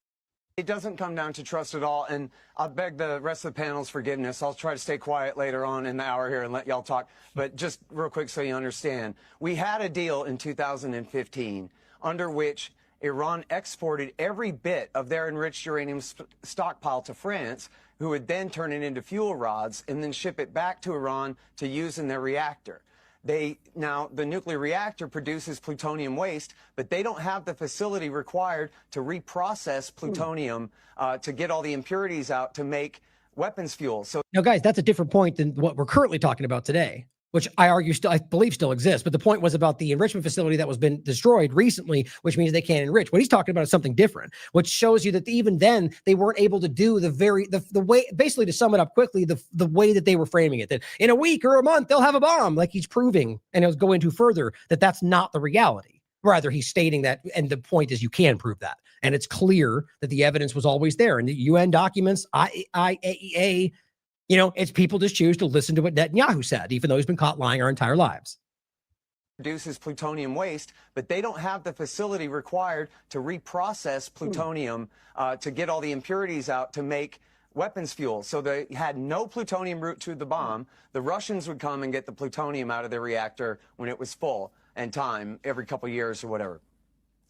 [SPEAKER 5] It doesn't come down to trust at all, and I'll beg the rest of the panel's forgiveness. I'll try to stay quiet later on in the hour here and let y'all talk, but just real quick so you understand. We had a deal in 2015 under which Iran exported every bit of their enriched uranium stockpile to France, who would then turn it into fuel rods and then ship it back to Iran to use in their reactor. Now, the nuclear reactor produces plutonium waste, but they don't have the facility required to reprocess plutonium to get all the impurities out to make weapons fuel. So
[SPEAKER 4] Now, guys, that's a different point than what we're currently talking about today, which I believe still exists. But the point was about the enrichment facility that was been destroyed recently, which means they can't enrich. What he's talking about is something different, which shows you that even then they weren't able to do the way, basically, to sum it up quickly, the way that they were framing it, that in a week or a month they'll have a bomb, like he's proving, and he'll go into further that that's not the reality. Rather, he's stating that, and the point is you can prove that. And it's clear that the evidence was always there. And the UN documents, IAEA, it's people just choose to listen to what Netanyahu said, even though he's been caught lying our entire lives.
[SPEAKER 5] Produces plutonium waste, but they don't have the facility required to reprocess plutonium to get all the impurities out to make weapons fuel. So they had no plutonium route to the bomb. The Russians would come and get the plutonium out of their reactor when it was full and time every couple of years or whatever.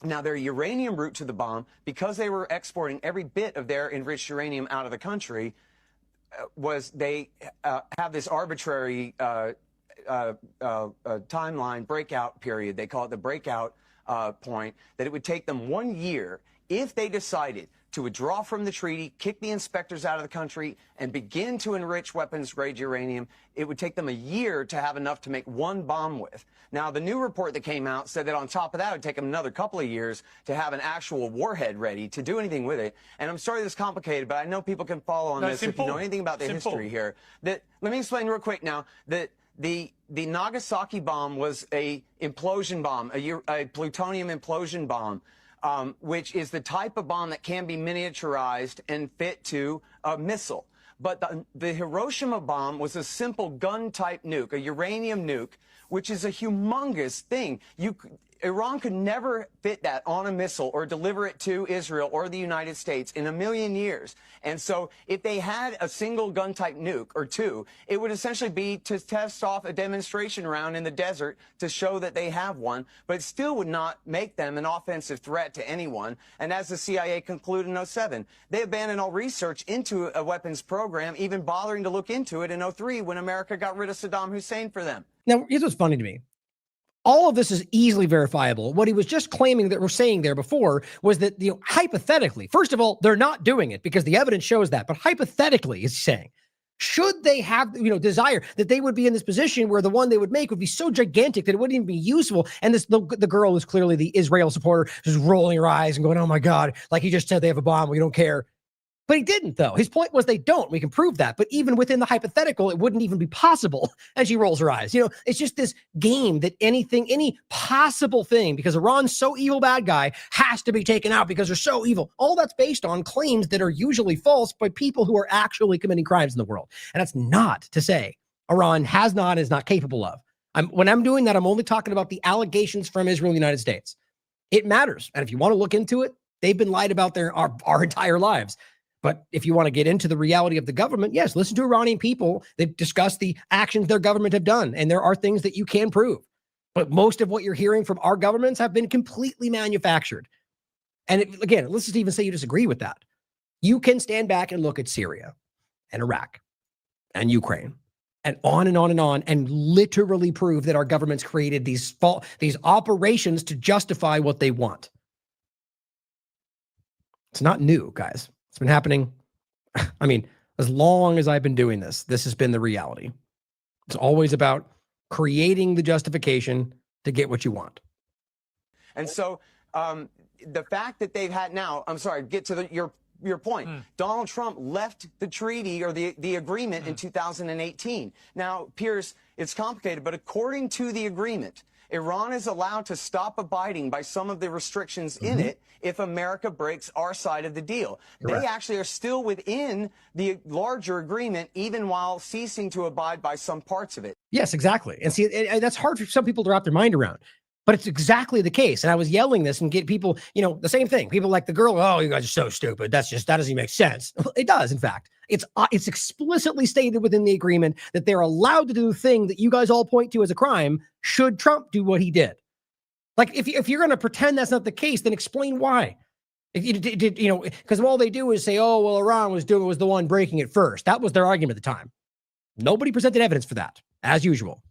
[SPEAKER 5] Now, their uranium route to the bomb, because they were exporting every bit of their enriched uranium out of the country, was they have this arbitrary timeline breakout period. They call it the breakout point, that it would take them 1 year if they decided to withdraw from the treaty, kick the inspectors out of the country, and begin to enrich weapons-grade uranium. It would take them a year to have enough to make one bomb with. Now, the new report that came out said that on top of that, it would take them another couple of years to have an actual warhead ready to do anything with it. And I'm sorry this is complicated, but I know people can follow on this if you know anything about the history here. Let me explain real quick now that the Nagasaki bomb was a implosion bomb, a plutonium implosion bomb. Which is the type of bomb that can be miniaturized and fit to a missile. But the Hiroshima bomb was a simple gun-type nuke, a uranium nuke, which is a humongous thing. Iran could never fit that on a missile or deliver it to Israel or the United States in a million years. And so if they had a single gun-type nuke or two, it would essentially be to test off a demonstration round in the desert to show that they have one, but it still would not make them an offensive threat to anyone. And as the CIA concluded in 2007, they abandoned all research into a weapons program, even bothering to look into it in 2003 when America got rid of Saddam Hussein for them.
[SPEAKER 4] Now, here's what's funny to me. All of this is easily verifiable. What he was just claiming that we're saying there before was that, hypothetically, first of all, they're not doing it because the evidence shows that. But hypothetically, he's saying, should they have, desire that they would be in this position where the one they would make would be so gigantic that it wouldn't even be useful. And the girl is clearly the Israel supporter, just rolling her eyes and going, "Oh my God!" Like he just said, they have a bomb. We don't care. But he didn't, though. His point was they don't. We can prove that. But even within the hypothetical, it wouldn't even be possible. And she rolls her eyes. It's just this game that any possible thing, because Iran's so evil bad guy, has to be taken out because they're so evil. All that's based on claims that are usually false by people who are actually committing crimes in the world. And that's not to say Iran has not, is not capable of. When I'm doing that, I'm only talking about the allegations from Israel and the United States. It matters. And if you want to look into it, they've been lied about our entire lives. But if you want to get into the reality of the government, yes, listen to Iranian people. They've discussed the actions their government have done, and there are things that you can prove. But most of what you're hearing from our governments have been completely manufactured. And again, let's just even say you disagree with that. You can stand back and look at Syria and Iraq and Ukraine and on and on and on and literally prove that our governments created these operations to justify what they want. It's not new, guys. It's been happening. As long as I've been doing this, this has been the reality. It's always about creating the justification to get what you want.
[SPEAKER 5] And so the fact that they've had now, I'm sorry, get to your point. Donald Trump left the treaty or the agreement in 2018. Now, Piers, it's complicated, but according to the agreement, Iran is allowed to stop abiding by some of the restrictions in it if America breaks our side of the deal. Correct. They actually are still within the larger agreement, even while ceasing to abide by some parts of it.
[SPEAKER 4] Yes, exactly. And see, that's hard for some people to wrap their mind around. But it's exactly the case. And I was yelling this and get people, the same thing. People like the girl, "Oh, you guys are so stupid. That doesn't even make sense." It does, in fact. It's explicitly stated within the agreement that they're allowed to do the thing that you guys all point to as a crime should Trump do what he did. Like, if you're going to pretend that's not the case, then explain why. Because all they do is say, "Oh, well, Iran was the one breaking it first." That was their argument at the time. Nobody presented evidence for that, as usual.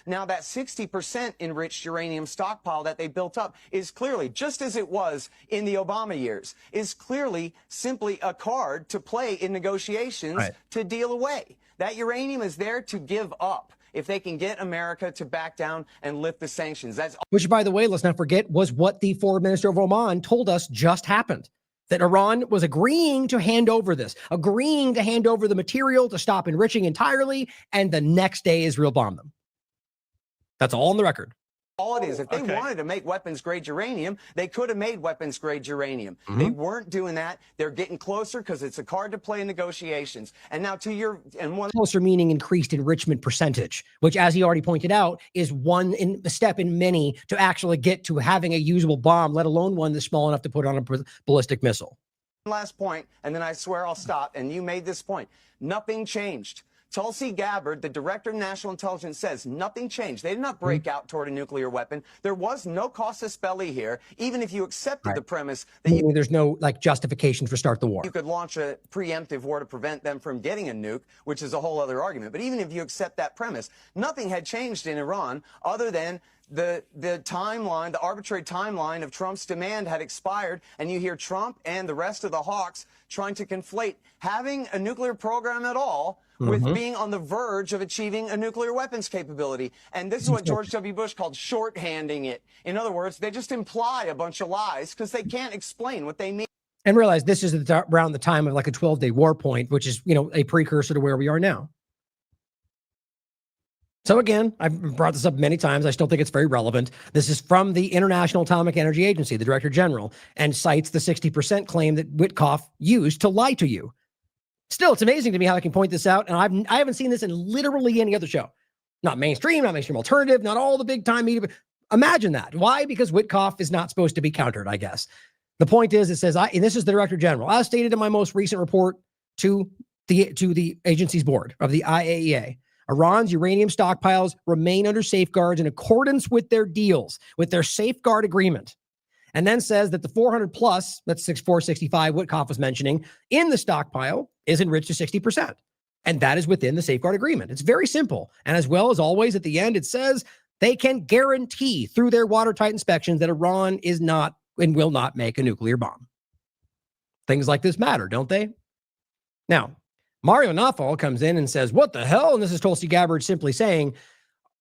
[SPEAKER 5] Now that 60% enriched uranium stockpile that they built up is clearly, just as it was in the Obama years, is clearly simply a card to play in negotiations to deal away. That uranium is there to give up if they can get America to back down and lift the sanctions. That's
[SPEAKER 4] Which, by the way, let's not forget, was what the foreign minister of Oman told us just happened. That Iran was agreeing to hand over this, agreeing to hand over the material to stop enriching entirely, and the next day Israel bombed them. That's all on the record.
[SPEAKER 5] all it is. If they wanted to make weapons-grade uranium, they could have made weapons-grade uranium. They weren't doing that. They're getting closer because it's a card to play in negotiations. And now to your
[SPEAKER 4] closer meaning increased enrichment percentage, which, as he already pointed out, is one step in many to actually get to having a usable bomb, let alone one that's small enough to put on a ballistic missile.
[SPEAKER 5] last point, and then I swear I'll stop. And you made this point. Nothing changed. Tulsi Gabbard, the director of national intelligence, says nothing changed. They did not break out toward a nuclear weapon. There was no casus belli here, even if you accepted the premise that
[SPEAKER 4] there's no justification for start the war.
[SPEAKER 5] You could launch a preemptive war to prevent them from getting a nuke, which is a whole other argument. But even if you accept that premise, nothing had changed in Iran other than the timeline, the arbitrary timeline of Trump's demand had expired, and you hear Trump and the rest of the hawks trying to conflate having a nuclear program at all with being on the verge of achieving a nuclear weapons capability. And this is what George W. Bush called shorthanding it. In other words, they just imply a bunch of lies because they can't explain what they mean.
[SPEAKER 4] And realize this is around the time of like a 12-day war point, which is, a precursor to where we are now. So again, I've brought this up many times. I still think it's very relevant. This is from the International Atomic Energy Agency, the Director General, and cites the 60% claim that Witkoff used to lie to you. Still, it's amazing to me how I can point this out, and I haven't seen this in literally any other show. Not mainstream alternative, not all the big time media. Imagine that. Why? Because Witkoff is not supposed to be countered, I guess. The point is, it says, and this is the Director General, as stated in my most recent report to the agency's board of the IAEA, Iran's uranium stockpiles remain under safeguards in accordance with their deals, with their safeguard agreement. And then says that the 400 plus, that's 465, Witkoff was mentioning, in the stockpile is enriched to 60%. And that is within the safeguard agreement. It's very simple. And as well as always, at the end, it says they can guarantee through their watertight inspections that Iran is not and will not make a nuclear bomb. Things like this matter, don't they? Now, Mario Nawfal comes in and says, what the hell? And this is Tulsi Gabbard simply saying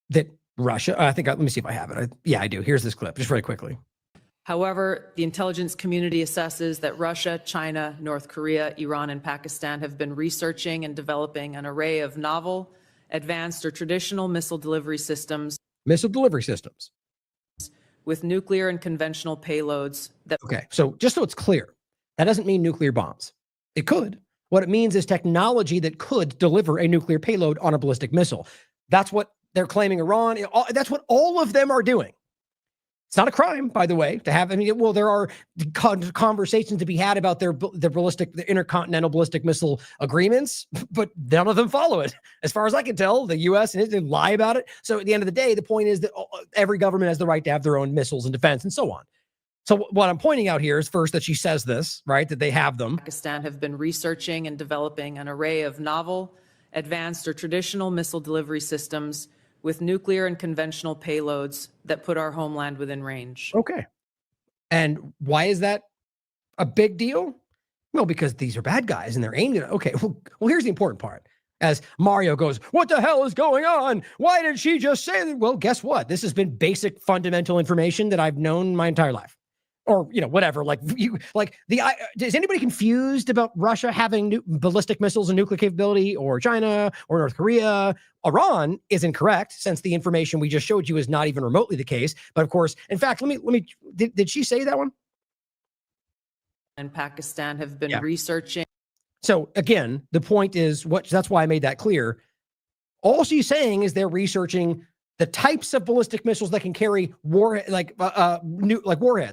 [SPEAKER 4] that Russia, let me see if I have it. Yeah, I do. Here's this clip, just very quickly.
[SPEAKER 22] However, the intelligence community assesses that Russia, China, North Korea, Iran, and Pakistan have been researching and developing an array of novel, advanced, or traditional missile delivery systems.
[SPEAKER 4] Missile delivery systems.
[SPEAKER 22] With nuclear and conventional payloads that.
[SPEAKER 4] Okay, so just so it's clear, that doesn't mean nuclear bombs. It could. What it means is technology that could deliver a nuclear payload on a ballistic missile. That's what they're claiming Iran. That's what all of them are doing. It's not a crime, by the way, to have. There are conversations to be had about the intercontinental ballistic missile agreements, but none of them follow it. As far as I can tell, the U.S. and Israel lie about it. So at the end of the day, the point is that every government has the right to have their own missiles and defense and so on. So what I'm pointing out here is first that she says this, right, that they have them.
[SPEAKER 22] Pakistan have been researching and developing an array of novel, advanced, or traditional missile delivery systems with nuclear and conventional payloads that put our homeland within range.
[SPEAKER 4] Okay. And why is that a big deal? Well, because these are bad guys and they're aimed at, okay, well, here's the important part. As Mario goes, what the hell is going on? Why did she just say that? Well, guess what? This has been basic fundamental information that I've known my entire life. Or, whatever, is anybody confused about Russia having ballistic missiles and nuclear capability, or China or North Korea? Iran is incorrect, since the information we just showed you is not even remotely the case. But of course, in fact, did she say that one?
[SPEAKER 22] And Pakistan have been researching.
[SPEAKER 4] So again, the point is that's why I made that clear. All she's saying is they're researching the types of ballistic missiles that can carry warheads,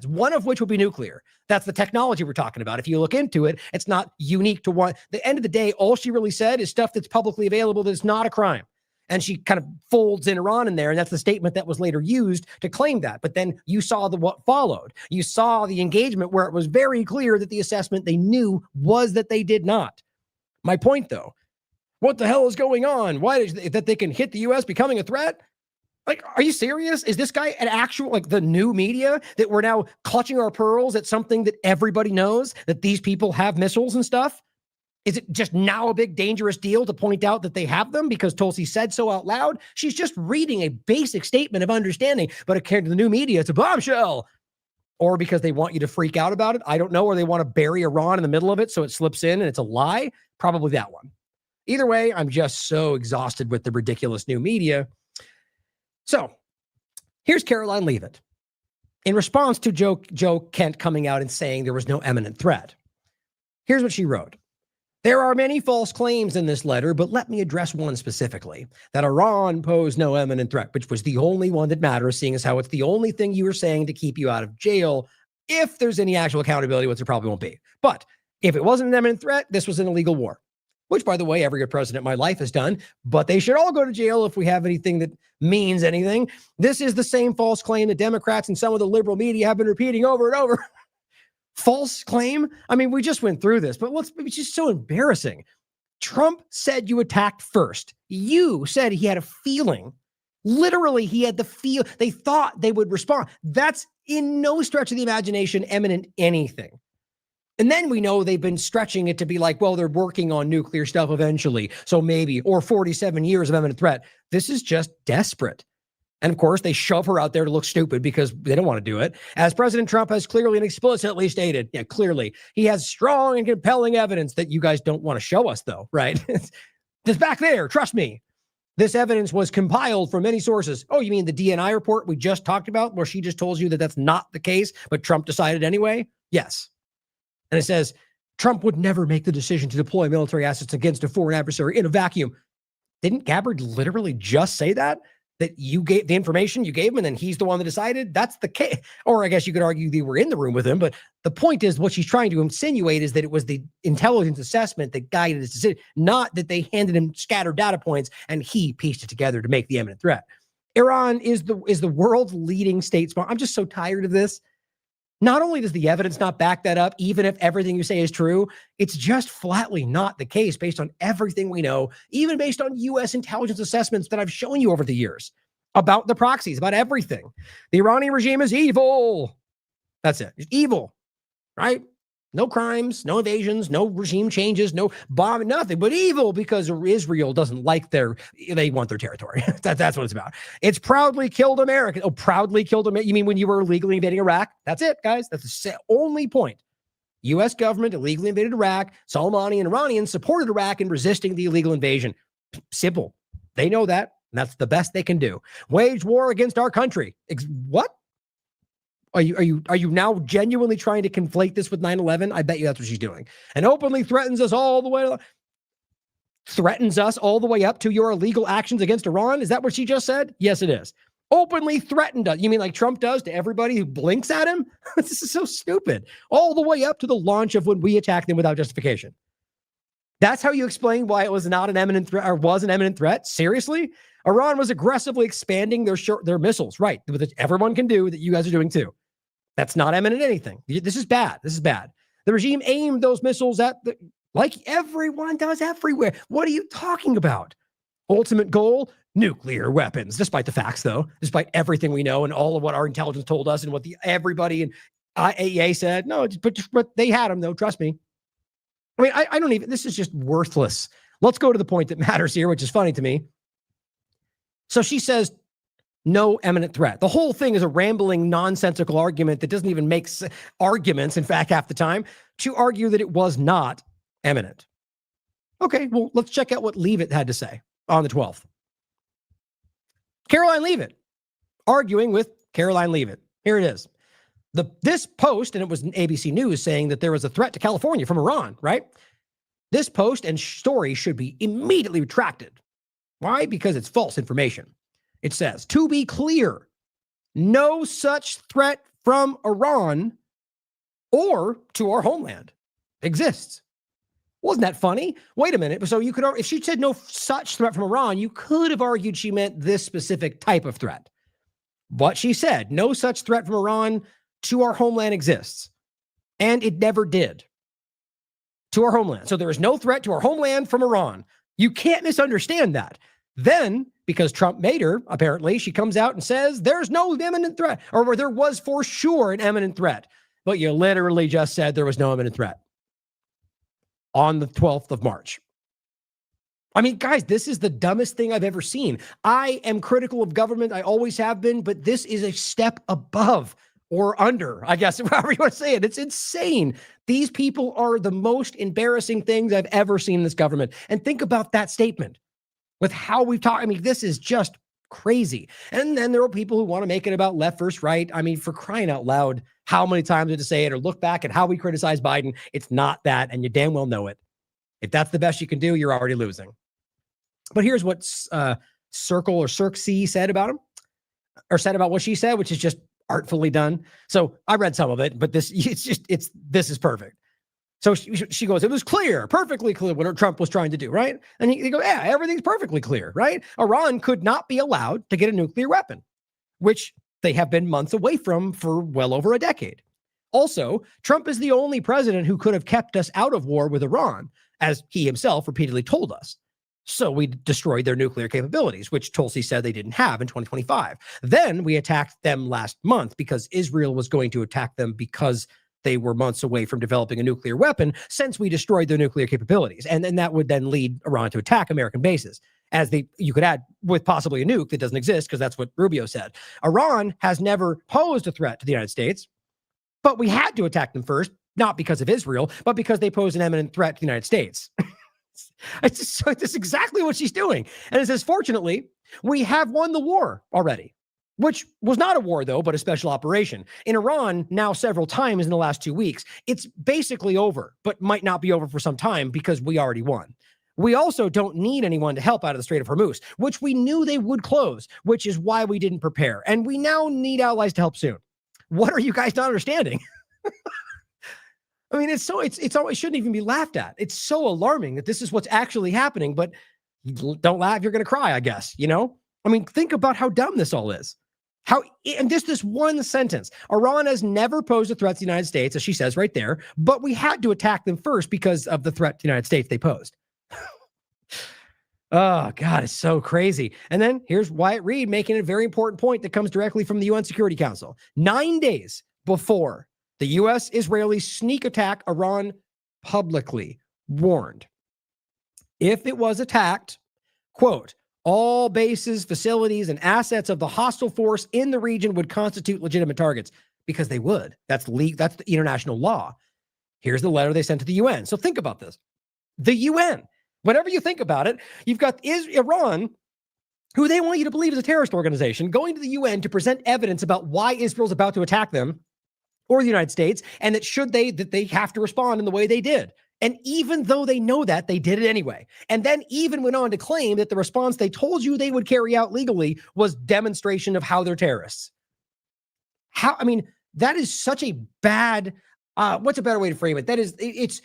[SPEAKER 4] one of which would be nuclear. That's the technology we're talking about. If you look into it, it's not unique to one. At the end of the day, all she really said is stuff that's publicly available that's not a crime. And she kind of folds in Iran in there, and that's the statement that was later used to claim that. But then you saw what followed. You saw the engagement where it was very clear that the assessment they knew was that they did not. My point, though, what the hell is going on? Why is that they can hit the U.S. becoming a threat?
[SPEAKER 9] Like, are you serious? Is this guy an actual, like the new media that we're now clutching our pearls at something that everybody knows that these people have missiles and stuff? Is it just now a big dangerous deal to point out that they have them because Tulsi said so out loud? She's just reading a basic statement of understanding, but according to the new media, it's a bombshell. Or because they want you to freak out about it. I don't know. Or they want to bury Iran in the middle of it so it slips in and it's a lie. Probably that one. Either way, I'm just so exhausted with the ridiculous new media. So here's Caroline Leavitt in response to Joe Kent coming out and saying there was no imminent threat. Here's what she wrote. There are many false claims in this letter, but let me address one specifically, that Iran posed no imminent threat, which was the only one that matters, seeing as how it's the only thing you were saying to keep you out of jail. If there's any actual accountability, which there probably won't be. But if it wasn't an imminent threat, this was an illegal war. Which, by the way, every good president in my life has done, but they should all go to jail if we have anything that means anything. This is the same false claim that Democrats and some of the liberal media have been repeating over and over. False claim? I mean, we just went through this, but it's just so embarrassing. Trump said you attacked first. You said he had a feeling. Literally, he had the feel. They thought they would respond. That's in no stretch of the imagination imminent anything. And then we know they've been stretching it to be like, well, they're working on nuclear stuff eventually. So maybe, or 47 years of imminent threat. This is just desperate. And of course, they shove her out there to look stupid because they don't want to do it. As President Trump has clearly and explicitly stated, clearly, he has strong and compelling evidence that you guys don't want to show us, though, right? It's back there. Trust me. This evidence was compiled from many sources. Oh, you mean the DNI report we just talked about, where she just told you that that's not the case, but Trump decided anyway? Yes. And it says, Trump would never make the decision to deploy military assets against a foreign adversary in a vacuum. Didn't Gabbard literally just say that? That you gave the information you gave him and then he's the one that decided? That's the case. Or I guess you could argue they were in the room with him. But the point is, what she's trying to insinuate is that it was the intelligence assessment that guided his decision, not that they handed him scattered data points and he pieced it together to make the imminent threat. Iran is the world's leading state sponsor. I'm just so tired of this. Not only does the evidence not back that up, even if everything you say is true, it's just flatly not the case based on everything we know, even based on U.S. intelligence assessments that I've shown you over the years about the proxies, about everything. The Iranian regime is evil. That's it. It's evil, right? No crimes, no invasions, no regime changes, no bomb, nothing, but evil because Israel doesn't like they want their territory. That's what it's about. It's proudly killed Americans. Oh, proudly killed Americans. You mean when you were illegally invading Iraq? That's it, guys. That's the only point. U.S. government illegally invaded Iraq. Soleimani and Iranians supported Iraq in resisting the illegal invasion. Simple. They know that. And that's the best they can do. Wage war against our country. What? Are you now genuinely trying to conflate this with 9/11? I bet you that's what she's doing. And openly threatens us all the way up to your illegal actions against Iran. Is that what she just said? Yes, it is. Openly threatened us. You mean like Trump does to everybody who blinks at him? This is so stupid. All the way up to the launch of when we attacked them without justification. That's how you explain why it was not an imminent threat or was an imminent threat? Seriously? Iran was aggressively expanding their missiles, right? That everyone can do that you guys are doing too. That's not imminent anything. This is bad. This is bad. The regime aimed those missiles at like everyone does everywhere. What are you talking about? Ultimate goal, nuclear weapons, despite the facts though, despite everything we know and all of what our intelligence told us and what everybody in IAEA said. No, but they had them though. Trust me. I mean, I don't even, this is just worthless. Let's go to the point that matters here, which is funny to me. So she says, no imminent threat. The whole thing is a rambling, nonsensical argument that doesn't even make arguments, in fact, half the time, to argue that it was not imminent. Okay, well, let's check out what Leavitt had to say on the 12th. Caroline Leavitt, arguing with Caroline Leavitt. Here it is. This post, and it was ABC News, saying that there was a threat to California from Iran, right? This post and story should be immediately retracted. Why? Because it's false information. It says, to be clear, no such threat from Iran or to our homeland exists. Wasn't that funny? Wait a minute. So you could, if she said no such threat from Iran, you could have argued she meant this specific type of threat. But she said, no such threat from Iran to our homeland exists. And it never did. To our homeland. So there is no threat to our homeland from Iran. You can't misunderstand that.
[SPEAKER 4] Then, because Trump made her, apparently, she comes out and says there's no imminent threat, or there was for sure an imminent threat. But you literally just said there was no imminent threat on the 12th of March. I mean, guys, this is the dumbest thing I've ever seen. I am critical of government. I always have been, but this is a step above or under, I guess, however you want to say it. It's insane. These people are the most embarrassing things I've ever seen in this government. And think about that statement with how we've talked. I mean, this is just crazy. And then there are people who want to make it about left versus right. I mean, for crying out loud, how many times did to say it or look back at how we criticize Biden? It's not that, and you damn well know it. If that's the best you can do, you're already losing. But here's what Circle or Circe said about him, or said about what she said, which is just artfully done. So I read some of it, but this is perfect. So she goes, it was clear, perfectly clear what Trump was trying to do, right? And he goes, yeah, everything's perfectly clear, right? Iran could not be allowed to get a nuclear weapon, which they have been months away from for well over a decade. Also, Trump is the only president who could have kept us out of war with Iran, as he himself repeatedly told us. So we destroyed their nuclear capabilities, which Tulsi said they didn't have in 2025. Then we attacked them last month because Israel was going to attack them because they were months away from developing a nuclear weapon, since we destroyed their nuclear capabilities. And then that would then lead Iran to attack American bases, as you could add with possibly a nuke that doesn't exist, because that's what Rubio said. Iran has never posed a threat to the United States, but we had to attack them first, not because of Israel, but because they pose an imminent threat to the United States. It's exactly what she's doing. And it says, fortunately, we have won the war already, which was not a war, though, but a special operation. In Iran, now several times in the last 2 weeks, it's basically over, but might not be over for some time because we already won. We also don't need anyone to help out of the Strait of Hormuz, which we knew they would close, which is why we didn't prepare. And we now need allies to help soon. What are you guys not understanding? I mean, it shouldn't even be laughed at. It's so alarming that this is what's actually happening, but don't laugh, you're going to cry, I guess, you know? I mean, think about how dumb this all is. And this one sentence, Iran has never posed a threat to the United States, as she says right there, but we had to attack them first because of the threat to the United States they posed. Oh, God, it's so crazy. And then here's Wyatt Reed making a very important point that comes directly from the UN Security Council. 9 days before the U.S.-Israeli sneak attack, Iran publicly warned, if it was attacked, quote, all bases, facilities, and assets of the hostile force in the region would constitute legitimate targets, because they would. That's the international law. Here's the letter they sent to the UN. So think about this. The UN, whatever you think about it, you've got Iran, who they want you to believe is a terrorist organization, going to the UN to present evidence about why Israel's about to attack them, or the United States, and that they have to respond in the way they did. And even though they know that, they did it anyway. And then even went on to claim that the response they told you they would carry out legally was demonstration of how they're terrorists. I mean, that is such a bad, what's a better way to frame it? It's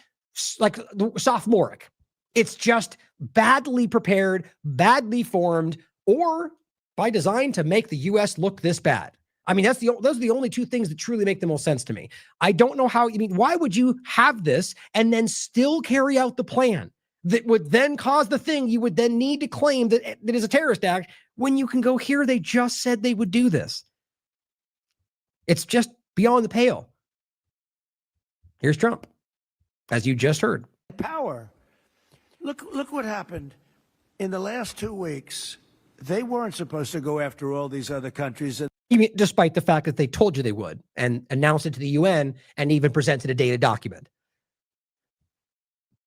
[SPEAKER 4] like sophomoric. It's just badly prepared, badly formed, or by design to make the U.S. look this bad. I mean, those are the only two things that truly make the most sense to me. I don't know why would you have this and then still carry out the plan that would then cause the thing you would then need to claim that is a terrorist act, when you can go here, they just said they would do this. It's just beyond the pale. Here's Trump, as you just heard.
[SPEAKER 11] Power. Look what happened in the last 2 weeks. They weren't supposed to go after all these other countries.
[SPEAKER 4] Despite the fact that they told you they would and announced it to the UN and even presented a data document.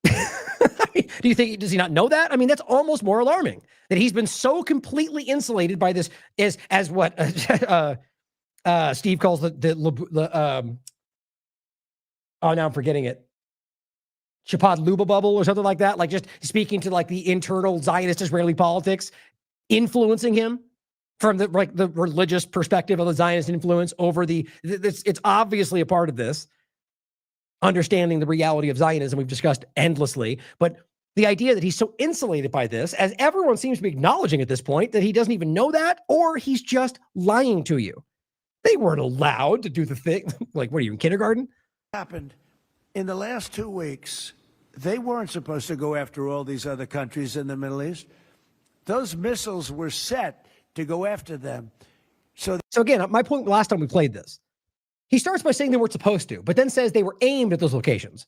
[SPEAKER 4] Do you think, does he not know that? I mean, that's almost more alarming, that he's been so completely insulated by this as what Steve calls now I'm forgetting it. Chapad Luba bubble or something like that. Like just speaking to like the internal Zionist Israeli politics, influencing him from the religious perspective of the Zionist influence over it's obviously a part of this, understanding the reality of Zionism we've discussed endlessly, but the idea that he's so insulated by this, as everyone seems to be acknowledging at this point, that he doesn't even know that, or he's just lying to you. They weren't allowed to do the thing. Like, what are you, in kindergarten?
[SPEAKER 11] Happened in the last 2 weeks. They weren't supposed to go after all these other countries in the Middle East. Those missiles were set to go after them. So
[SPEAKER 9] again, my point last time we played this, he starts by saying they weren't supposed to, but then says they were aimed at those locations.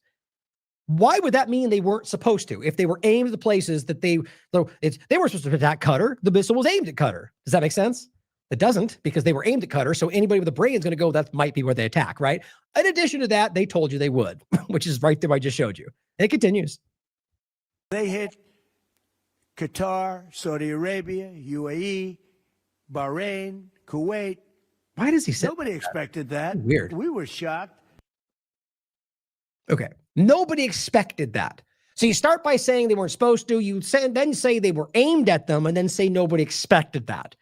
[SPEAKER 9] Why would that mean they weren't supposed to? If they were aimed at the places that they weren't supposed to attack Qatar, the missile was aimed at Qatar. Does that make sense? It doesn't, because they were aimed at Qatar. So anybody with a brain is going to go, that might be where they attack, right? In addition to that, they told you they would, which is right there. I just showed you. And it continues.
[SPEAKER 11] they hit Qatar, Saudi Arabia, UAE, Bahrain, Kuwait.
[SPEAKER 9] Why does he say
[SPEAKER 11] Nobody expected that.
[SPEAKER 9] Weird.
[SPEAKER 11] We were shocked.
[SPEAKER 9] Okay. Nobody expected that. So you start by saying they weren't supposed to. You then say they were aimed at them, and then say nobody expected that.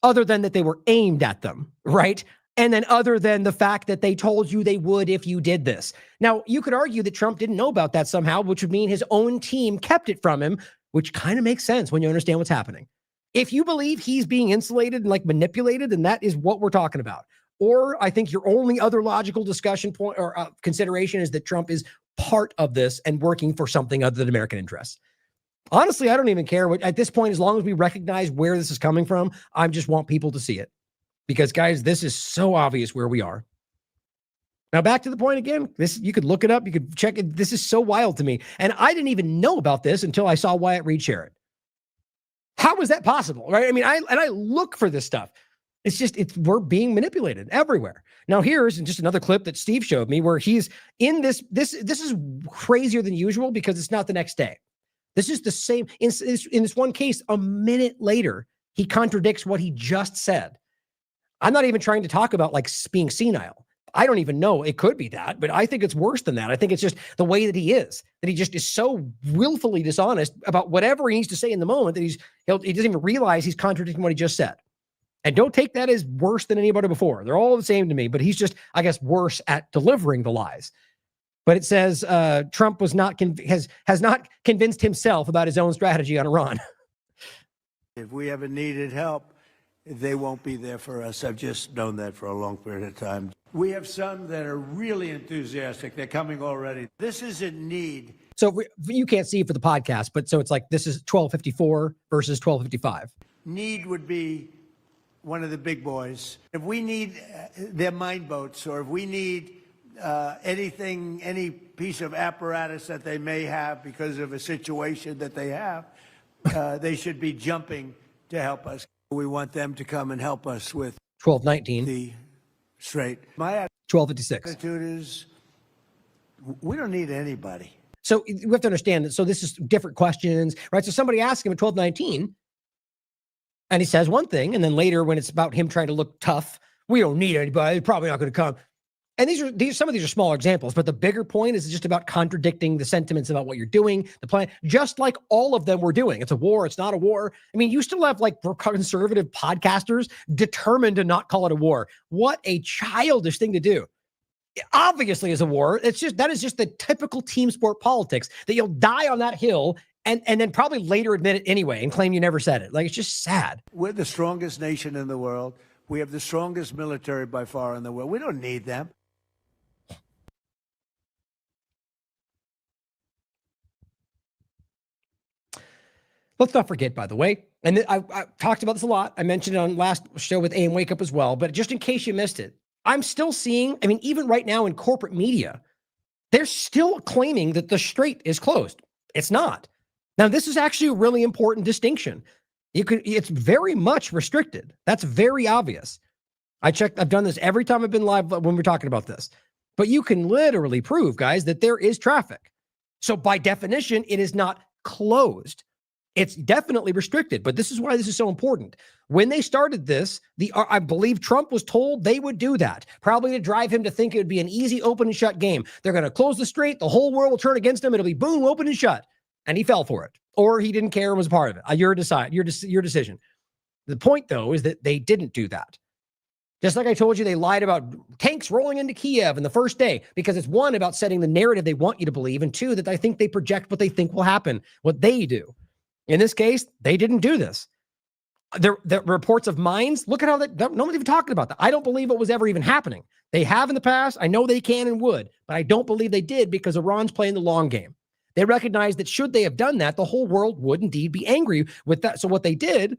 [SPEAKER 9] Other than that they were aimed at them, right? And then other than the fact that they told you they would if you did this. Now, you could argue that Trump didn't know about that somehow, which would mean his own team kept it from him, which kind of makes sense when you understand what's happening. If you believe he's being insulated and like manipulated, then that is what we're talking about. Or I think your only other logical discussion point or consideration is that Trump is part of this and working for something other than American interests. Honestly, I don't even care what, at this point, as long as we recognize where this is coming from, I just want people to see it. Because guys, this is so obvious where we are. Now back to the point again, this, you could look it up, you could check it. This is so wild to me. And I didn't even know about this until I saw Wyatt Reed share it. How is that possible? Right? I mean, I look for this stuff. It's just, we're being manipulated everywhere. Now here's just another clip that Steve showed me where he's in this is crazier than usual because it's not the next day. This is the same, in this one case, a minute later, he contradicts what he just said. I'm not even trying to talk about like being senile. I don't even know. It could be that, but I think it's worse than that. I think it's just the way that he is, that he just is so willfully dishonest about whatever he needs to say in the moment that he doesn't even realize he's contradicting what he just said. And don't take that as worse than anybody before. They're all the same to me, but he's just, I guess, worse at delivering the lies. But it says Trump was not has not convinced himself about his own strategy on Iran.
[SPEAKER 11] If we ever needed help, they won't be there for us. I've just known that for a long period of time. We have some that are really enthusiastic. They're coming already. This is in need.
[SPEAKER 9] So you can't see it for the podcast, but so it's like this is 1254 versus 1255.
[SPEAKER 11] Need would be one of the big boys. If we need their mine boats, or if we need anything, any piece of apparatus that they may have because of a situation that they have, they should be jumping to help us. We want them to come and help us with
[SPEAKER 9] 1219.
[SPEAKER 11] The straight. My
[SPEAKER 9] 1256.
[SPEAKER 11] attitude is we don't need anybody.
[SPEAKER 9] So we have to understand that. So this is different questions, right? So somebody asks him at 1219 and he says one thing. And then later when it's about him trying to look tough, we don't need anybody. They're probably not going to come. And some of these are smaller examples, but the bigger point is just about contradicting the sentiments about what you're doing, the plan, just like all of them were doing. It's a war. It's not a war. I mean, you still have like conservative podcasters determined to not call it a war. What a childish thing to do. It obviously is a war. That is just the typical team sport politics that you'll die on that hill and then probably later admit it anyway and claim you never said it. Like, it's just sad.
[SPEAKER 11] We're the strongest nation in the world. We have the strongest military by far in the world. We don't need them.
[SPEAKER 9] Let's not forget, by the way, and I talked about this a lot. I mentioned it on last show with AM Wake Up as well, but just in case you missed it, I'm still seeing, I mean, even right now in corporate media, they're still claiming that the strait is closed. It's not. Now, this is actually a really important distinction. It's very much restricted. That's very obvious. I've done this every time I've been live when we're talking about this, but you can literally prove, guys, that there is traffic. So by definition, it is not closed. It's definitely restricted, but this is why this is so important. When they started this, I believe Trump was told they would do that, probably to drive him to think it would be an easy open and shut game. They're going to close the strait. The whole world will turn against him. It'll be boom, open and shut. And he fell for it, or he didn't care and was part of it. Your decision. The point, though, is that they didn't do that. Just like I told you, they lied about tanks rolling into Kiev in the first day, because it's one, about setting the narrative they want you to believe, and two, that I think they project what they think will happen, what they do. In this case, they didn't do this. The reports of mines, look at how no one's even talking about that. I don't believe it was ever even happening. They have in the past. I know they can and would, but I don't believe they did because Iran's playing the long game. They recognized that should they have done that, the whole world would indeed be angry with that. So what they did,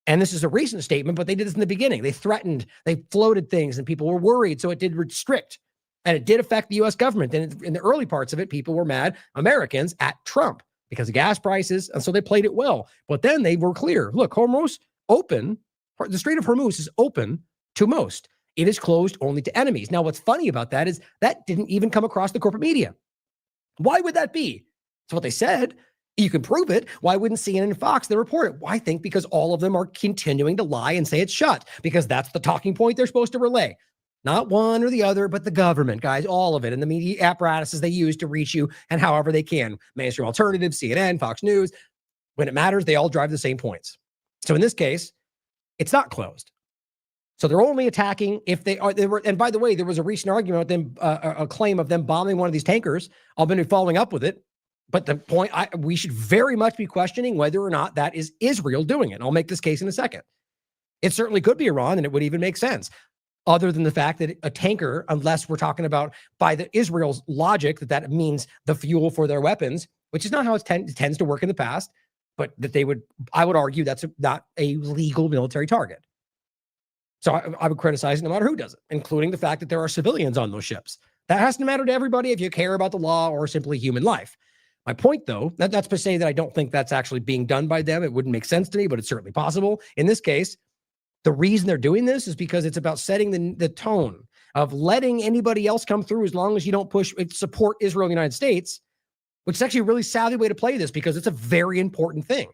[SPEAKER 9] and this is a recent statement, but they did this in the beginning. They threatened, they floated things, and people were worried. So it did restrict, and it did affect the U.S. government. And in the early parts of it, people were mad, Americans, at Trump because of gas prices. And so they played it well. But then they were clear. Look, Hormuz open, the Strait of Hormuz is open to most. It is closed only to enemies. Now, what's funny about that is that didn't even come across the corporate media. Why would that be? It's what they said. You can prove it. Why wouldn't CNN and Fox they report it? Why? I think because all of them are continuing to lie and say it's shut, because that's the talking point they're supposed to relay. Not one or the other, but the government, guys, all of it, and the media apparatuses they use to reach you and however they can. Mainstream Alternative, CNN, Fox News. When it matters, they all drive the same points. So in this case, it's not closed. So they're only attacking if they were, and by the way, there was a recent argument with them, a claim of them bombing one of these tankers. I'll be following up with it. But the point, we should very much be questioning whether or not that is Israel doing it. And I'll make this case in a second. It certainly could be Iran, and it would even make sense. Other than the fact that a tanker, unless we're talking about by the Israel's logic, that means the fuel for their weapons, which is not how it tends to work in the past, but that I would argue that's not a legal military target. So I would criticize it no matter who does it, including the fact that there are civilians on those ships. That has to matter to everybody if you care about the law or simply human life. My point, though, that's to say that I don't think that's actually being done by them. It wouldn't make sense to me, but it's certainly possible. In this case, the reason they're doing this is because it's about setting the tone of letting anybody else come through as long as you don't support Israel and the United States, which is actually a really savvy way to play this because it's a very important thing.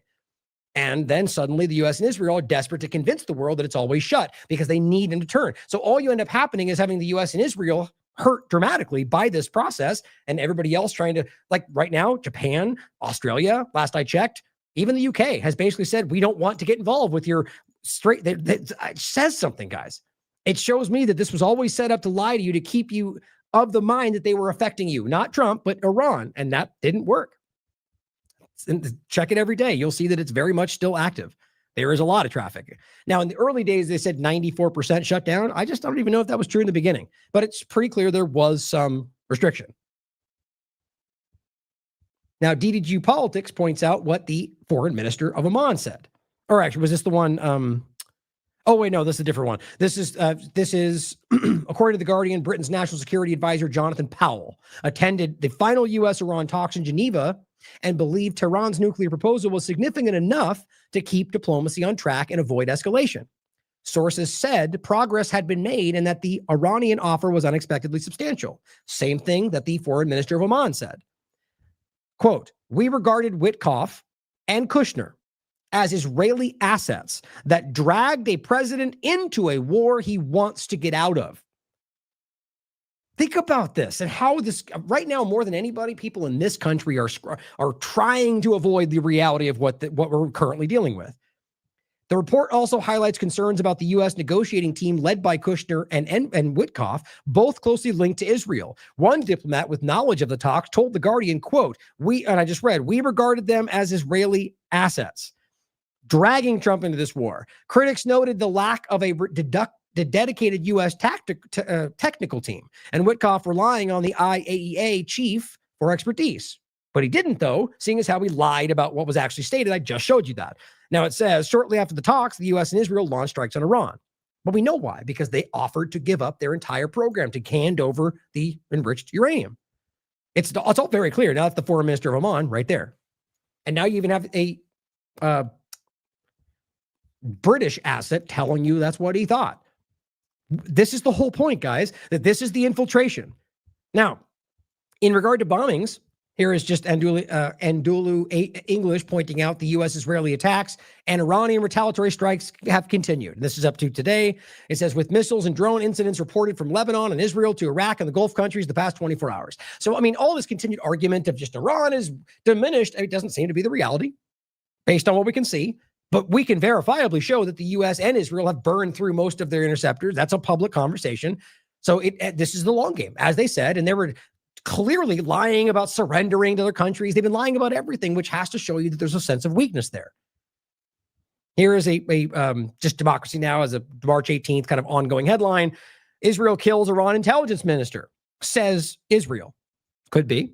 [SPEAKER 9] And then suddenly the U.S. and Israel are desperate to convince the world that it's always shut because they need an deterrent. So all you end up happening is having the U.S. and Israel hurt dramatically by this process, and everybody else trying to, like right now, Japan, Australia, last I checked, even the UK has basically said, we don't want to get involved with your straight. That says something, guys. It shows me that this was always set up to lie to you, to keep you of the mind that they were affecting you, not Trump, but Iran. And that didn't work. And check it every day. You'll see that it's very much still active. There is a lot of traffic. Now, in the early days, they said 94% shut down. I don't even know if that was true in the beginning, but it's pretty clear there was some restriction. Now, DDG Politics points out what the foreign minister of Oman said. Or actually, was this the one? Oh, wait, no, this is a different one. This is, according to The Guardian, Britain's National Security Advisor, Jonathan Powell, attended the final U.S.-Iran talks in Geneva and believed Tehran's nuclear proposal was significant enough to keep diplomacy on track and avoid escalation. Sources said progress had been made and that the Iranian offer was unexpectedly substantial. Same thing that the foreign minister of Oman said. Quote, we regarded Witkoff and Kushner as Israeli assets that dragged a president into a war he wants to get out of. Think about this and how this, right now, more than anybody, people in this country are trying to avoid the reality of what we're currently dealing with. The report also highlights concerns about the U.S. negotiating team led by Kushner and Witkoff, both closely linked to Israel. One diplomat with knowledge of the talks told The Guardian, quote, we regarded them as Israeli assets, dragging Trump into this war. Critics noted the lack of a dedicated U.S. technical team, and Witkoff relying on the IAEA chief for expertise. But he didn't, though, seeing as how he lied about what was actually stated. I just showed you that. Now, it says, shortly after the talks, the U.S. and Israel launched strikes on Iran. But we know why, because they offered to give up their entire program to hand over the enriched uranium. It's all very clear. Now that's the foreign minister of Oman right there. And now you even have a British asset telling you that's what he thought. This is the whole point, guys, that this is the infiltration. Now, in regard to bombings, here is just Andulu English pointing out the U.S.-Israeli attacks and Iranian retaliatory strikes have continued. This is up to today. It says, with missiles and drone incidents reported from Lebanon and Israel to Iraq and the Gulf countries the past 24 hours. So, I mean, all this continued argument of just Iran is diminished. It doesn't seem to be the reality based on what we can see. But we can verifiably show that the U.S. and Israel have burned through most of their interceptors. That's a public conversation. So this is the long game, as they said, and they were clearly lying about surrendering to their countries. They've been lying about everything, which has to show you that there's a sense of weakness there. Here is just Democracy Now! As a March 18th kind of ongoing headline. Israel kills Iran intelligence minister, says Israel. Could be.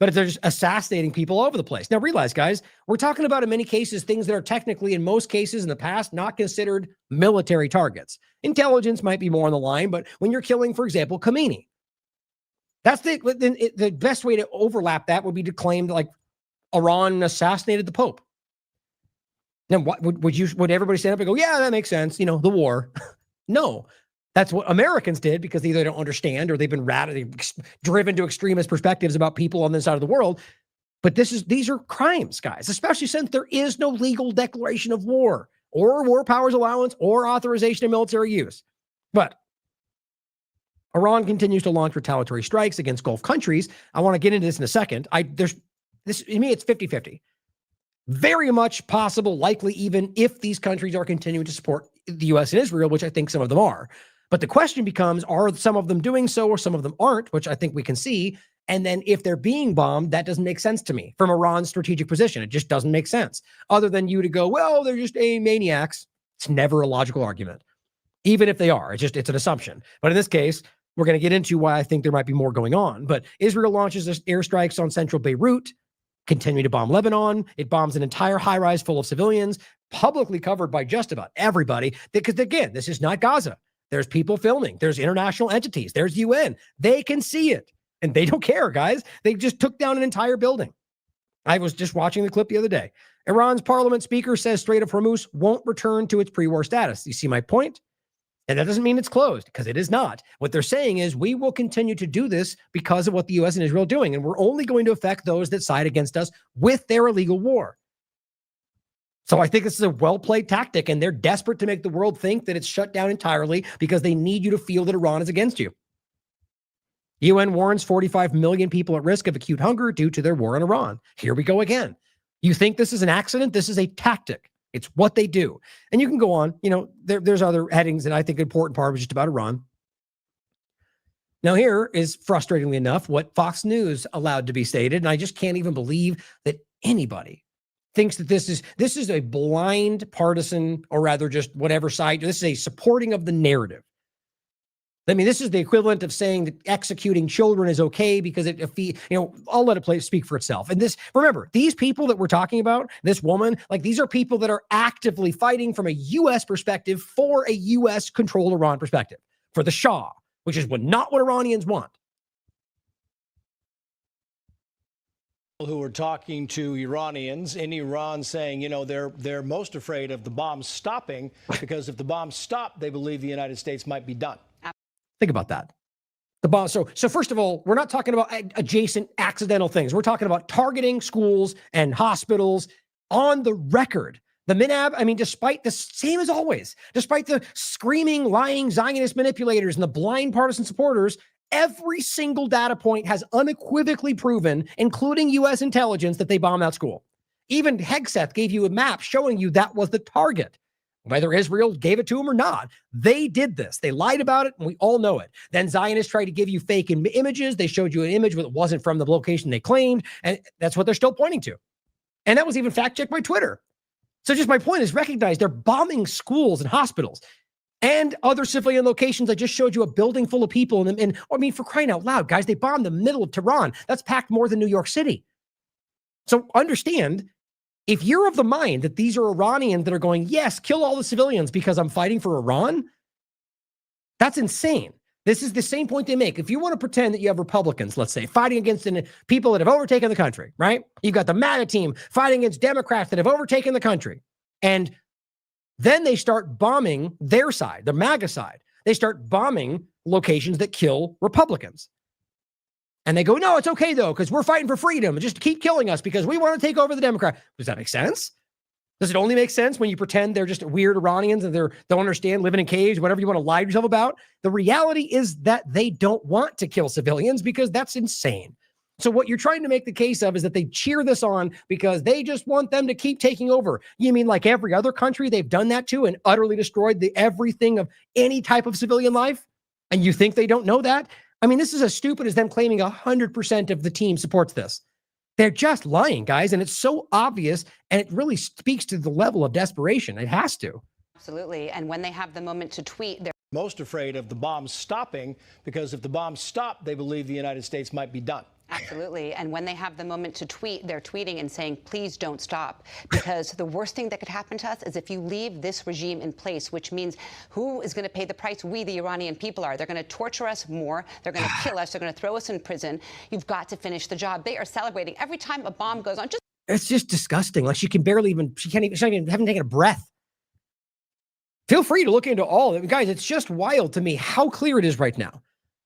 [SPEAKER 9] but they're just assassinating people all over the place. Now realize, guys, we're talking about in many cases things that are technically, in most cases in the past, not considered military targets. Intelligence might be more on the line, but when you're killing, for example, Khomeini, that's the best way to overlap that would be to claim like Iran assassinated the Pope. Now, what would everybody stand up and go, yeah, that makes sense, you know, the war? No, that's what Americans did because they either don't understand or they've been radically driven to extremist perspectives about people on this side of the world. But these are crimes, guys, especially since there is no legal declaration of war or war powers allowance or authorization of military use. But Iran continues to launch retaliatory strikes against Gulf countries. I want to get into this in a second. To me, it's 50-50. Very much possible, likely even if these countries are continuing to support the U.S. and Israel, which I think some of them are. But the question becomes, are some of them doing so or some of them aren't, which I think we can see. And then if they're being bombed, that doesn't make sense to me from Iran's strategic position. It just doesn't make sense. Other than you to go, well, they're just maniacs. It's never a logical argument. Even if they are, it's an assumption. But in this case, we're going to get into why I think there might be more going on. But Israel launches airstrikes on central Beirut, continuing to bomb Lebanon. It bombs an entire high-rise full of civilians, publicly covered by just about everybody. Because again, this is not Gaza. There's people filming. There's international entities. There's UN. They can see it. And they don't care, guys. They just took down an entire building. I was just watching the clip the other day. Iran's parliament speaker says Strait of Hormuz won't return to its pre-war status. You see my point? And that doesn't mean it's closed, because it is not. What they're saying is we will continue to do this because of what the U.S. and Israel are doing, and we're only going to affect those that side against us with their illegal war. So I think this is a well-played tactic, and they're desperate to make the world think that it's shut down entirely because they need you to feel that Iran is against you. UN warns 45 million people at risk of acute hunger due to their war on Iran. Here we go again. You think this is an accident? This is a tactic. It's what they do. And you can go on. You know, there's other headings that I think the important part was just about Iran. Now here is, frustratingly enough, what Fox News allowed to be stated. And I just can't even believe that anybody thinks that this is a blind partisan, or rather just whatever side. This is a supporting of the narrative. I mean, this is the equivalent of saying that executing children is okay because I'll let it speak for itself. And remember, these people that we're talking about, this woman, these are people that are actively fighting from a U.S. perspective for a U.S. controlled Iran perspective, for the Shah, which is not what Iranians want.
[SPEAKER 10] Who are talking to Iranians in Iran saying, they're most afraid of the bombs stopping because if the bombs stop, they believe the United States might be done.
[SPEAKER 9] Think about that. The bomb. So first of all, we're not talking about adjacent accidental things. We're talking about targeting schools and hospitals on the record. The MNAB, despite the same as always, despite the screaming, lying Zionist manipulators and the blind partisan supporters, every single data point has unequivocally proven, including U.S. intelligence, that they bombed that school. Even Hegseth gave you a map showing you that was the target. Whether Israel gave it to them or not, they did this. They lied about it, and we all know it. Then Zionists tried to give you fake images. They showed you an image that wasn't from the location they claimed, and that's what they're still pointing to. And that was even fact-checked by Twitter. So just my point is, recognize they're bombing schools and hospitals and other civilian locations. I just showed you a building full of people. And for crying out loud, guys, they bombed the middle of Tehran. That's packed more than New York City. So understand, if you're of the mind that these are Iranians that are going, yes, kill all the civilians because I'm fighting for Iran, that's insane. This is the same point they make. If you want to pretend that you have Republicans, let's say, fighting against people that have overtaken the country, right? You've got the MAGA team fighting against Democrats that have overtaken the country. And then they start bombing their side, the MAGA side. They start bombing locations that kill Republicans. And they go, no, it's okay, though, because we're fighting for freedom. Just keep killing us because we want to take over the Democrat. Does that make sense? Does it only make sense when you pretend they're just weird Iranians and they don't understand, living in caves, whatever you want to lie to yourself about? The reality is that they don't want to kill civilians because that's insane. So what you're trying to make the case of is that they cheer this on because they just want them to keep taking over. You mean like every other country they've done that to and utterly destroyed everything of any type of civilian life? And you think they don't know that? This is as stupid as them claiming 100% of the team supports this. They're just lying, guys, and it's so obvious, and it really speaks to the level of desperation. It has to.
[SPEAKER 12] Absolutely, and when they have the moment to tweet, they're
[SPEAKER 10] most afraid of the bombs stopping because if the bombs stop, they believe the United States might be done.
[SPEAKER 12] Absolutely. And when they have the moment to tweet, they're tweeting and saying, please don't stop. Because the worst thing that could happen to us is if you leave this regime in place, which means who is going to pay the price? We, the Iranian people, are. They're going to torture us more. They're going to kill us. They're going to throw us in prison. You've got to finish the job. They are celebrating every time a bomb goes on.
[SPEAKER 4] It's just disgusting. Like she can barely even, she haven't taken a breath. Feel free to look into all of it. Guys, it's just wild to me how clear it is right now.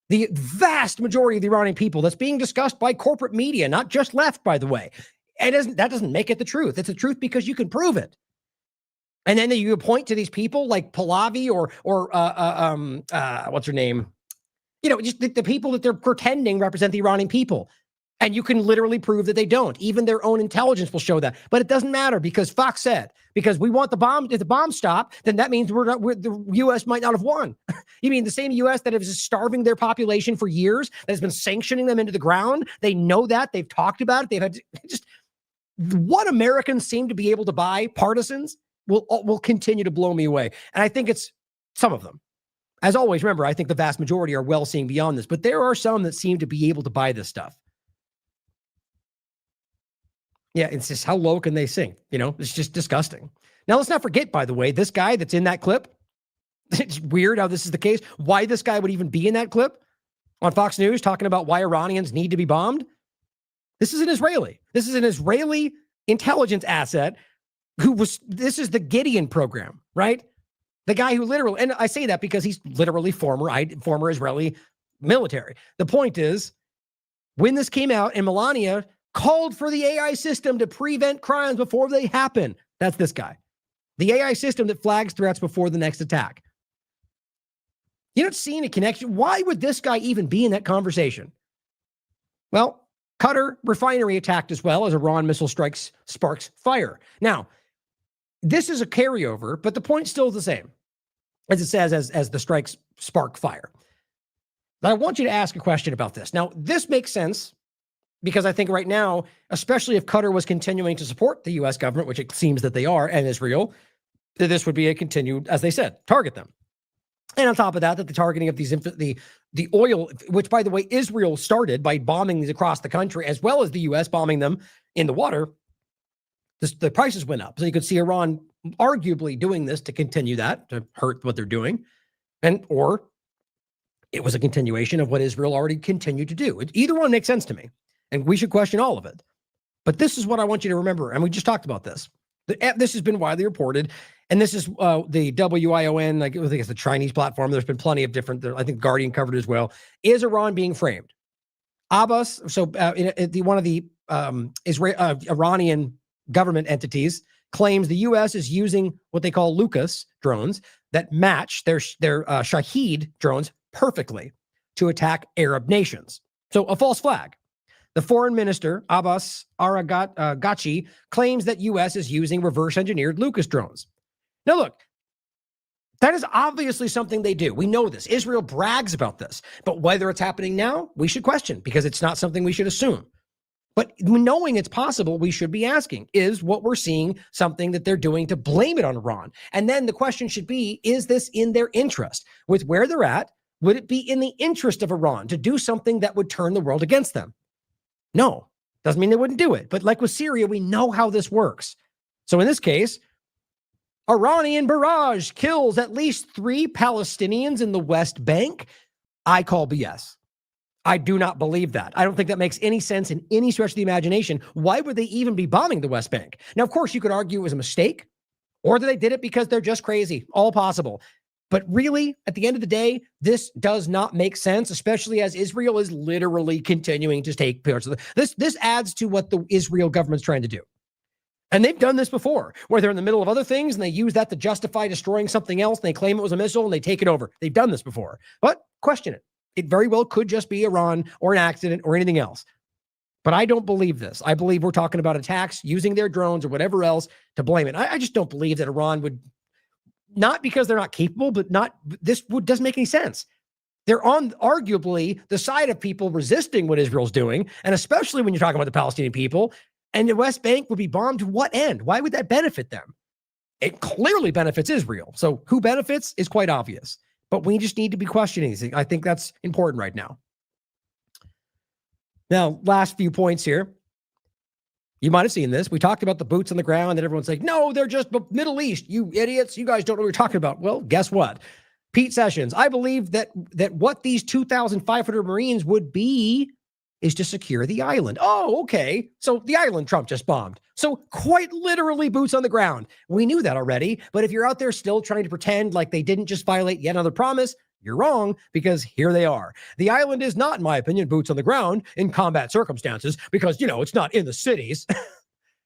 [SPEAKER 4] The vast majority of the Iranian people that's being discussed by corporate media, not just left, by the way. That doesn't make it the truth. It's the truth because you can prove it. And then you point to these people like Pahlavi or what's her name? You know, just the people that they're pretending represent the Iranian people. And you can literally prove that they don't. Even their own intelligence will show that. But it doesn't matter because Fox said, because we want the bomb. If the bombs stop, then that means the U.S. might not have won. You mean the same U.S. that is starving their population for years, that has been sanctioning them into the ground? They know that. They've talked about it. They've had just what Americans seem to be able to buy, partisans, will continue to blow me away. And I think it's some of them. As always, remember, I think the vast majority are well seeing beyond this. But there are some that seem to be able to buy this stuff. Yeah, it's just how low can they sink? You know, it's just disgusting. Now, let's not forget, by the way, this guy that's in that clip, it's weird how this is the case, why this guy would even be in that clip on Fox News talking about why Iranians need to be bombed. This is an Israeli. This is an Israeli intelligence asset this is the Gideon program, right? The guy who literally, and I say that because he's literally former Israeli military. The point is, when this came out and Melania called for the AI system to prevent crimes before they happen. That's this guy. The AI system that flags threats before the next attack. You're not seeing a connection. Why would this guy even be in that conversation? Well, Qatar refinery attacked as well as Iran missile strikes sparks fire. Now, this is a carryover, but the point still is the same. As it says, as the strikes spark fire. But I want you to ask a question about this. Now, this makes sense because I think right now, especially if Qatar was continuing to support the U.S. government, which it seems that they are, and Israel, this would be a continued, as they said, target them. And on top of that the targeting of these the oil, which, by the way, Israel started by bombing these across the country, as well as the U.S. bombing them in the water, the prices went up. So you could see Iran arguably doing this to continue that, to hurt what they're doing, or it was a continuation of what Israel already continued to do. Either one makes sense to me. And we should question all of it. But this is what I want you to remember. And we just talked about this. This has been widely reported. And this is the WION, I think it's the Chinese platform. There's been plenty of different, I think Guardian covered it as well. Is Iran being framed? Abbas, one of the Iranian government entities claims the U.S. is using what they call Lucas drones that match their Shahed drones perfectly to attack Arab nations. So a false flag. The foreign minister, Abbas Araghchi, claims that U.S. is using reverse-engineered Lucas drones. Now, look, that is obviously something they do. We know this. Israel brags about this. But whether it's happening now, we should question because it's not something we should assume. But knowing it's possible, we should be asking, is what we're seeing something that they're doing to blame it on Iran? And then the question should be, is this in their interest? With where they're at, would it be in the interest of Iran to do something that would turn the world against them? No, doesn't mean they wouldn't do it. But like with Syria, we know how this works. So in this case, Iranian barrage kills at least 3 Palestinians in the West Bank. I call BS. I do not believe that. I don't think that makes any sense in any stretch of the imagination. Why would they even be bombing the West Bank? Now, of course, you could argue it was a mistake or that they did it because they're just crazy. All possible. But really, at the end of the day, this does not make sense, especially as Israel is literally continuing to take parts of this adds to what the Israel government's trying to do. And they've done this before, where they're in the middle of other things and they use that to justify destroying something else. And they claim it was a missile and they take it over. They've done this before, but question it. It very well could just be Iran or an accident or anything else. But I don't believe this. I believe we're talking about attacks using their drones or whatever else to blame it. I just don't believe that Iran would, not because they're not capable, but doesn't make any sense. They're on arguably the side of people resisting what Israel's doing. And especially when you're talking about the Palestinian people, and the West Bank would be bombed to what end? Why would that benefit them? It clearly benefits Israel. So who benefits is quite obvious. But we just need to be questioning these things. I think that's important right now. Now, last few points here. You might have seen this. We talked about the boots on the ground, and everyone's like, no, they're just Middle East. You idiots. You guys don't know what you're talking about. Well, guess what? Pete Sessions, I believe that what these 2,500 Marines would be is to secure the island. Oh, okay. So the island Trump just bombed. So quite literally boots on the ground. We knew that already. But if you're out there still trying to pretend like they didn't just violate yet another promise, you're wrong, because here they are. The island is not, in my opinion, boots on the ground in combat circumstances because, it's not in the cities.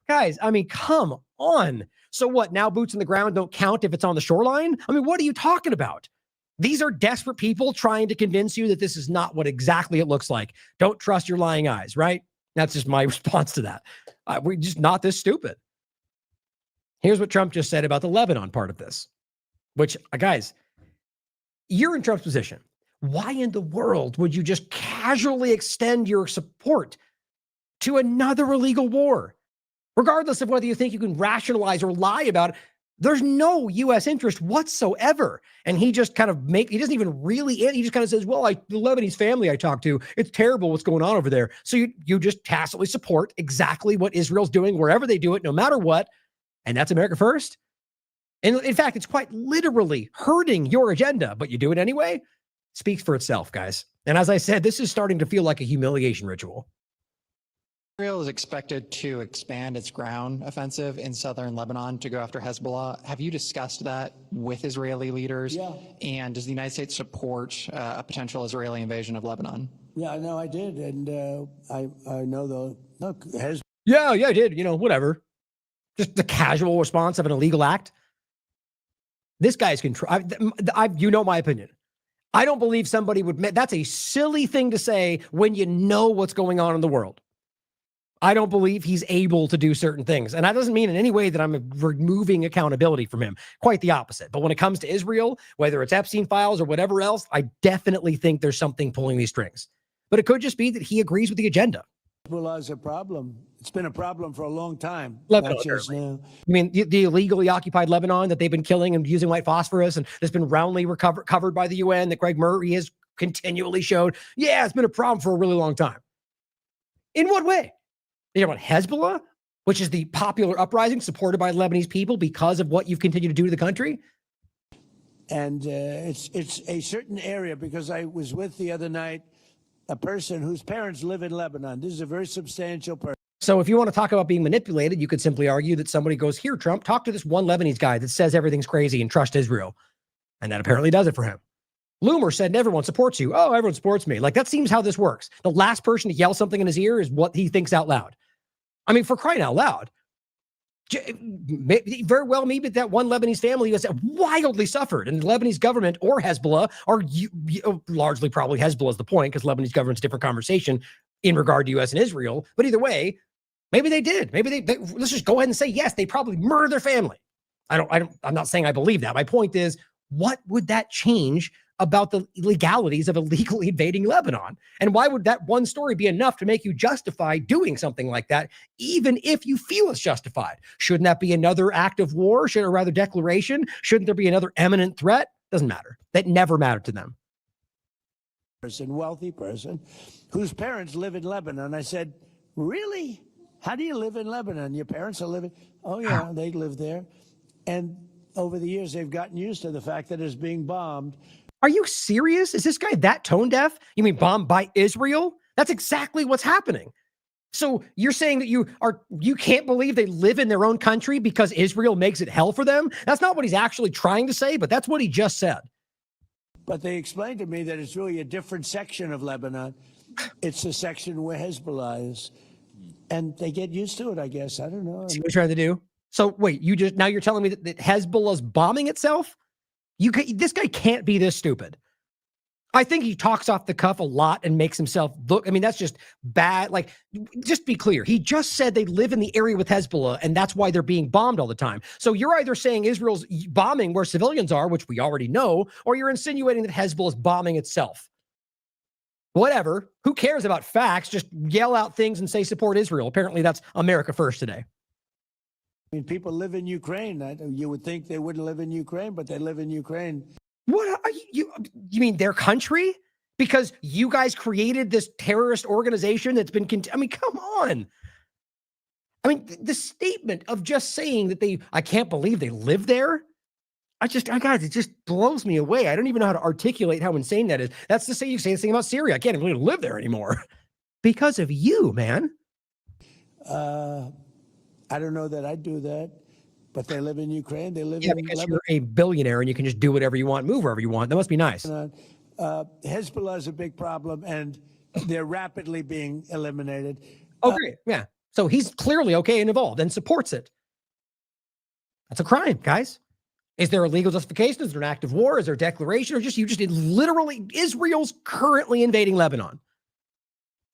[SPEAKER 4] Guys, I mean, come on. So what, now boots on the ground don't count if it's on the shoreline? I mean, what are you talking about? These are desperate people trying to convince you that this is not what exactly it looks like. Don't trust your lying eyes, right? That's just my response to that. We're just not this stupid. Here's what Trump just said about the Lebanon part of this, which, guys, you're in Trump's position. Why in the world would you just casually extend your support to another illegal war? Regardless of whether you think you can rationalize or lie about it, there's no U.S. interest whatsoever. And he just kind of he doesn't even really, he just kind of says, well, the Lebanese family I talked to, it's terrible what's going on over there. So you just tacitly support exactly what Israel's doing wherever they do it, no matter what. And that's America first. And in fact, it's quite literally hurting your agenda, but you do it anyway. Speaks for itself, guys. And as I said, this is starting to feel like a humiliation ritual.
[SPEAKER 13] Israel is expected to expand its ground offensive in southern Lebanon to go after Hezbollah. Have you discussed that with Israeli leaders?
[SPEAKER 11] Yeah.
[SPEAKER 13] And does the United States support a potential Israeli invasion of Lebanon?
[SPEAKER 11] Yeah, no, I did. And I know
[SPEAKER 4] Yeah, I did. Whatever. Just the casual response of an illegal act. This guy's control. My opinion. I don't believe somebody would. That's a silly thing to say when you know what's going on in the world. I don't believe he's able to do certain things. And that doesn't mean in any way that I'm removing accountability from him. Quite the opposite. But when it comes to Israel, whether it's Epstein files or whatever else, I definitely think there's something pulling these strings. But it could just be that he agrees with the agenda.
[SPEAKER 11] Hezbollah is a problem. It's been a problem for a long time.
[SPEAKER 4] Lebanon,
[SPEAKER 11] Not just now.
[SPEAKER 4] I mean, the illegally occupied Lebanon that they've been killing and using white phosphorus, and that's been roundly covered by the UN, that Greg Murray has continually showed. Yeah, it's been a problem for a really long time. In what way? You know about Hezbollah, which is the popular uprising supported by Lebanese people because of what you've continued to do to the country?
[SPEAKER 11] And it's a certain area, because I was with the other night a person whose parents live in Lebanon. This is a very substantial person.
[SPEAKER 4] So if you want to talk about being manipulated, you could simply argue that somebody goes, here, Trump, talk to this one Lebanese guy that says everything's crazy and trust Israel. And that apparently does it for him. Loomer said everyone supports you. Oh, everyone supports me. Like, that seems how this works. The last person to yell something in his ear is what he thinks out loud. I mean, for crying out loud. Very well, maybe that one Lebanese family has wildly suffered, and the Lebanese government or Hezbollah, or largely probably Hezbollah is the point, because Lebanese government's a different conversation in regard to U.S. and Israel. But either way, maybe they did. Maybe they let's just go ahead and say, yes, they probably murdered their family. I'm not saying I believe that. My point is, what would that change about the legalities of illegally invading Lebanon? And why would that one story be enough to make you justify doing something like that, even if you feel it's justified? Shouldn't that be another act of war? Or rather declaration? Shouldn't there be another imminent threat? Doesn't matter. That never mattered to them.
[SPEAKER 11] Wealthy person, whose parents live in Lebanon. I said, really? How do you live in Lebanon? Your parents are living? Oh, yeah, they live there. And over the years, they've gotten used to the fact that it's being bombed.
[SPEAKER 4] Are you serious? Is this guy that tone deaf? You mean bombed by Israel? That's exactly what's happening. So you're saying that you can't believe they live in their own country because Israel makes it hell for them? That's not what he's actually trying to say, but that's what he just said.
[SPEAKER 11] But they explained to me that it's really a different section of Lebanon. It's the section where Hezbollah is. And they get used to it, I guess. I don't know.
[SPEAKER 4] See what you're trying to do? So wait, now you're telling me that Hezbollah's bombing itself? This guy can't be this stupid. I think he talks off the cuff a lot and makes himself look. I mean, that's just bad. Like, just be clear. He just said they live in the area with Hezbollah, and that's why they're being bombed all the time. So you're either saying Israel's bombing where civilians are, which we already know, or you're insinuating that Hezbollah is bombing itself. Whatever. Who cares about facts? Just yell out things and say support Israel. Apparently, that's America first today.
[SPEAKER 11] I mean, people live in Ukraine. You would think they wouldn't live in Ukraine, but they live in Ukraine.
[SPEAKER 4] What are you mean their country?
[SPEAKER 9] because you guys created this terrorist organization that's been, I mean, come on. I mean, the statement of just saying that I can't believe they live there. Guys, it just blows me away. I don't even know how to articulate how insane that is. That's to say you say the thing about Syria. I can't even live there anymore because of you, man.
[SPEAKER 11] I don't know that I'd do that, but they live in Ukraine. They live in
[SPEAKER 9] because
[SPEAKER 11] Lebanon.
[SPEAKER 9] you're a billionaire and you can just do whatever you want, move wherever you want. That must be nice.
[SPEAKER 11] Hezbollah is a big problem, and they're rapidly being eliminated.
[SPEAKER 9] Oh, great. Yeah. So he's clearly okay and involved and supports it. That's a crime, guys. Is there a legal justification? Is there an act of war? Is there a declaration? Or you just literally, Israel's currently invading Lebanon.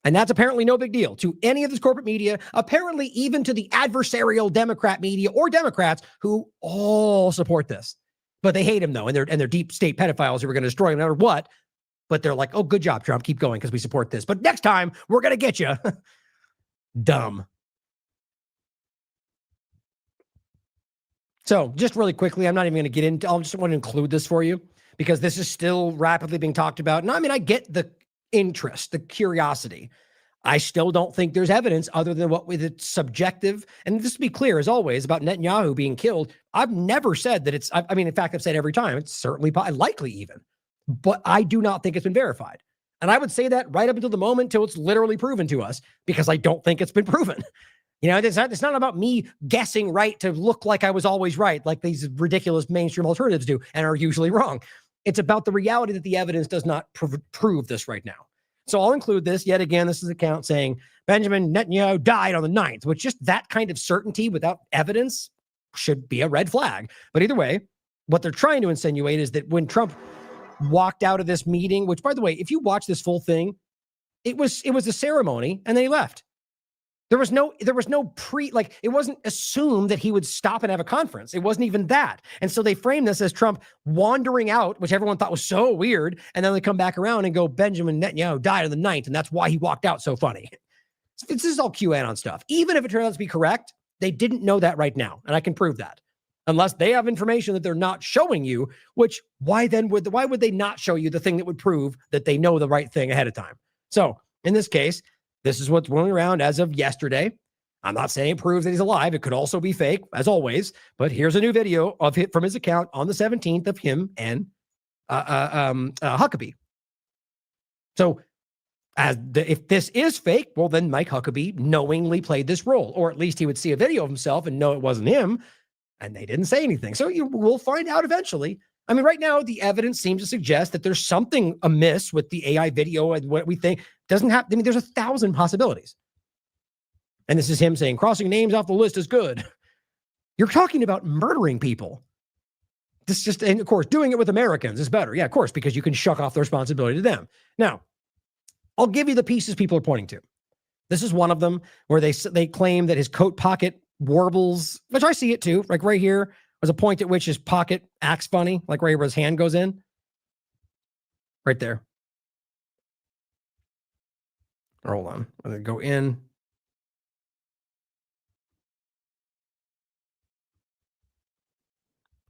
[SPEAKER 9] And that's apparently no big deal to any of this corporate media, apparently even to the adversarial Democrat media or Democrats who all support this. But they hate him, though, and they're deep state pedophiles who are going to destroy him no matter what. But they're like, oh, good job, Trump. Keep going because we support this. But next time, we're going to get you. Dumb. So just really quickly, I'm not even going to get into, I'll just want to include this for you because this is still rapidly being talked about. And I mean, I get the interest, the curiosity. I still don't think there's evidence other than what with it's subjective. And just to be clear, as always, about Netanyahu being killed, I've never said that it's, I mean, in fact, I've said every time, it's certainly likely even, but I do not think it's been verified. And I would say that right up until the moment till it's literally proven to us because I don't think it's been proven. You know, it's not about me guessing right to look like I was always right, like these ridiculous mainstream alternatives do and are usually wrong. It's about the reality that the evidence does not prove this right now. So I'll include this. Yet again, this is an account saying Benjamin Netanyahu died on the 9th, which just that kind of certainty without evidence should be a red flag. But either way, what they're trying to insinuate is that when Trump walked out of this meeting, which, by the way, if you watch this full thing, it was a ceremony and then he left. There was no it wasn't assumed that he would stop and have a conference. It wasn't even that. And so they framed this as Trump wandering out, which everyone thought was so weird. And then they come back around and go, Benjamin Netanyahu died on the 9th. And that's why he walked out so funny. This is all QAnon stuff. Even if it turns out to be correct, they didn't know that right now. And I can prove that. Unless they have information that they're not showing you, which why would they not show you the thing that would prove that they know the right thing ahead of time? So in this case, this is what's rolling around as of yesterday. I'm not saying it proves that he's alive. It could also be fake, as always. But here's a new video of it from his account on the 17th of him and Huckabee. So if this is fake, well, then Mike Huckabee knowingly played this role. Or at least he would see a video of himself and know it wasn't him. And they didn't say anything. So we'll find out eventually. I mean, right now, the evidence seems to suggest that there's something amiss with the AI video and what we think doesn't have. I mean, there's 1,000 possibilities. And this is him saying crossing names off the list is good. You're talking about murdering people. And of course, doing it with Americans is better. Yeah, of course, because you can shuck off the responsibility to them. Now, I'll give you the pieces people are pointing to. This is one of them where they claim that his coat pocket warbles, which I see it too. Like right here was a point at which his pocket acts funny, like right where his hand goes in. Right there. Hold on. I'm going to go in.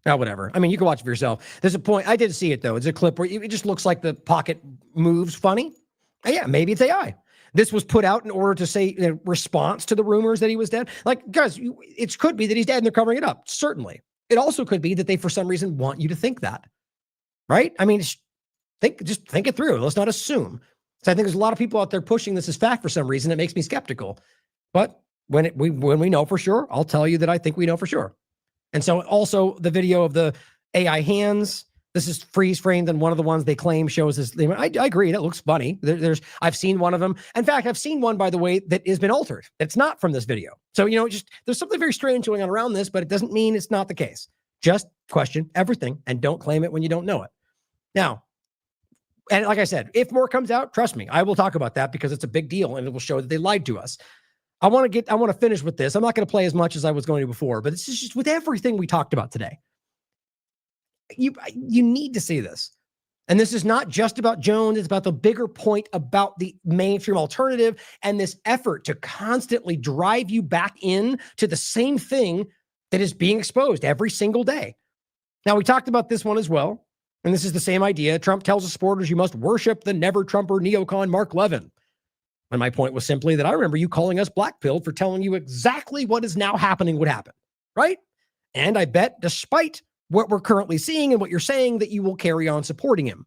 [SPEAKER 9] Oh, whatever. I mean, you can watch it for yourself. There's a point. I did see it, though. It's a clip where it just looks like the pocket moves funny. And yeah, maybe it's AI. This was put out in order to say in response to the rumors that he was dead. Like, guys, it could be that he's dead and they're covering it up. Certainly. It also could be that they, for some reason, want you to think that. Right? I mean, just think it through. Let's not assume. So I think there's a lot of people out there pushing this as fact for some reason. It makes me skeptical. But when we know for sure, I'll tell you that I think we know for sure. And so also the video of the AI hands, this is freeze framed, and one of the ones they claim shows this. I agree, that looks funny. I've seen one of them. In fact, I've seen one, by the way, that has been altered. It's not from this video. So, there's something very strange going on around this, but it doesn't mean it's not the case. Just question everything and don't claim it when you don't know it. Now, and like I said, if more comes out, trust me, I will talk about that because it's a big deal and it will show that they lied to us. I want to finish with this. I'm not going to play as much as I was going to before, but this is just with everything we talked about today. You need to see this. And this is not just about Jones. It's about the bigger point about the mainstream alternative and this effort to constantly drive you back in to the same thing that is being exposed every single day. Now, we talked about this one as well. And this is the same idea. Trump tells his supporters you must worship the never-Trumper neocon Mark Levin. And my point was simply that I remember you calling us black-pilled for telling you exactly what is now happening would happen, right? And I bet, despite what we're currently seeing and what you're saying, that you will carry on supporting him,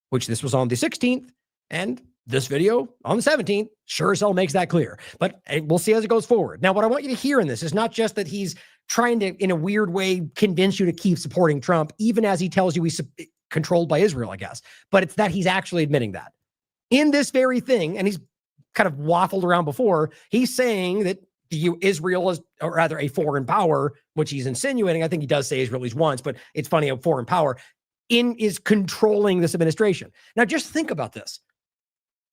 [SPEAKER 9] which this was on the 16th, and this video on the 17th sure as hell makes that clear. But we'll see as it goes forward. Now, what I want you to hear in this is not just that he's trying to, in a weird way, convince you to keep supporting Trump, even as he tells you he's controlled by Israel, I guess, but it's that he's actually admitting that. In this very thing, and he's kind of waffled around before, he's saying that Israel is, or rather a foreign power, which he's insinuating. I think he does say Israel at least once, but it's funny, a foreign power is controlling this administration. Now, just think about this.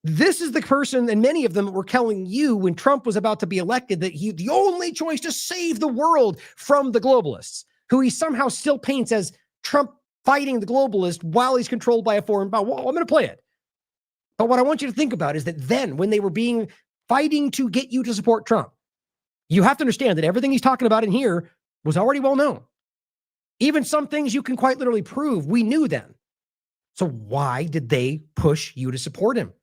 [SPEAKER 9] This is the person, and many of them were telling you when Trump was about to be elected that the only choice to save the world from the globalists, who he somehow still paints as Trump fighting the globalist while he's controlled by a foreign power. Well, I'm going to play it. But what I want you to think about is that then when they were fighting to get you to support Trump, you have to understand that everything he's talking about in here was already well known. Even some things you can quite literally prove we knew then. So why did they push you to support him?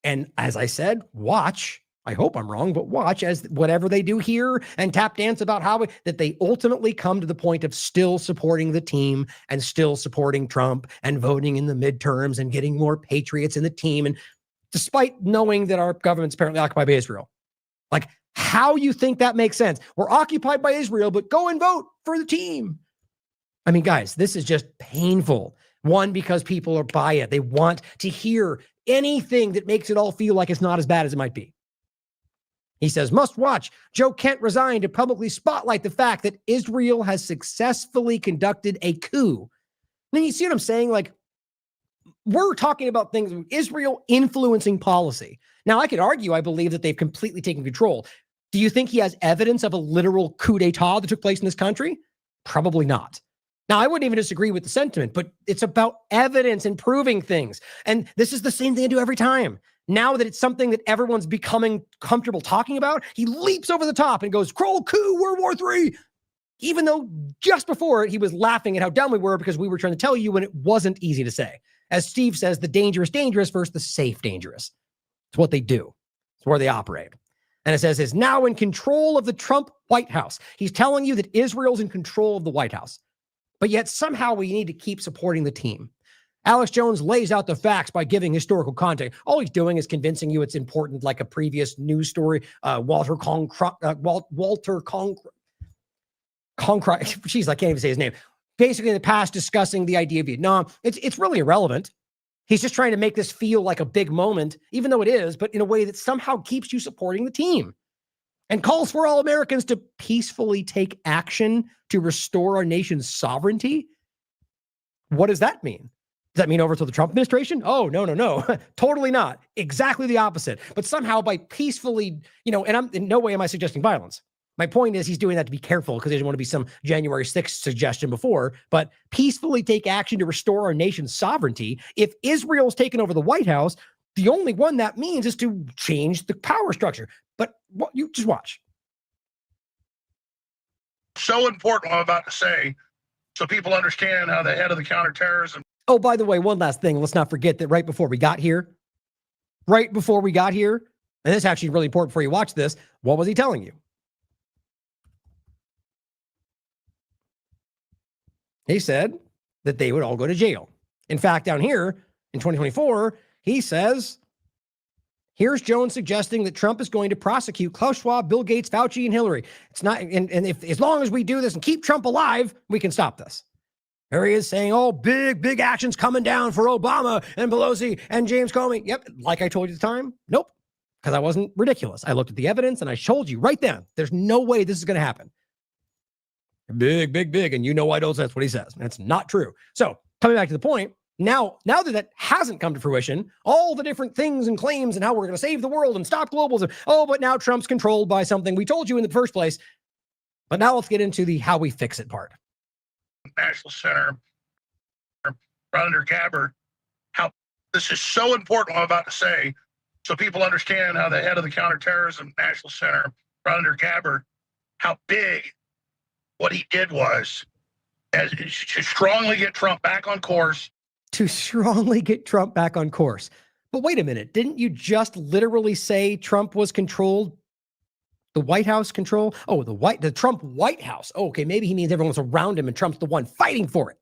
[SPEAKER 9] And as I said, watch, I hope I'm wrong, but watch as whatever they do here and tap dance about that they ultimately come to the point of still supporting the team and still supporting Trump and voting in the midterms and getting more patriots in the team. And despite knowing that our government's apparently occupied by Israel, like how you think that makes sense? We're occupied by Israel, but go and vote for the team. I mean, guys, this is just painful. One, because people are by it. They want to hear anything that makes it all feel like it's not as bad as it might be. He says, must watch. Joe Kent resigned to publicly spotlight the fact that Israel has successfully conducted a coup. Then you see what I'm saying? Like, we're talking about things, Israel influencing policy. Now, I could argue, I believe that they've completely taken control. Do you think he has evidence of a literal coup d'etat that took place in this country? Probably not. Now, I wouldn't even disagree with the sentiment, but it's about evidence and proving things. And this is the same thing I do every time. Now that it's something that everyone's becoming comfortable talking about, he leaps over the top and goes, "Kroll coup, World War III." Even though just before it, he was laughing at how dumb we were because we were trying to tell you when it wasn't easy to say. As Steve says, the dangerous versus the safe dangerous. It's what they do. It's where they operate. And it says is now in control of the Trump White House. He's telling you that Israel's in control of the White House. But yet somehow we need to keep supporting the team. Alex Jones lays out the facts by giving historical context. All he's doing is convincing you it's important, like a previous news story. Walter Cronkite. Jeez, I can't even say his name. Basically, in the past, discussing the idea of Vietnam. It's really irrelevant. He's just trying to make this feel like a big moment, even though it is, but in a way that somehow keeps you supporting the team. And calls for all Americans to peacefully take action to restore our nation's sovereignty. What does that mean? Does that mean over to the Trump administration? Oh, no. Totally not. Exactly the opposite. But somehow by peacefully, and I'm in no way am I suggesting violence. My point is he's doing that to be careful because he doesn't want to be some January 6th suggestion before, but peacefully take action to restore our nation's sovereignty. If Israel's taken over the White House, the only one that means is to change the power structure. But you just watch.
[SPEAKER 14] So important what I'm about to say, so people understand how the head of the counterterrorism.
[SPEAKER 9] Oh, by the way, one last thing. Let's not forget that right before we got here, and this is actually really important before you watch this, what was he telling you? He said that they would all go to jail. In fact, down here in 2024, he says, here's Jones suggesting that Trump is going to prosecute Klaus Schwab, Bill Gates, Fauci, and Hillary. It's not, and if as long as we do this and keep Trump alive, we can stop this. There he is saying, oh, big actions coming down for Obama and Pelosi and James Comey. Yep, like I told you at the time, nope, because I wasn't ridiculous. I looked at the evidence and I told you right then, there's no way this is going to happen. Big, and you know why that's what he says. That's not true. So coming back to the point, now that hasn't come to fruition, all the different things and claims and how we're going to save the world and stop globalism. Oh, but now Trump's controlled by something we told you in the first place. But now let's get into the how we fix it part.
[SPEAKER 14] National Center, under Gabbard, how this is so important what I'm about to say, so people understand how the head of the counterterrorism National Center, under Gabbard, how big what he did was. to strongly get Trump back on course.
[SPEAKER 9] To strongly get Trump back on course. But wait a minute. Didn't you just literally say Trump was controlled? The White House control? Oh, the Trump White House. Oh, okay, maybe he means everyone's around him and Trump's the one fighting for it.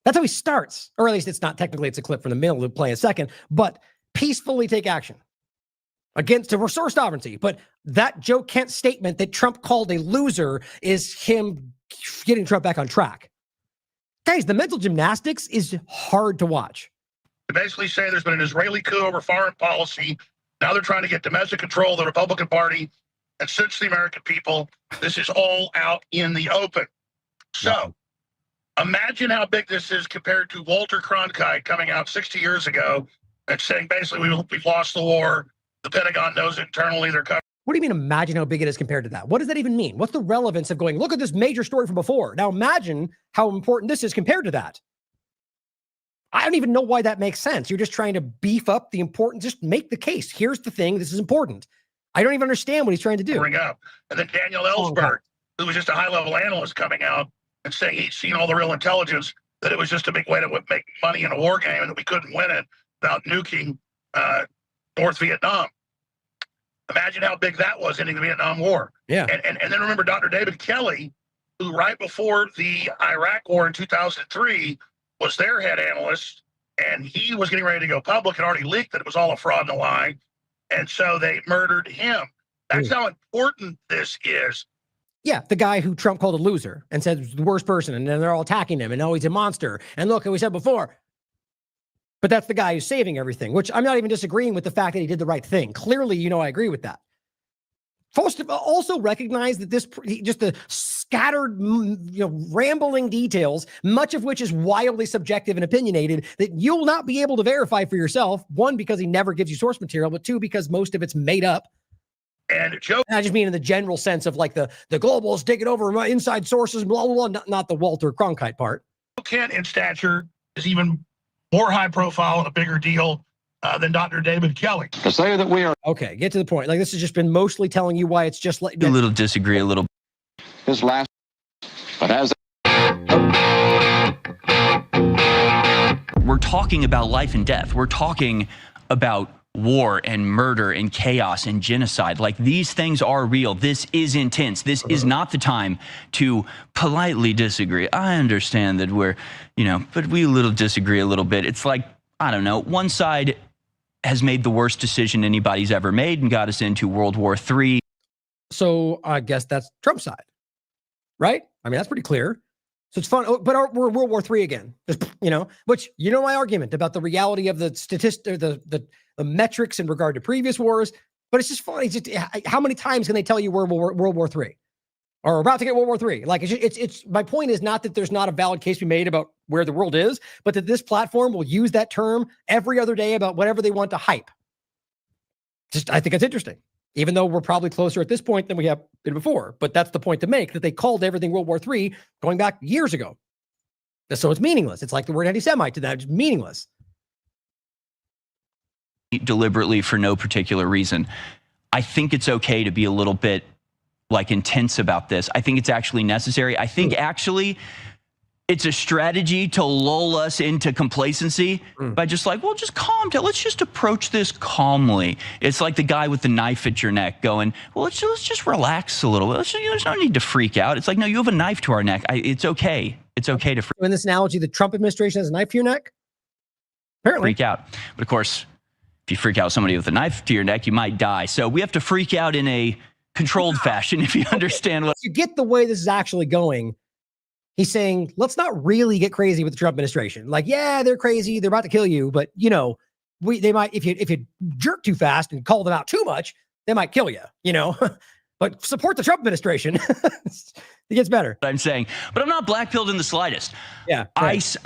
[SPEAKER 9] That's how he starts. Or at least it's not technically, it's a clip from the middle. We'll play in a second. But peacefully take action against to restore sovereignty. But that Joe Kent statement that Trump called a loser is him getting Trump back on track. Guys, the mental gymnastics is hard to watch.
[SPEAKER 14] To basically say there's been an Israeli coup over foreign policy. Now they're trying to get domestic control of the Republican Party and cinch the American people. This is all out in the open. So imagine how big this is compared to Walter Cronkite coming out 60 years ago and saying basically we've lost the war. The Pentagon knows internally they're covering.
[SPEAKER 9] What do you mean imagine how big it is compared to that? What does that even mean? What's the relevance of going, look at this major story from before? Now imagine how important this is compared to that. I don't even know why that makes sense. You're just trying to beef up the importance. Just make the case. Here's the thing. This is important. I don't even understand what he's trying to do.
[SPEAKER 14] Bring up. And then Daniel Ellsberg, who was just a high-level analyst coming out and saying he'd seen all the real intelligence, that it was just a big way to make money in a war game and that we couldn't win it without nuking North Vietnam. Imagine how big that was ending the Vietnam War.
[SPEAKER 9] Yeah.
[SPEAKER 14] And then remember Dr. David Kelly, who right before the Iraq War in 2003 was their head analyst, and he was getting ready to go public and already leaked that it was all a fraud and a lie. And so they murdered him. That's how important this is.
[SPEAKER 9] Yeah, the guy who Trump called a loser and said was the worst person, and then they're all attacking him, and oh, he's a monster. And look, we said before. But that's the guy who's saving everything, which I'm not even disagreeing with the fact that he did the right thing. Clearly, I agree with that. First, also recognize that this, just the scattered, rambling details, much of which is wildly subjective and opinionated, that you'll not be able to verify for yourself. One, because he never gives you source material, but two, because most of it's made up.
[SPEAKER 14] And Joe,
[SPEAKER 9] I just mean in the general sense of like the globals taking over my inside sources, blah, blah, blah, not the Walter Cronkite part.
[SPEAKER 14] Kent in stature is even more high profile and a bigger deal than Dr. David Kelly.
[SPEAKER 15] To say that we are.
[SPEAKER 9] Okay, get to the point. Like, this has just been mostly telling you why it's just like.
[SPEAKER 15] A little disagree a little. His last. But as.
[SPEAKER 16] We're talking about life and death. We're talking about war and murder and chaos and genocide. Like, these things are real. This is intense. This is not the time to politely disagree. I understand that we're, but we disagree a little bit. It's like, I don't know, one side has made the worst decision anybody's ever made and got us into World War III.
[SPEAKER 9] So I guess that's Trump's side, right? I mean, that's pretty clear. So it's fun, but we're World War III again, which, my argument about the reality of the statistics, the metrics in regard to previous wars, but it's just funny. Just how many times can they tell you we're World War III or about to get World War III? Like, it's my point is not that there's not a valid case to be made about where the world is, but that this platform will use that term every other day about whatever they want to hype. I think it's interesting, even though we're probably closer at this point than we have been before. But that's the point to make, that they called everything World War III going back years ago. So it's meaningless. It's like the word anti-Semite to them. It's meaningless.
[SPEAKER 16] Deliberately for no particular reason. I think it's okay to be a little bit intense about this. I think it's actually necessary. I think actually it's a strategy to lull us into complacency by just just calm down. Let's just approach this calmly. It's like the guy with the knife at your neck going, well, let's just relax a little. There's no need to freak out. It's like, no, you have a knife to our neck. It's okay. It's okay to
[SPEAKER 9] in this analogy, the Trump administration has a knife to your neck? Apparently.
[SPEAKER 16] Freak out. But of course, if you freak out somebody with a knife to your neck, you might die. So we have to freak out in a controlled fashion, if you understand what.
[SPEAKER 9] You get the way this is actually going. He's saying, let's not really get crazy with the Trump administration. Like, yeah, they're crazy. They're about to kill you. But, they might, if you jerk too fast and call them out too much, they might kill you, But support the Trump administration. It gets better.
[SPEAKER 16] I'm saying, but I'm not black-pilled in the slightest.
[SPEAKER 9] Yeah. Right.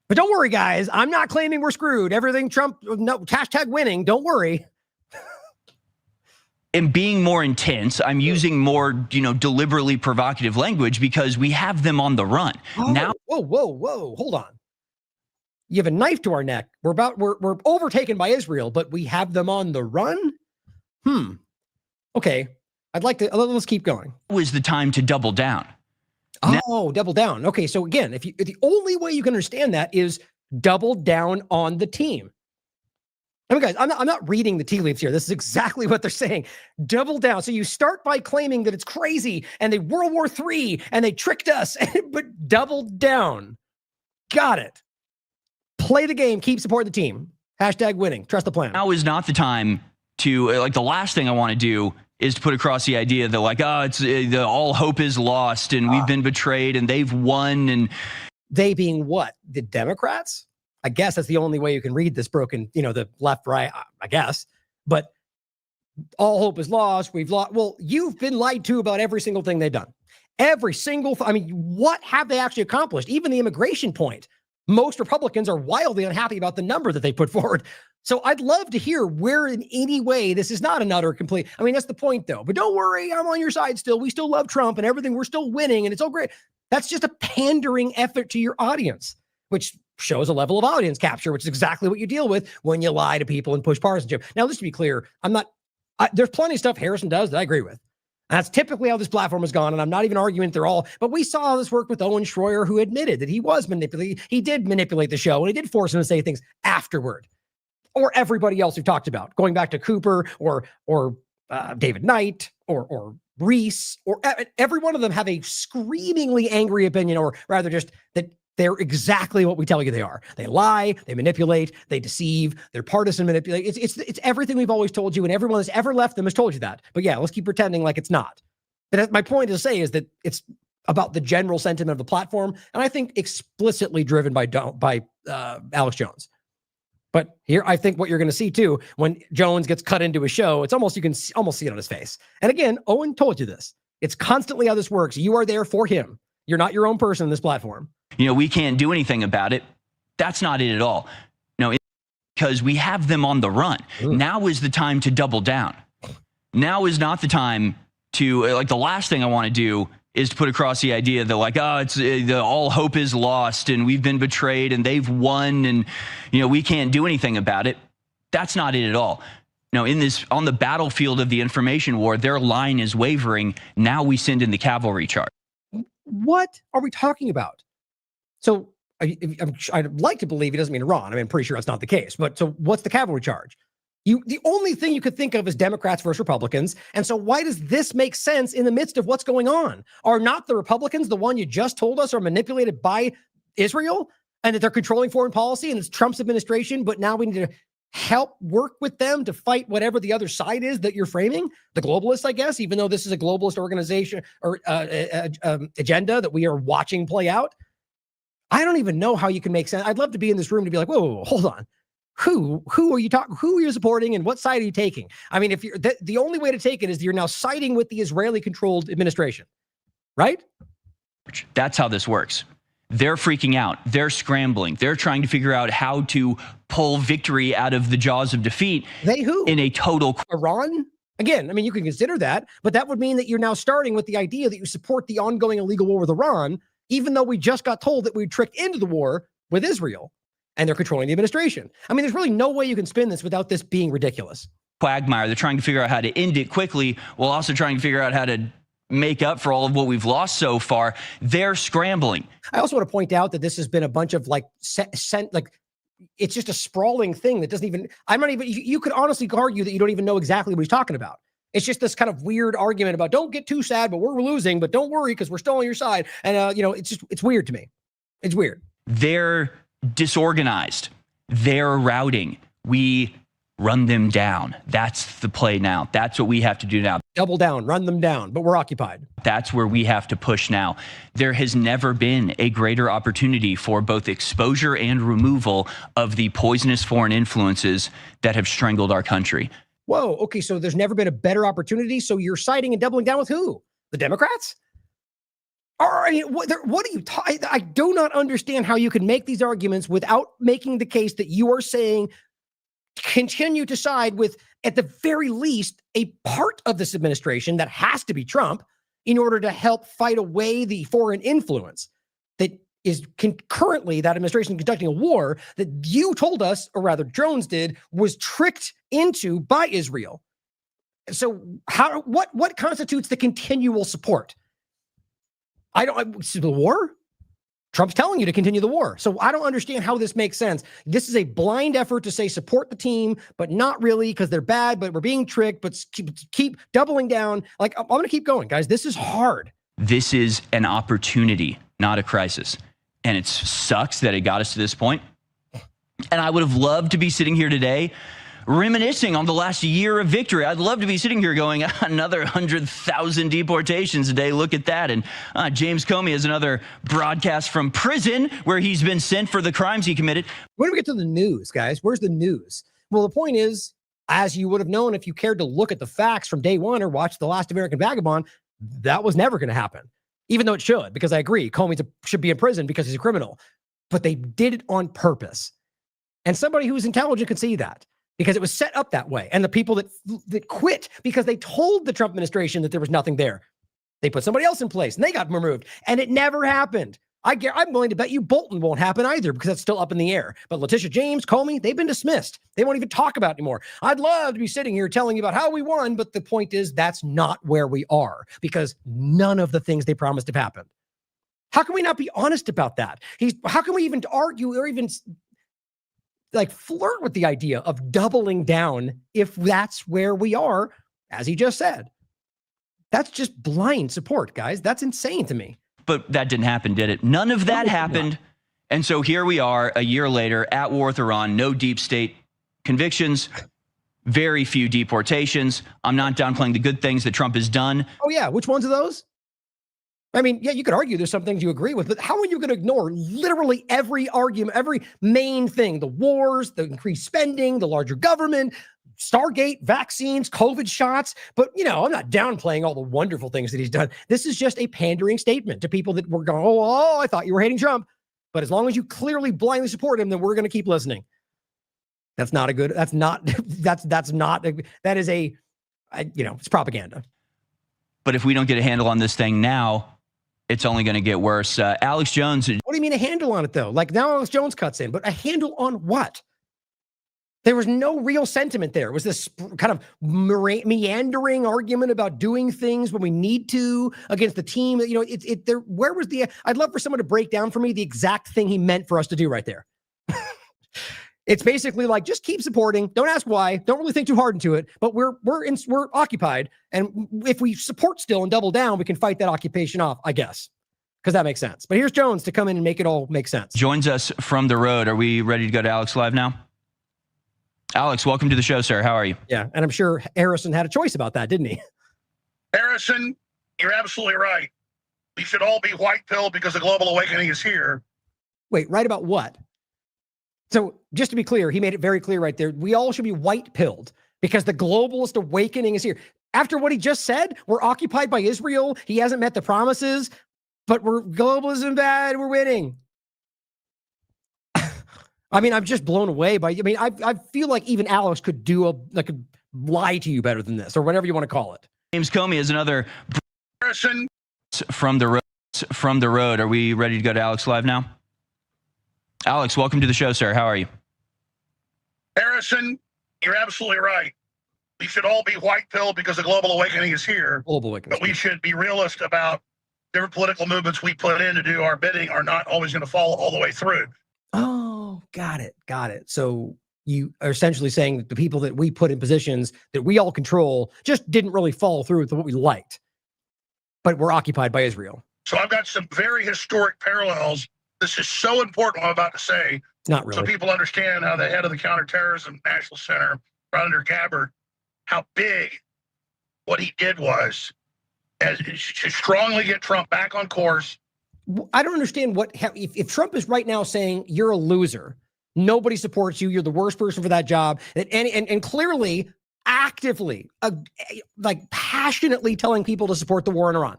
[SPEAKER 9] But don't worry, guys. I'm not claiming we're screwed. Everything Trump, no, hashtag winning. Don't worry.
[SPEAKER 16] And being more intense, I'm using more, deliberately provocative language because we have them on the run. Now,
[SPEAKER 9] whoa, hold on. You have a knife to our neck. We're overtaken by Israel, but we have them on the run? Okay. Let's keep going.
[SPEAKER 16] Now is the time to double down.
[SPEAKER 4] Oh, double down. Okay, so again, if the only way you can understand that is double down on the team. I mean, guys, I'm not reading the tea leaves here. This is exactly what they're saying. Double down. So you start by claiming that it's crazy and they World War III and they tricked us, but double down. Got it. Play the game. Keep supporting the team. Hashtag winning. Trust the plan.
[SPEAKER 16] Now is not the time to, like, the last thing I want to do is to put across the idea that, like, oh, it's all hope is lost and we've been betrayed and they've won. And
[SPEAKER 4] they being what? The Democrats? I guess that's the only way you can read this broken, the left, right, I guess. But all hope is lost. We've lost. Well, you've been lied to about every single thing they've done. Every single, what have they actually accomplished? Even the immigration point. Most Republicans are wildly unhappy about the number that they put forward. So I'd love to hear where in any way this is not an utter complete. That's the point though. But don't worry, I'm on your side still. We still love Trump and everything. We're still winning and it's all great. That's just a pandering effort to your audience, which shows a level of audience capture, which is exactly what you deal with when you lie to people and push partisanship. Now, just to be clear, there's plenty of stuff Harrison does that I agree with. And that's typically how this platform has gone. And I'm not even arguing they're all, but we saw how this work with Owen Schroyer, who admitted that he was manipulating. He did manipulate the show and he did force him to say things afterward. Or everybody else we've talked about, going back to Cooper or David Knight or Reese, or every one of them have a screamingly angry opinion, or rather just that they're exactly what we tell you they are. They lie, they manipulate, they deceive, they're partisan manipulate. It's everything we've always told you, and everyone that's ever left them has told you that. But yeah, let's keep pretending like it's not. But my point to say is that it's about the general sentiment of the platform, and I think explicitly driven by Alex Jones. But here, I think what you're going to see too, when Jones gets cut into a show, it's almost, you can almost see it on his face. And again, Owen told you this. It's constantly how this works. You are there for him. You're not your own person in this platform.
[SPEAKER 16] we can't do anything about it. That's not it at all. No, because we have them on the run. Now is the time to double down. Now is not the time to, like, the last thing I want to do is to put across the idea that, like, oh, it's all hope is lost and we've been betrayed and they've won and, we can't do anything about it. That's not it at all. No, on the battlefield of the information war, their line is wavering. Now we send in the cavalry charge.
[SPEAKER 4] What are we talking about? So I'd like to believe he doesn't mean Iran. I'm pretty sure that's not the case. But so what's the cavalry charge? The only thing you could think of is Democrats versus Republicans. And so why does this make sense in the midst of what's going on? Are not the Republicans the one you just told us are manipulated by Israel and that they're controlling foreign policy and it's Trump's administration, but now we need to help work with them to fight whatever the other side is that you're framing? The globalists, I guess, even though this is a globalist organization or agenda that we are watching play out. I don't even know how you can make sense. I'd love to be in this room to be like, whoa, hold on. Who are you talking? Who are you supporting, and what side are you taking? If you're the only way to take it is you're now siding with the Israeli-controlled administration, right?
[SPEAKER 16] That's how this works. They're freaking out. They're scrambling. They're trying to figure out how to pull victory out of the jaws of defeat.
[SPEAKER 4] They who?
[SPEAKER 16] In a total
[SPEAKER 4] Iran? Again, you can consider that, but that would mean that you're now starting with the idea that you support the ongoing illegal war with Iran, even though we just got told that we tricked into the war with Israel. And they're controlling the administration. There's really no way you can spin this without this being ridiculous.
[SPEAKER 16] Quagmire. They're trying to figure out how to end it quickly while also trying to figure out how to make up for all of what we've lost so far. They're scrambling.
[SPEAKER 4] I also want to point out that this has been a bunch of it's just a sprawling thing that doesn't even, you could honestly argue that you don't even know exactly what he's talking about. It's just this kind of weird argument about don't get too sad, but we're losing, but don't worry because we're still on your side. And, it's weird to me. It's weird.
[SPEAKER 16] They're disorganized. They're routing. We run them down. That's the play now. That's what we have to do now.
[SPEAKER 4] Double down, run them down, but we're occupied.
[SPEAKER 16] That's where we have to push now. There has never been a greater opportunity for both exposure and removal of the poisonous foreign influences that have strangled our country.
[SPEAKER 4] Whoa, okay, so there's never been a better opportunity, so you're siding and doubling down with who? The Democrats? What are you talking? I do not understand how you can make these arguments without making the case that you are saying continue to side with, at the very least, a part of this administration that has to be Trump in order to help fight away the foreign influence that is currently that administration conducting a war that you told us, or rather Jones did, was tricked into by Israel. So what constitutes the continual support?
[SPEAKER 9] The war? Trump's telling you to continue the war. So I don't understand how this makes sense. This is a blind effort to say support the team, but not really because they're bad, but we're being tricked, but keep doubling down. Like, I'm going to keep going, guys. This is hard.
[SPEAKER 16] This is an opportunity, not a crisis. And it sucks that it got us to this point. And I would have loved to be sitting here today reminiscing on the last year of victory. I'd love to be sitting here going, another 100,000 deportations a day. Look at that. And James Comey has another broadcast from prison where he's been sent for the crimes he committed.
[SPEAKER 9] When do we get to the news, guys? Where's the news? Well, the point is, as you would have known if you cared to look at the facts from day one or watch The Last American Vagabond, that was never going to happen. Even though it should, because I agree, Comey should be in prison because he's a criminal. But they did it on purpose. And somebody who's intelligent can see that. Because it was set up that way. And the people that quit because they told the Trump administration that there was nothing there, they put somebody else in place and they got removed. And it never happened. I'm willing to bet you Bolton won't happen either because that's still up in the air. But Letitia James, Comey, they've been dismissed. They won't even talk about it anymore. I'd love to be sitting here telling you about how we won, but the point is that's not where we are because none of the things they promised have happened. How can we not be honest about that? How can we even argue or even like flirt with the idea of doubling down if that's where we are, as he just said? That's just blind support, guys. That's insane to me.
[SPEAKER 16] But that didn't happen, did it? None of that happened. And so here we are a year later at war with Iran, no deep state convictions, very few deportations. I'm not downplaying the good things that Trump has done.
[SPEAKER 9] Oh, yeah. Which ones of those? I mean, yeah, you could argue there's some things you agree with, but how are you going to ignore literally every argument, every main thing, the wars, the increased spending, the larger government, Stargate, vaccines, COVID shots? But, I'm not downplaying all the wonderful things that he's done. This is just a pandering statement to people that were going, oh, I thought you were hating Trump. But as long as you clearly blindly support him, then we're going to keep listening. It's propaganda.
[SPEAKER 16] But if we don't get a handle on this thing now, it's only going to get worse. Alex Jones.
[SPEAKER 9] What do you mean a handle on it, though? Like now Alex Jones cuts in, but a handle on what? There was no real sentiment there. It was this kind of meandering argument about doing things when we need to against the team. Where was I'd love for someone to break down for me the exact thing he meant for us to do right there. It's basically like, just keep supporting. Don't ask why. Don't really think too hard into it. But we're occupied. And if we support still and double down, we can fight that occupation off, I guess. Because that makes sense. But here's Jones to come in and make it all make sense.
[SPEAKER 16] Joins us from the road. Are we ready to go to Alex Live now? Alex, welcome to the show, sir. How are you?
[SPEAKER 9] Yeah, and I'm sure Harrison had a choice about that, didn't he?
[SPEAKER 14] Harrison, you're absolutely right. We should all be white pilled because the global awakening is here.
[SPEAKER 9] Wait, right about what? So just to be clear, he made it very clear right there. We all should be white-pilled because the globalist awakening is here. After what he just said, we're occupied by Israel. He hasn't met the promises, but we're globalism bad. We're winning. I mean, I'm just blown away by. I feel like even Alex could could lie to you better than this, or whatever you want to call it.
[SPEAKER 16] James Comey is another
[SPEAKER 14] Harrison
[SPEAKER 16] from the road. From the road. Are we ready to go to Alex Live now? Alex, welcome to the show, sir. How are you?
[SPEAKER 14] Harrison, you're absolutely right. We should all be white-pilled because the global awakening is here.
[SPEAKER 9] Global awakening.
[SPEAKER 14] But we should be realist about different political movements we put in to do our bidding are not always going to follow all the way through.
[SPEAKER 9] Oh, got it. So you are essentially saying that the people that we put in positions that we all control just didn't really follow through with what we liked, but we're occupied by Israel.
[SPEAKER 14] So I've got some very historic parallels. This is so important what I'm about to say.
[SPEAKER 9] It's not really.
[SPEAKER 14] So people understand how the head of the Counterterrorism National Center, right under Gabbard, how big what he did was as to strongly get Trump back on course.
[SPEAKER 9] I don't understand if Trump is right now saying you're a loser, nobody supports you, you're the worst person for that job, and clearly, actively, passionately telling people to support the war in Iran.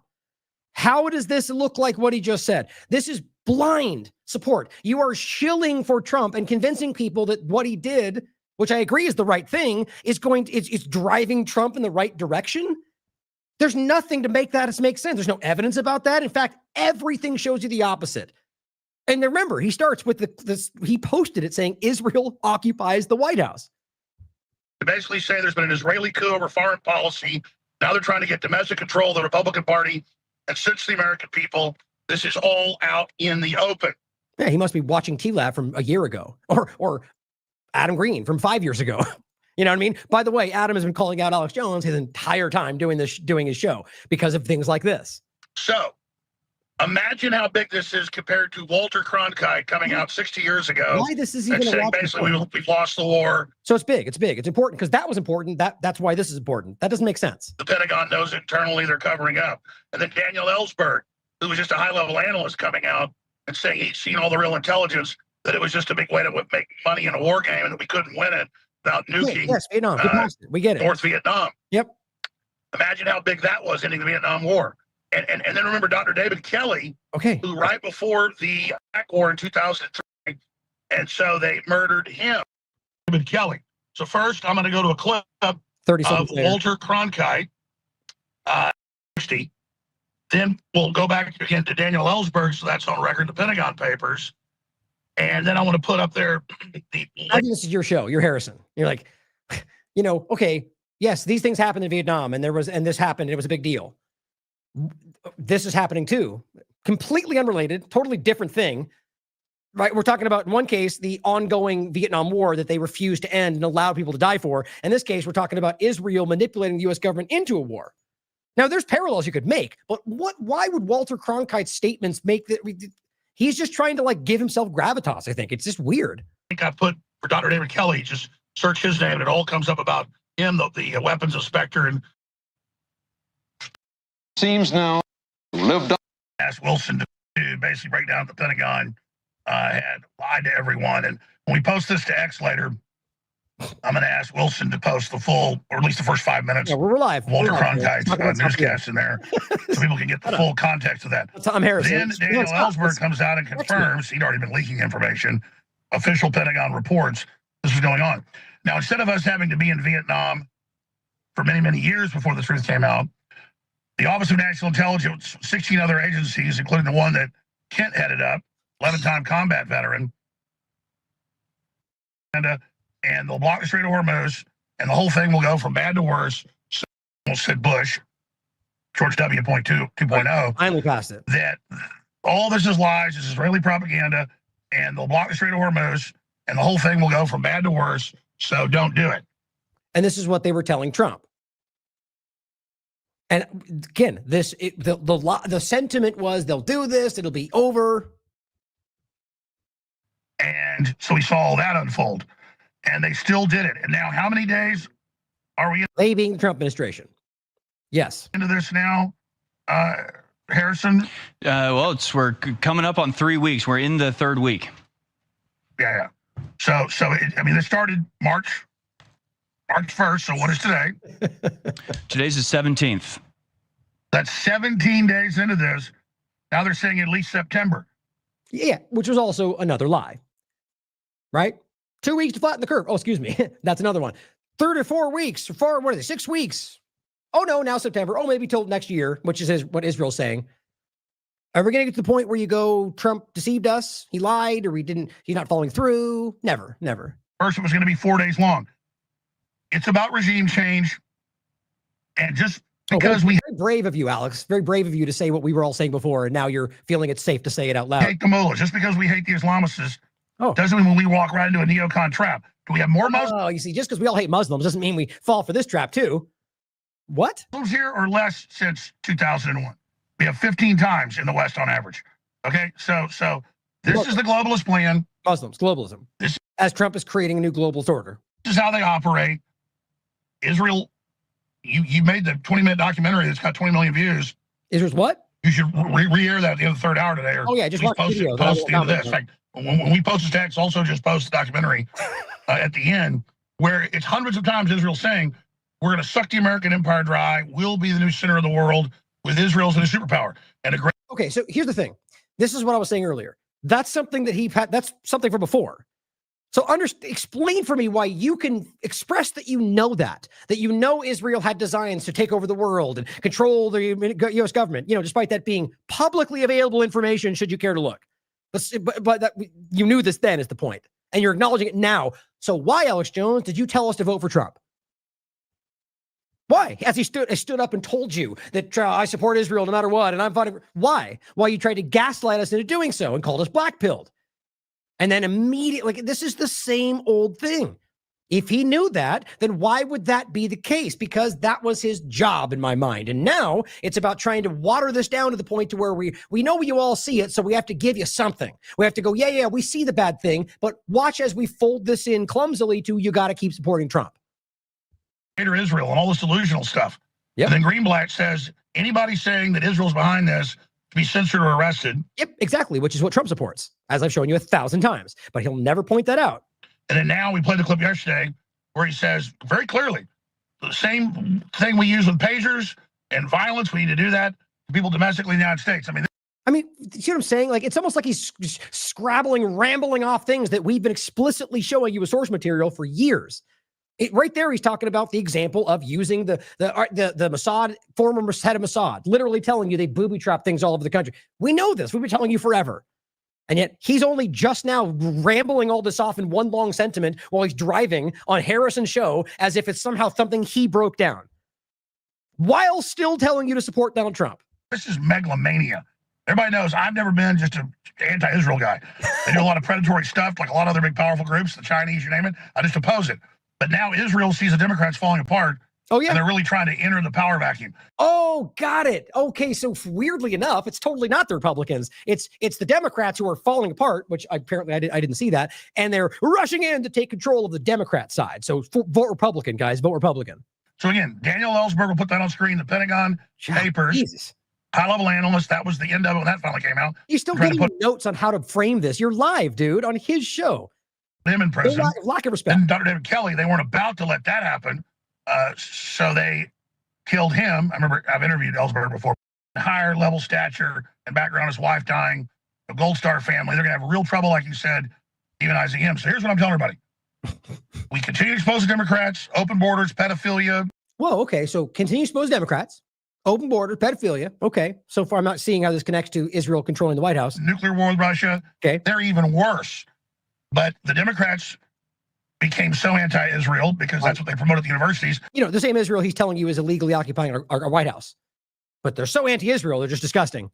[SPEAKER 9] How does this look like what he just said? This is blind support. You are shilling for Trump and convincing people that what he did, which I agree is the right thing, is driving Trump in the right direction. There's nothing to make that make sense. There's no evidence about that. In fact, everything shows you the opposite. And remember, he starts with he posted it saying Israel occupies the White House.
[SPEAKER 14] To basically say there's been an Israeli coup over foreign policy. Now they're trying to get domestic control of the Republican Party and since the American people. This is all out in the open.
[SPEAKER 9] Yeah, he must be watching TLAV from a year ago, or Adam Green from 5 years ago. You know what I mean? By the way, Adam has been calling out Alex Jones his entire time doing his show because of things like this.
[SPEAKER 14] So imagine how big this is compared to Walter Cronkite coming out 60 years ago.
[SPEAKER 9] Why this is even
[SPEAKER 14] and saying basically we've lost the war.
[SPEAKER 9] So it's big. It's big. It's important because that was important. That's why this is important. That doesn't make sense.
[SPEAKER 14] The Pentagon knows internally they're covering up. And then Daniel Ellsberg, who was just a high-level analyst, coming out and saying he'd seen all the real intelligence, that it was just a big way to make money in a war game and that we couldn't win it without nuking
[SPEAKER 9] yes, Vietnam. We get it.
[SPEAKER 14] North Vietnam.
[SPEAKER 9] Yep.
[SPEAKER 14] Imagine how big that was ending the Vietnam War. And then remember Dr. David Kelly,
[SPEAKER 9] who
[SPEAKER 14] right before the Iraq War in 2003, and so they murdered him, David Kelly. So first, I'm going to go to a clip of Walter Cronkite, 60. Then we'll go back again to Daniel Ellsberg, so that's on record, the Pentagon Papers. And then I want to put up there the.
[SPEAKER 9] I think this is your show. You're Harrison. You're like, okay, yes, these things happened in Vietnam, and this happened. And it was a big deal. This is happening too. Completely unrelated, totally different thing. Right? We're talking about, in one case, the ongoing Vietnam War that they refused to end and allowed people to die for. In this case, we're talking about Israel manipulating the U.S. government into a war. Now, there's parallels you could make, but why would Walter Cronkite's statements make that? He's just trying to give himself gravitas, I think. It's just weird.
[SPEAKER 14] I think I put for Dr. David Kelly, just search his name and it all comes up about him, the weapons inspector. And
[SPEAKER 15] seems now lived up.
[SPEAKER 14] Asked Wilson to basically break down the Pentagon had lied to everyone. And when we post this to X later, I'm going to ask Wilson to post the full, or at least the first 5 minutes.
[SPEAKER 9] Yeah, we're live.
[SPEAKER 14] Walter
[SPEAKER 9] we're live,
[SPEAKER 14] Cronkite's newscast in there, so people can get the full context of that.
[SPEAKER 9] Tom Harrison.
[SPEAKER 14] Then Daniel Ellsberg comes out and confirms he'd already been leaking information. Official Pentagon reports this was going on. Now, instead of us having to be in Vietnam for many, many years before the truth came out, the Office of National Intelligence, 16 other agencies, including the one that Kent headed up, 11-time combat veteran, and they'll block the Strait of Hormuz, and the whole thing will go from bad to worse. So, said Bush, George W. 2.0.
[SPEAKER 9] Finally passed it.
[SPEAKER 14] That all this is lies, this is Israeli propaganda, and they'll block the Strait of Hormuz, and the whole thing will go from bad to worse. So don't do it.
[SPEAKER 9] And this is what they were telling Trump. And again, the sentiment was they'll do this, it'll be over.
[SPEAKER 14] And so we saw all that unfold. And they still did it. And now how many days are we in?
[SPEAKER 9] They being the Trump administration. Yes.
[SPEAKER 14] Into this now, Harrison?
[SPEAKER 16] Well, we're coming up on 3 weeks. We're in the third week.
[SPEAKER 14] Yeah. So it started March 1st. So what is today?
[SPEAKER 16] Today's the 17th.
[SPEAKER 14] That's 17 days into this. Now they're saying at least September.
[SPEAKER 9] Yeah, which was also another lie. Right? 2 weeks to flatten the curve. Oh, excuse me. That's another one. 3 to 4 weeks. What are they? 6 weeks. Oh, no, now September. Oh, maybe till next year, which is what Israel's saying. Are we going to get to the point where you go, Trump deceived us? He lied, or he's not following through? Never.
[SPEAKER 14] First, it was going to be 4 days long. It's about regime change. And just because
[SPEAKER 9] very brave of you, Alex. Very brave of you to say what we were all saying before, and now you're feeling it's safe to say it out loud.
[SPEAKER 14] Hate the mullahs. Just because we hate the Islamists doesn't mean we walk right into a neocon trap. Do we have more Muslims?
[SPEAKER 9] Oh, you see, just because we all hate Muslims doesn't mean we fall for this trap too. What?
[SPEAKER 14] Muslims here or less since 2001. We have 15 times in the West on average. Okay, so this is the globalist plan.
[SPEAKER 9] Muslims, globalism. As Trump is creating a new globalist order.
[SPEAKER 14] This is how they operate. Israel, you made the 20-minute documentary that's got 20 million views.
[SPEAKER 9] Israel's what?
[SPEAKER 14] You should re-air that at the end of the third hour today. Or
[SPEAKER 9] just watch the video.
[SPEAKER 14] Post at the end of this. Like, when we post this text, also just post the documentary at the end, where it's hundreds of times Israel saying, we're going to suck the American empire dry. We'll be the new center of the world with Israel's a new superpower. And
[SPEAKER 9] okay, so here's the thing. This is what I was saying earlier. That's something that that's something from before. So explain for me why you can express that you know Israel had designs to take over the world and control the U.S. government, despite that being publicly available information, should you care to look. But you knew this then is the point, and you're acknowledging it now. So why, Alex Jones, did you tell us to vote for Trump? Why? As he stood up and told you that I support Israel no matter what, and I'm fighting. Why? Why you tried to gaslight us into doing so and called us black-pilled. And then immediately, this is the same old thing. If he knew that, then why would that be the case? Because that was his job in my mind. And now it's about trying to water this down to the point to where we know you all see it, so we have to give you something. We have to go, yeah, we see the bad thing, but watch as we fold this in clumsily to you got to keep supporting Trump.
[SPEAKER 14] Israel and all this delusional stuff.
[SPEAKER 9] Yep.
[SPEAKER 14] And then Greenblatt says anybody saying that Israel's behind this to be censored or arrested.
[SPEAKER 9] Yep, exactly, which is what Trump supports, as I've shown you 1,000 times. But he'll never point that out.
[SPEAKER 14] And then now we played the clip yesterday where he says very clearly, the same thing we use with pagers and violence, we need to do that to people domestically in the United States.
[SPEAKER 9] I mean, see what I'm saying? Like, it's almost like he's scrabbling, rambling off things that we've been explicitly showing you as source material for years. Right there, he's talking about the example of using the Mossad, former head of Mossad, literally telling you they booby-trap things all over the country. We know this. We've been telling you forever. And yet he's only just now rambling all this off in one long sentiment while he's driving on Harrison's show as if it's somehow something he broke down, while still telling you to support Donald Trump.
[SPEAKER 14] This is megalomania. Everybody knows I've never been just an anti-Israel guy. They do a lot of predatory stuff, like a lot of other big powerful groups, the Chinese, you name it. I just oppose it. But now Israel sees the Democrats falling apart.
[SPEAKER 9] Oh, yeah.
[SPEAKER 14] And they're really trying to enter the power vacuum.
[SPEAKER 9] Oh, got it. Okay, so weirdly enough, it's totally not the Republicans. It's the Democrats who are falling apart, which apparently I didn't see that. And they're rushing in to take control of the Democrat side. So vote Republican, guys. Vote Republican.
[SPEAKER 14] So again, Daniel Ellsberg will put that on screen. The Pentagon Papers.
[SPEAKER 9] Jesus.
[SPEAKER 14] High-level analyst. That was the end of it when that finally came out.
[SPEAKER 9] You're still getting notes on how to frame this. You're live, dude, on his show.
[SPEAKER 14] Him in prison.
[SPEAKER 9] Lack of respect.
[SPEAKER 14] And Dr. David Kelly, they weren't about to let that happen. So they killed him. I remember I've interviewed Ellsberg before. Higher level stature and background, his wife dying, a Gold Star family. They're going to have real trouble, like you said, demonizing him. So here's what I'm telling everybody. We continue to expose the Democrats, open borders, pedophilia.
[SPEAKER 9] Whoa, okay. So continue to expose Democrats, open border, pedophilia. Okay. So far, I'm not seeing how this connects to Israel controlling the White House.
[SPEAKER 14] Nuclear war with Russia.
[SPEAKER 9] Okay.
[SPEAKER 14] They're even worse. But the Democrats became so anti-Israel because that's what they promote at the universities.
[SPEAKER 9] You know, the same Israel he's telling you is illegally occupying our White House. But they're so anti-Israel, they're just disgusting.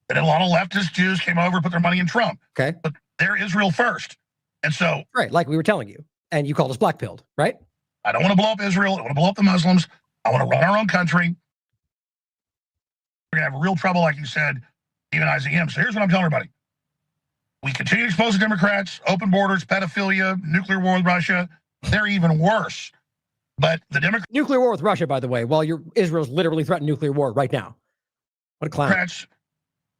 [SPEAKER 14] And a lot of leftist Jews came over, put their money in Trump.
[SPEAKER 9] Okay.
[SPEAKER 14] But they're Israel first. And so.
[SPEAKER 9] Right, like we were telling you. And you called us black-pilled, right?
[SPEAKER 14] I don't want to blow up Israel. I want to blow up the Muslims. I want to run our own country. We're going to have real trouble, like you said, demonizing him. So here's what I'm telling everybody. We continue to expose the Democrats, open borders, pedophilia, nuclear war with Russia. They're even worse. But the
[SPEAKER 9] nuclear war with Russia, by the way, while Israel's literally threatening nuclear war right now. What a clown.
[SPEAKER 14] Democrats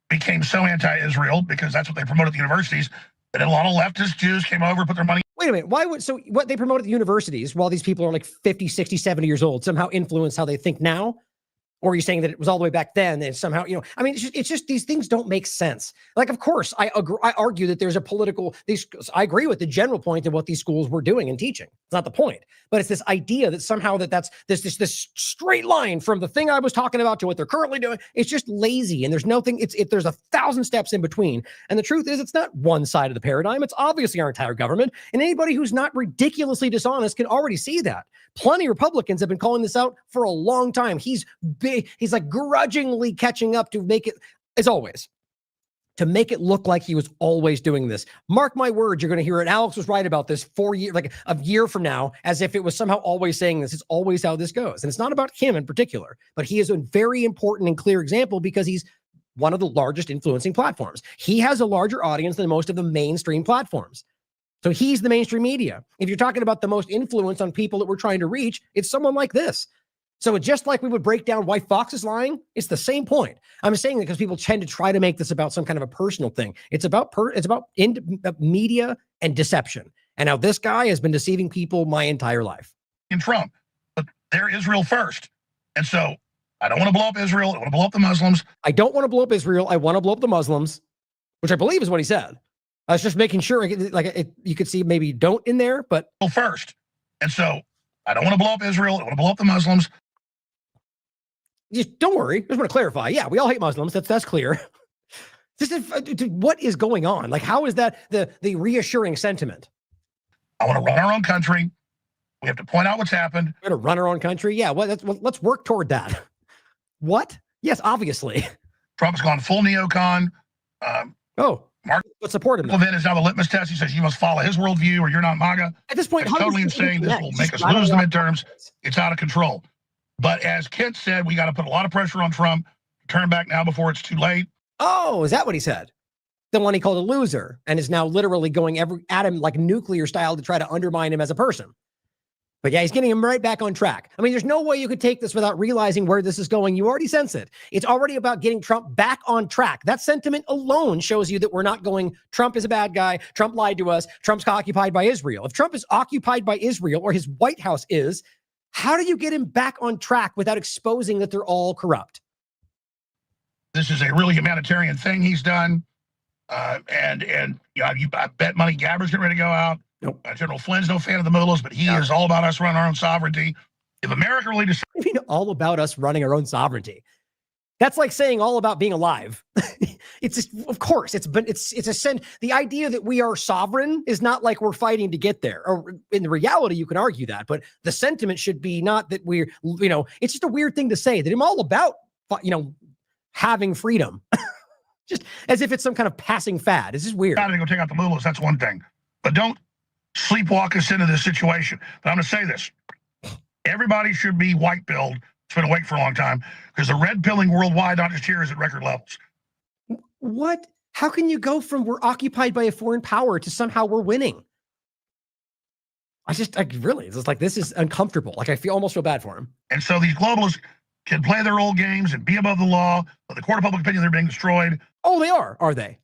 [SPEAKER 14] became so anti-Israel because that's what they promote at the universities. And a lot of leftist Jews came over, put their money.
[SPEAKER 9] Wait a minute. What they promote at the universities while these people are like 50, 60, 70 years old somehow influence how they think now? Or are you saying that it was all the way back then and somehow, I mean, it's just these things don't make sense. Like, of course, I argue that there's a I agree with the general point of what these schools were doing and teaching. It's not the point, but it's this idea that somehow that's this straight line from the thing I was talking about to what they're currently doing. It's just lazy. And there's nothing, there's 1,000 steps in between. And the truth is it's not one side of the paradigm. It's obviously our entire government. And anybody who's not ridiculously dishonest can already see that. Plenty of Republicans have been calling this out for a long time. He's like grudgingly catching up to make it, as always, to make it look like he was always doing this. Mark my words, you're going to hear it. Alex was right about this 4 years, like a year from now, as if it was somehow always saying this. It's always how this goes. And it's not about him in particular, but he is a very important and clear example because he's one of the largest influencing platforms. He has a larger audience than most of the mainstream platforms. So he's the mainstream media. If you're talking about the most influence on people that we're trying to reach, it's someone like this. So just like we would break down why Fox is lying, it's the same point. I'm saying that because people tend to try to make this about some kind of a personal thing. It's about media and deception. And now this guy has been deceiving people my entire life.
[SPEAKER 14] In Trump, but they're Israel first. And so I don't want to blow up Israel. I want to blow up the Muslims.
[SPEAKER 9] I don't want to blow up Israel. I want to blow up the Muslims, which I believe is what he said. I was just making sure, you could see maybe don't in there, but
[SPEAKER 14] first. And so I don't want to blow up Israel. I want to blow up the Muslims.
[SPEAKER 9] Just don't worry. Just want to clarify. Yeah, we all hate Muslims. That's clear. What is going on? Like, how is that the reassuring sentiment?
[SPEAKER 14] I want to run our own country. We have to point out what's happened.
[SPEAKER 9] We're going to run our own country. Yeah, well, let's work toward that. What? Yes, obviously.
[SPEAKER 14] Trump's gone full neocon. Mark
[SPEAKER 9] support him.
[SPEAKER 14] Levin is now the litmus test. He says you must follow his worldview or you're not MAGA.
[SPEAKER 9] At this point,
[SPEAKER 14] it's totally insane. This will make us lose the midterms. It's out of control. But as Kent said, we got to put a lot of pressure on Trump. Turn back now before it's too late.
[SPEAKER 9] Oh, is that what he said? The one he called a loser and is now literally going at him like nuclear style to try to undermine him as a person. But yeah, he's getting him right back on track. I mean, there's no way you could take this without realizing where this is going. You already sense it. It's already about getting Trump back on track. That sentiment alone shows you that we're not going, Trump is a bad guy. Trump lied to us. Trump's occupied by Israel. If Trump is occupied by Israel, or his White House is, how do you get him back on track without exposing that they're all corrupt?
[SPEAKER 14] This is a really humanitarian thing he's done. And you know, I bet money Gabber's getting ready to go out.
[SPEAKER 9] Nope.
[SPEAKER 14] General Flynn's no fan of the mullahs, but he is all about us running our own sovereignty. If America really decides,
[SPEAKER 9] I mean, all about us running our own sovereignty. That's like saying all about being alive. It's just, of course, the idea that we are sovereign is not like we're fighting to get there. Or in the reality, you can argue that, but the sentiment should be not that we're, it's just a weird thing to say that I'm all about, having freedom. Just as if it's some kind of passing fad. It's just weird.
[SPEAKER 14] Got to go take out the mullahs. That's one thing, but don't sleepwalk us into this situation. But I'm going to say this: everybody should be white pilled. It's been awake for a long time because the red pilling worldwide, not just here, is at record levels.
[SPEAKER 9] What? How can you go from we're occupied by a foreign power to somehow we're winning? It's just like, this is uncomfortable. Like, I almost feel bad for him.
[SPEAKER 14] And so these globalists can play their old games and be above the law, but the court of public opinion, they're being destroyed.
[SPEAKER 9] Oh, they are they?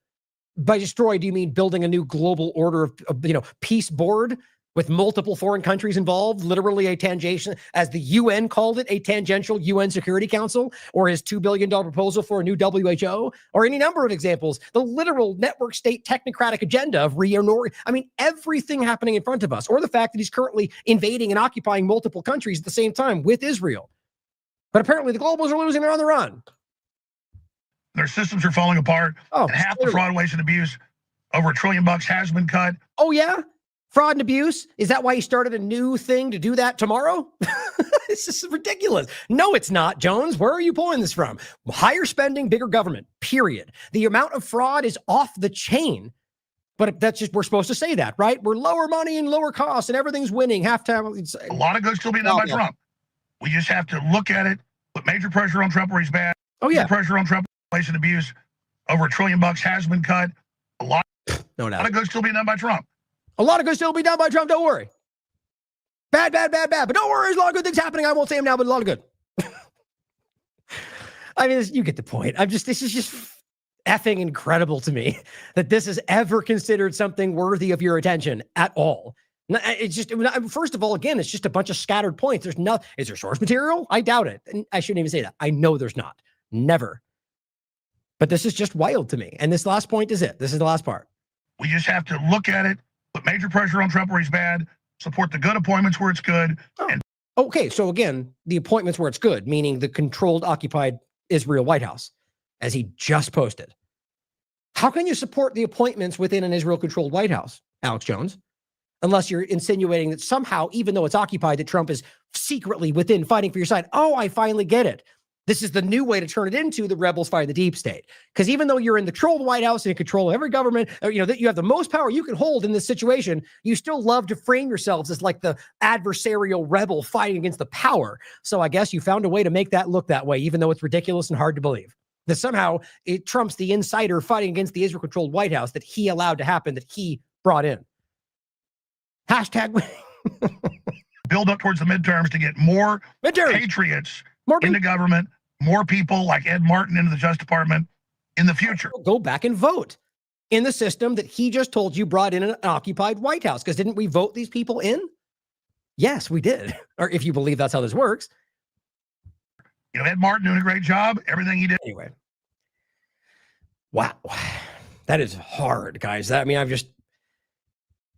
[SPEAKER 9] By destroyed, do you mean building a new global order of peace board with multiple foreign countries involved, literally a tangential, as the UN called it, a tangential UN Security Council, or his $2 billion proposal for a new WHO, or any number of examples, the literal network state technocratic agenda of everything happening in front of us, or the fact that he's currently invading and occupying multiple countries at the same time with Israel. But apparently the globals are losing. They're on the run.
[SPEAKER 14] Their systems are falling apart. And half the fraud, waste, and abuse, over $1 trillion has been cut.
[SPEAKER 9] Oh, yeah? Fraud and abuse? Is that why he started a new thing to do that tomorrow? This is ridiculous. No, it's not, Jones. Where are you pulling this from? Higher spending, bigger government, period. The amount of fraud is off the chain. But that's just, we're supposed to say that, right? We're lower money and lower costs and everything's winning. Halftime.
[SPEAKER 14] A lot of good still being done by Trump. We just have to look at it, put major pressure on Trump where he's bad.
[SPEAKER 9] Oh, yeah.
[SPEAKER 14] Pressure on Trump, waste and abuse. Over $1 trillion has been cut. A lot of good still being done by Trump.
[SPEAKER 9] A lot of good still be done by Trump. Don't worry. Bad. But don't worry. There's a lot of good things happening. I won't say them now, but a lot of good. I mean, you get the point. This is just effing incredible to me that this is ever considered something worthy of your attention at all. It's just, first of all, again, it's just a bunch of scattered points. Is there source material? I doubt it. And I shouldn't even say that. I know there's not. Never. But this is just wild to me. And this last point is it. This is the last part.
[SPEAKER 14] We just have to look at it, put major pressure on Trump where he's bad, support the good appointments where it's good.
[SPEAKER 9] Okay, so again, the appointments where it's good, meaning the controlled, occupied Israel White House, as he just posted. How can you support the appointments within an Israel-controlled White House, Alex Jones? Unless you're insinuating that somehow, even though it's occupied, that Trump is secretly within fighting for your side. Oh, I finally get it. This is the new way to turn it into the rebels fighting the deep state. Because even though you're in the control of the White House and in control of every government, that you have the most power you can hold in this situation, you still love to frame yourselves as like the adversarial rebel fighting against the power. So I guess you found a way to make that look that way, even though it's ridiculous and hard to believe. That somehow it trumps the insider fighting against the Israel-controlled White House that he allowed to happen, that he brought in. Hashtag
[SPEAKER 14] build up towards the midterms to get more patriots into government, more people like Ed Martin into the Justice Department in the future.
[SPEAKER 9] Go back and vote in the system that he just told you brought in an occupied White House. Because didn't we vote these people in? Yes, we did. Or if you believe that's how this works.
[SPEAKER 14] Ed Martin doing a great job. Everything he did.
[SPEAKER 9] Anyway. Wow. That is hard, guys. I've just...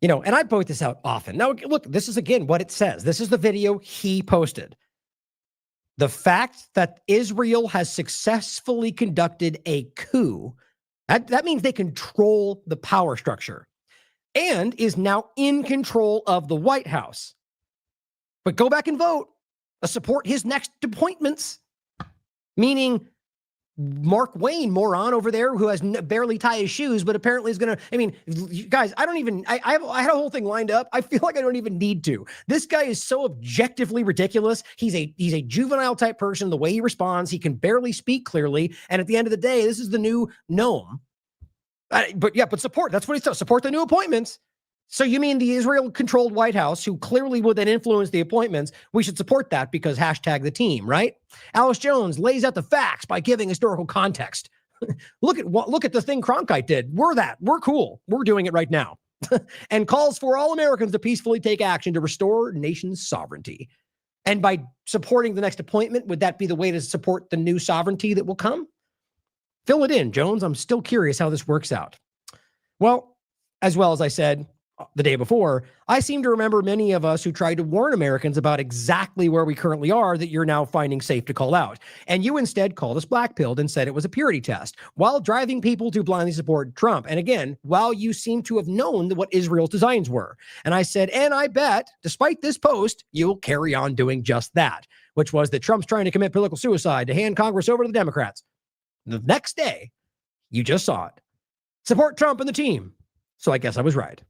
[SPEAKER 9] and I point this out often. Now, look, this is, again, what it says. This is the video he posted. The fact that Israel has successfully conducted a coup, that means they control the power structure and is now in control of the White House. but go back and vote. Support his next appointments, meaning Mark Wayne, moron over there who has barely tied his shoes, but apparently is going to, I mean, guys, I had a whole thing lined up. I feel like I don't even need to. This guy is so objectively ridiculous. He's a juvenile type person. The way he responds, he can barely speak clearly. And at the end of the day, this is the new Noam. But support, that's what he said. Support the new appointments. So you mean the Israel-controlled White House, who clearly would then influence the appointments, we should support that because hashtag the team, right? Alice Jones lays out the facts by giving historical context. Look at the thing Cronkite did. We're cool. We're doing it right now. And calls for all Americans to peacefully take action to restore nation's sovereignty. And by supporting the next appointment, would that be the way to support the new sovereignty that will come? Fill it in, Jones. I'm still curious how this works out. Well as I said the day before, I seem to remember many of us who tried to warn Americans about exactly where we currently are that you're now finding safe to call out. And you instead called us blackpilled and said it was a purity test while driving people to blindly support Trump. And again, while you seem to have known what Israel's designs were. And I said, and I bet, despite this post, you'll carry on doing just that, which was that Trump's trying to commit political suicide to hand Congress over to the Democrats. The next day, you just saw it. Support Trump and the team. So I guess I was right.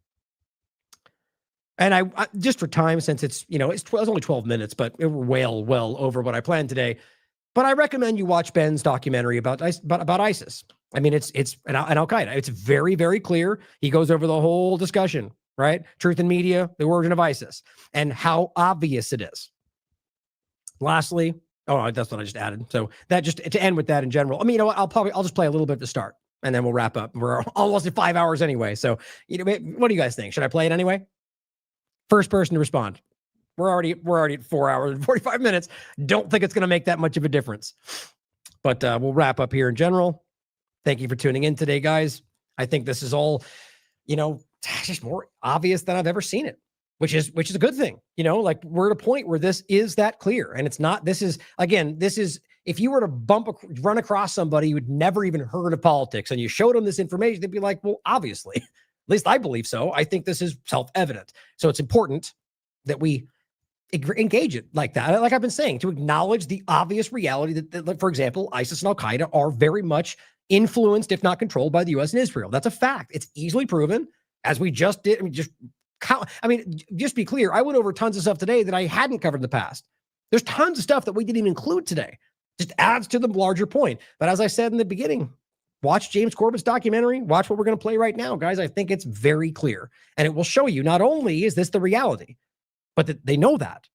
[SPEAKER 9] And I just for time, since it's only 12 minutes, but we're well over what I planned today. But I recommend you watch Ben's documentary about ISIS. I mean, it's an al-Qaeda. It's very, very clear. He goes over the whole discussion, right? Truth in media, the origin of ISIS, and how obvious it is. Lastly, that's what I just added. So that just to end with that in general. I mean, you know what? I'll just play a little bit to start, and then we'll wrap up. We're almost at 5 hours anyway. So what do you guys think? Should I play it anyway? First person to respond. We're already at 4 hours and 45 minutes. Don't think it's going to make that much of a difference. But we'll wrap up here in general. Thank you for tuning in today, guys. I think this is all, just more obvious than I've ever seen it, which is a good thing. Like we're at a point where this is that clear, and it's not. This is if you were to run across somebody who'd never even heard of politics, and you showed them this information, they'd be like, well, obviously. At least I believe so. I think this is self-evident. So it's important that we engage it like that. Like I've been saying, to acknowledge the obvious reality that, for example, ISIS and al-Qaeda are very much influenced, if not controlled, by the U.S. and Israel. That's a fact. It's easily proven, as we just did. Just be clear. I went over tons of stuff today that I hadn't covered in the past. There's tons of stuff that we didn't even include today. Just adds to the larger point. But as I said in the beginning, watch James Corbett's documentary. Watch what we're going to play right now, guys. I think it's very clear. And it will show you not only is this the reality, but that they know that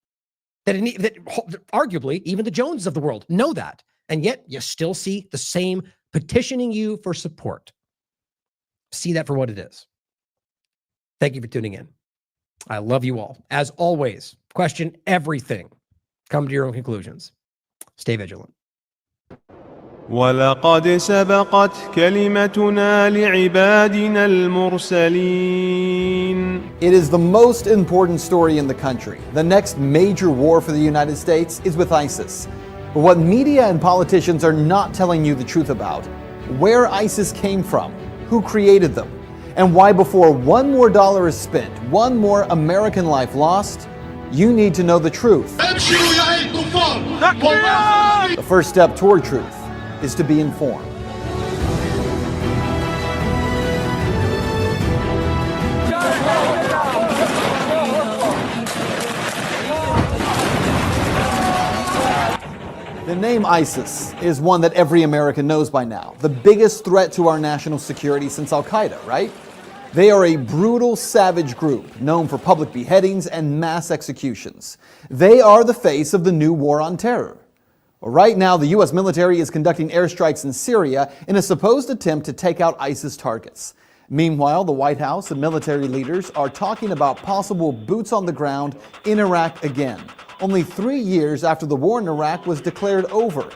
[SPEAKER 9] arguably even the Joneses of the world know that. And yet you still see the same petitioning you for support. See that for what it is. Thank you for tuning in. I love you all. As always, question everything. Come to your own conclusions. Stay vigilant.
[SPEAKER 17] ولقد سبقت كلمتنا لعبادنا المرسلين.
[SPEAKER 18] It is the most important story in the country. The next major war for the United States is with ISIS. But what media and politicians are not telling you the truth about, where ISIS came from, who created them, and why before one more dollar is spent, one more American life lost, you need to know the truth. The first step toward truth is to be informed. The name ISIS is one that every American knows by now. The biggest threat to our national security since al-Qaeda, right? They are a brutal, savage group known for public beheadings and mass executions. They are the face of the new war on terror. Right now, the U.S. military is conducting airstrikes in Syria in a supposed attempt to take out ISIS targets. Meanwhile, the White House and military leaders are talking about possible boots on the ground in Iraq again, only 3 years after the war in Iraq was declared over.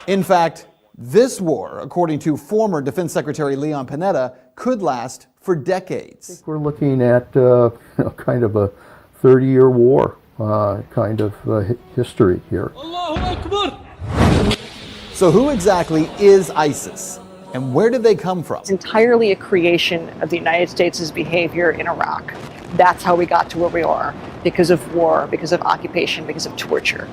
[SPEAKER 18] In fact, this war, according to former Defense Secretary Leon Panetta, could last for decades.
[SPEAKER 23] I think we're looking at kind of a 30-year war history here.
[SPEAKER 18] So who exactly is ISIS, and where did they come from?
[SPEAKER 24] It's entirely a creation of the United States' behavior in Iraq. That's how we got to where we are.
[SPEAKER 19] because of war, because of occupation, because of torture.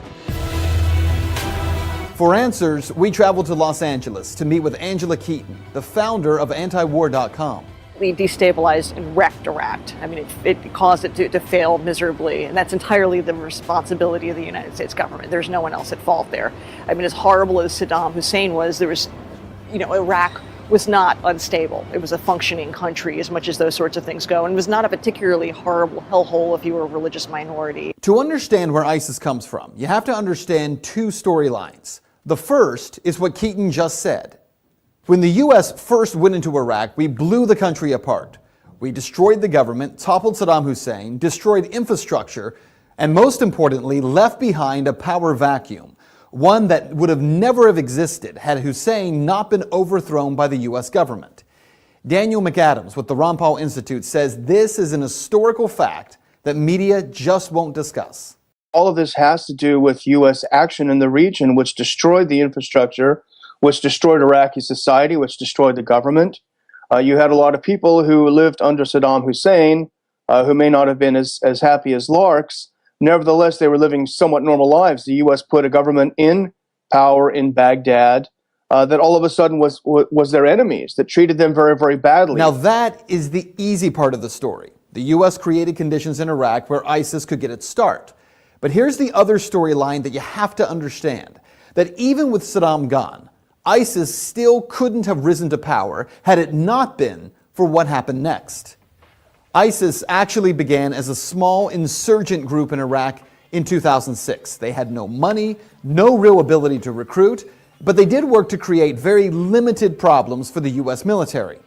[SPEAKER 18] For answers, we traveled to Los Angeles to meet with Angela Keaton, the founder of antiwar.com.
[SPEAKER 19] We destabilized and wrecked Iraq. I mean, it caused it to fail miserably, and that's entirely the responsibility of the United States government. There's no one else at fault there. I mean, as horrible as Saddam Hussein was, Iraq was not unstable. It was a functioning country as much as those sorts of things go, and was not a particularly horrible hellhole if you were a religious minority.
[SPEAKER 18] To understand where ISIS comes from, you have to understand two storylines. The first is what Keaton just said. When the U.S. first went into Iraq, we blew the country apart. We destroyed the government, toppled Saddam Hussein, destroyed infrastructure, and most importantly, left behind a power vacuum, one that would have never have existed had Hussein not been overthrown by the U.S. government. Daniel McAdams with the Ron Paul Institute says this is an historical fact that media just won't discuss.
[SPEAKER 20] All of this has to do with U.S. action in the region, which destroyed the infrastructure, which destroyed Iraqi society, which destroyed the government. You had a lot of people who lived under Saddam Hussein, who may not have been as happy as larks. Nevertheless, they were living somewhat normal lives. The U.S. put a government in power in Baghdad that all of a sudden was their enemies, that treated them very, very badly.
[SPEAKER 18] Now that is the easy part of the story. The U.S. created conditions in Iraq where ISIS could get its start. But here's the other storyline that you have to understand, that even with Saddam gone, ISIS still couldn't have risen to power had it not been for what happened next. ISIS actually began as a small insurgent group in Iraq in 2006. They had no money, no real ability to recruit, but they did work to create very limited problems for the U.S. military.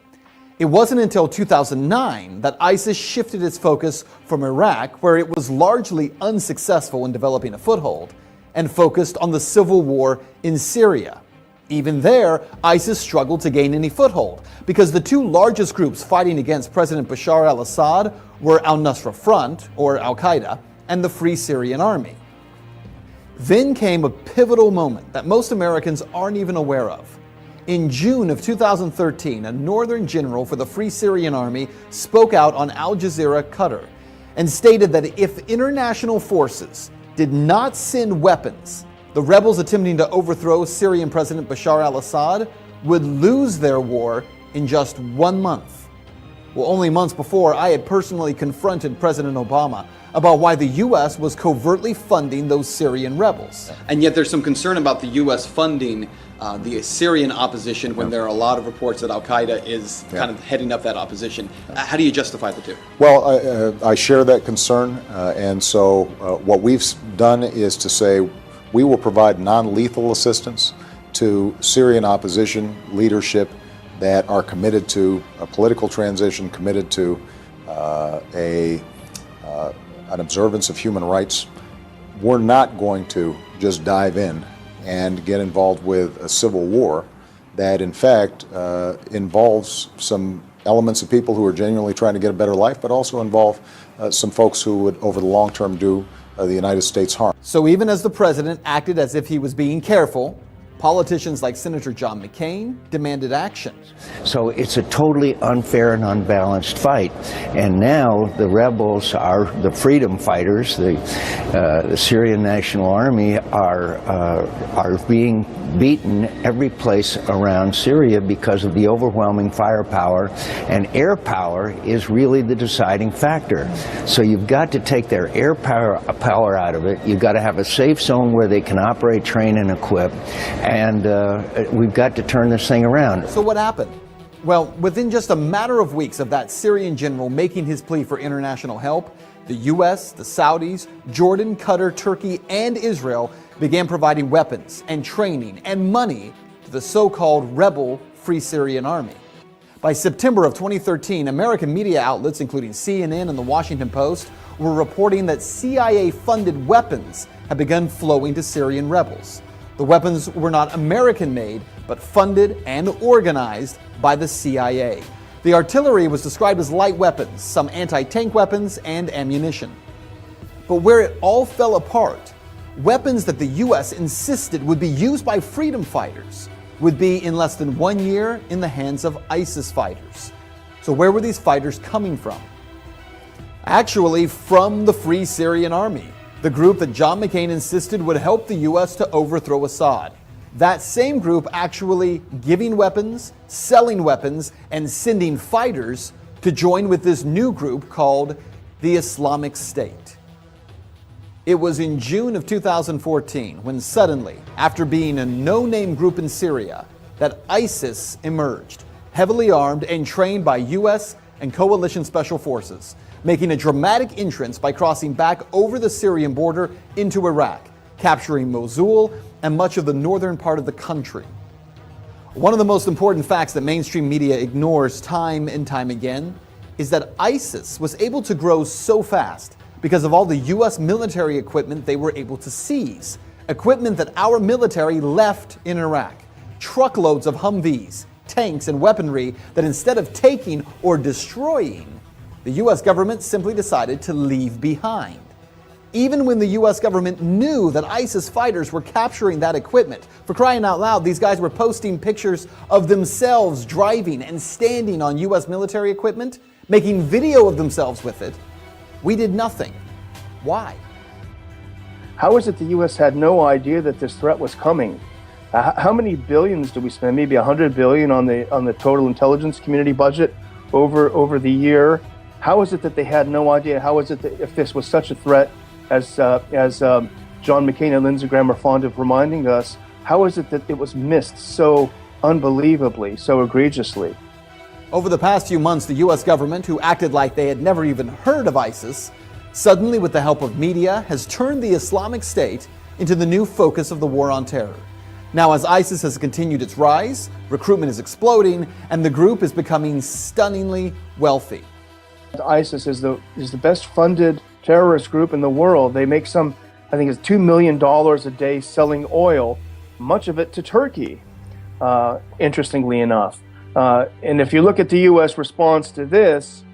[SPEAKER 18] It wasn't until 2009 that ISIS shifted its focus from Iraq, where it was largely unsuccessful in developing a foothold, and focused on the civil war in Syria. Even there, ISIS struggled to gain any foothold because the two largest groups fighting against President Bashar al-Assad were al-Nusra Front, or al-Qaeda, and the Free Syrian Army. Then came a pivotal moment that most Americans aren't even aware of. In June of 2013, a northern general for the Free Syrian Army spoke out on Al Jazeera, Qatar, and stated that if international forces did not send weapons, the rebels attempting to overthrow Syrian President Bashar al-Assad would lose their war in just 1 month. Well, only months before, I had personally confronted President Obama about why the U.S. was covertly funding those Syrian rebels.
[SPEAKER 21] And yet there's some concern about the U.S. funding the Syrian opposition when there are a lot of reports that al-Qaeda is kind of heading up that opposition. How do you justify the two?
[SPEAKER 24] Well, I share that concern, and so what we've done is to say we will provide non-lethal assistance to Syrian opposition leadership that are committed to a political transition, committed to an observance of human rights. We're not going to just dive in and get involved with a civil war that, in fact, involves some elements of people who are genuinely trying to get a better life, but also involve some folks who would, over the long term, do the United States harm.
[SPEAKER 18] So even as the president acted as if he was being careful, politicians like Senator John McCain demanded action.
[SPEAKER 25] So it's a totally unfair and unbalanced fight. And now the rebels are the freedom fighters, the Syrian National Army are being beaten every place around Syria because of the overwhelming firepower, and air power is really the deciding factor. So you've got to take their air power out of it. You've got to have a safe zone where they can operate, train, and equip. And we've got to turn this thing around.
[SPEAKER 18] So what happened? Well, within just a matter of weeks of that Syrian general making his plea for international help, the U.S., the Saudis, Jordan, Qatar, Turkey, and Israel began providing weapons and training and money to the so-called rebel Free Syrian Army. By September of 2013, American media outlets, including CNN and the Washington Post, were reporting that CIA-funded weapons had begun flowing to Syrian rebels. The weapons were not American-made, but funded and organized by the CIA. The artillery was described as light weapons, some anti-tank weapons, and ammunition. But where it all fell apart, weapons that the U.S. insisted would be used by freedom fighters would be in less than 1 year in the hands of ISIS fighters. So where were these fighters coming from? Actually, from the Free Syrian Army, the group that John McCain insisted would help the U.S. to overthrow Assad. That same group actually giving weapons, selling weapons, and sending fighters to join with this new group called the Islamic State. It was in June of 2014 when suddenly, after being a no-name group in Syria, that ISIS emerged, heavily armed and trained by U.S. and coalition special forces, making a dramatic entrance by crossing back over the Syrian border into Iraq, capturing Mosul and much of the northern part of the country. One of the most important facts that mainstream media ignores time and time again is that ISIS was able to grow so fast because of all the U.S. military equipment they were able to seize, equipment that our military left in Iraq, truckloads of Humvees, tanks, and weaponry that instead of taking or destroying, the U.S. government simply decided to leave behind. Even when the U.S. government knew that ISIS fighters were capturing that equipment, for crying out loud, these guys were posting pictures of themselves driving and standing on U.S. military equipment, making video of themselves with it, we did nothing. Why?
[SPEAKER 20] How is it the U.S. had no idea that this threat was coming? How many billions do we spend? Maybe $100 billion on the total intelligence community budget over the year. How is it that they had no idea? How is it that if this was such a threat, as John McCain and Lindsey Graham are fond of reminding us, how is it that it was missed so unbelievably, so egregiously?
[SPEAKER 18] Over the past few months, the U.S. government, who acted like they had never even heard of ISIS, suddenly, with the help of media, has turned the Islamic State into the new focus of the war on terror. Now, as ISIS has continued its rise, recruitment is exploding, and the group is becoming stunningly wealthy.
[SPEAKER 20] ISIS is the best funded terrorist group in the world. They make I think it's $2 million a day selling oil, much of it to Turkey, interestingly enough. And if you look at the U.S. response to this,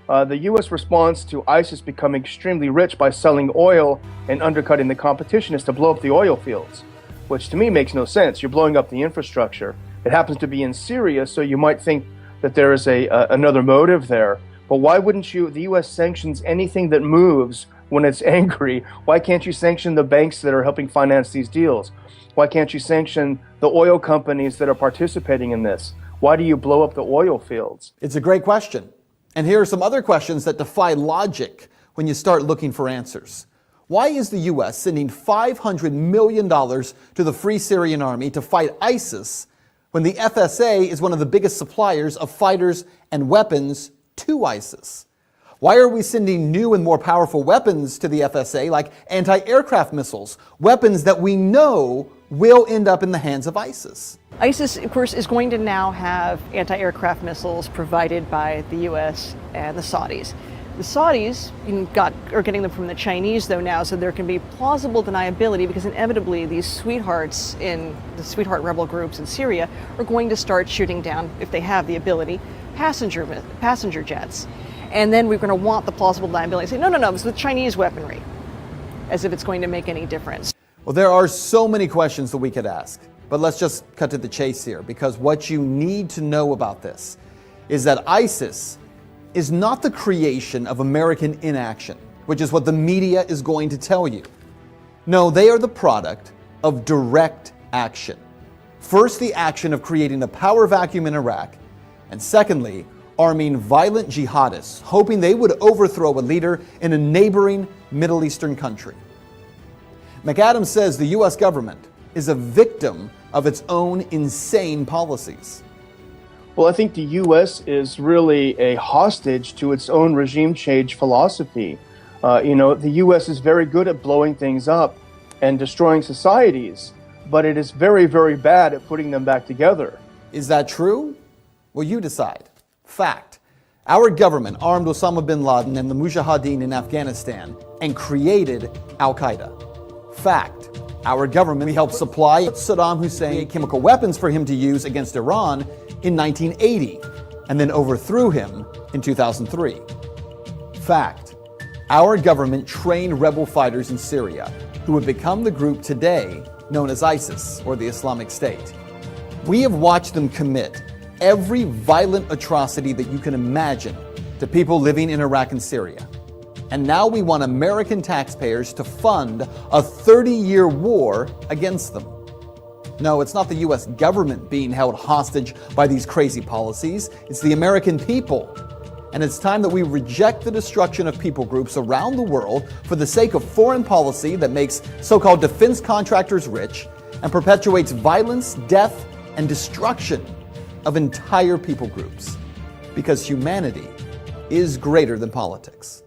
[SPEAKER 20] the U.S. response to ISIS becoming extremely rich by selling oil and undercutting the competition is to blow up the oil fields, which to me makes no sense. You're blowing up the infrastructure. It happens to be in Syria, so you might think that there is another motive there. But why wouldn't the U.S. sanctions anything that moves when it's angry? Why can't you sanction the banks that are helping finance these deals? Why can't you sanction the oil companies that are participating in this? Why do you blow up the oil fields?
[SPEAKER 18] It's a great question. And here are some other questions that defy logic when you start looking for answers. Why is the U.S. sending $500 million to the Free Syrian Army to fight ISIS when the FSA is one of the biggest suppliers of fighters and weapons to ISIS? Why are we sending new and more powerful weapons to the FSA, like anti-aircraft missiles, weapons that we know will end up in the hands of ISIS?
[SPEAKER 19] ISIS, of course, is going to now have anti-aircraft missiles provided by the U.S. and the Saudis. The Saudis are getting them from the Chinese, though, now, so there can be plausible deniability because inevitably these sweethearts in the sweetheart rebel groups in Syria are going to start shooting down, if they have the ability, passenger jets. And then we're going to want the plausible deniability. Say, no, it's the Chinese weaponry, as if it's going to make any difference.
[SPEAKER 18] Well, there are so many questions that we could ask, but let's just cut to the chase here, because what you need to know about this is that ISIS is not the creation of American inaction, which is what the media is going to tell you. No, they are the product of direct action. First, the action of creating a power vacuum in Iraq, and secondly, arming violent jihadists, hoping they would overthrow a leader in a neighboring Middle Eastern country. McAdams says the U.S. government is a victim of its own insane policies.
[SPEAKER 20] Well, I think the U.S. is really a hostage to its own regime change philosophy. The U.S. is very good at blowing things up and destroying societies, but it is very, very bad at putting them back together.
[SPEAKER 18] Is that true? Well, you decide. Fact. Our government armed Osama bin Laden and the Mujahideen in Afghanistan and created al-Qaeda. Fact. Our government helped supply Saddam Hussein chemical weapons for him to use against Iran in 1980 and then overthrew him in 2003. Fact. Our government trained rebel fighters in Syria who have become the group today known as ISIS or the Islamic State. We have watched them commit every violent atrocity that you can imagine to people living in Iraq and Syria. And now we want American taxpayers to fund a 30-year war against them. No, it's not the U.S. government being held hostage by these crazy policies. It's the American people. And it's time that we reject the destruction of people groups around the world for the sake of foreign policy that makes so-called defense contractors rich and perpetuates violence, death, and destruction of entire people groups. Because humanity is greater than politics.